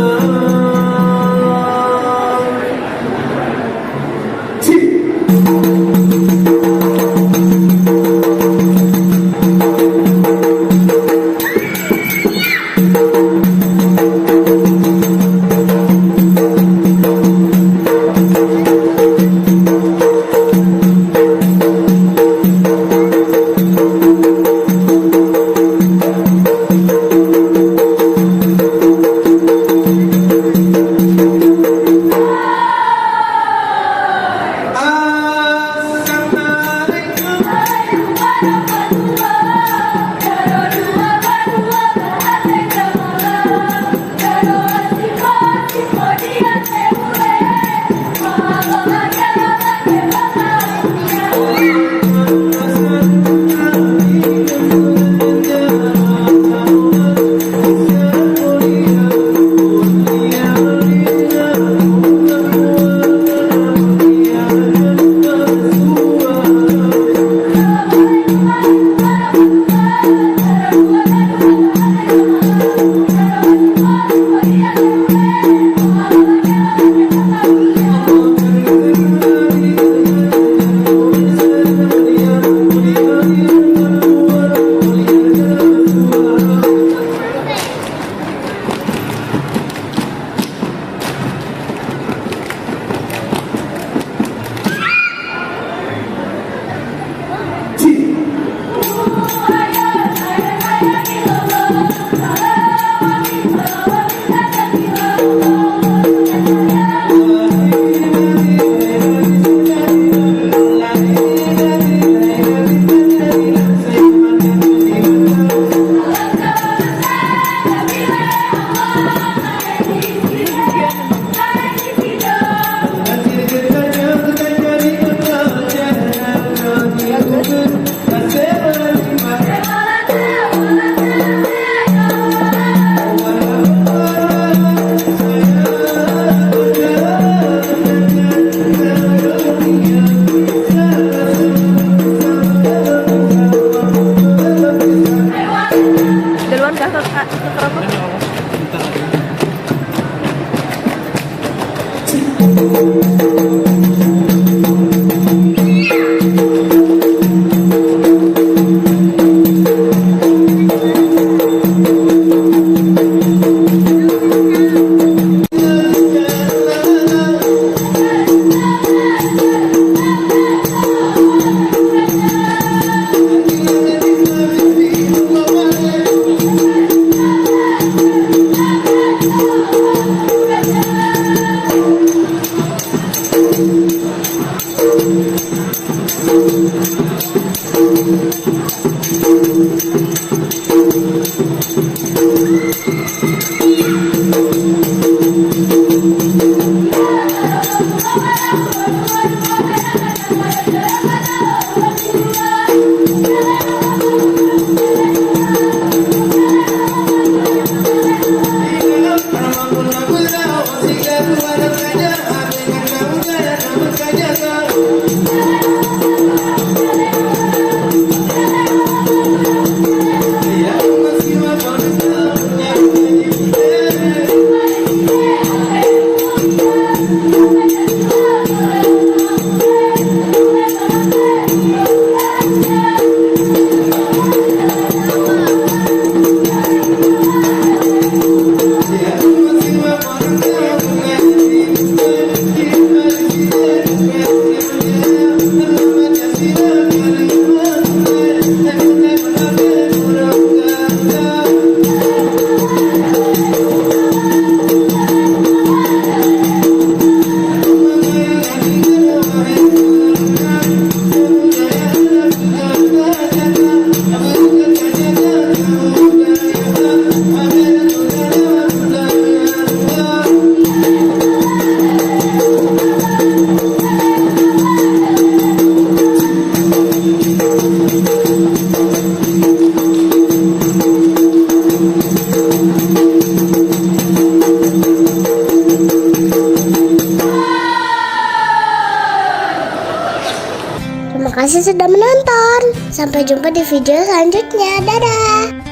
kasih sudah menonton. Sampai jumpa di video selanjutnya. Dadah.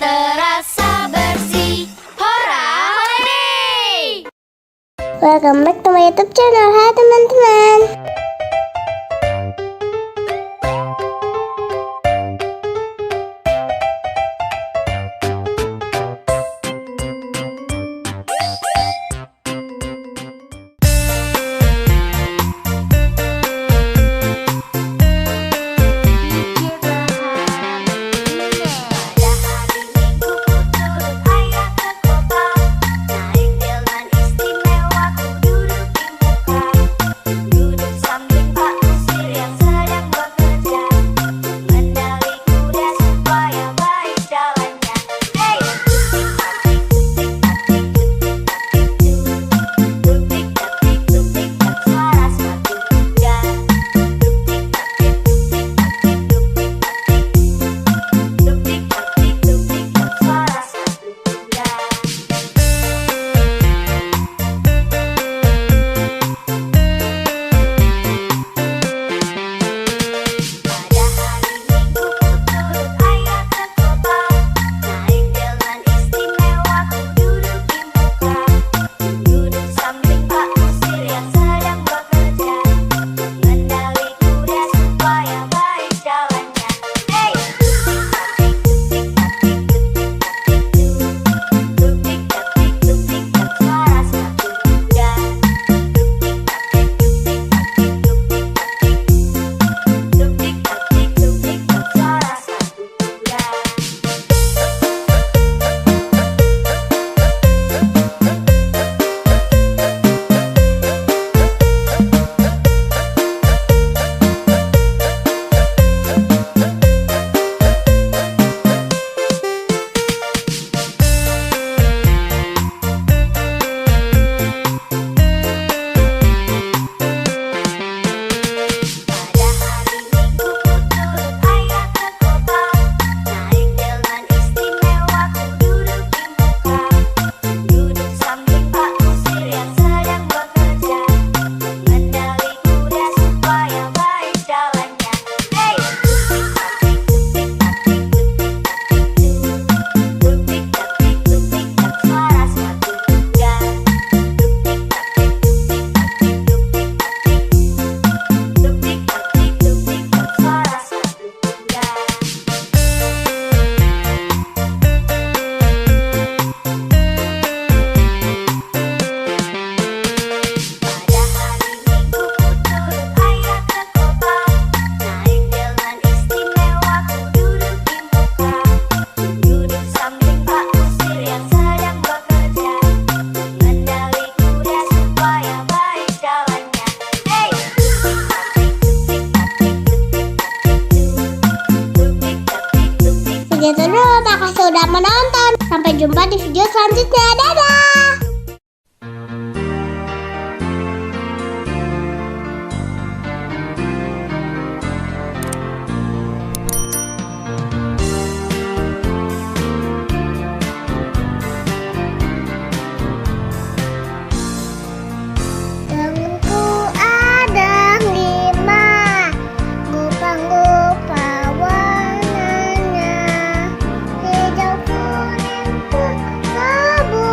terasa bersih. Hora holiday! Welcome back to my YouTube channel. Hai teman-teman. Segitu dulu, makasih sudah menonton. Sampai jumpa di video selanjutnya. Dadah! Temanku ada 5, gupa-gupa warnanya, hijau kuning kelabu.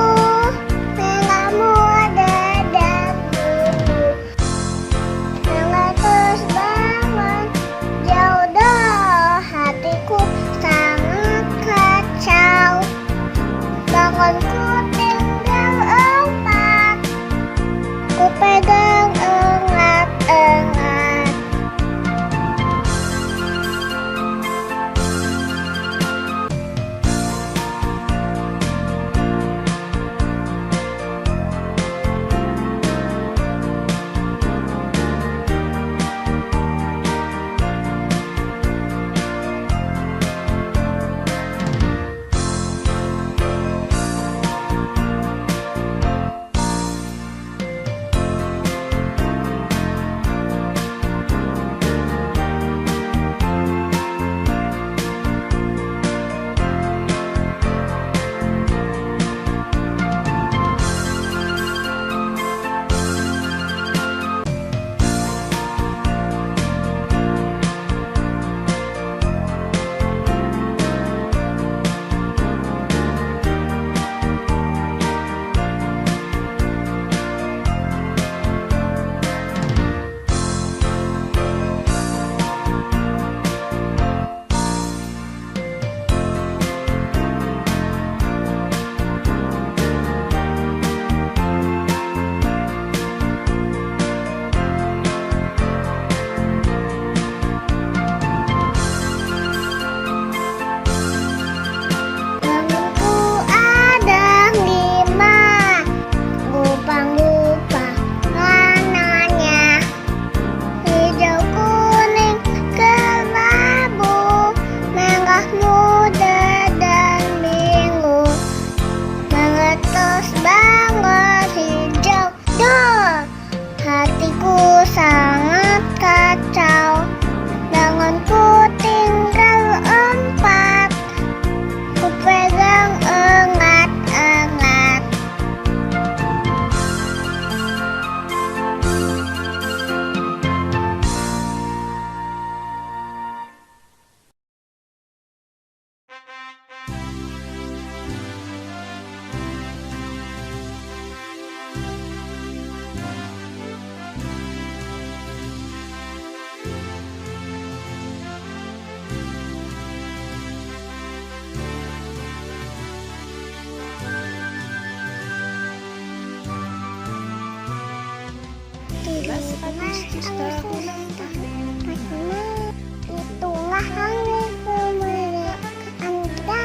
Itulah hari kemerdekaan kita.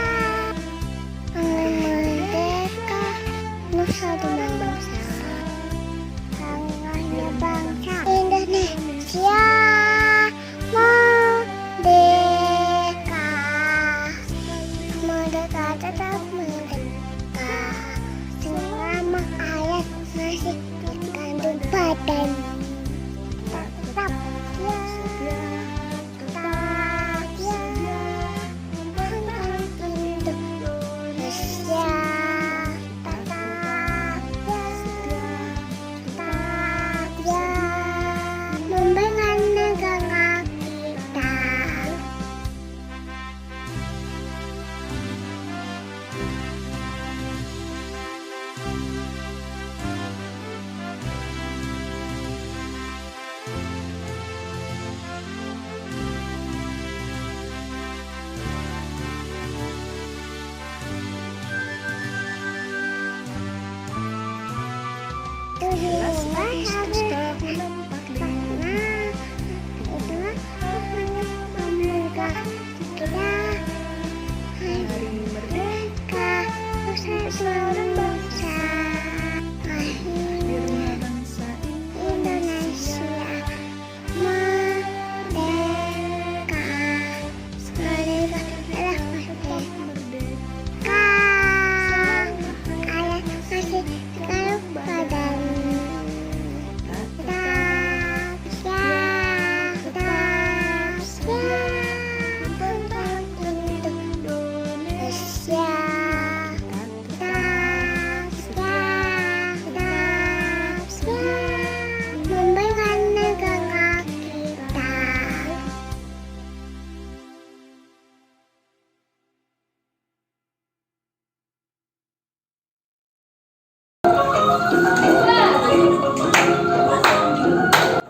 Hari merdeka, nusa dengan bangsa. Tangannya bangsa Indonesia merdeka. Merdeka tetap merdeka. Selama ayat masih dikandung badan. Tetap ya, tetap ya, bangsa Indonesia. Tetap ya, membanggakan negara kita.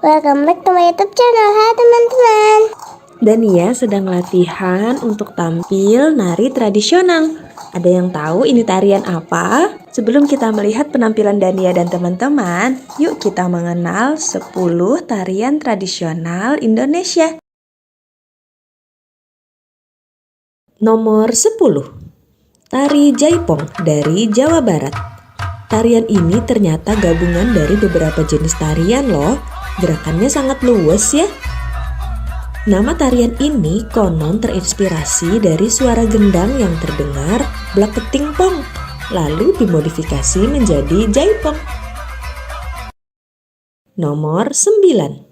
Welcome back to my YouTube channel. Hai teman-teman. Dania sedang latihan untuk tampil nari tradisional. Ada yang tahu ini tarian apa? Sebelum kita melihat penampilan Dania dan teman-teman, yuk kita mengenal 10 tarian tradisional Indonesia. Nomor 10. Tari Jaipong dari Jawa Barat. Tarian ini ternyata gabungan dari beberapa jenis tarian loh. Gerakannya sangat luas ya. Nama tarian ini konon terinspirasi dari suara gendang yang terdengar blak keting pong, lalu dimodifikasi menjadi jaipong. Nomor 9.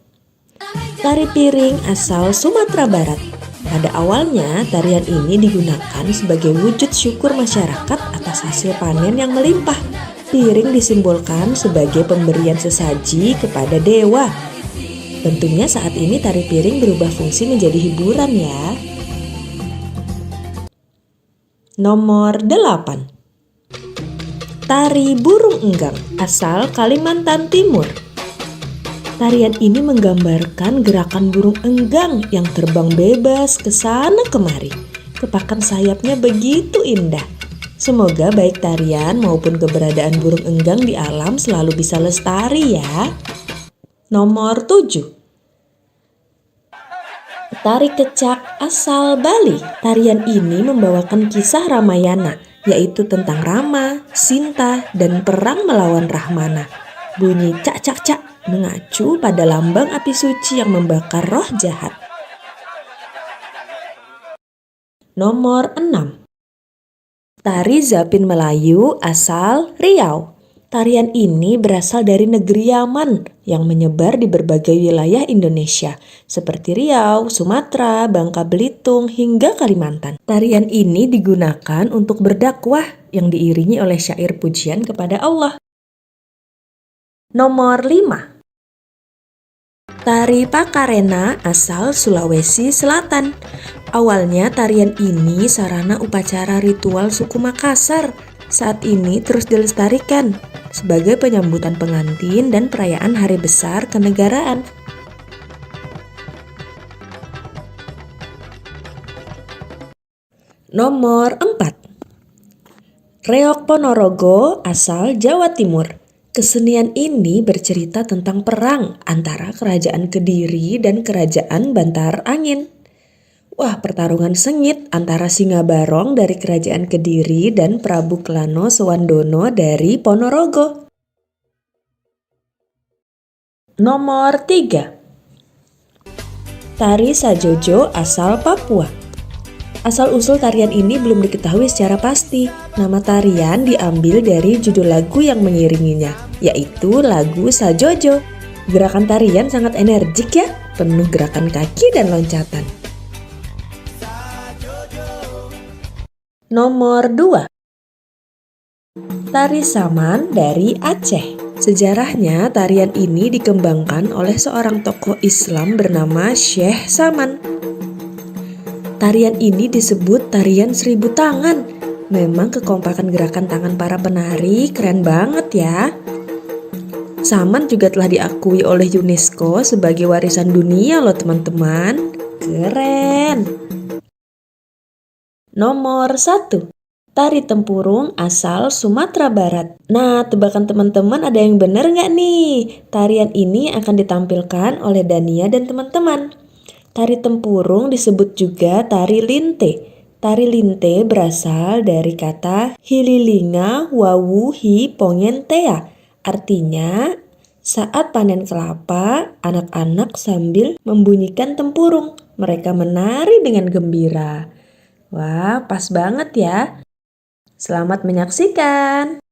Tari piring asal Sumatera Barat. Pada awalnya, tarian ini digunakan sebagai wujud syukur masyarakat atas hasil panen yang melimpah. Piring disimbolkan sebagai pemberian sesaji kepada dewa. Tentunya saat ini tari piring berubah fungsi menjadi hiburan ya. Nomor 8. Tari burung enggang asal Kalimantan Timur. Tarian ini menggambarkan gerakan burung enggang yang terbang bebas ke sana kemari. Kepakan sayapnya begitu indah. Semoga baik tarian maupun keberadaan burung enggang di alam selalu bisa lestari ya. Nomor 7. Tari kecak asal Bali. Tarian ini membawakan kisah Ramayana, yaitu tentang Rama, Sinta, dan perang melawan Rahmana. Bunyi cak cak cak mengacu pada lambang api suci yang membakar roh jahat. Nomor 6. Tari Zapin Melayu asal Riau. Tarian ini berasal dari negeri Yaman yang menyebar di berbagai wilayah Indonesia seperti Riau, Sumatera, Bangka Belitung, hingga Kalimantan. Tarian ini digunakan untuk berdakwah yang diiringi oleh syair pujian kepada Allah. Nomor 5. Tari Pakarena asal Sulawesi Selatan. Awalnya tarian ini sarana upacara ritual suku Makassar. Saat ini terus dilestarikan sebagai penyambutan pengantin dan perayaan hari besar kenegaraan. Nomor 4. Reok Ponorogo asal Jawa Timur. Kesenian ini bercerita tentang perang antara Kerajaan Kediri dan Kerajaan Bantar Angin. Wah, pertarungan sengit antara Singa Barong dari Kerajaan Kediri dan Prabu Klano Sewandono dari Ponorogo. Nomor 3. Tari Sajojo asal Papua. Asal-usul tarian ini belum diketahui secara pasti. Nama tarian diambil dari judul lagu yang mengiringinya, yaitu lagu Sajojo. Gerakan tarian sangat energik ya, penuh gerakan kaki dan loncatan. Nomor 2. Tari Saman dari Aceh. Sejarahnya tarian ini dikembangkan oleh seorang tokoh Islam bernama Syekh Saman. Tarian ini disebut tarian 1000 tangan. Memang kekompakan gerakan tangan para penari keren banget ya. Saman juga telah diakui oleh UNESCO sebagai warisan dunia loh teman-teman. Keren. Nomor 1. Tari Tempurung asal Sumatera Barat. Nah, tebakan teman-teman ada yang benar nggak nih? Tarian ini akan ditampilkan oleh Dania dan teman-teman. Tari Tempurung disebut juga tari linte. Tari linte berasal dari kata hililinga wawu hi pongentea. Artinya, saat panen kelapa, anak-anak sambil membunyikan tempurung. Mereka menari dengan gembira. Wah, pas banget ya. Selamat menyaksikan.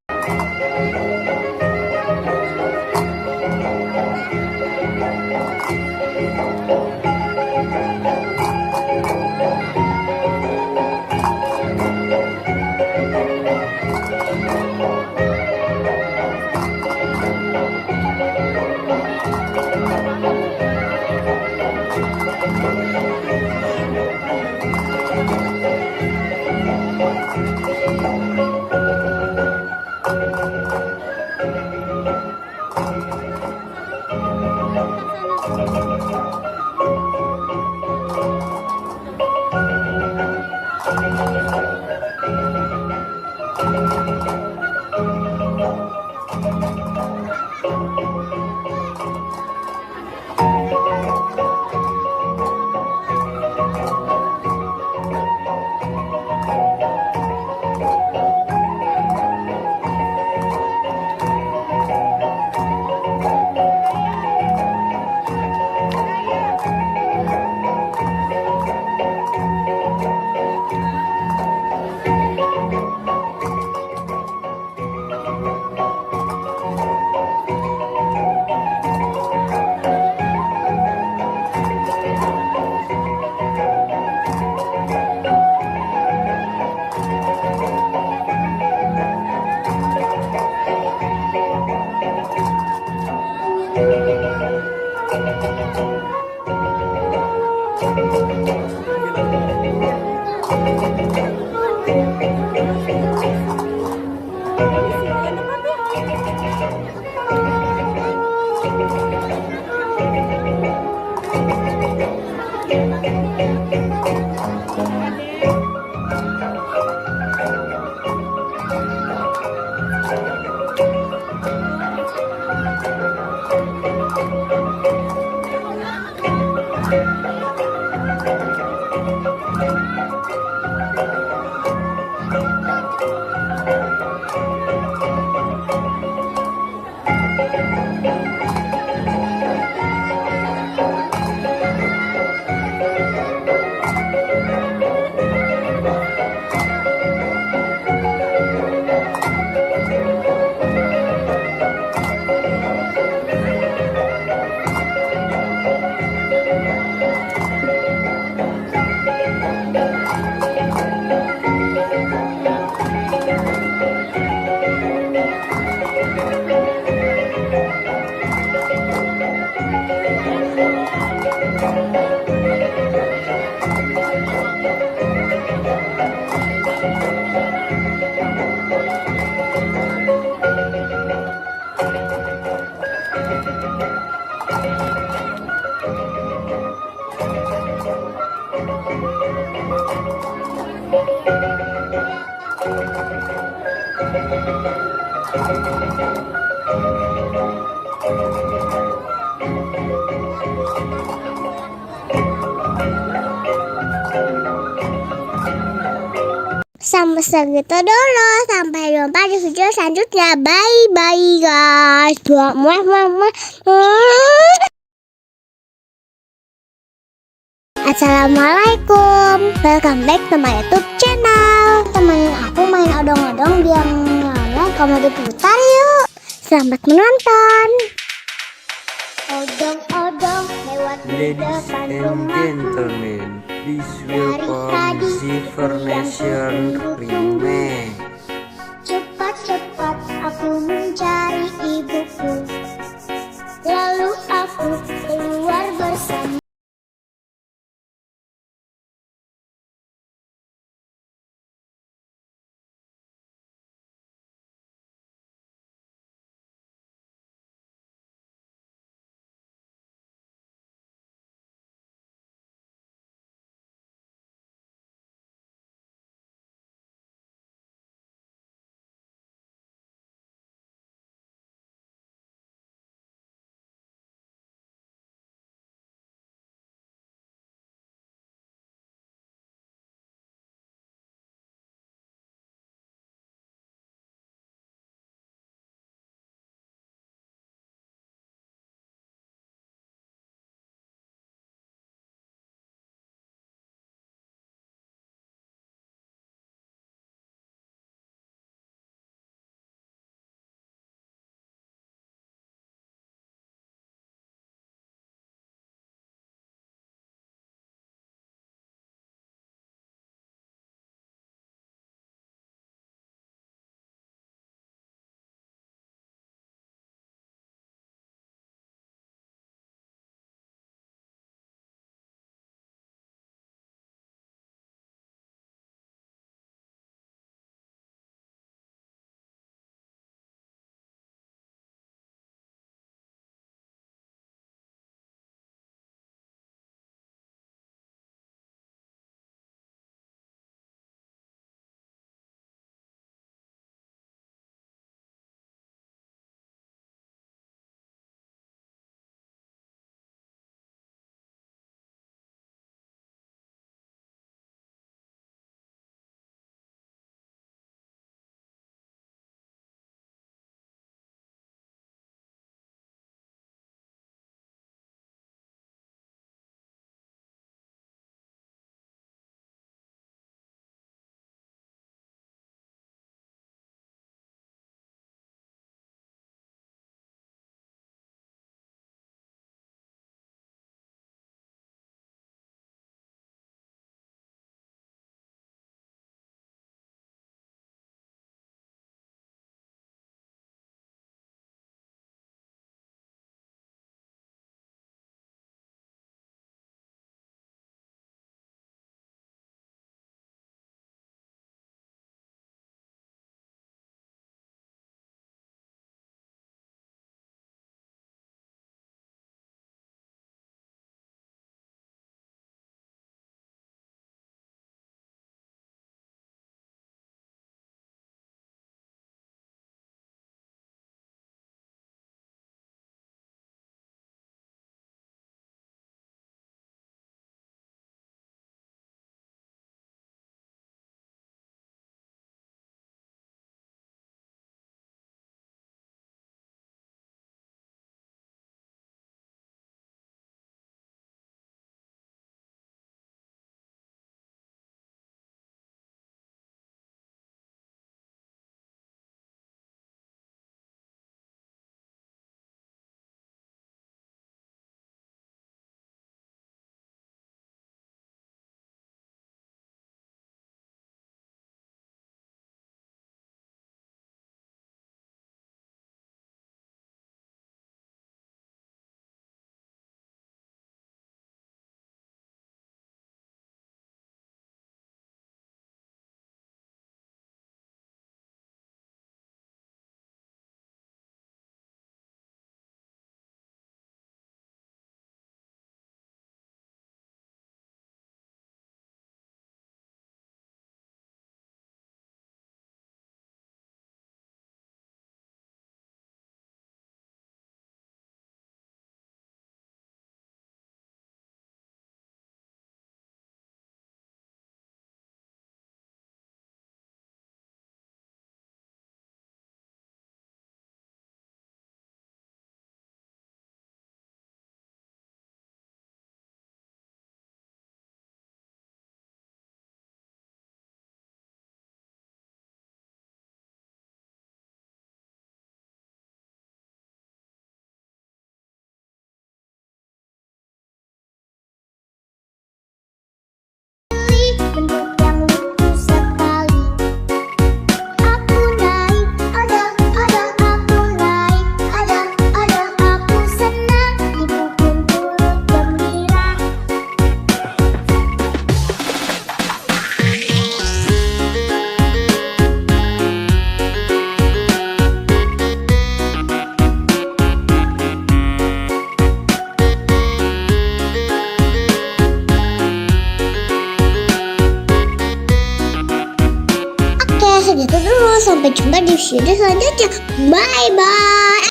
Sampai segitu dulu. Sampai jumpa di video selanjutnya. Bye bye guys. Assalamualaikum. Welcome back to my YouTube channel. Temenin aku main odong-odong biar nyala kamu diputar yuk. Selamat menonton. Odong-odong lewat di Ladies depan and rumah. gentlemen, this welcome the Furnation Remake. Cepat-cepat aku mencari ibuku. Lalu aku keluar bersama dulu. Sampai jumpa di video selanjutnya. Bye bye.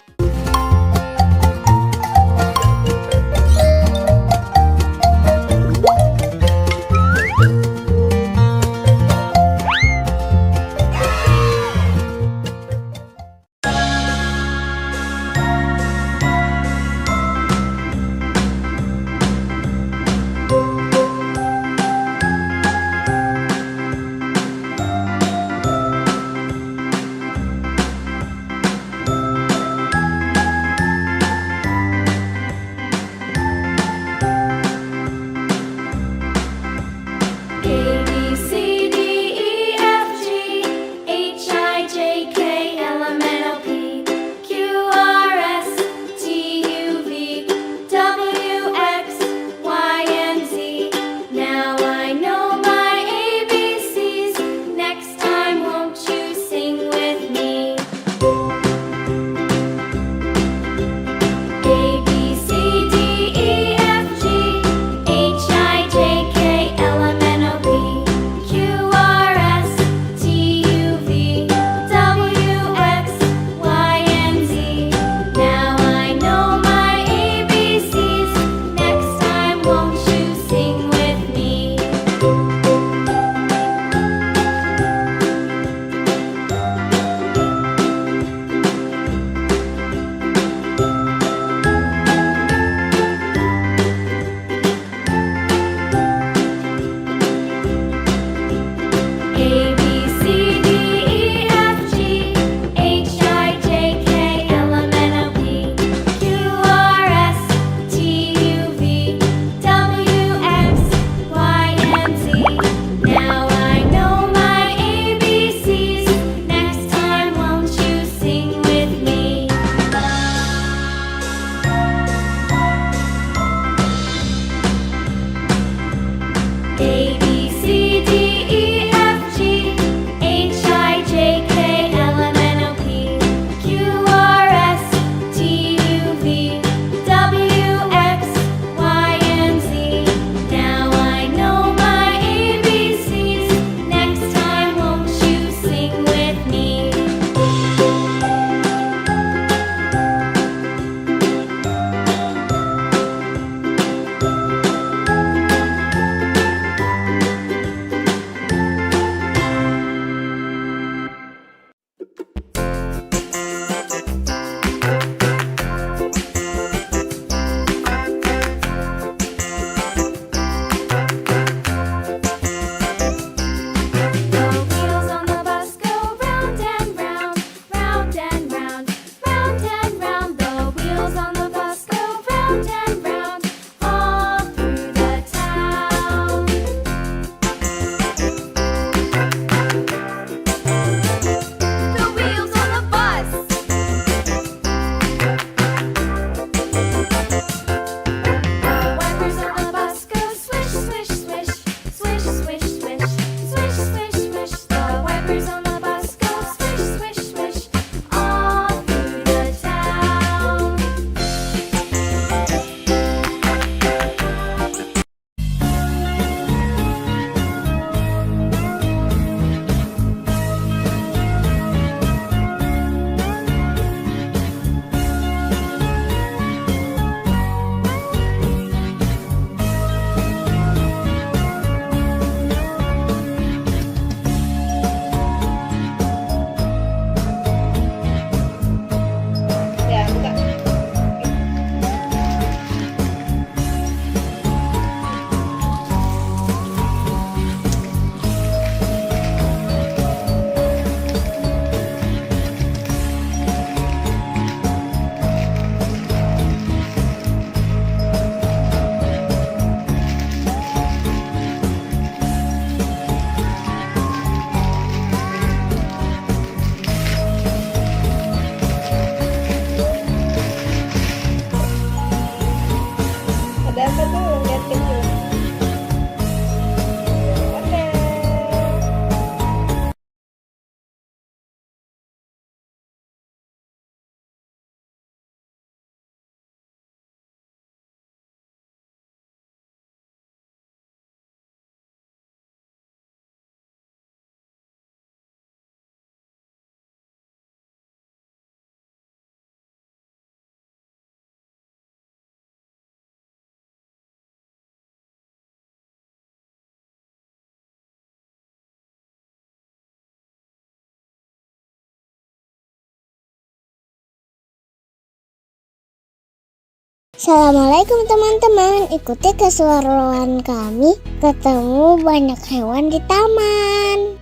Assalamualaikum teman-teman, ikuti keseruan kami ketemu banyak hewan di taman.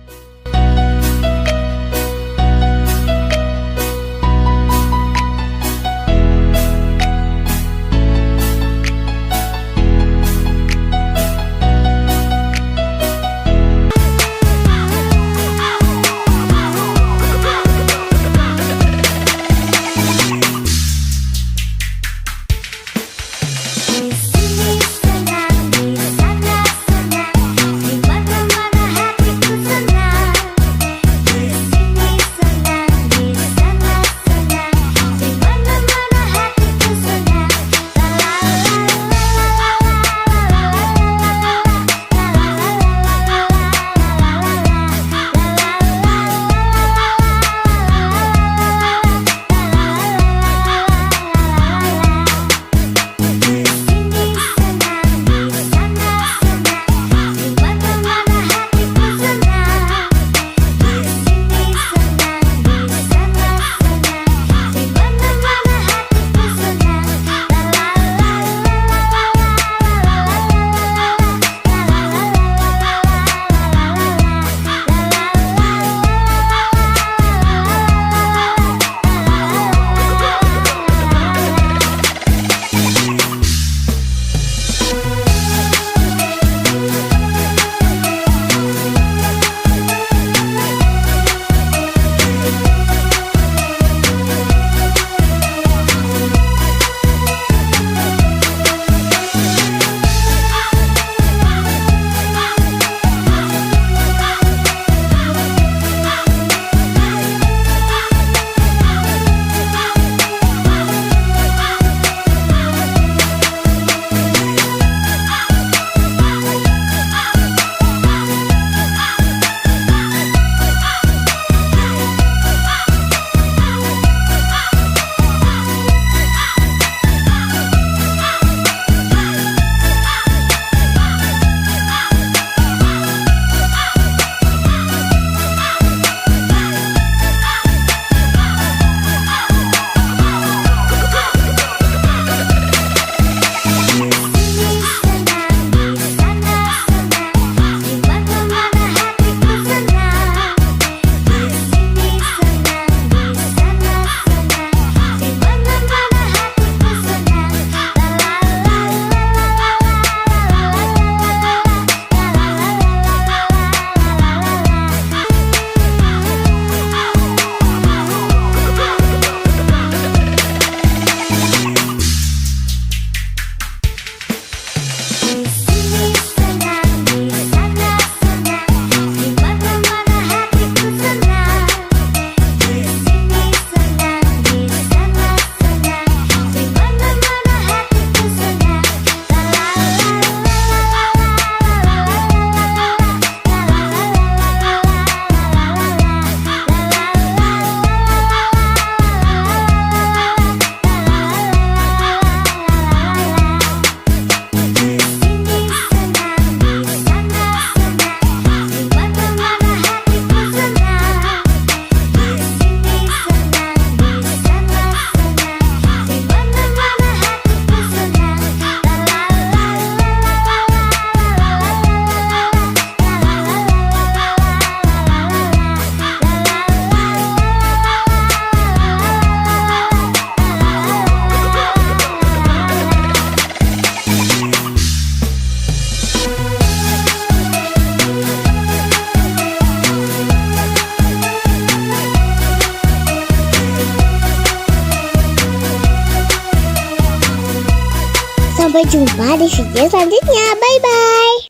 Sampai jumpa di video selanjutnya. Bye-bye.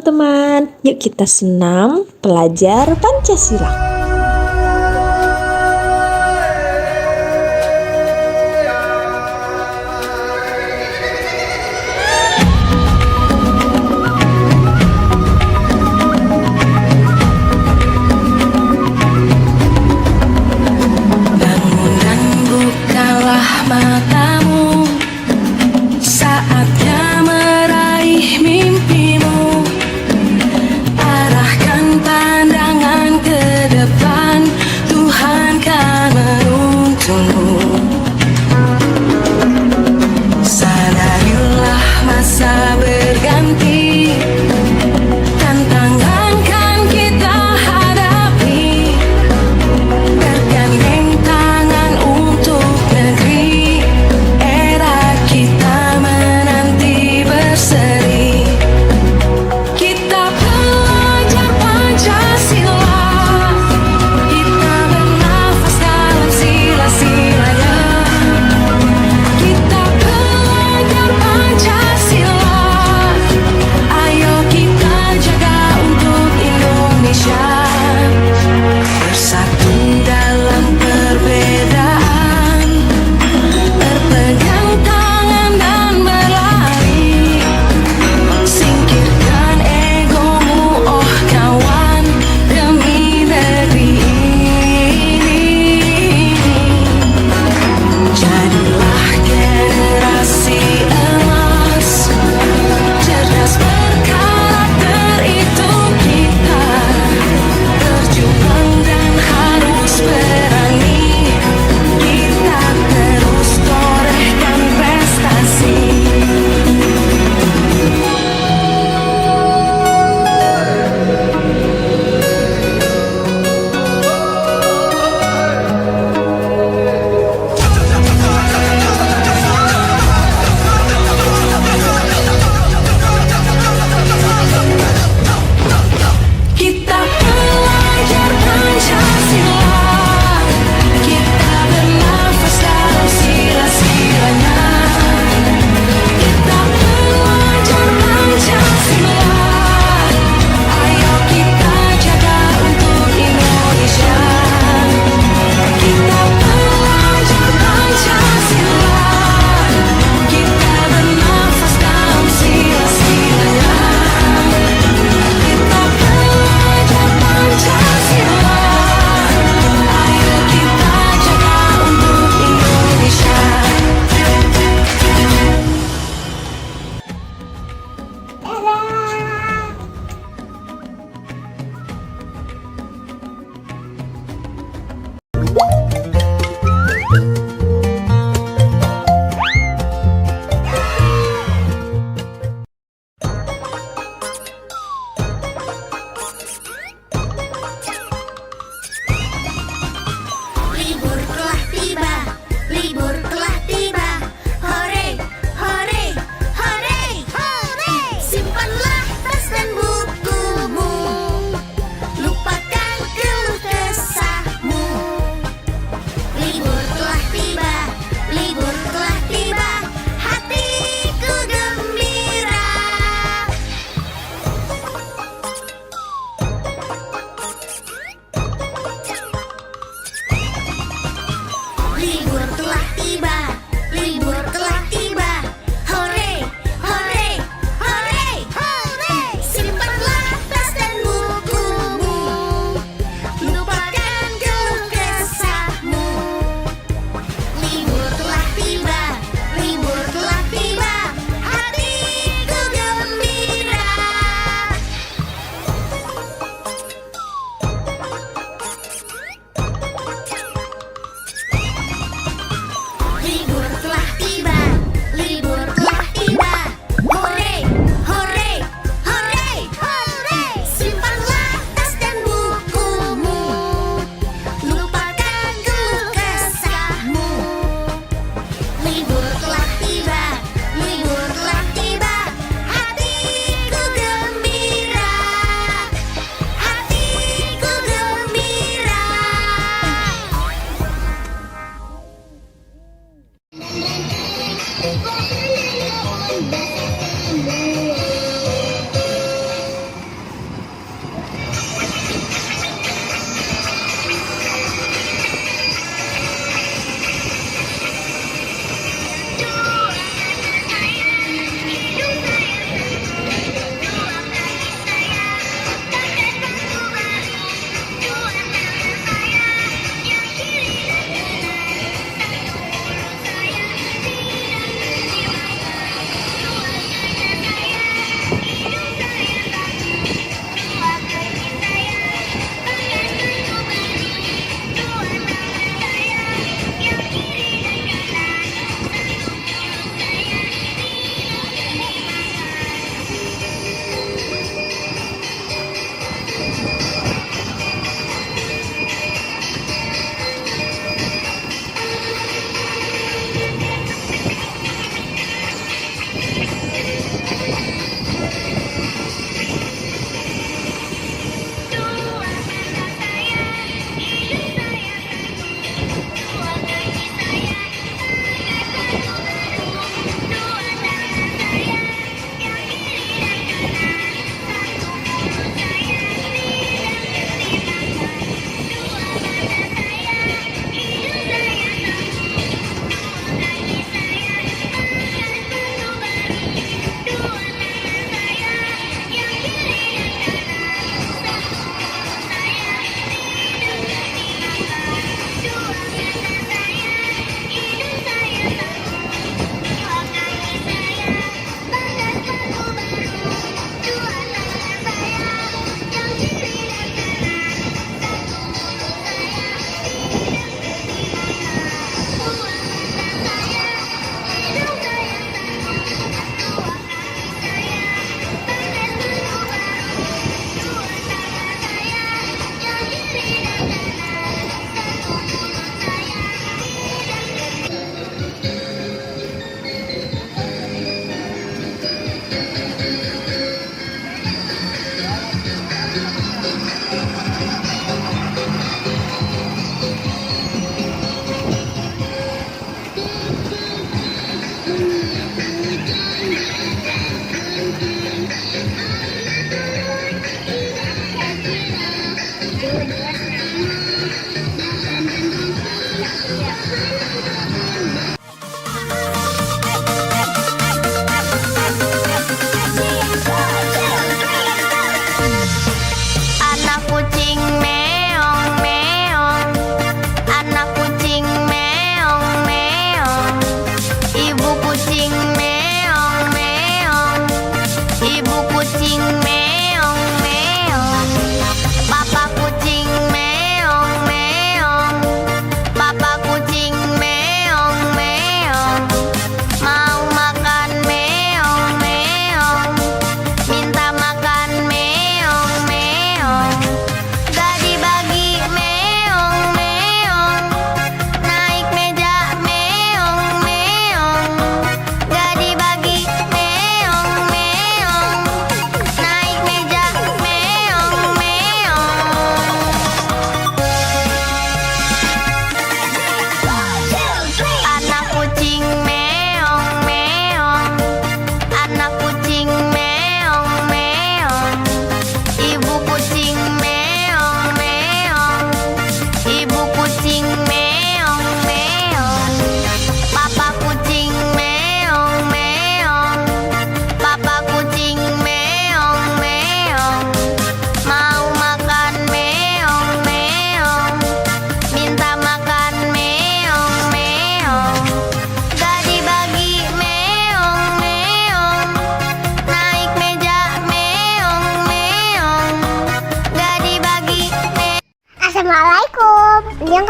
teman-teman. Yuk kita senam belajar Pancasila. Bangun dan bukalah matamu, saatnya meraih mimpimu. Arahkan pandangan ke depan.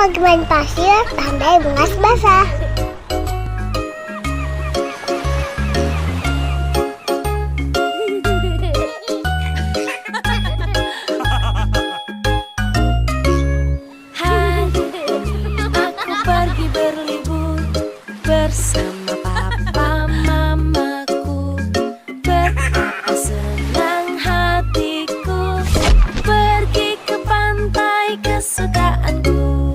lagi main pasir, tandai bungas basah. Hari ini aku pergi berlibur bersama papa mamaku. Betapa senang hatiku pergi ke pantai kesukaanku.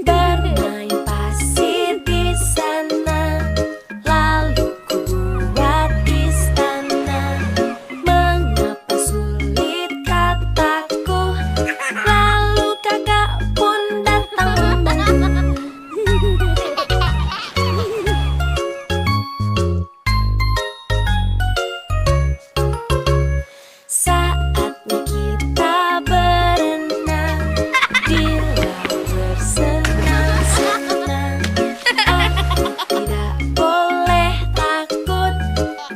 Bermain pasir di sana, lalu ku buat istana. Mengapa sulit kataku, lalu kakak pun datang membantu. Saatnya kita berenang di laut bersenang-senang. Aku tidak boleh takut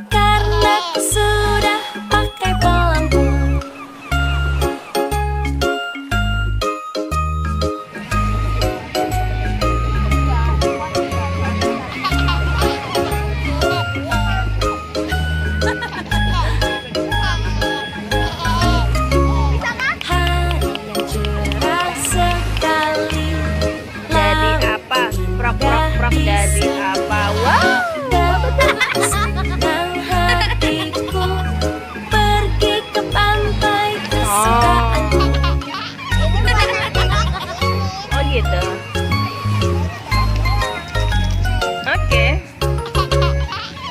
karena aku sudah pakai pelampung. Hari yang cerah sekali, Jadi apa? Prok prok prok jadi apa? Wah. betapa senang hatiku pergi ke pantai kesukaanku. Oh gitu. Oke.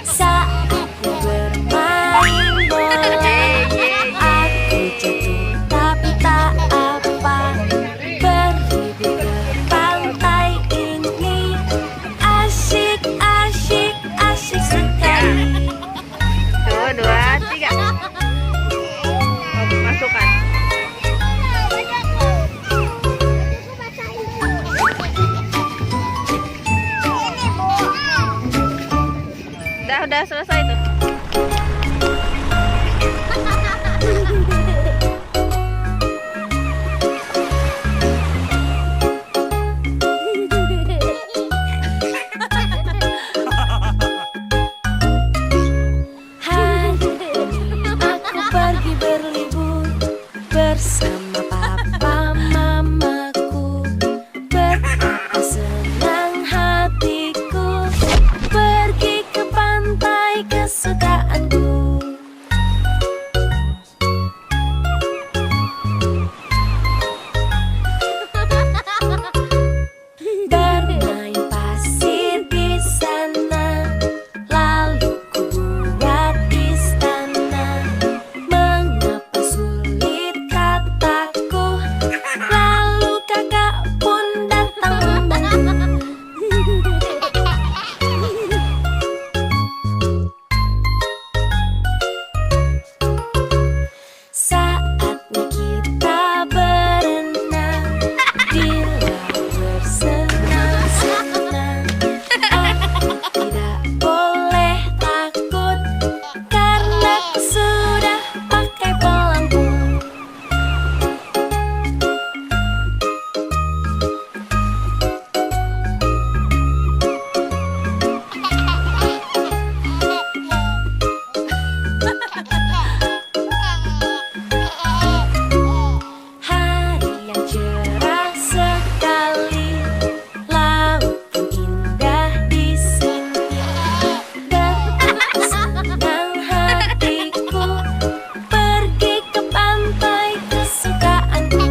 Saatnya bermain bola, aku jatuh tapi tak apa. Berlibur ke pantai ini asyik, asyik, asyik sekali. Tuh, 2, 3. Masukkan. Udah selesai tuh. Hari ini aku pergi berlibur bersama papa mamaku. Betapa senang hatiku pergi ke pantai kesukaanku. Bermain pasir di sana, lalu ku buat istana. Mengapa sulit kataku, lalu kakak pun datang membantu. Saatnya kita berenang di laut bersenang-senang. Aku tidak boleh takut karena aku sudah pakai pelampung. Hari yang cerah sekali, laut pun indah di sini. Betapa senang hatiku pergi ke pantai kesukaanku.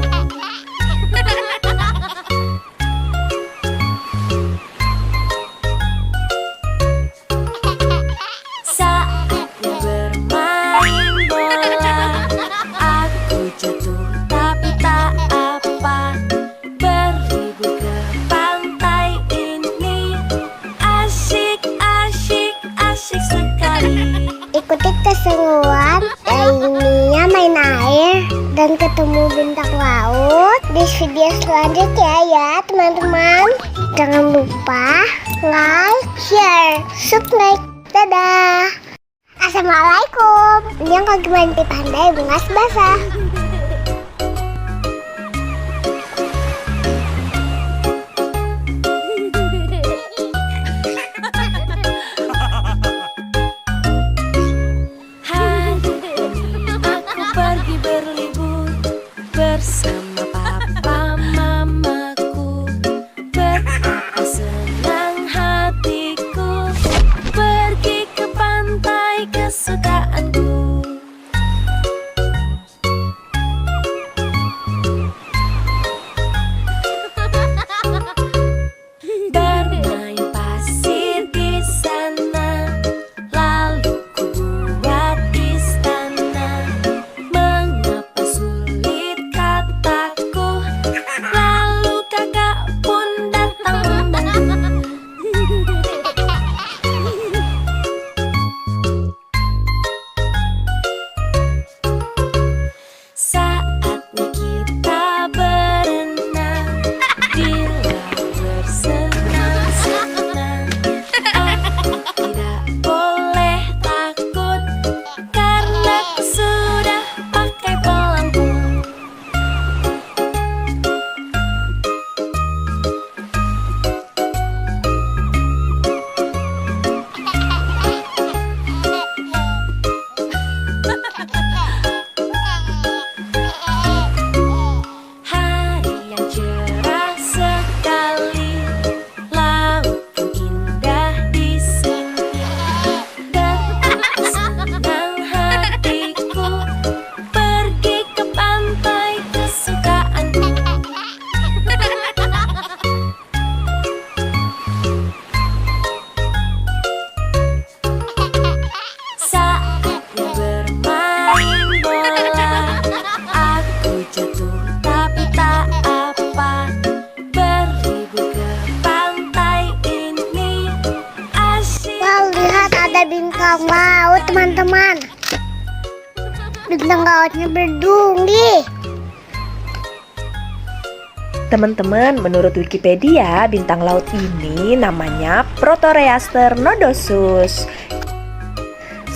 Saatnya bermain bola, aku jatuh tapi tak apa. Berlibur ke pantai ini asyik, asyik, asyik sekali. Ikuti keseruan lainnya main air dan ketemu bintang laut di video selanjutnya ya teman-teman. Jangan lupa like, share, subscribe. Dadah. Assalamualaikum. Yang lagi main di pandai bunga basah. Hari ini aku pergi berlibur bersama papa mamaku. Betapa senang hatiku pergi ke pantai kesukaanku. Bermain pasir di sana, lalu ku buat istana. Mengapa sulit kataku, lalu kakak pun datang membantu. Saatnya kita berenang di laut bersenang-senang. Aku tidak boleh takut karena aku sudah pakai pelampung. Hari yang cerah sekali, laut pun indah di sini. Betapa senang hatiku pergi ke pantai kesukaanku. Saatnya bermain bola, aku jatuh tapi tak apa. Berlibur ke pantai ini asyik. Wow, lihat ada bintang laut teman-teman. Bintang lautnya berduri. Teman-teman, menurut Wikipedia, bintang laut ini namanya Proteroaster nodosus.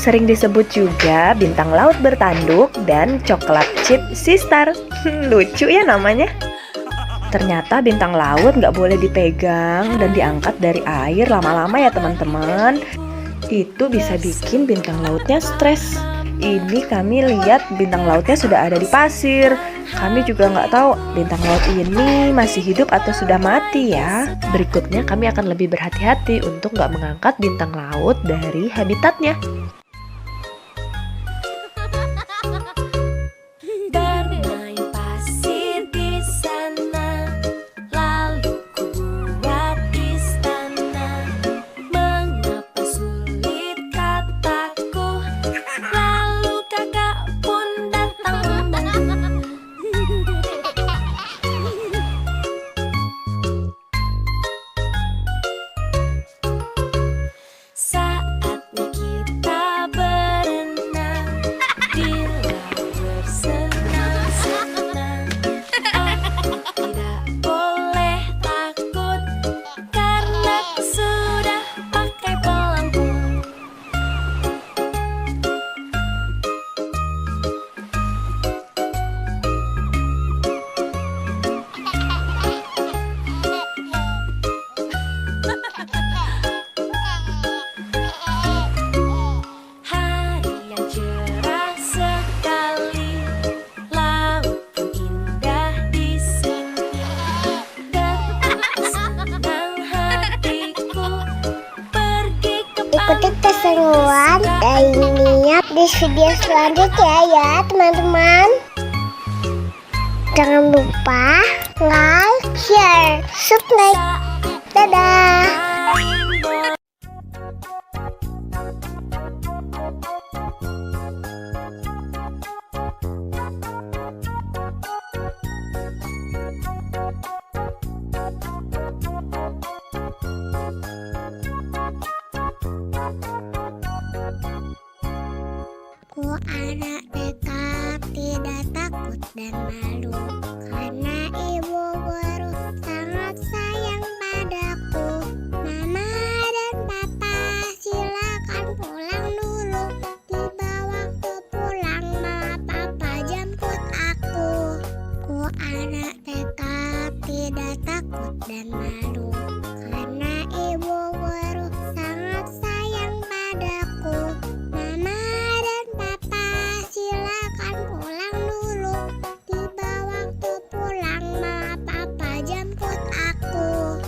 Sering disebut juga bintang laut bertanduk dan coklat chip sistar. Lucu ya namanya. Ternyata bintang laut nggak boleh dipegang dan diangkat dari air lama-lama ya teman-teman. Itu bisa bikin bintang lautnya stres. Ini kami lihat bintang lautnya sudah ada di pasir. Kami juga nggak tahu bintang laut ini masih hidup atau sudah mati ya. Berikutnya kami akan lebih berhati-hati untuk nggak mengangkat bintang laut dari habitatnya. Bermain pasir di sana, lalu ku buat istana. Mengapa sulit kataku, lalu kakak pun datang membantu. Saatnya kita berenang di laut bersenang-senang. Aku tidak boleh takut karena aku sudah pakai pelampung. Hari yang cerah sekali, laut pun indah di sini. Betapa senang hatiku pergi ke Ikuti pantai keseruan dan lihat di video selanjutnya ya teman-teman. Jangan lupa like, share, subscribe. Dadah. bermain bola. Ku anak dekat, tidak takut dan malu, karena ibu guru sangat sayang padaku. Mama dan papa silakan pulang dulu. tidak takut dan malu, karena ibu guru sangat sayang padaku. Mama dan papa silakan pulang dulu. Tiba waktu pulang, mama papa jemput aku.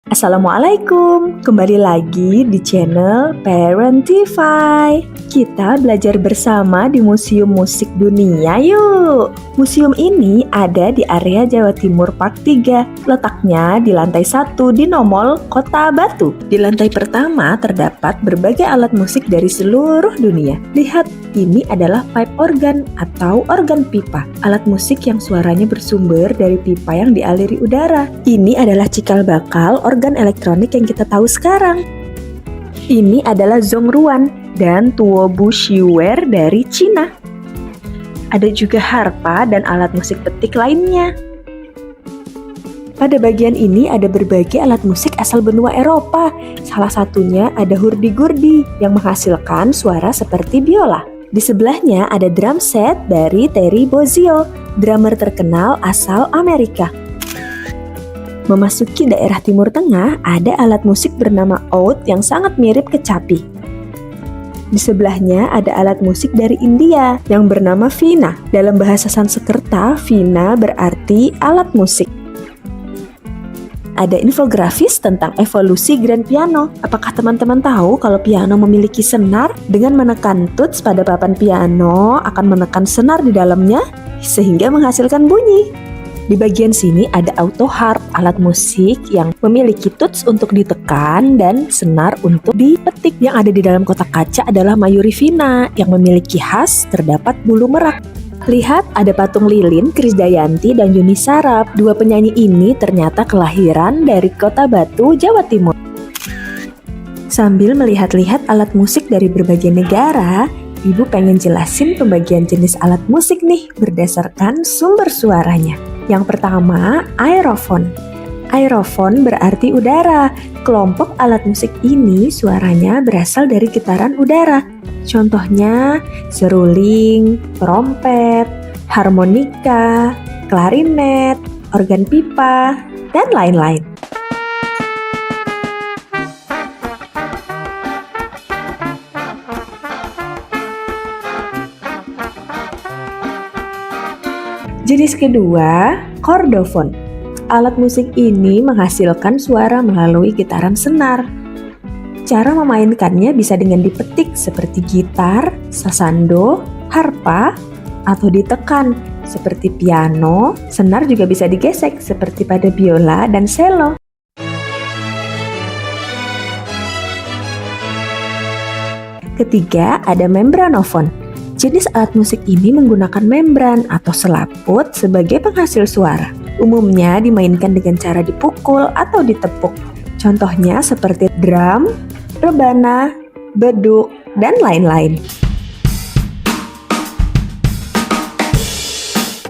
Assalamualaikum, kembali lagi di channel Parentify. Kita belajar bersama di Museum Musik Dunia yuk. Museum ini ada di area Jawa Timur Park 3. Letaknya di lantai 1 di Nomol, Kota Batu. Di lantai pertama terdapat berbagai alat musik dari seluruh dunia. Lihat, ini adalah pipe organ atau organ pipa. Alat musik yang suaranya bersumber dari pipa yang dialiri udara. Ini adalah cikal bakal organ elektronik yang kita tahu sekarang. Ini adalah zongruan dan tuobu shiware dari Cina. Ada juga harpa dan alat musik petik lainnya. Pada bagian ini ada berbagai alat musik asal benua Eropa. Salah satunya ada hurdy-gurdy yang menghasilkan suara seperti biola. Di sebelahnya ada drum set dari Terry Bozzio, drummer terkenal asal Amerika. Memasuki daerah Timur Tengah, ada alat musik bernama oud yang sangat mirip kecapi. Di sebelahnya ada alat musik dari India yang bernama Veena. Dalam bahasa Sanskerta, Veena berarti alat musik. Ada infografis tentang evolusi grand piano. Apakah teman-teman tahu kalau piano memiliki senar? Dengan menekan tuts pada papan piano akan menekan senar di dalamnya sehingga menghasilkan bunyi. Di bagian sini ada auto harp, alat musik yang memiliki tuts untuk ditekan dan senar untuk dipetik. Yang ada di dalam kotak kaca adalah Mayuri Veena yang memiliki khas terdapat bulu merak. Lihat, ada patung lilin Krisdayanti dan Yuni Sarap. Dua penyanyi ini ternyata kelahiran dari Kota Batu, Jawa Timur. Sambil melihat-lihat alat musik dari berbagai negara, Ibu pengen jelasin pembagian jenis alat musik nih berdasarkan sumber suaranya. Yang pertama, aerofon. Aerofon berarti udara. Kelompok alat musik ini suaranya berasal dari getaran udara. Contohnya seruling, trompet, harmonika, klarinet, organ pipa, dan lain-lain. Jenis kedua, kordofon. Alat musik ini menghasilkan suara melalui getaran senar. Cara memainkannya bisa dengan dipetik seperti gitar, sasando, harpa, atau ditekan seperti piano. Senar juga bisa digesek seperti pada biola dan cello. Ketiga, ada membranofon. Jenis alat musik ini menggunakan membran atau selaput sebagai penghasil suara. Umumnya dimainkan dengan cara dipukul atau ditepuk. Contohnya seperti drum, rebana, beduk, dan lain-lain.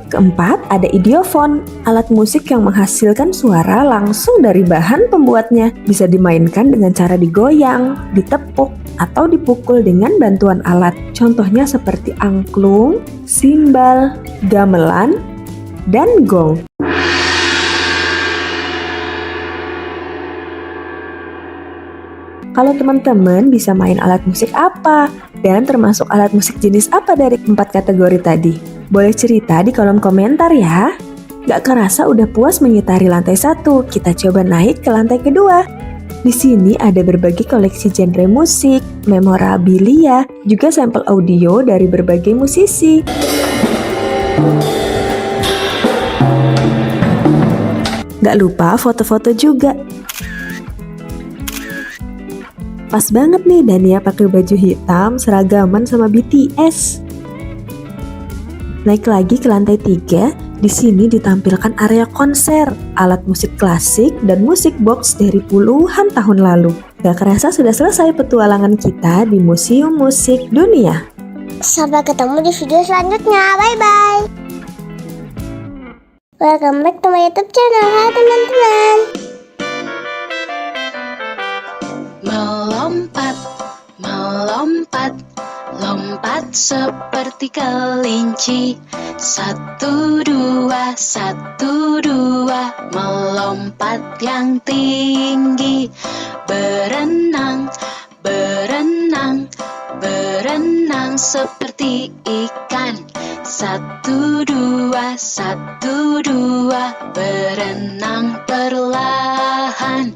Keempat, ada idiofon, alat musik yang menghasilkan suara langsung dari bahan pembuatnya. Bisa dimainkan dengan cara digoyang, ditepuk, atau dipukul dengan bantuan alat. Contohnya seperti angklung, simbal, gamelan, dan gong. Kalau teman-teman bisa main alat musik apa? Dan termasuk alat musik jenis apa dari 4 kategori tadi? Boleh cerita di kolom komentar ya. Gak kerasa udah puas mengitari lantai 1, kita coba naik ke lantai kedua. Di sini ada berbagai koleksi genre musik, memorabilia, juga sampel audio dari berbagai musisi. Gak lupa foto-foto juga. Pas banget nih Dania pakai baju hitam seragaman sama BTS. Naik lagi ke lantai 3, di sini ditampilkan area konser, alat musik klasik dan musik box dari puluhan tahun lalu. Gak kerasa sudah selesai petualangan kita di Museum Musik Dunia. Sampai ketemu di video selanjutnya. Bye-bye. Welcome back to my YouTube channel. Hai teman-teman. Melompat, melompat, lompat seperti kelinci. 1, 2, 1, 2, melompat yang tinggi. Berenang, berenang, berenang seperti ikan. 1, 2, 1, 2, berenang perlahan.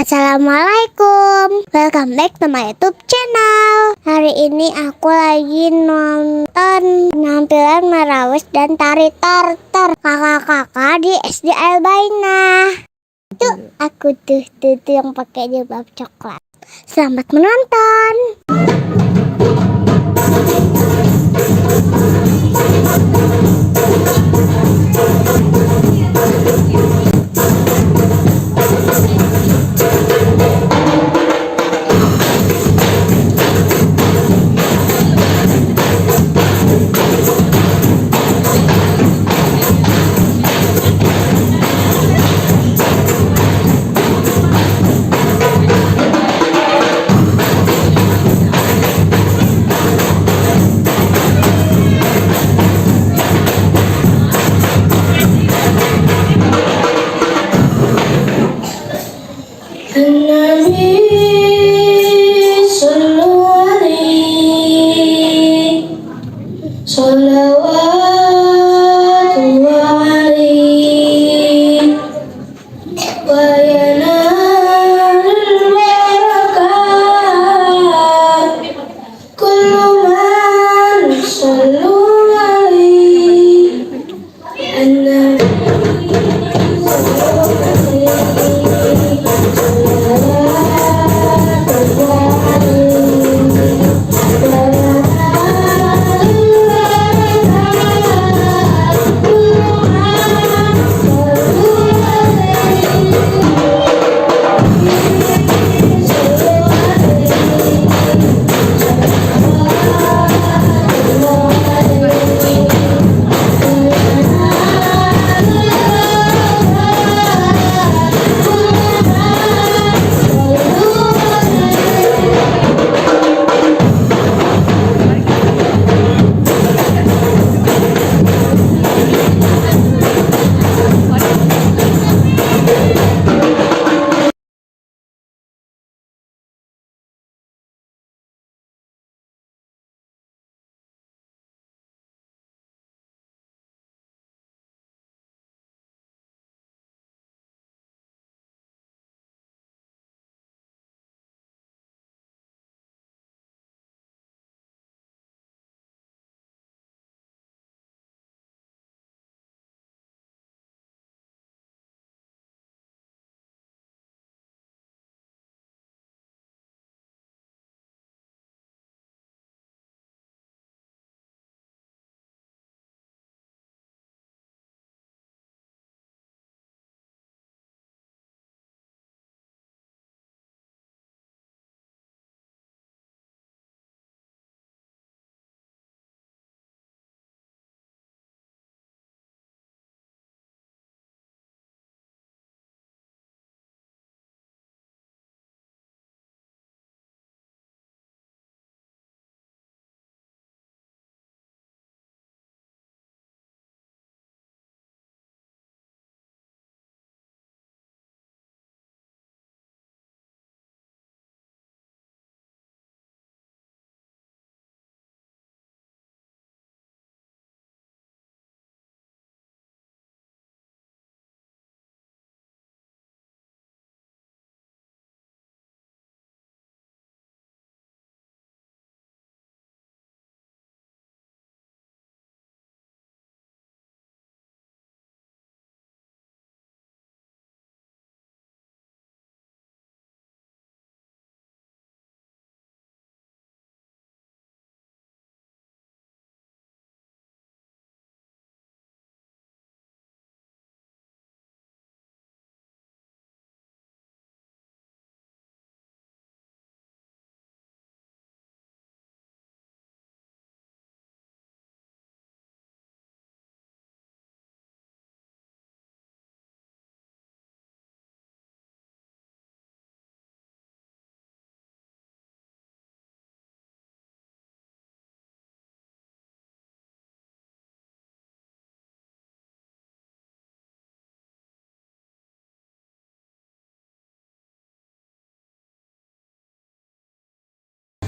Assalamualaikum, welcome back to my YouTube channel. Hari ini aku lagi nonton penampilan Marawis dan tari tortor kakak-kakak di SD Albaina. Tuh aku tuh yang pakai jilbab coklat. Selamat menonton.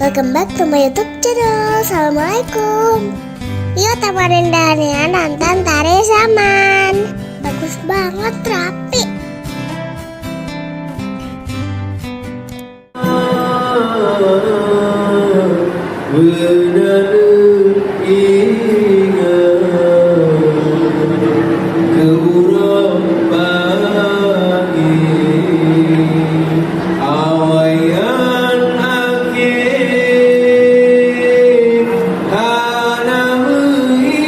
Welcome back to my YouTube channel. Assalamualaikum. Yuk temenin Dania nonton tari zaman. Bagus banget, rapi. Bernada ingat ke urang pagi awayan akhir hana mengingat.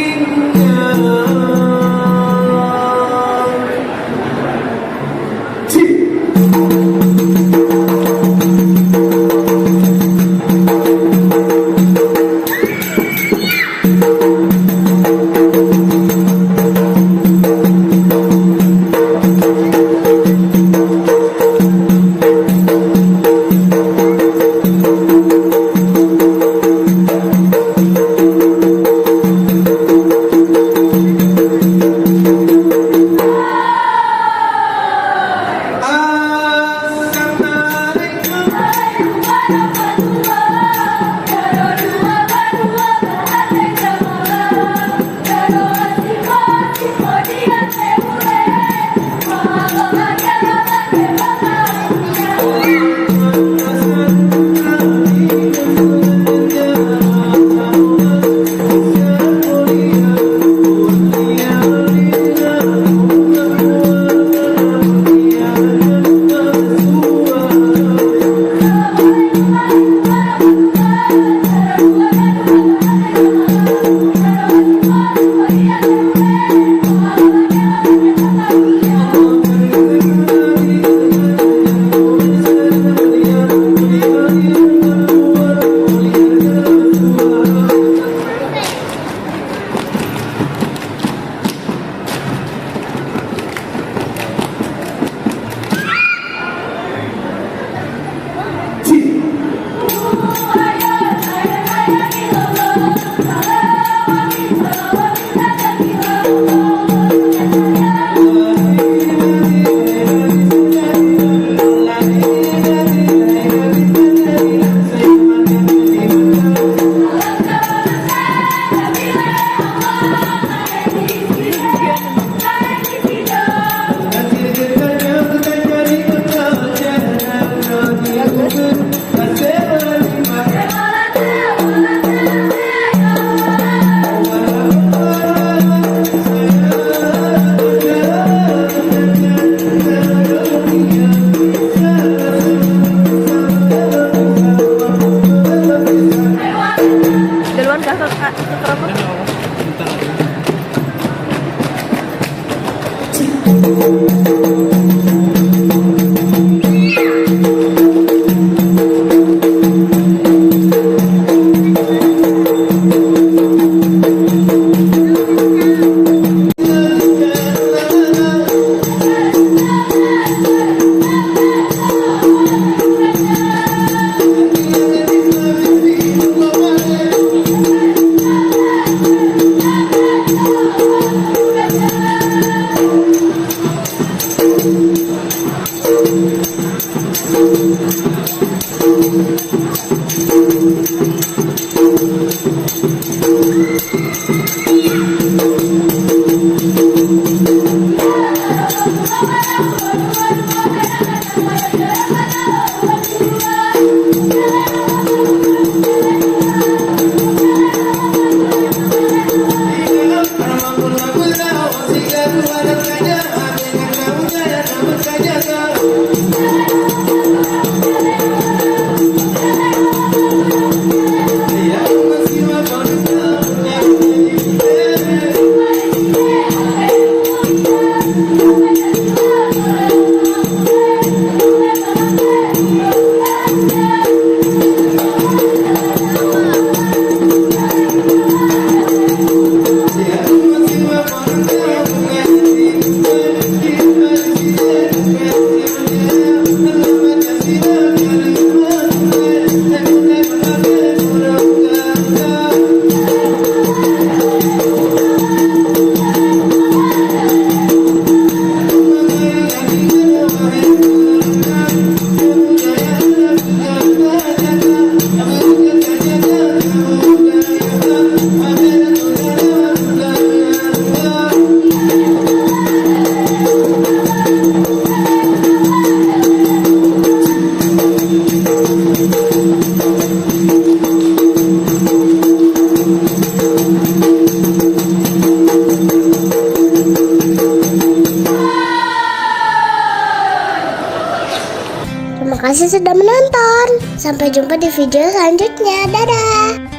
Terima kasih sudah menonton. Sampai jumpa di video selanjutnya. Dadah.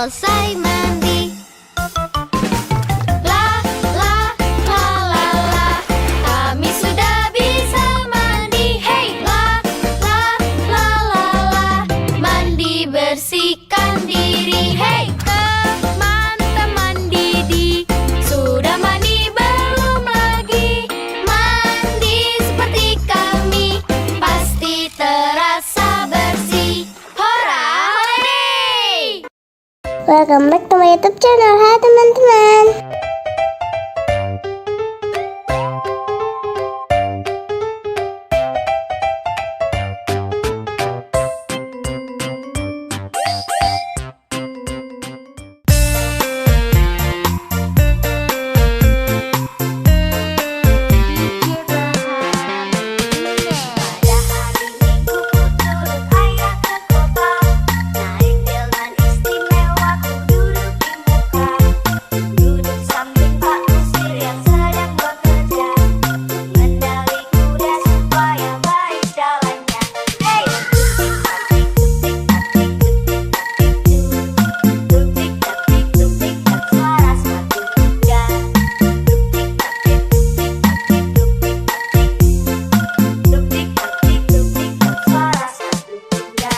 selesai mandi. La la la la la, kami sudah bisa mandi. Hey, la la la la la, mandi bersihkan diri. Hey, teman-teman Didi, sudah mandi belum lagi? Mandi seperti kami, pasti terasa bersih. Hora holiday! Welcome back to my YouTube channel. Hai teman-teman. Pada hari Minggu turut ayah ke kota, naik delman istimewa, ku duduk di muka. Duduk samping Pak Kusir yang sedang bekerja, mengendali kuda supaya baik jalannya. Hey, tuk-tik tak-tik, tuk-tik tak, suara sepatu kuda. Tuk-tik tak-tik, tuk-tik tak-tik, tuk-tik tak-tik. Tuk-tik tak-tik, tuk-tik tak, suara sepatu kuda.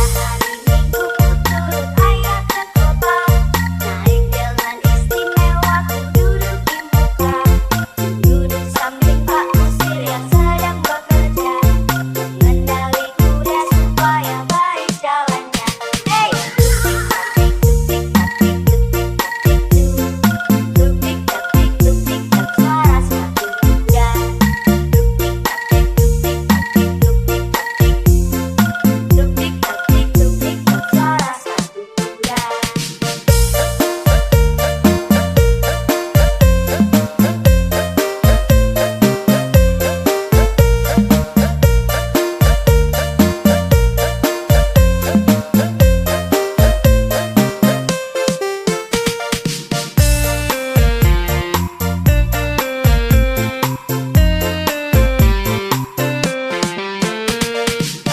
Pada hari Minggu turut ayah ke kota, naik delman istimewa, ku duduk di muka. Duduk samping Pak Kusir yang sedang bekerja, mengendali kuda supaya baik jalannya. Hey, tuk-tik tak-tik, tuk-tik tak-tik, tuk-tik tak-tik, tuk-tik tak, suara sepatu kuda. Tuk-tik tak-tik, tuk-tik tak-tik, tuk-tik tak-tik. Tuk-tik tak-tik, tuk-tik tak, suara sepatu kuda.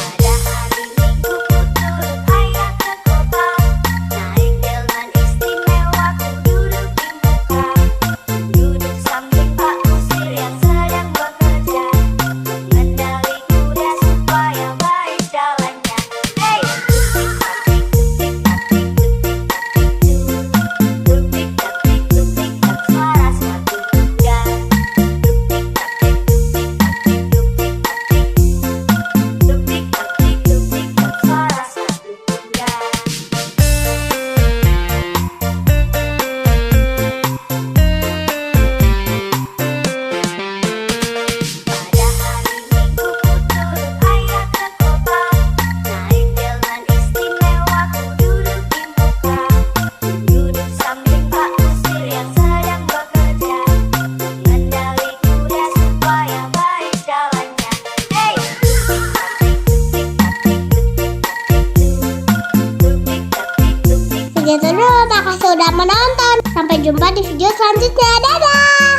Pada hari Minggu turut ayah ke kota, naik delman istimewa, ku duduk di muka. Duduk samping Pak Kusir yang sedang bekerja, mengendali kuda supaya baik jalannya. Hey, tuk-tik tak-tik, tuk-tik tak-tik, tuk-tik tak-tik, tuk-tik tak-tik, tuk-tik tak, suara sepatu kuda. Tuk-tik tak-tik, tuk-tik tak-tik, tuk-tik tak-tik. Tuk-tik tak-tik, tuk-tik tak, suara sepatu kuda. Pada hari Minggu turut ayah ke kota, naik delman istimewa, ku duduk di muka. Duduk samping Pak Kusir yang sedang bekerja, mengendali kuda supaya baik jalannya. Hey, tuk-tik tak-tik, tuk-tik tak-tik, tuk-tik tak-tik, tuk-tik. Segitu dulu, makasih sudah menonton. Sampai jumpa di video selanjutnya. Dadah.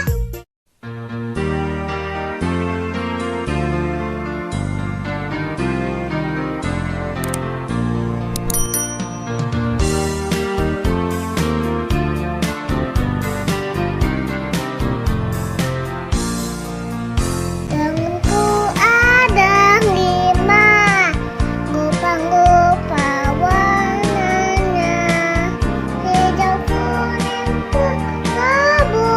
Temanku ada 5, gupa-gupa warnanya, hijau kuning pun abu.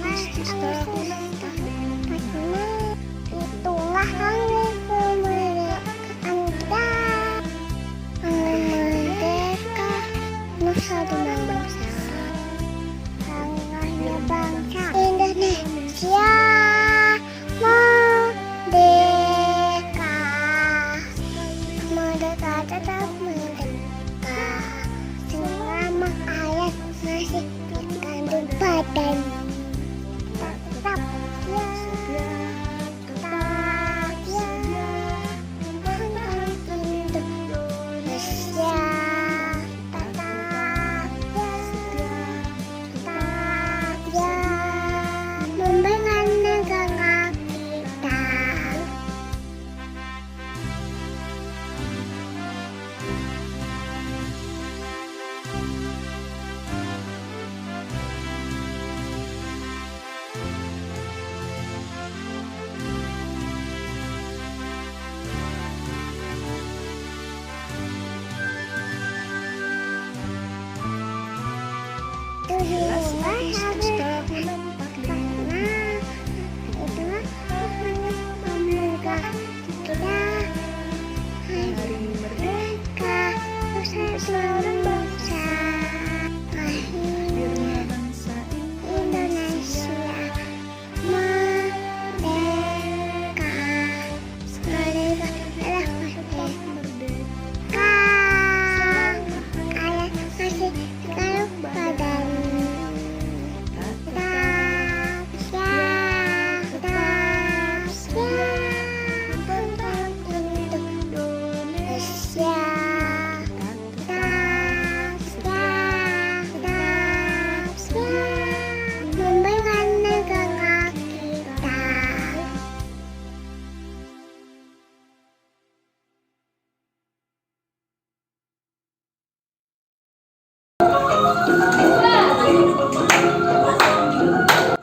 Itulah hari kemerdekaan kita. Hari merdeka, nusa dan bangsa. Hangatnya bangsa Indonesia merdeka. Merdeka tetap merdeka. Selama ayat masih terkandung badan. Tetap ya, tetap ya, bangsa Indonesia. Tetap ya, membela negara kita.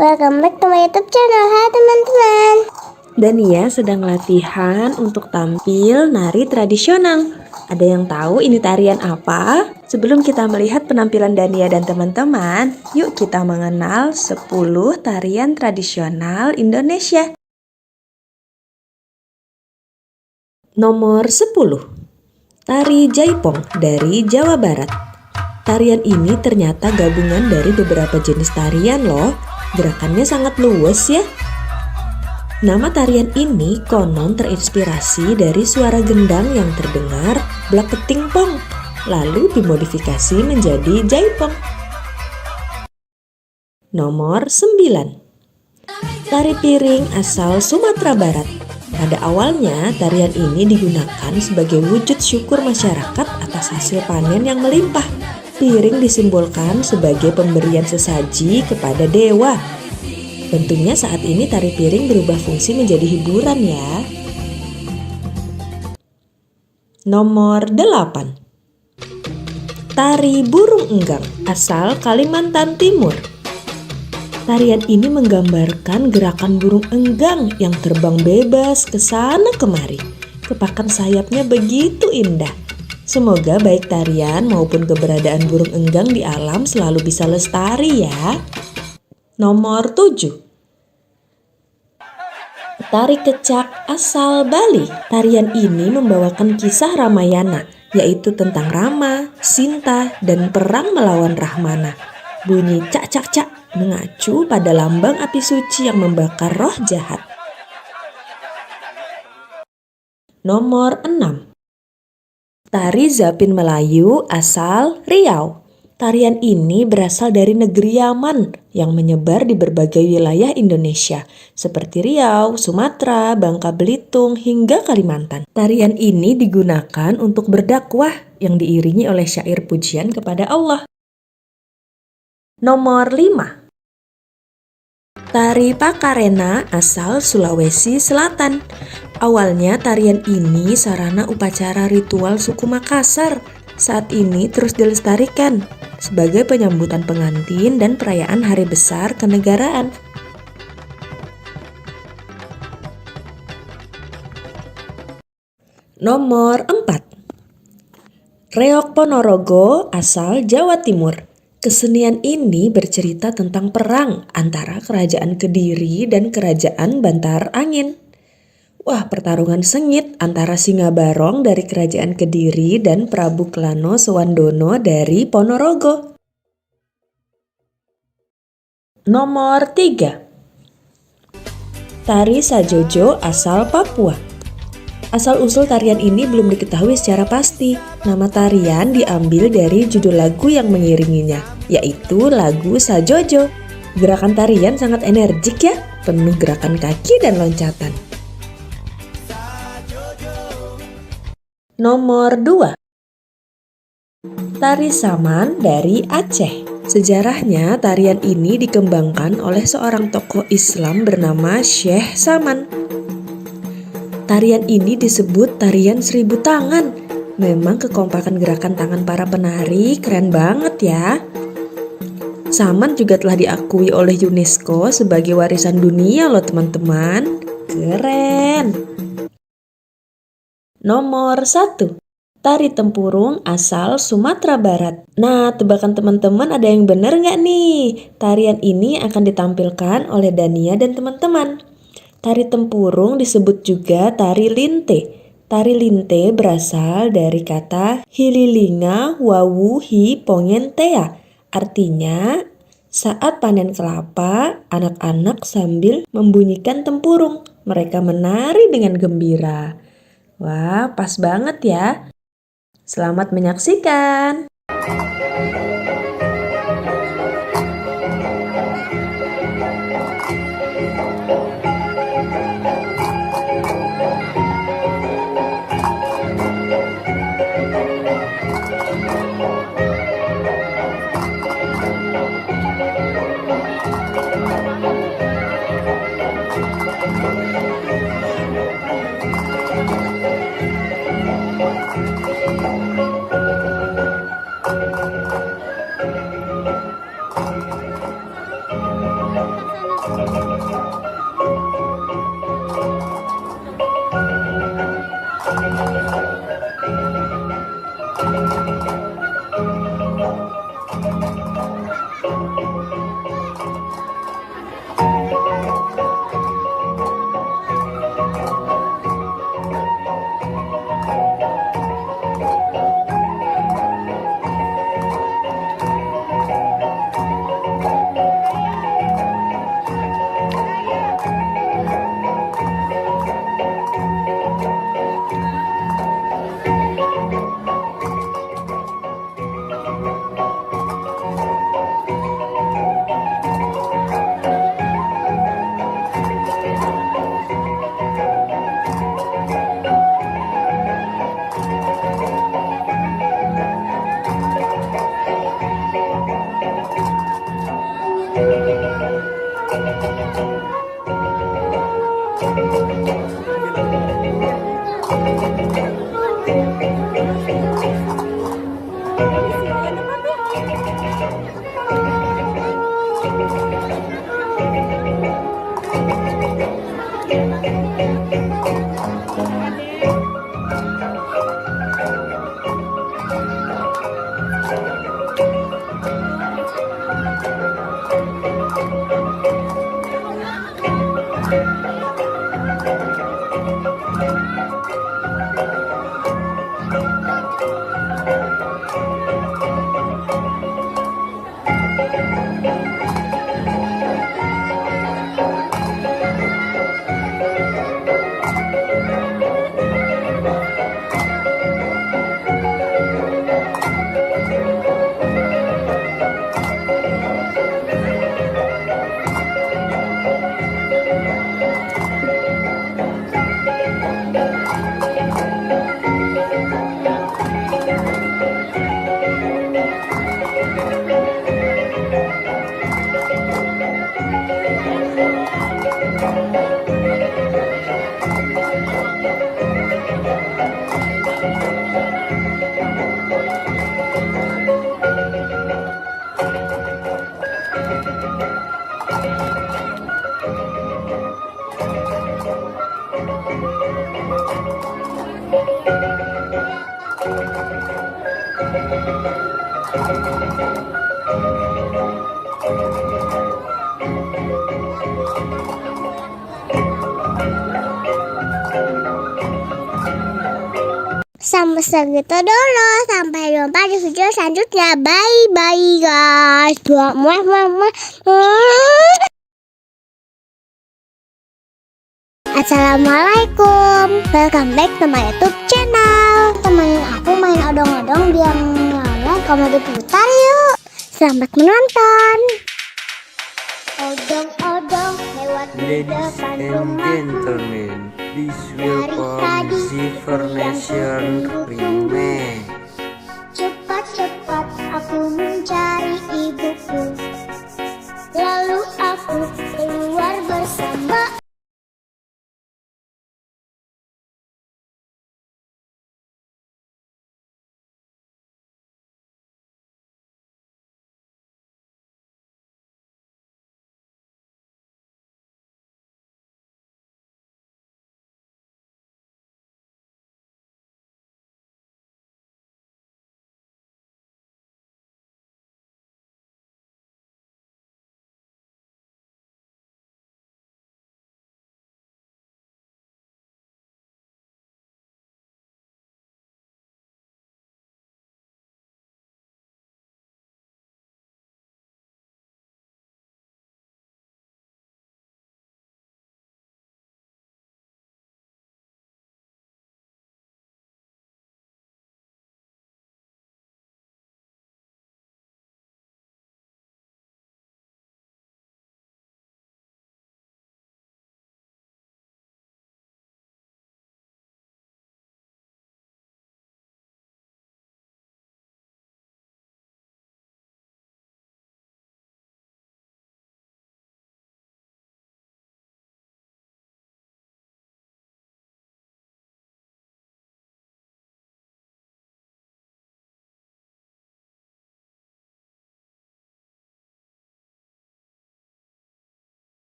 Welcome back to my YouTube channel. Hai teman-teman. Dania sedang latihan untuk tampil nari tradisional. Ada yang tahu ini tarian apa? Sebelum kita melihat penampilan Dania dan teman-teman, yuk kita mengenal 10 tarian tradisional Indonesia. Nomor 10. Tari Jaipong dari Jawa Barat. Tarian ini ternyata gabungan dari beberapa jenis tarian loh. Gerakannya sangat luwes ya. Nama tarian ini konon terinspirasi dari suara gendang yang terdengar blak keting pong, lalu dimodifikasi menjadi jaipong. Nomor 9. Tari piring asal Sumatera Barat. Pada awalnya, tarian ini digunakan sebagai wujud syukur masyarakat atas hasil panen yang melimpah. Piring disimbolkan sebagai pemberian sesaji kepada dewa. Tentunya saat ini tari piring berubah fungsi menjadi hiburan ya. Nomor 8. Tari burung enggang asal Kalimantan Timur. Tarian ini menggambarkan gerakan burung enggang yang terbang bebas ke sana kemari. Kepakan sayapnya begitu indah. Semoga baik tarian maupun keberadaan burung enggang di alam selalu bisa lestari ya. Nomor 7. Tari kecak asal Bali. Tarian ini membawakan kisah Ramayana, yaitu tentang Rama, Sinta, dan perang melawan Rahmana. Bunyi cak cak cak mengacu pada lambang api suci yang membakar roh jahat. Nomor 6. Tari Zapin Melayu asal Riau. Tarian ini berasal dari negeri Yaman yang menyebar di berbagai wilayah Indonesia seperti Riau, Sumatera, Bangka Belitung, hingga Kalimantan. Tarian ini digunakan untuk berdakwah yang diiringi oleh syair pujian kepada Allah. Nomor 5. Tari Pakarena asal Sulawesi Selatan. Awalnya tarian ini sarana upacara ritual suku Makassar. Saat ini terus dilestarikan sebagai penyambutan pengantin dan perayaan hari besar kenegaraan. Nomor 4. Reok Ponorogo asal Jawa Timur. Kesenian ini bercerita tentang perang antara Kerajaan Kediri dan Kerajaan Bantar Angin. Wah, pertarungan sengit antara Singa Barong dari Kerajaan Kediri dan Prabu Klano Sewandono dari Ponorogo. Nomor 3. Tari Sajojo asal Papua. Asal-usul tarian ini belum diketahui secara pasti. Nama tarian diambil dari judul lagu yang mengiringinya, yaitu lagu Sajojo. Gerakan tarian sangat energik ya, penuh gerakan kaki dan loncatan. Nomor 2. Tari Saman dari Aceh. Sejarahnya, tarian ini dikembangkan oleh seorang tokoh Islam bernama Syekh Saman. Tarian ini disebut tarian 1000 tangan. Memang kekompakan gerakan tangan para penari keren banget ya. Saman juga telah diakui oleh UNESCO sebagai warisan dunia loh teman-teman. Keren. Nomor 1. Tari Tempurung asal Sumatera Barat. Nah, tebakan teman-teman ada yang benar nggak nih? Tarian ini akan ditampilkan oleh Dania dan teman-teman. Tari Tempurung disebut juga tari linte. Tari linte berasal dari kata hililinga wawu hi pongentea. Artinya, saat panen kelapa, anak-anak sambil membunyikan tempurung. Mereka menari dengan gembira. Wah, pas banget ya. Selamat menyaksikan. Sampai segitu dulu. Sampai jumpa di video selanjutnya. Bye bye guys. Assalamualaikum. Welcome back to my YouTube channel. Temenin aku main odong-odong biar nyala kamu diputar yuk. Selamat menonton. Odong-odong lewat di Ladies depan and rumahku. gentlemen, this welcome Ziver Nation Remake. Cepat-cepat aku mencari ibuku. Lalu aku keluar bersama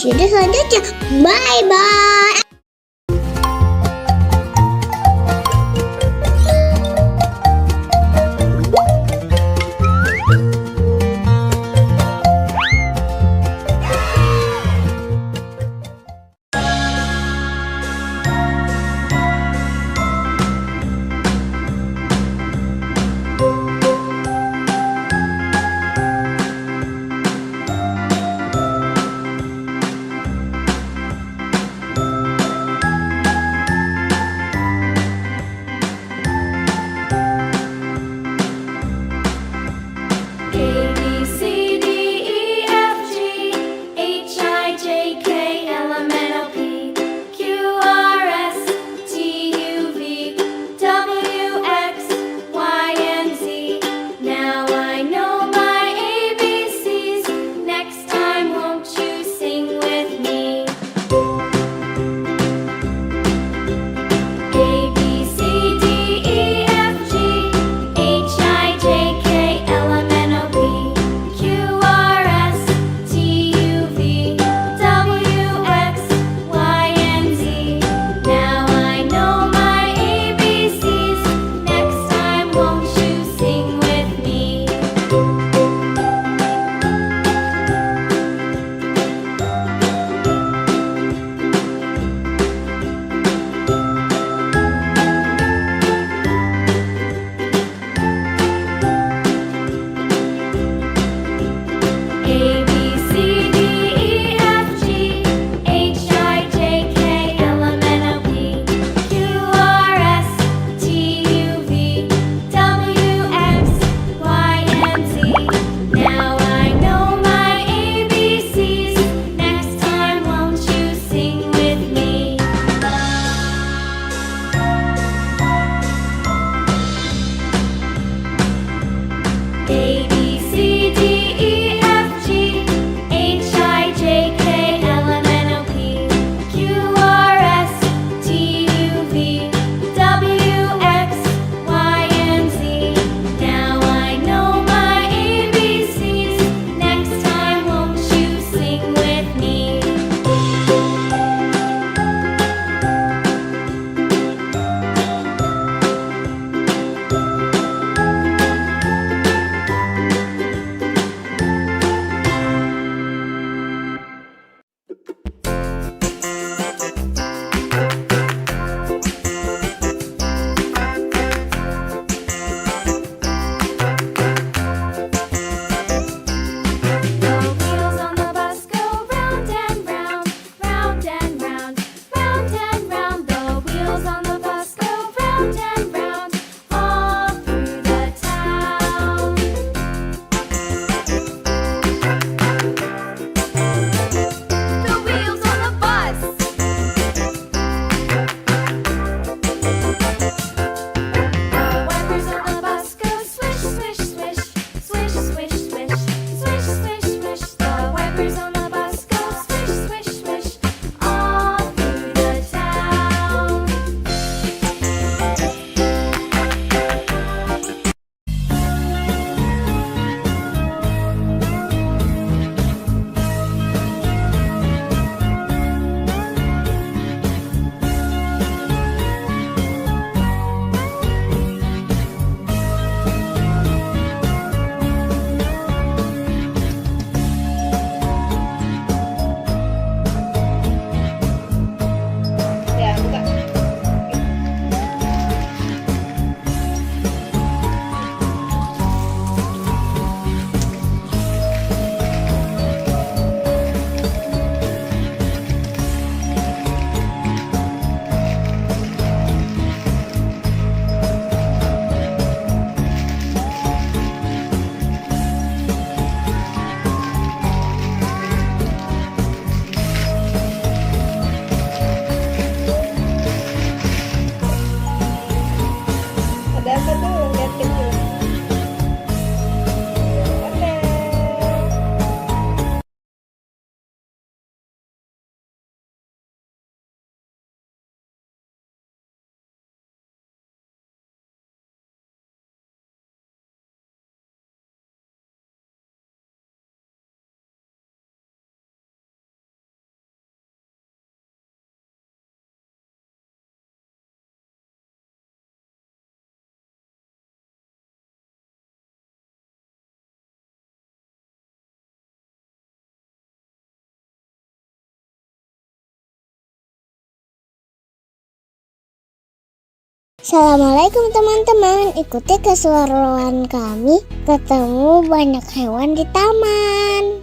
episode selanjutnya. Bye bye. Assalamualaikum teman-teman, ikuti keseruan kami ketemu banyak hewan di taman.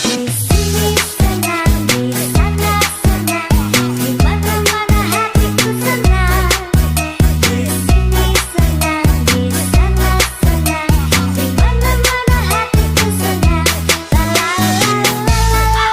Di sini senang, di sana senang, di mana-mana hatiku senang. Di sini senang, di sana senang, di mana-mana hatiku senang. La la la la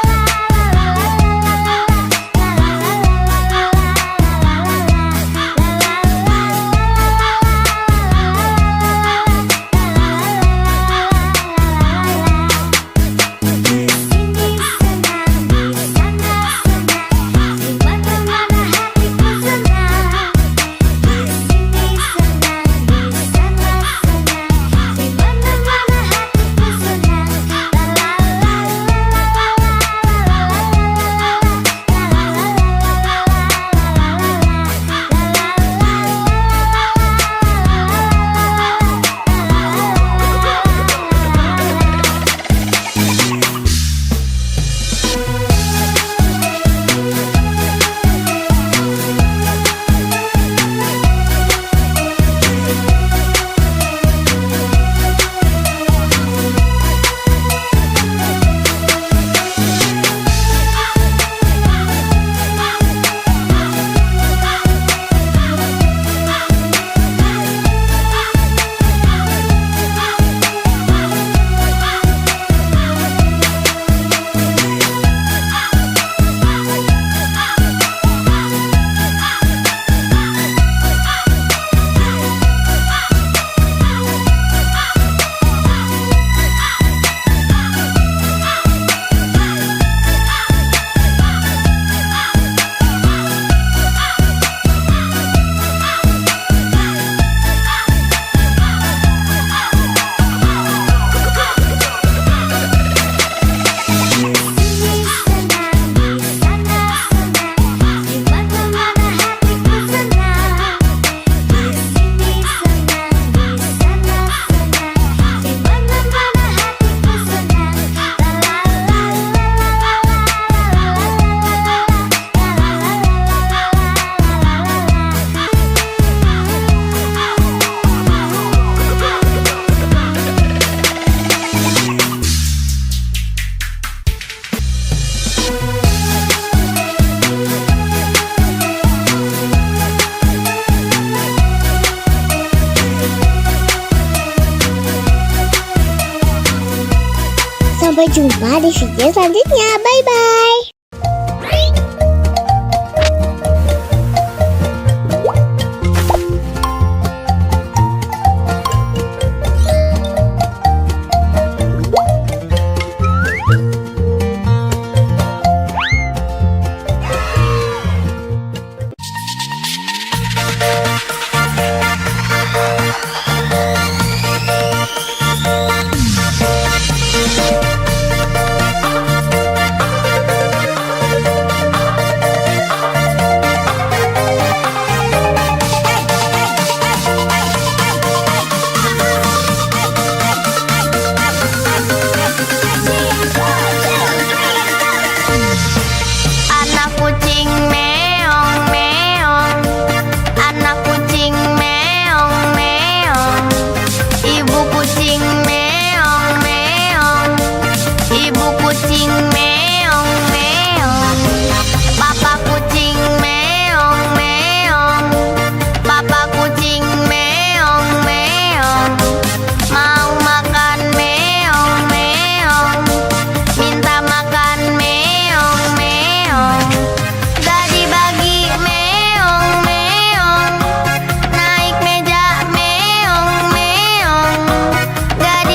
Sampai jumpa di video selanjutnya. Bye-bye. Gak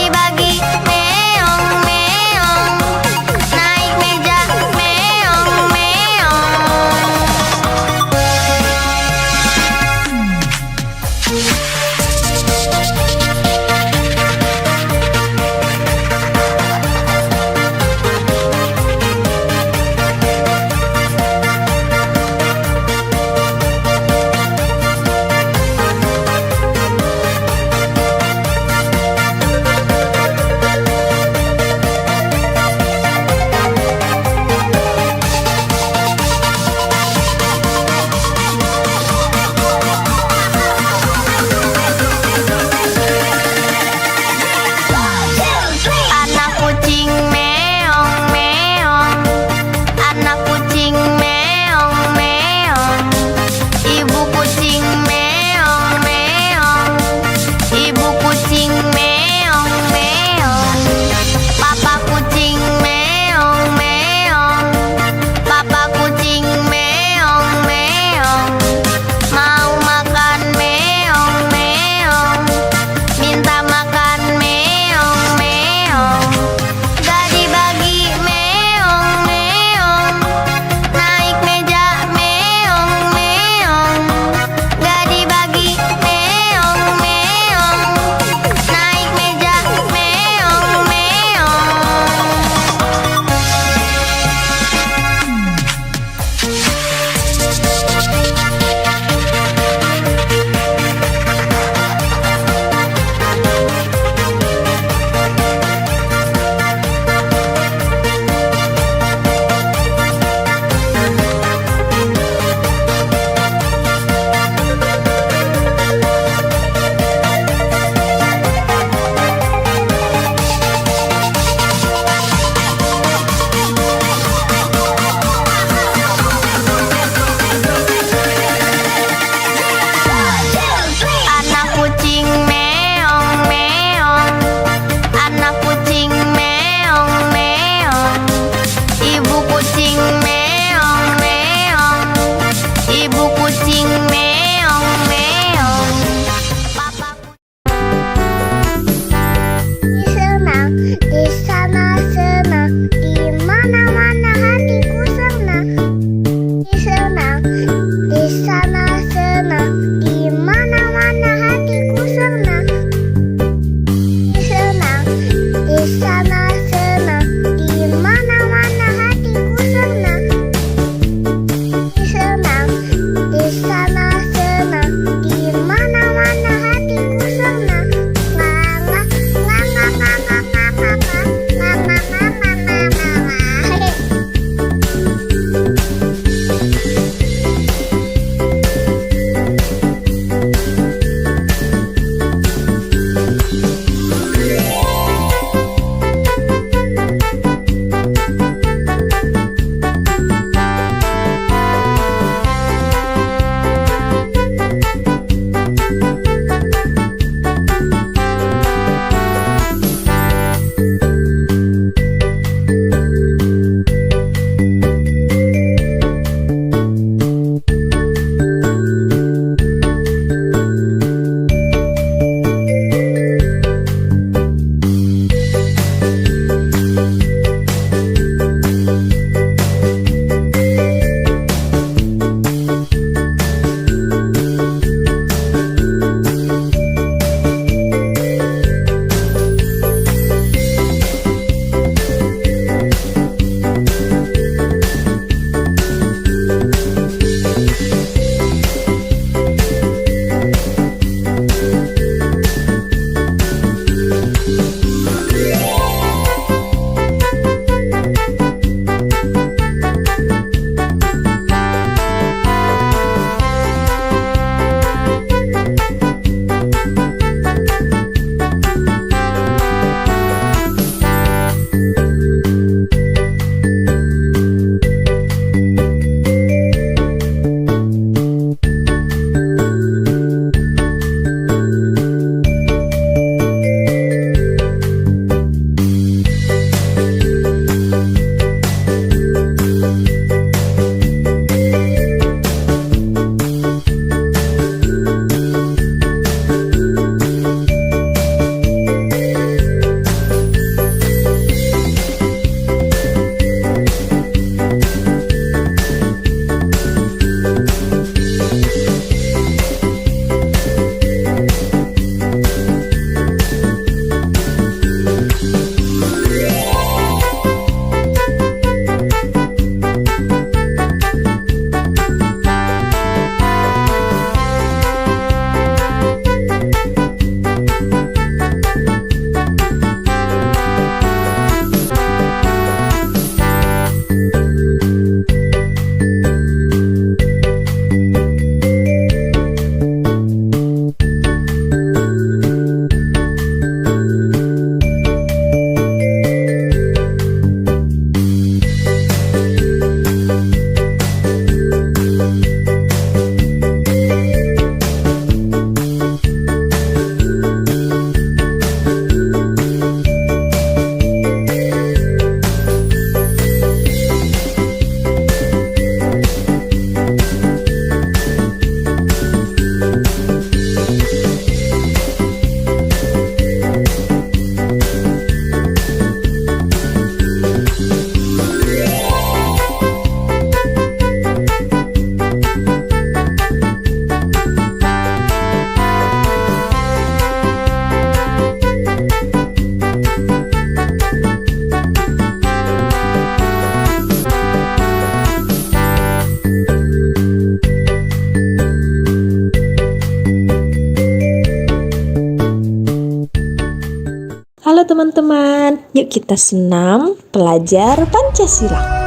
teman-teman. Yuk kita senam belajar Pancasila.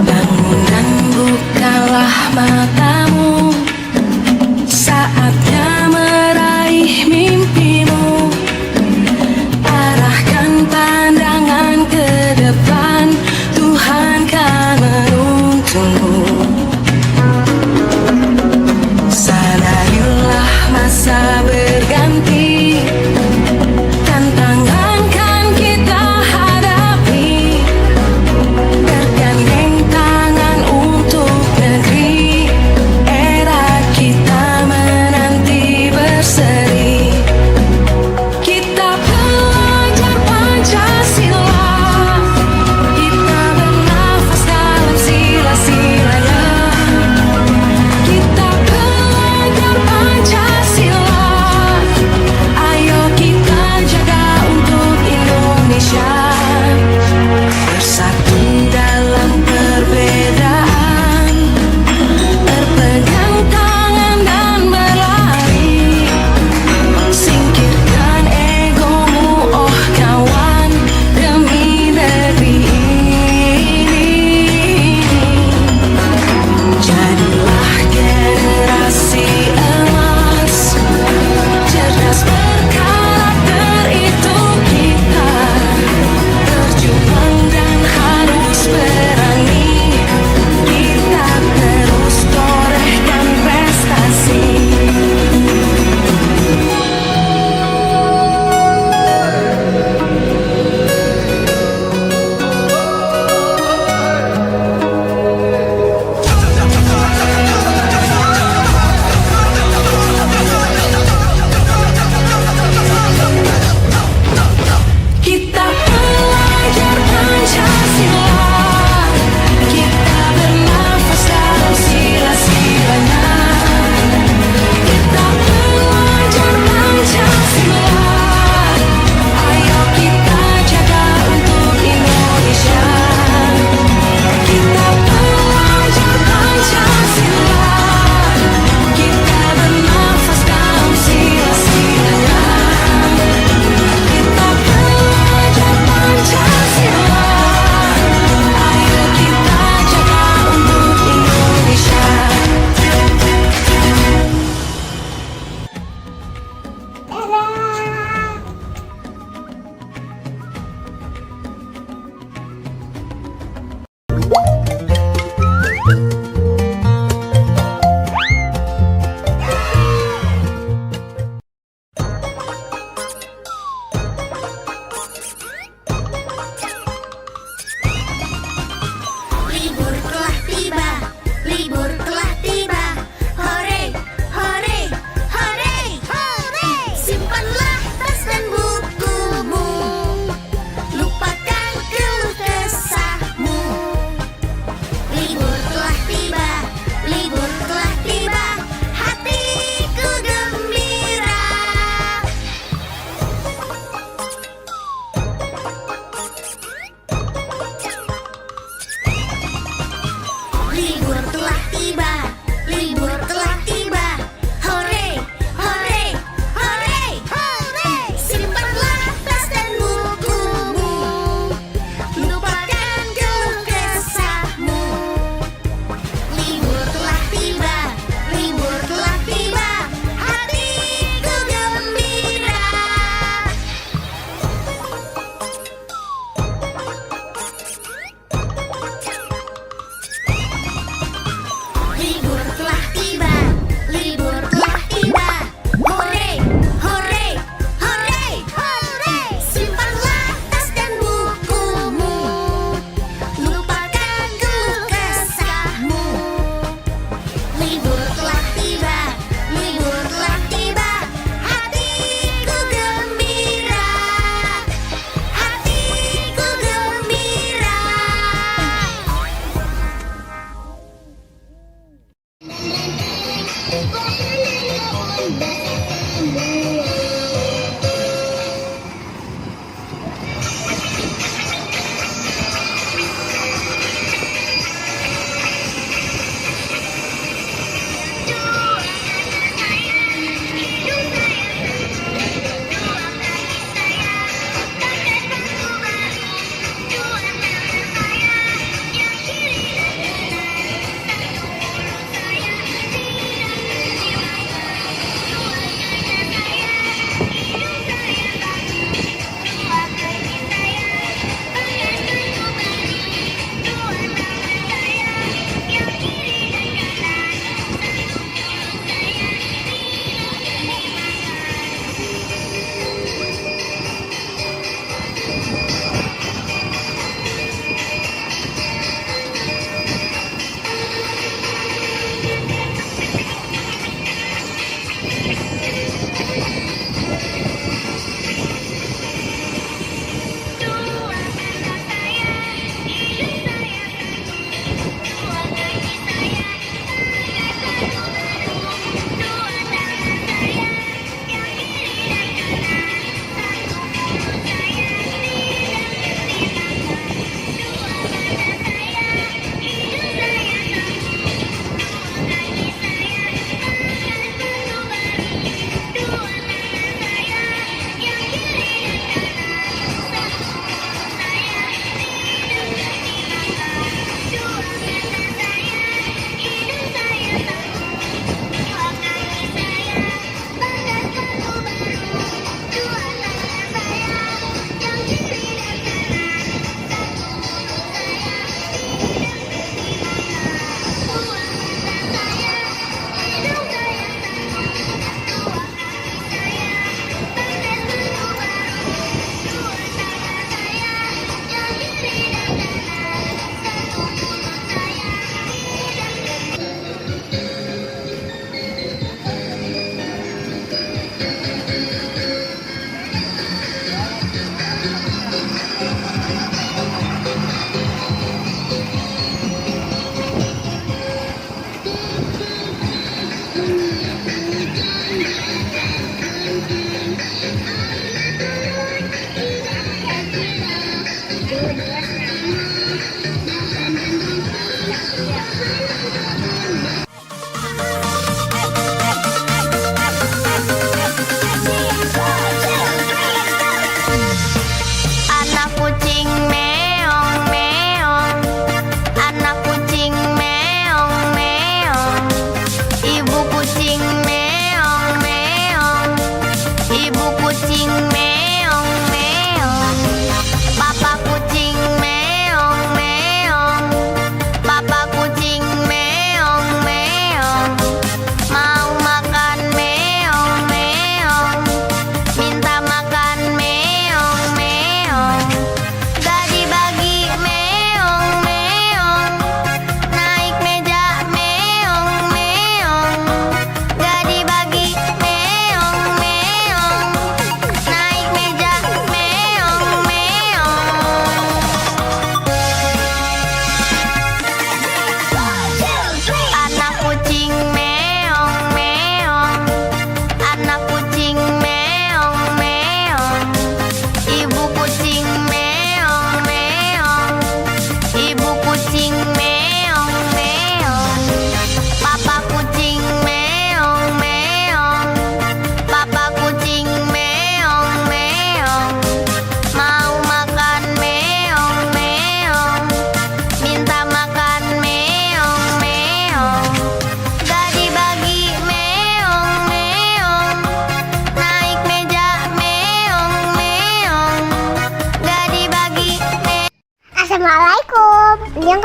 Bangun dan bukalah matamu, saatnya meraih mimpimu. Arahkan pandangan ke depan.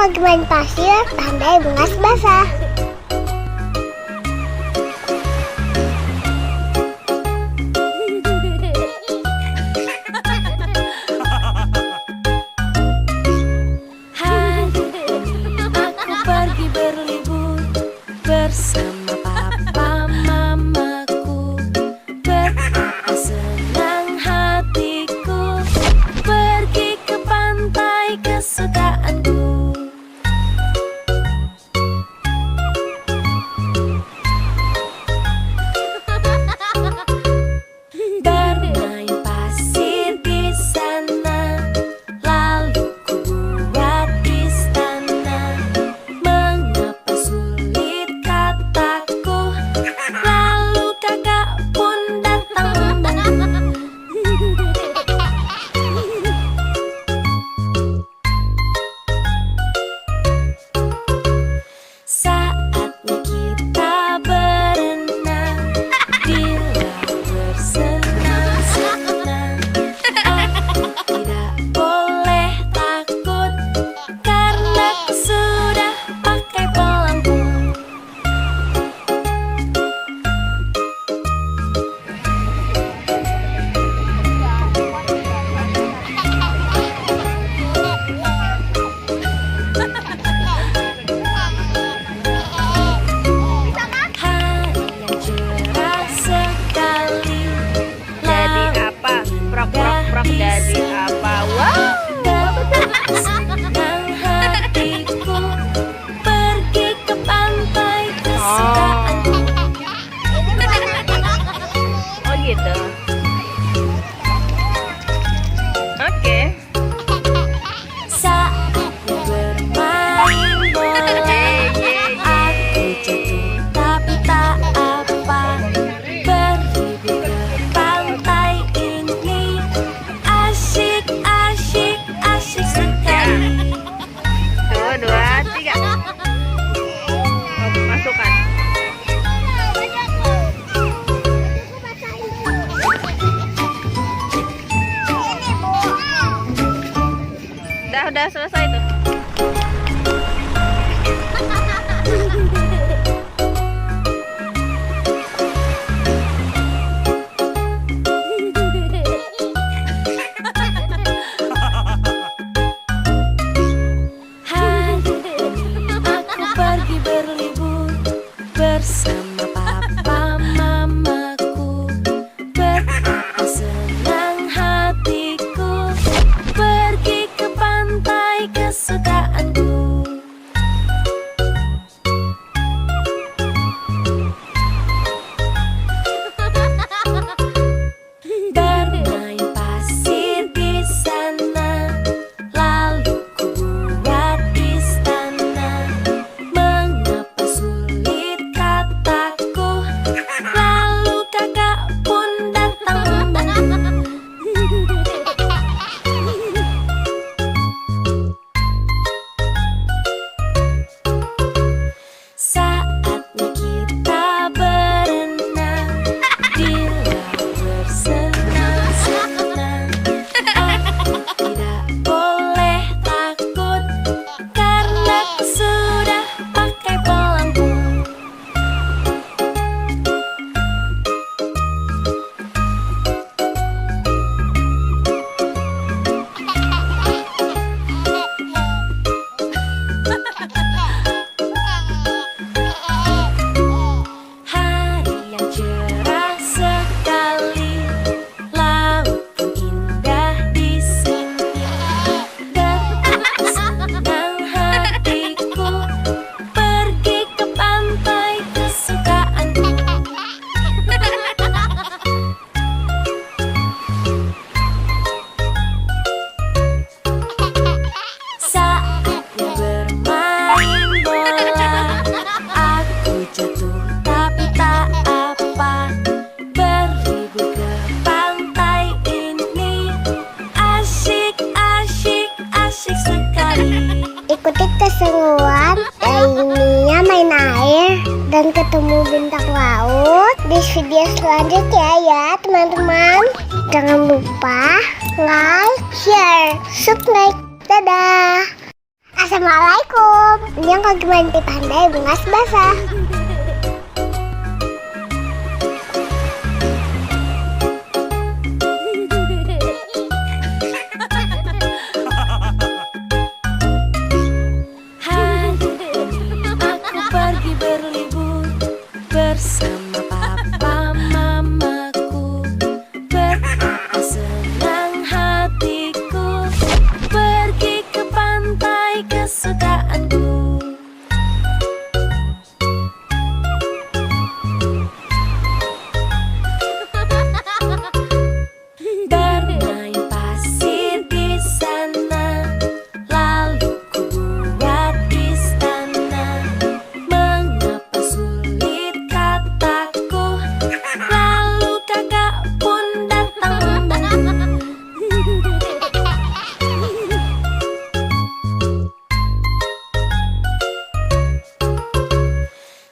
lagi main pasir, pandai bungas basah. Hari ini aku pergi berlibur bersama papa mamaku. Betapa senang hatiku pergi ke pantai kesukaanku. Bermain pasir di sana, lalu ku buat istana. Mengapa sulit kataku, lalu kakak pun datang membantu. Saatnya kita berenang di laut bersenang-senang. Aku tidak boleh takut karena aku sudah pakai pelampung. Hari yang cerah sekali, Jadi apa? Prok prok prok jadi apa? Wow. betapa senang hatiku pergi ke pantai kesukaanku. Oh gitu. Oke. Saatnya bermain bola, aku jatuh tapi tak apa. Berlibur ke pantai ini asyik, asyik, asyik sekali. Tuh, 2, 3. Oh, masukkan. Udah selesai tuh. Hari ini aku pergi berlibur bersama papa mamaku. Betapa senang hatiku pergi ke pantai kesukaanku. Bermain pasir di sana, lalu ku buat istana. Mengapa sulit kataku, lalu kakak pun datang membantu. Saatnya kita berenang di laut bersenang-senang. Aku tidak boleh takut karena aku sudah pakai pelampung. Hari yang cerah sekali, laut pun indah di sini. Betapa senang hatiku pergi ke pantai kesukaanku. Saatnya bermain bola, aku jatuh tapi tak apa. Berlibur ke pantai ini asyik, asyik, asyik sekali. Ikuti keseruan lainnya main air dan ketemu bintang laut di video selanjutnya ya teman-teman. Jangan lupa like, share, subscribe. Dadah. Assalamualaikum. Yang kaki main di pandai bunga basah. Hari ini aku pergi berlibur bersama papa mamaku. Betapa senang hatiku pergi ke pantai kesukaanku. Bermain pasir di sana, lalu ku buat istana. Mengapa sulit kataku, lalu kakak pun datang membantu.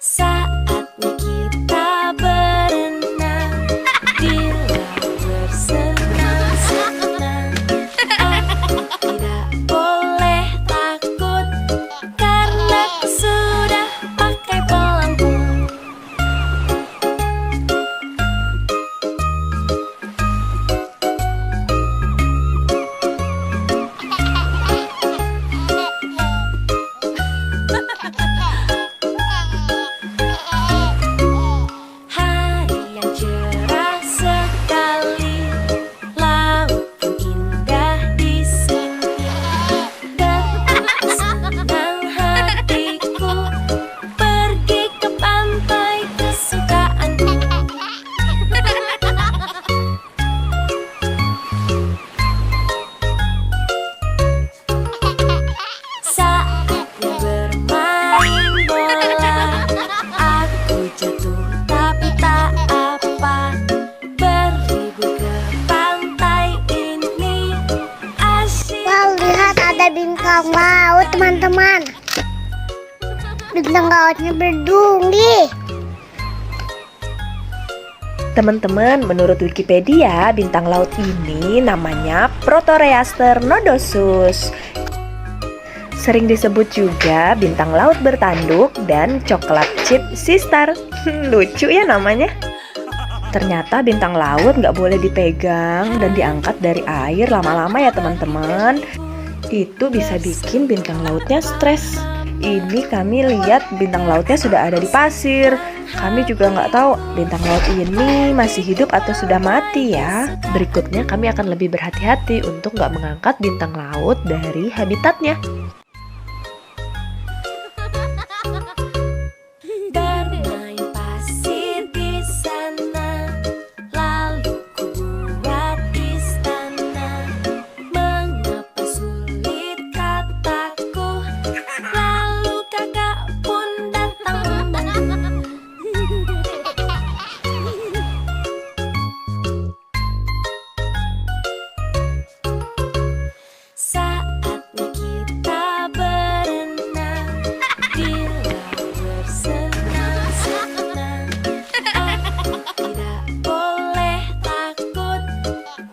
Saatnya kita berenang di laut bersenang-senang. Aku tidak boleh takut karena aku sudah pakai pelampung. Hari yang cerah sekali, laut pun indah di sini. Betapa senang hatiku pergi ke pantai kesukaanku. Saatnya bermain bola, aku jatuh tapi tak apa. Berlibur ke pantai ini asyik. Wow, lihat ada bintang laut teman-teman. Bintang lautnya berduri. Teman-teman, menurut Wikipedia, bintang laut ini namanya Proteroaster nodosus. Sering disebut juga bintang laut bertanduk dan coklat chip sistar. Lucu ya namanya. Ternyata bintang laut nggak boleh dipegang dan diangkat dari air lama-lama ya teman-teman. Itu bisa bikin bintang lautnya stres. Ini kami lihat bintang lautnya sudah ada di pasir. Kami juga nggak tahu bintang laut ini masih hidup atau sudah mati ya. Berikutnya kami akan lebih berhati-hati untuk nggak mengangkat bintang laut dari habitatnya. Bermain pasir di sana, lalu ku buat istana. Mengapa sulit kataku, lalu kakak pun datang membantu. Saatnya kita berenang di laut bersenang-senang. Aku tidak boleh takut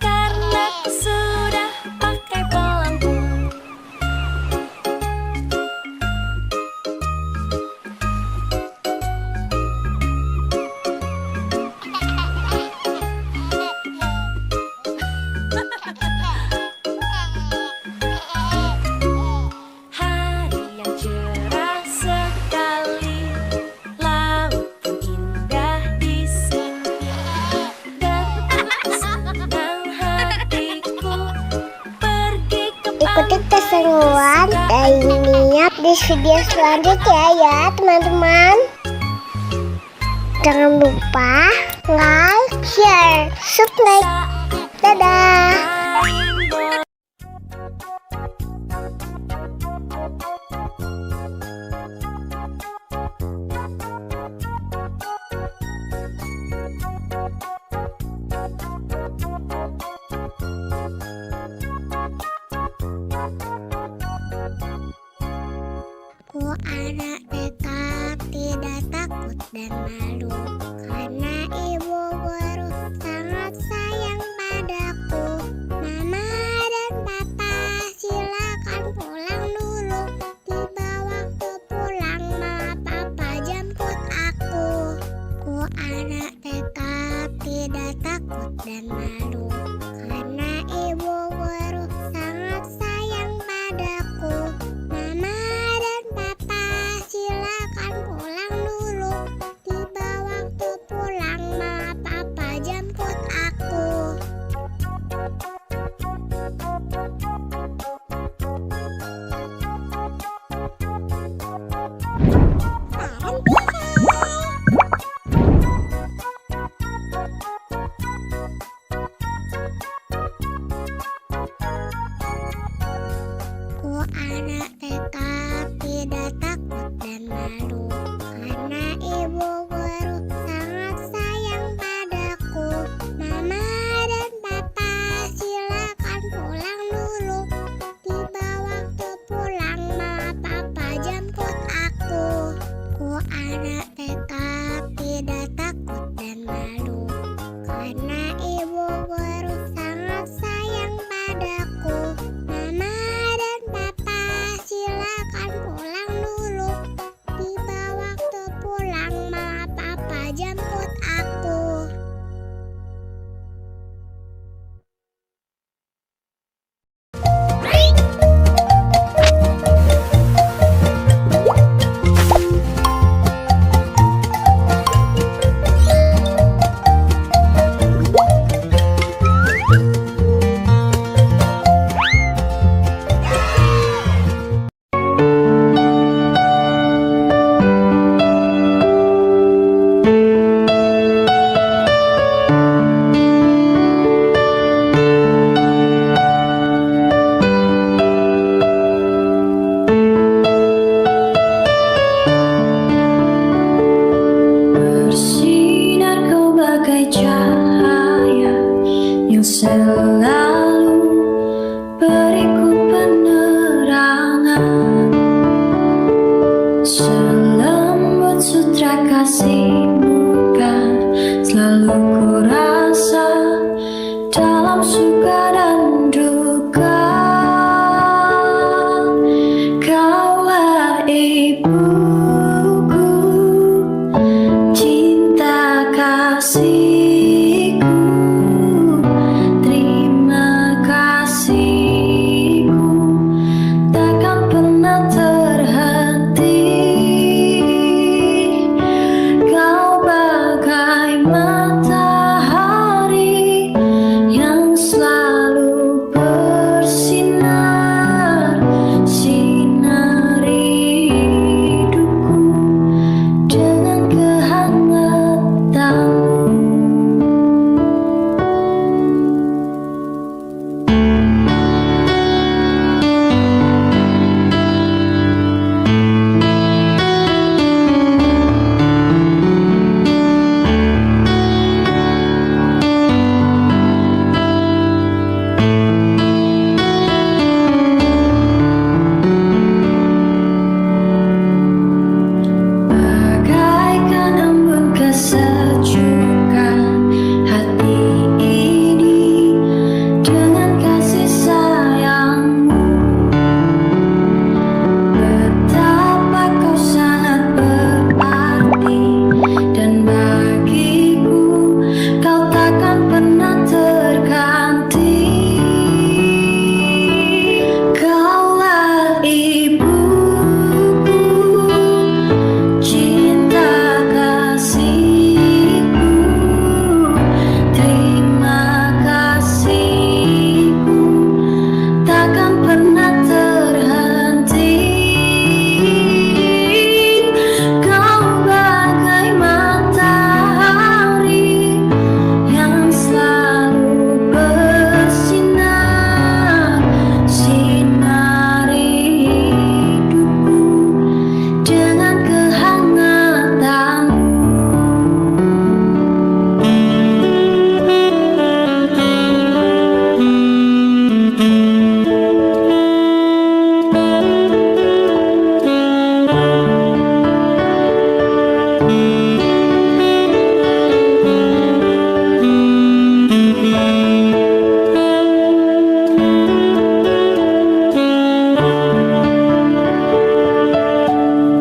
karena aku sudah pakai pelampung. Hari yang cerah sekali, laut pun indah di sini. Betapa senang hatiku pergi ke Ikuti keseruan dan niat di video selanjutnya ya teman-teman. Jangan lupa like, share, subscribe. Dadah. pantai bola. Ku anak dekat, tidak takut dan malu, karena ibu guru sangat sayang padaku. Mama dan papa silakan pulang dulu. selalu beriku penerangan, selembut sutra kasihmu kan selalu ku rasa dalam suka dan duka. Kaulah ibuku, cinta kasihku, terima kasihku takkan pernah terhenti. Kau bagai matahari yang selalu bersinar, sinari hidupku dengan kehangatanmu. Bagaikan embun kesejukan hati ini dengan kasih sayangmu. Betapa kau sangat berarti, dan bagiku kau takkan pernah terganti. Kaulah ibuku, cinta kasihku, terima kasihku takkan pernah terhenti. Kau bagai matahari yang selalu bersinar, sinari hidupku dengan kehangatanmu.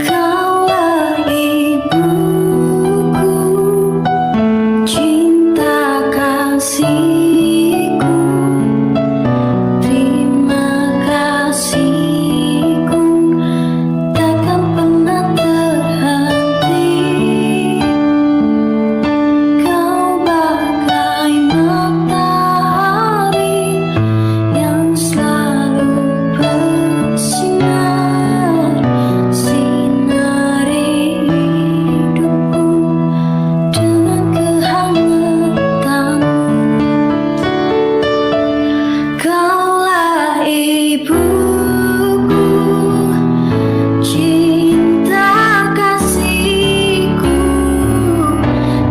Kaulah ibuku, cinta kasihku, terima kasihku takkan pernah terhenti. Kau bagai matahari yang selalu bersinar, sinari hidupku dengan kehangatanmu. Kaulah ibuku, cinta kasihku,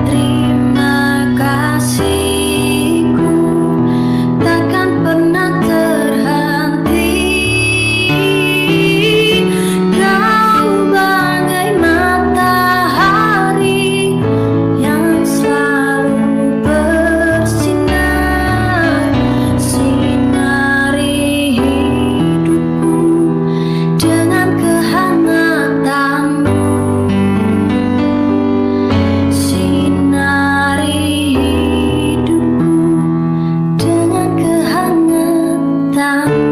terima kasihku takkan pernah terhenti. Kau bagai matahari yang selalu bersinar, sinari hidupku dengan kehangatanmu. Sinari hidupku dengan kehangatanmu.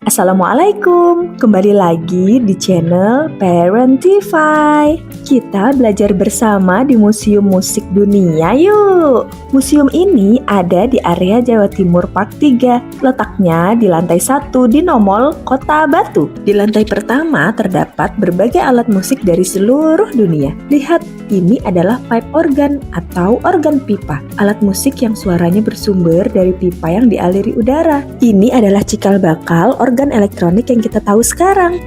Assalamualaikum, kembali lagi di channel Parentify. Kita belajar bersama di Museum Musik Dunia yuk. Museum ini ada di area Jawa Timur Park 3. Letaknya di lantai 1 di Nomol, Kota Batu. Di lantai pertama terdapat berbagai alat musik dari seluruh dunia. Lihat, ini adalah pipe organ atau organ pipa. Alat musik yang suaranya bersumber dari pipa yang dialiri udara. Ini adalah cikal bakal organ menghasilkan elektronik yang kita tahu sekarang.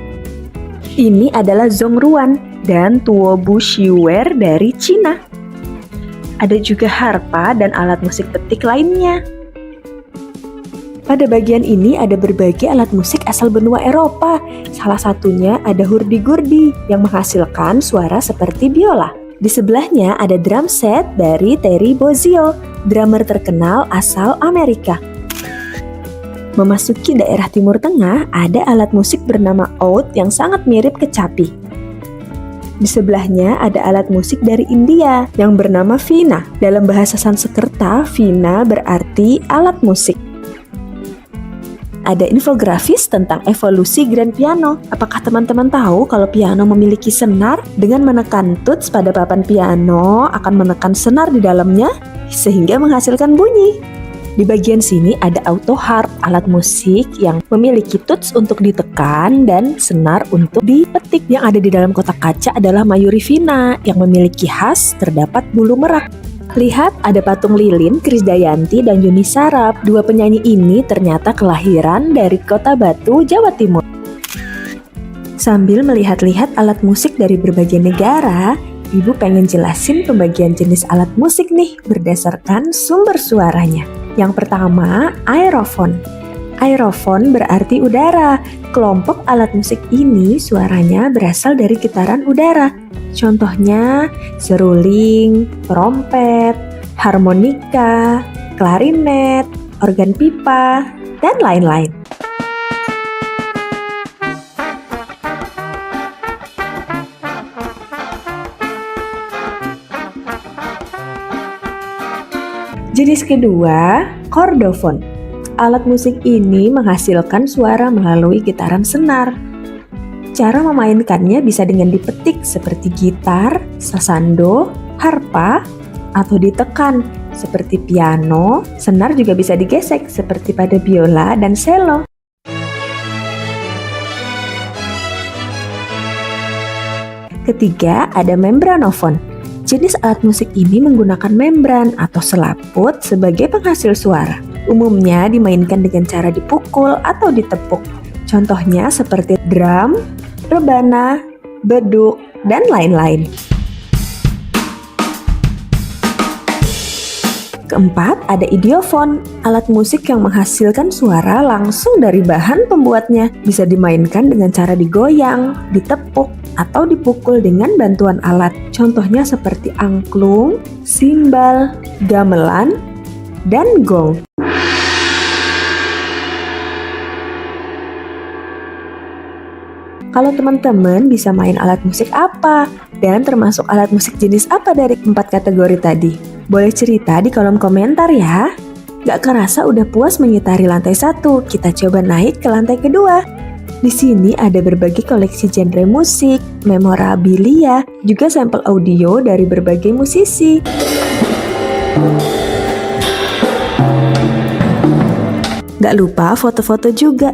Ini adalah zongruan dan tuobu shiware dari Cina. Ada juga harpa dan alat musik petik lainnya. Pada bagian ini ada berbagai alat musik asal benua Eropa. Salah satunya ada hurdy-gurdy yang menghasilkan suara seperti biola. Di sebelahnya ada drum set dari Terry Bozzio, drummer terkenal asal Amerika. Memasuki daerah Timur Tengah, ada alat musik bernama oud yang sangat mirip kecapi. Di sebelahnya ada alat musik dari India yang bernama veena. Dalam bahasa Sanskerta, veena berarti alat musik. Ada infografis tentang evolusi grand piano. Apakah teman-teman tahu kalau piano memiliki senar? Dengan menekan tuts pada papan piano akan menekan senar di dalamnya sehingga menghasilkan bunyi. Di bagian sini ada auto harp, alat musik yang memiliki tuts untuk ditekan dan senar untuk dipetik. Yang ada di dalam kotak kaca adalah mayuri veena yang memiliki khas terdapat bulu merak. Lihat, ada patung lilin, Krisdayanti dan Yuni Sarap. Dua penyanyi ini ternyata kelahiran dari Kota Batu, Jawa Timur. Sambil melihat-lihat alat musik dari berbagai negara, Ibu pengen jelasin pembagian jenis alat musik nih berdasarkan sumber suaranya. Yang pertama, aerofon. Aerofon berarti udara. Kelompok alat musik ini suaranya berasal dari getaran udara. Contohnya seruling, trompet, harmonika, klarinet, organ pipa, dan lain-lain. Jenis kedua, kordofon. Alat musik ini menghasilkan suara melalui getaran senar. Cara memainkannya bisa dengan dipetik seperti gitar, sasando, harpa, atau ditekan seperti piano. Senar juga bisa digesek seperti pada biola dan cello. Ketiga, ada membranofon. Jenis alat musik ini menggunakan membran atau selaput sebagai penghasil suara. Umumnya dimainkan dengan cara dipukul atau ditepuk. Contohnya seperti drum, rebana, beduk, dan lain-lain. Keempat, ada idiofon, alat musik yang menghasilkan suara langsung dari bahan pembuatnya. Bisa dimainkan dengan cara digoyang, ditepuk, atau dipukul dengan bantuan alat. Contohnya seperti angklung, simbal, gamelan, dan gong. Kalau teman-teman bisa main alat musik apa? Dan termasuk alat musik jenis apa dari 4 kategori tadi? Boleh cerita di kolom komentar ya. Gak kerasa udah puas mengitari lantai 1, kita coba naik ke lantai kedua. Di sini ada berbagai koleksi genre musik, memorabilia, juga sampel audio dari berbagai musisi. Gak lupa foto-foto juga.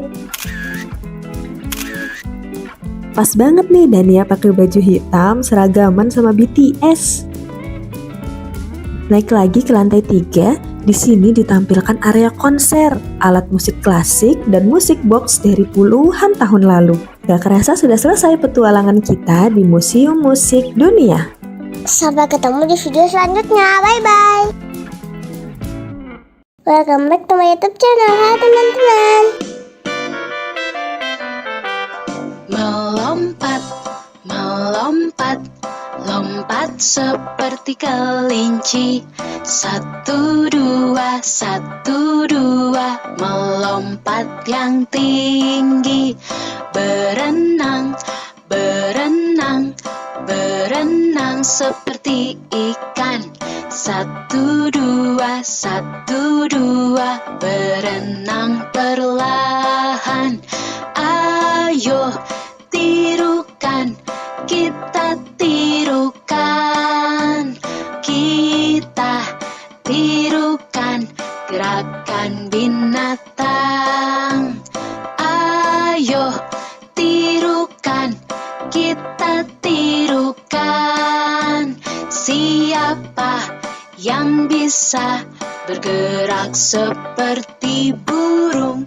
Pas banget nih Dania pakai baju hitam seragaman sama BTS. Naik lagi ke lantai 3, di sini ditampilkan area konser, alat musik klasik dan musik box dari puluhan tahun lalu. Gak kerasa sudah selesai petualangan kita di Museum Musik Dunia. Sampai ketemu di video selanjutnya. Bye-bye. Welcome back to my YouTube channel. Hai teman-teman. Melompat, melompat, lompat seperti kelinci. 1, 2, 1, 2, melompat yang tinggi. Berenang, berenang, berenang seperti ikan. 1, 2, 1, 2, berenang perlahan. Ayo tirukan, kita tirukan, kita tirukan gerakan binatang. Ayo tirukan, kita tirukan. Siapa yang bisa bergerak seperti burung?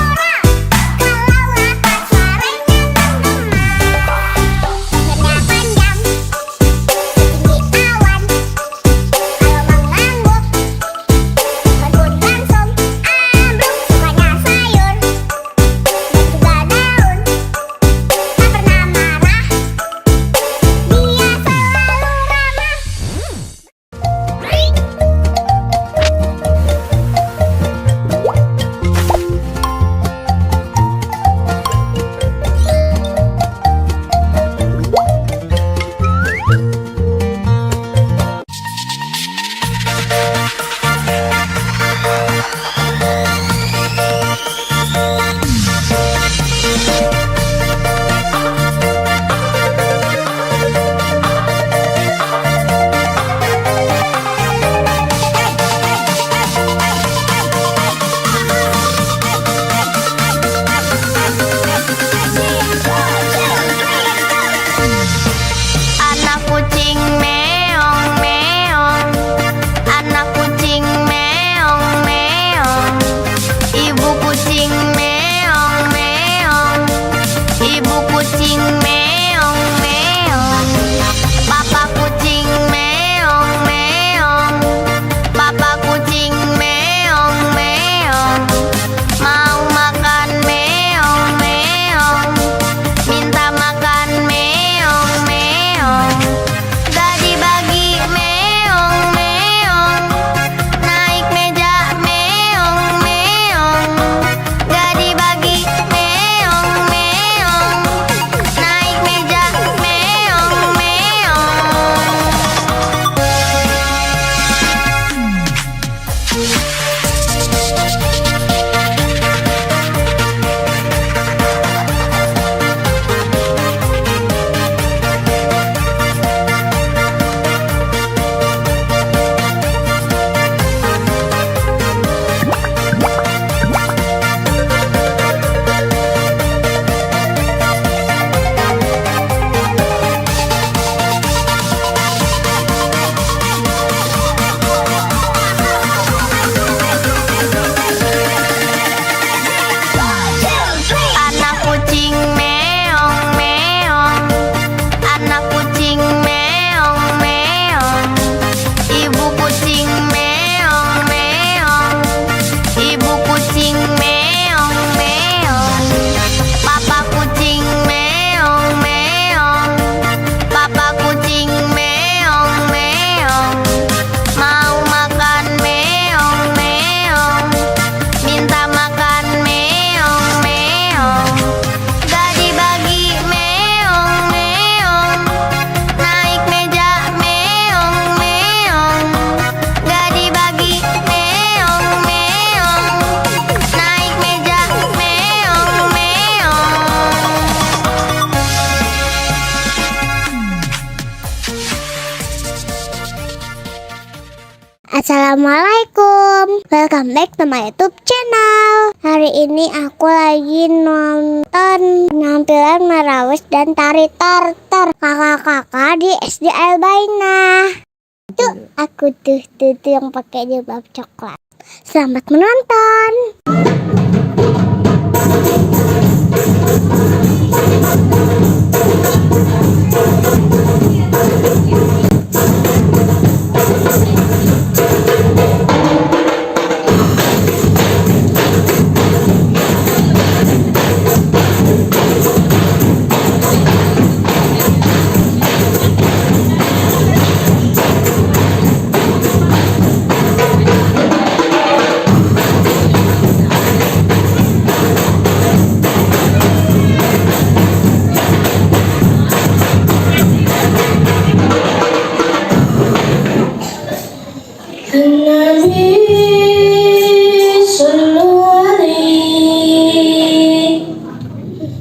Anak kucing meong meong, anak kucing meong meong, ibu kucing meong meong, ibu kucing meong meong, papa kucing meong meong, papa kucing meong meong, mau makan meong meong, minta makan meong meong, gak dibagi meong meong, naik meja meong meong, gak dibagi meong meong, naik meja meong meong. Assalamualaikum, welcome back to my YouTube channel. Hari ini aku lagi nonton penampilan Marawis dan tari tortor kakak-kakak di SD Albaina. Tuh aku tuh yang pakai jilbab coklat. Selamat menonton.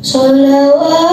Salawat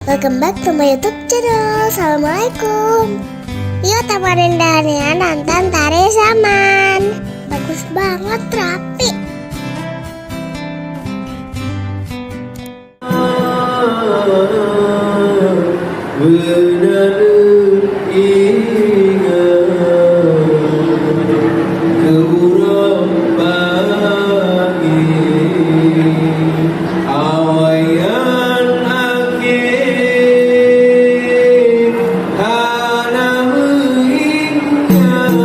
Welcome back to my YouTube channel. Assalamualaikum. Yuk temenin Dania nonton Tari Zaman. Bagus banget, rapi. Benar ingat keburuk pagi awayan akhir hana mengingat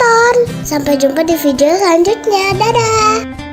nonton. Sampai jumpa di video selanjutnya. Dadah.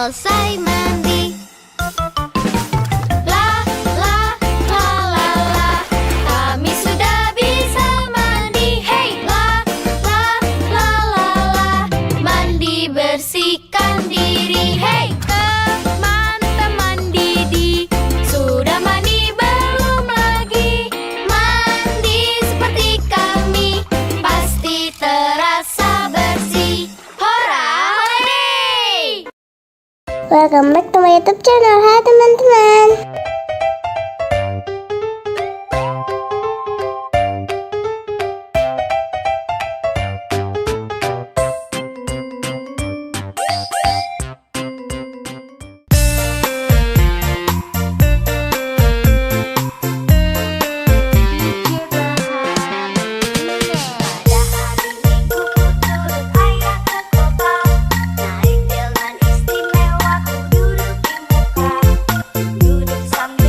selesai mandi. La la la la la, kami sudah bisa mandi. Hey, la la la la la, mandi bersihkan diri. Hey, teman-teman Didi, sudah mandi belum lagi? Mandi seperti kami, pasti terasa bersih. Hora, hore! Welcome back to my YouTube channel. Hai teman-teman. Pada hari Minggu ku turut ayah ke kota. Naik delman istimewa ku duduk di muka. Duduk sambil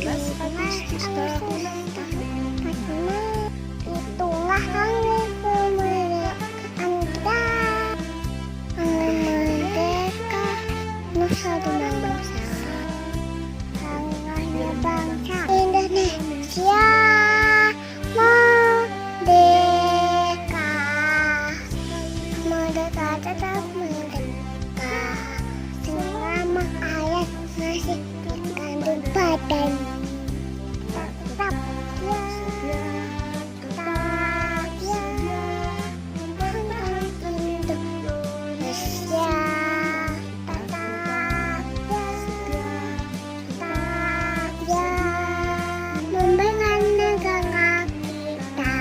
Itulah hari kemerdekaan kita. Hari merdeka, nusa dan bangsa. Hari bangsa Indonesia merdeka. Merdeka tetap merdeka. Selama ayat masih terkandung badan. Tetap ya, tetap ya, untuk Indonesia. Tetap ya, membanggakan negara kita.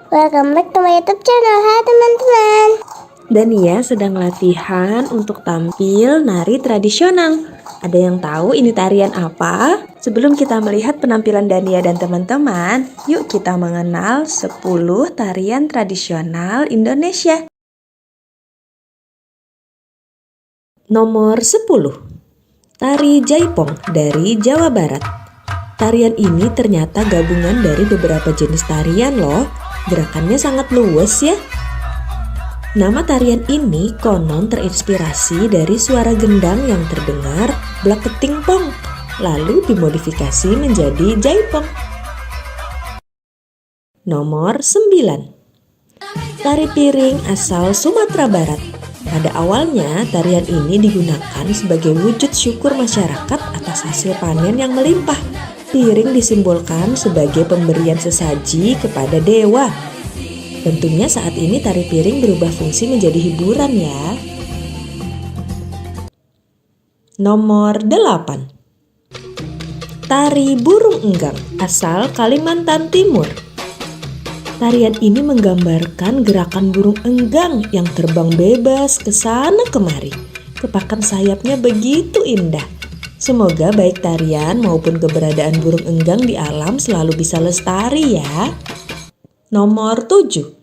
Welcome back to my YouTube channel. Hai teman-teman. Dania sedang latihan untuk tampil nari tradisional. Ada yang tahu ini tarian apa? Sebelum kita melihat penampilan Dania dan teman-teman, yuk kita mengenal 10 tarian tradisional Indonesia. Nomor 10. Tari Jaipong dari Jawa Barat. Tarian ini ternyata gabungan dari beberapa jenis tarian loh. Gerakannya sangat luas ya. Nama tarian ini konon terinspirasi dari suara gendang yang terdengar blak keting pong, lalu dimodifikasi menjadi jaipong. Nomor 9. Tari piring asal Sumatera Barat. Pada awalnya tarian ini digunakan sebagai wujud syukur masyarakat atas hasil panen yang melimpah. Piring disimbolkan sebagai pemberian sesaji kepada dewa. Tentunya saat ini tari piring berubah fungsi menjadi hiburan ya. Nomor 8. Tari burung enggang asal Kalimantan Timur. Tarian ini menggambarkan gerakan burung enggang yang terbang bebas ke sana kemari. Kepakan sayapnya begitu indah. Semoga baik tarian maupun keberadaan burung enggang di alam selalu bisa lestari ya. Nomor 7.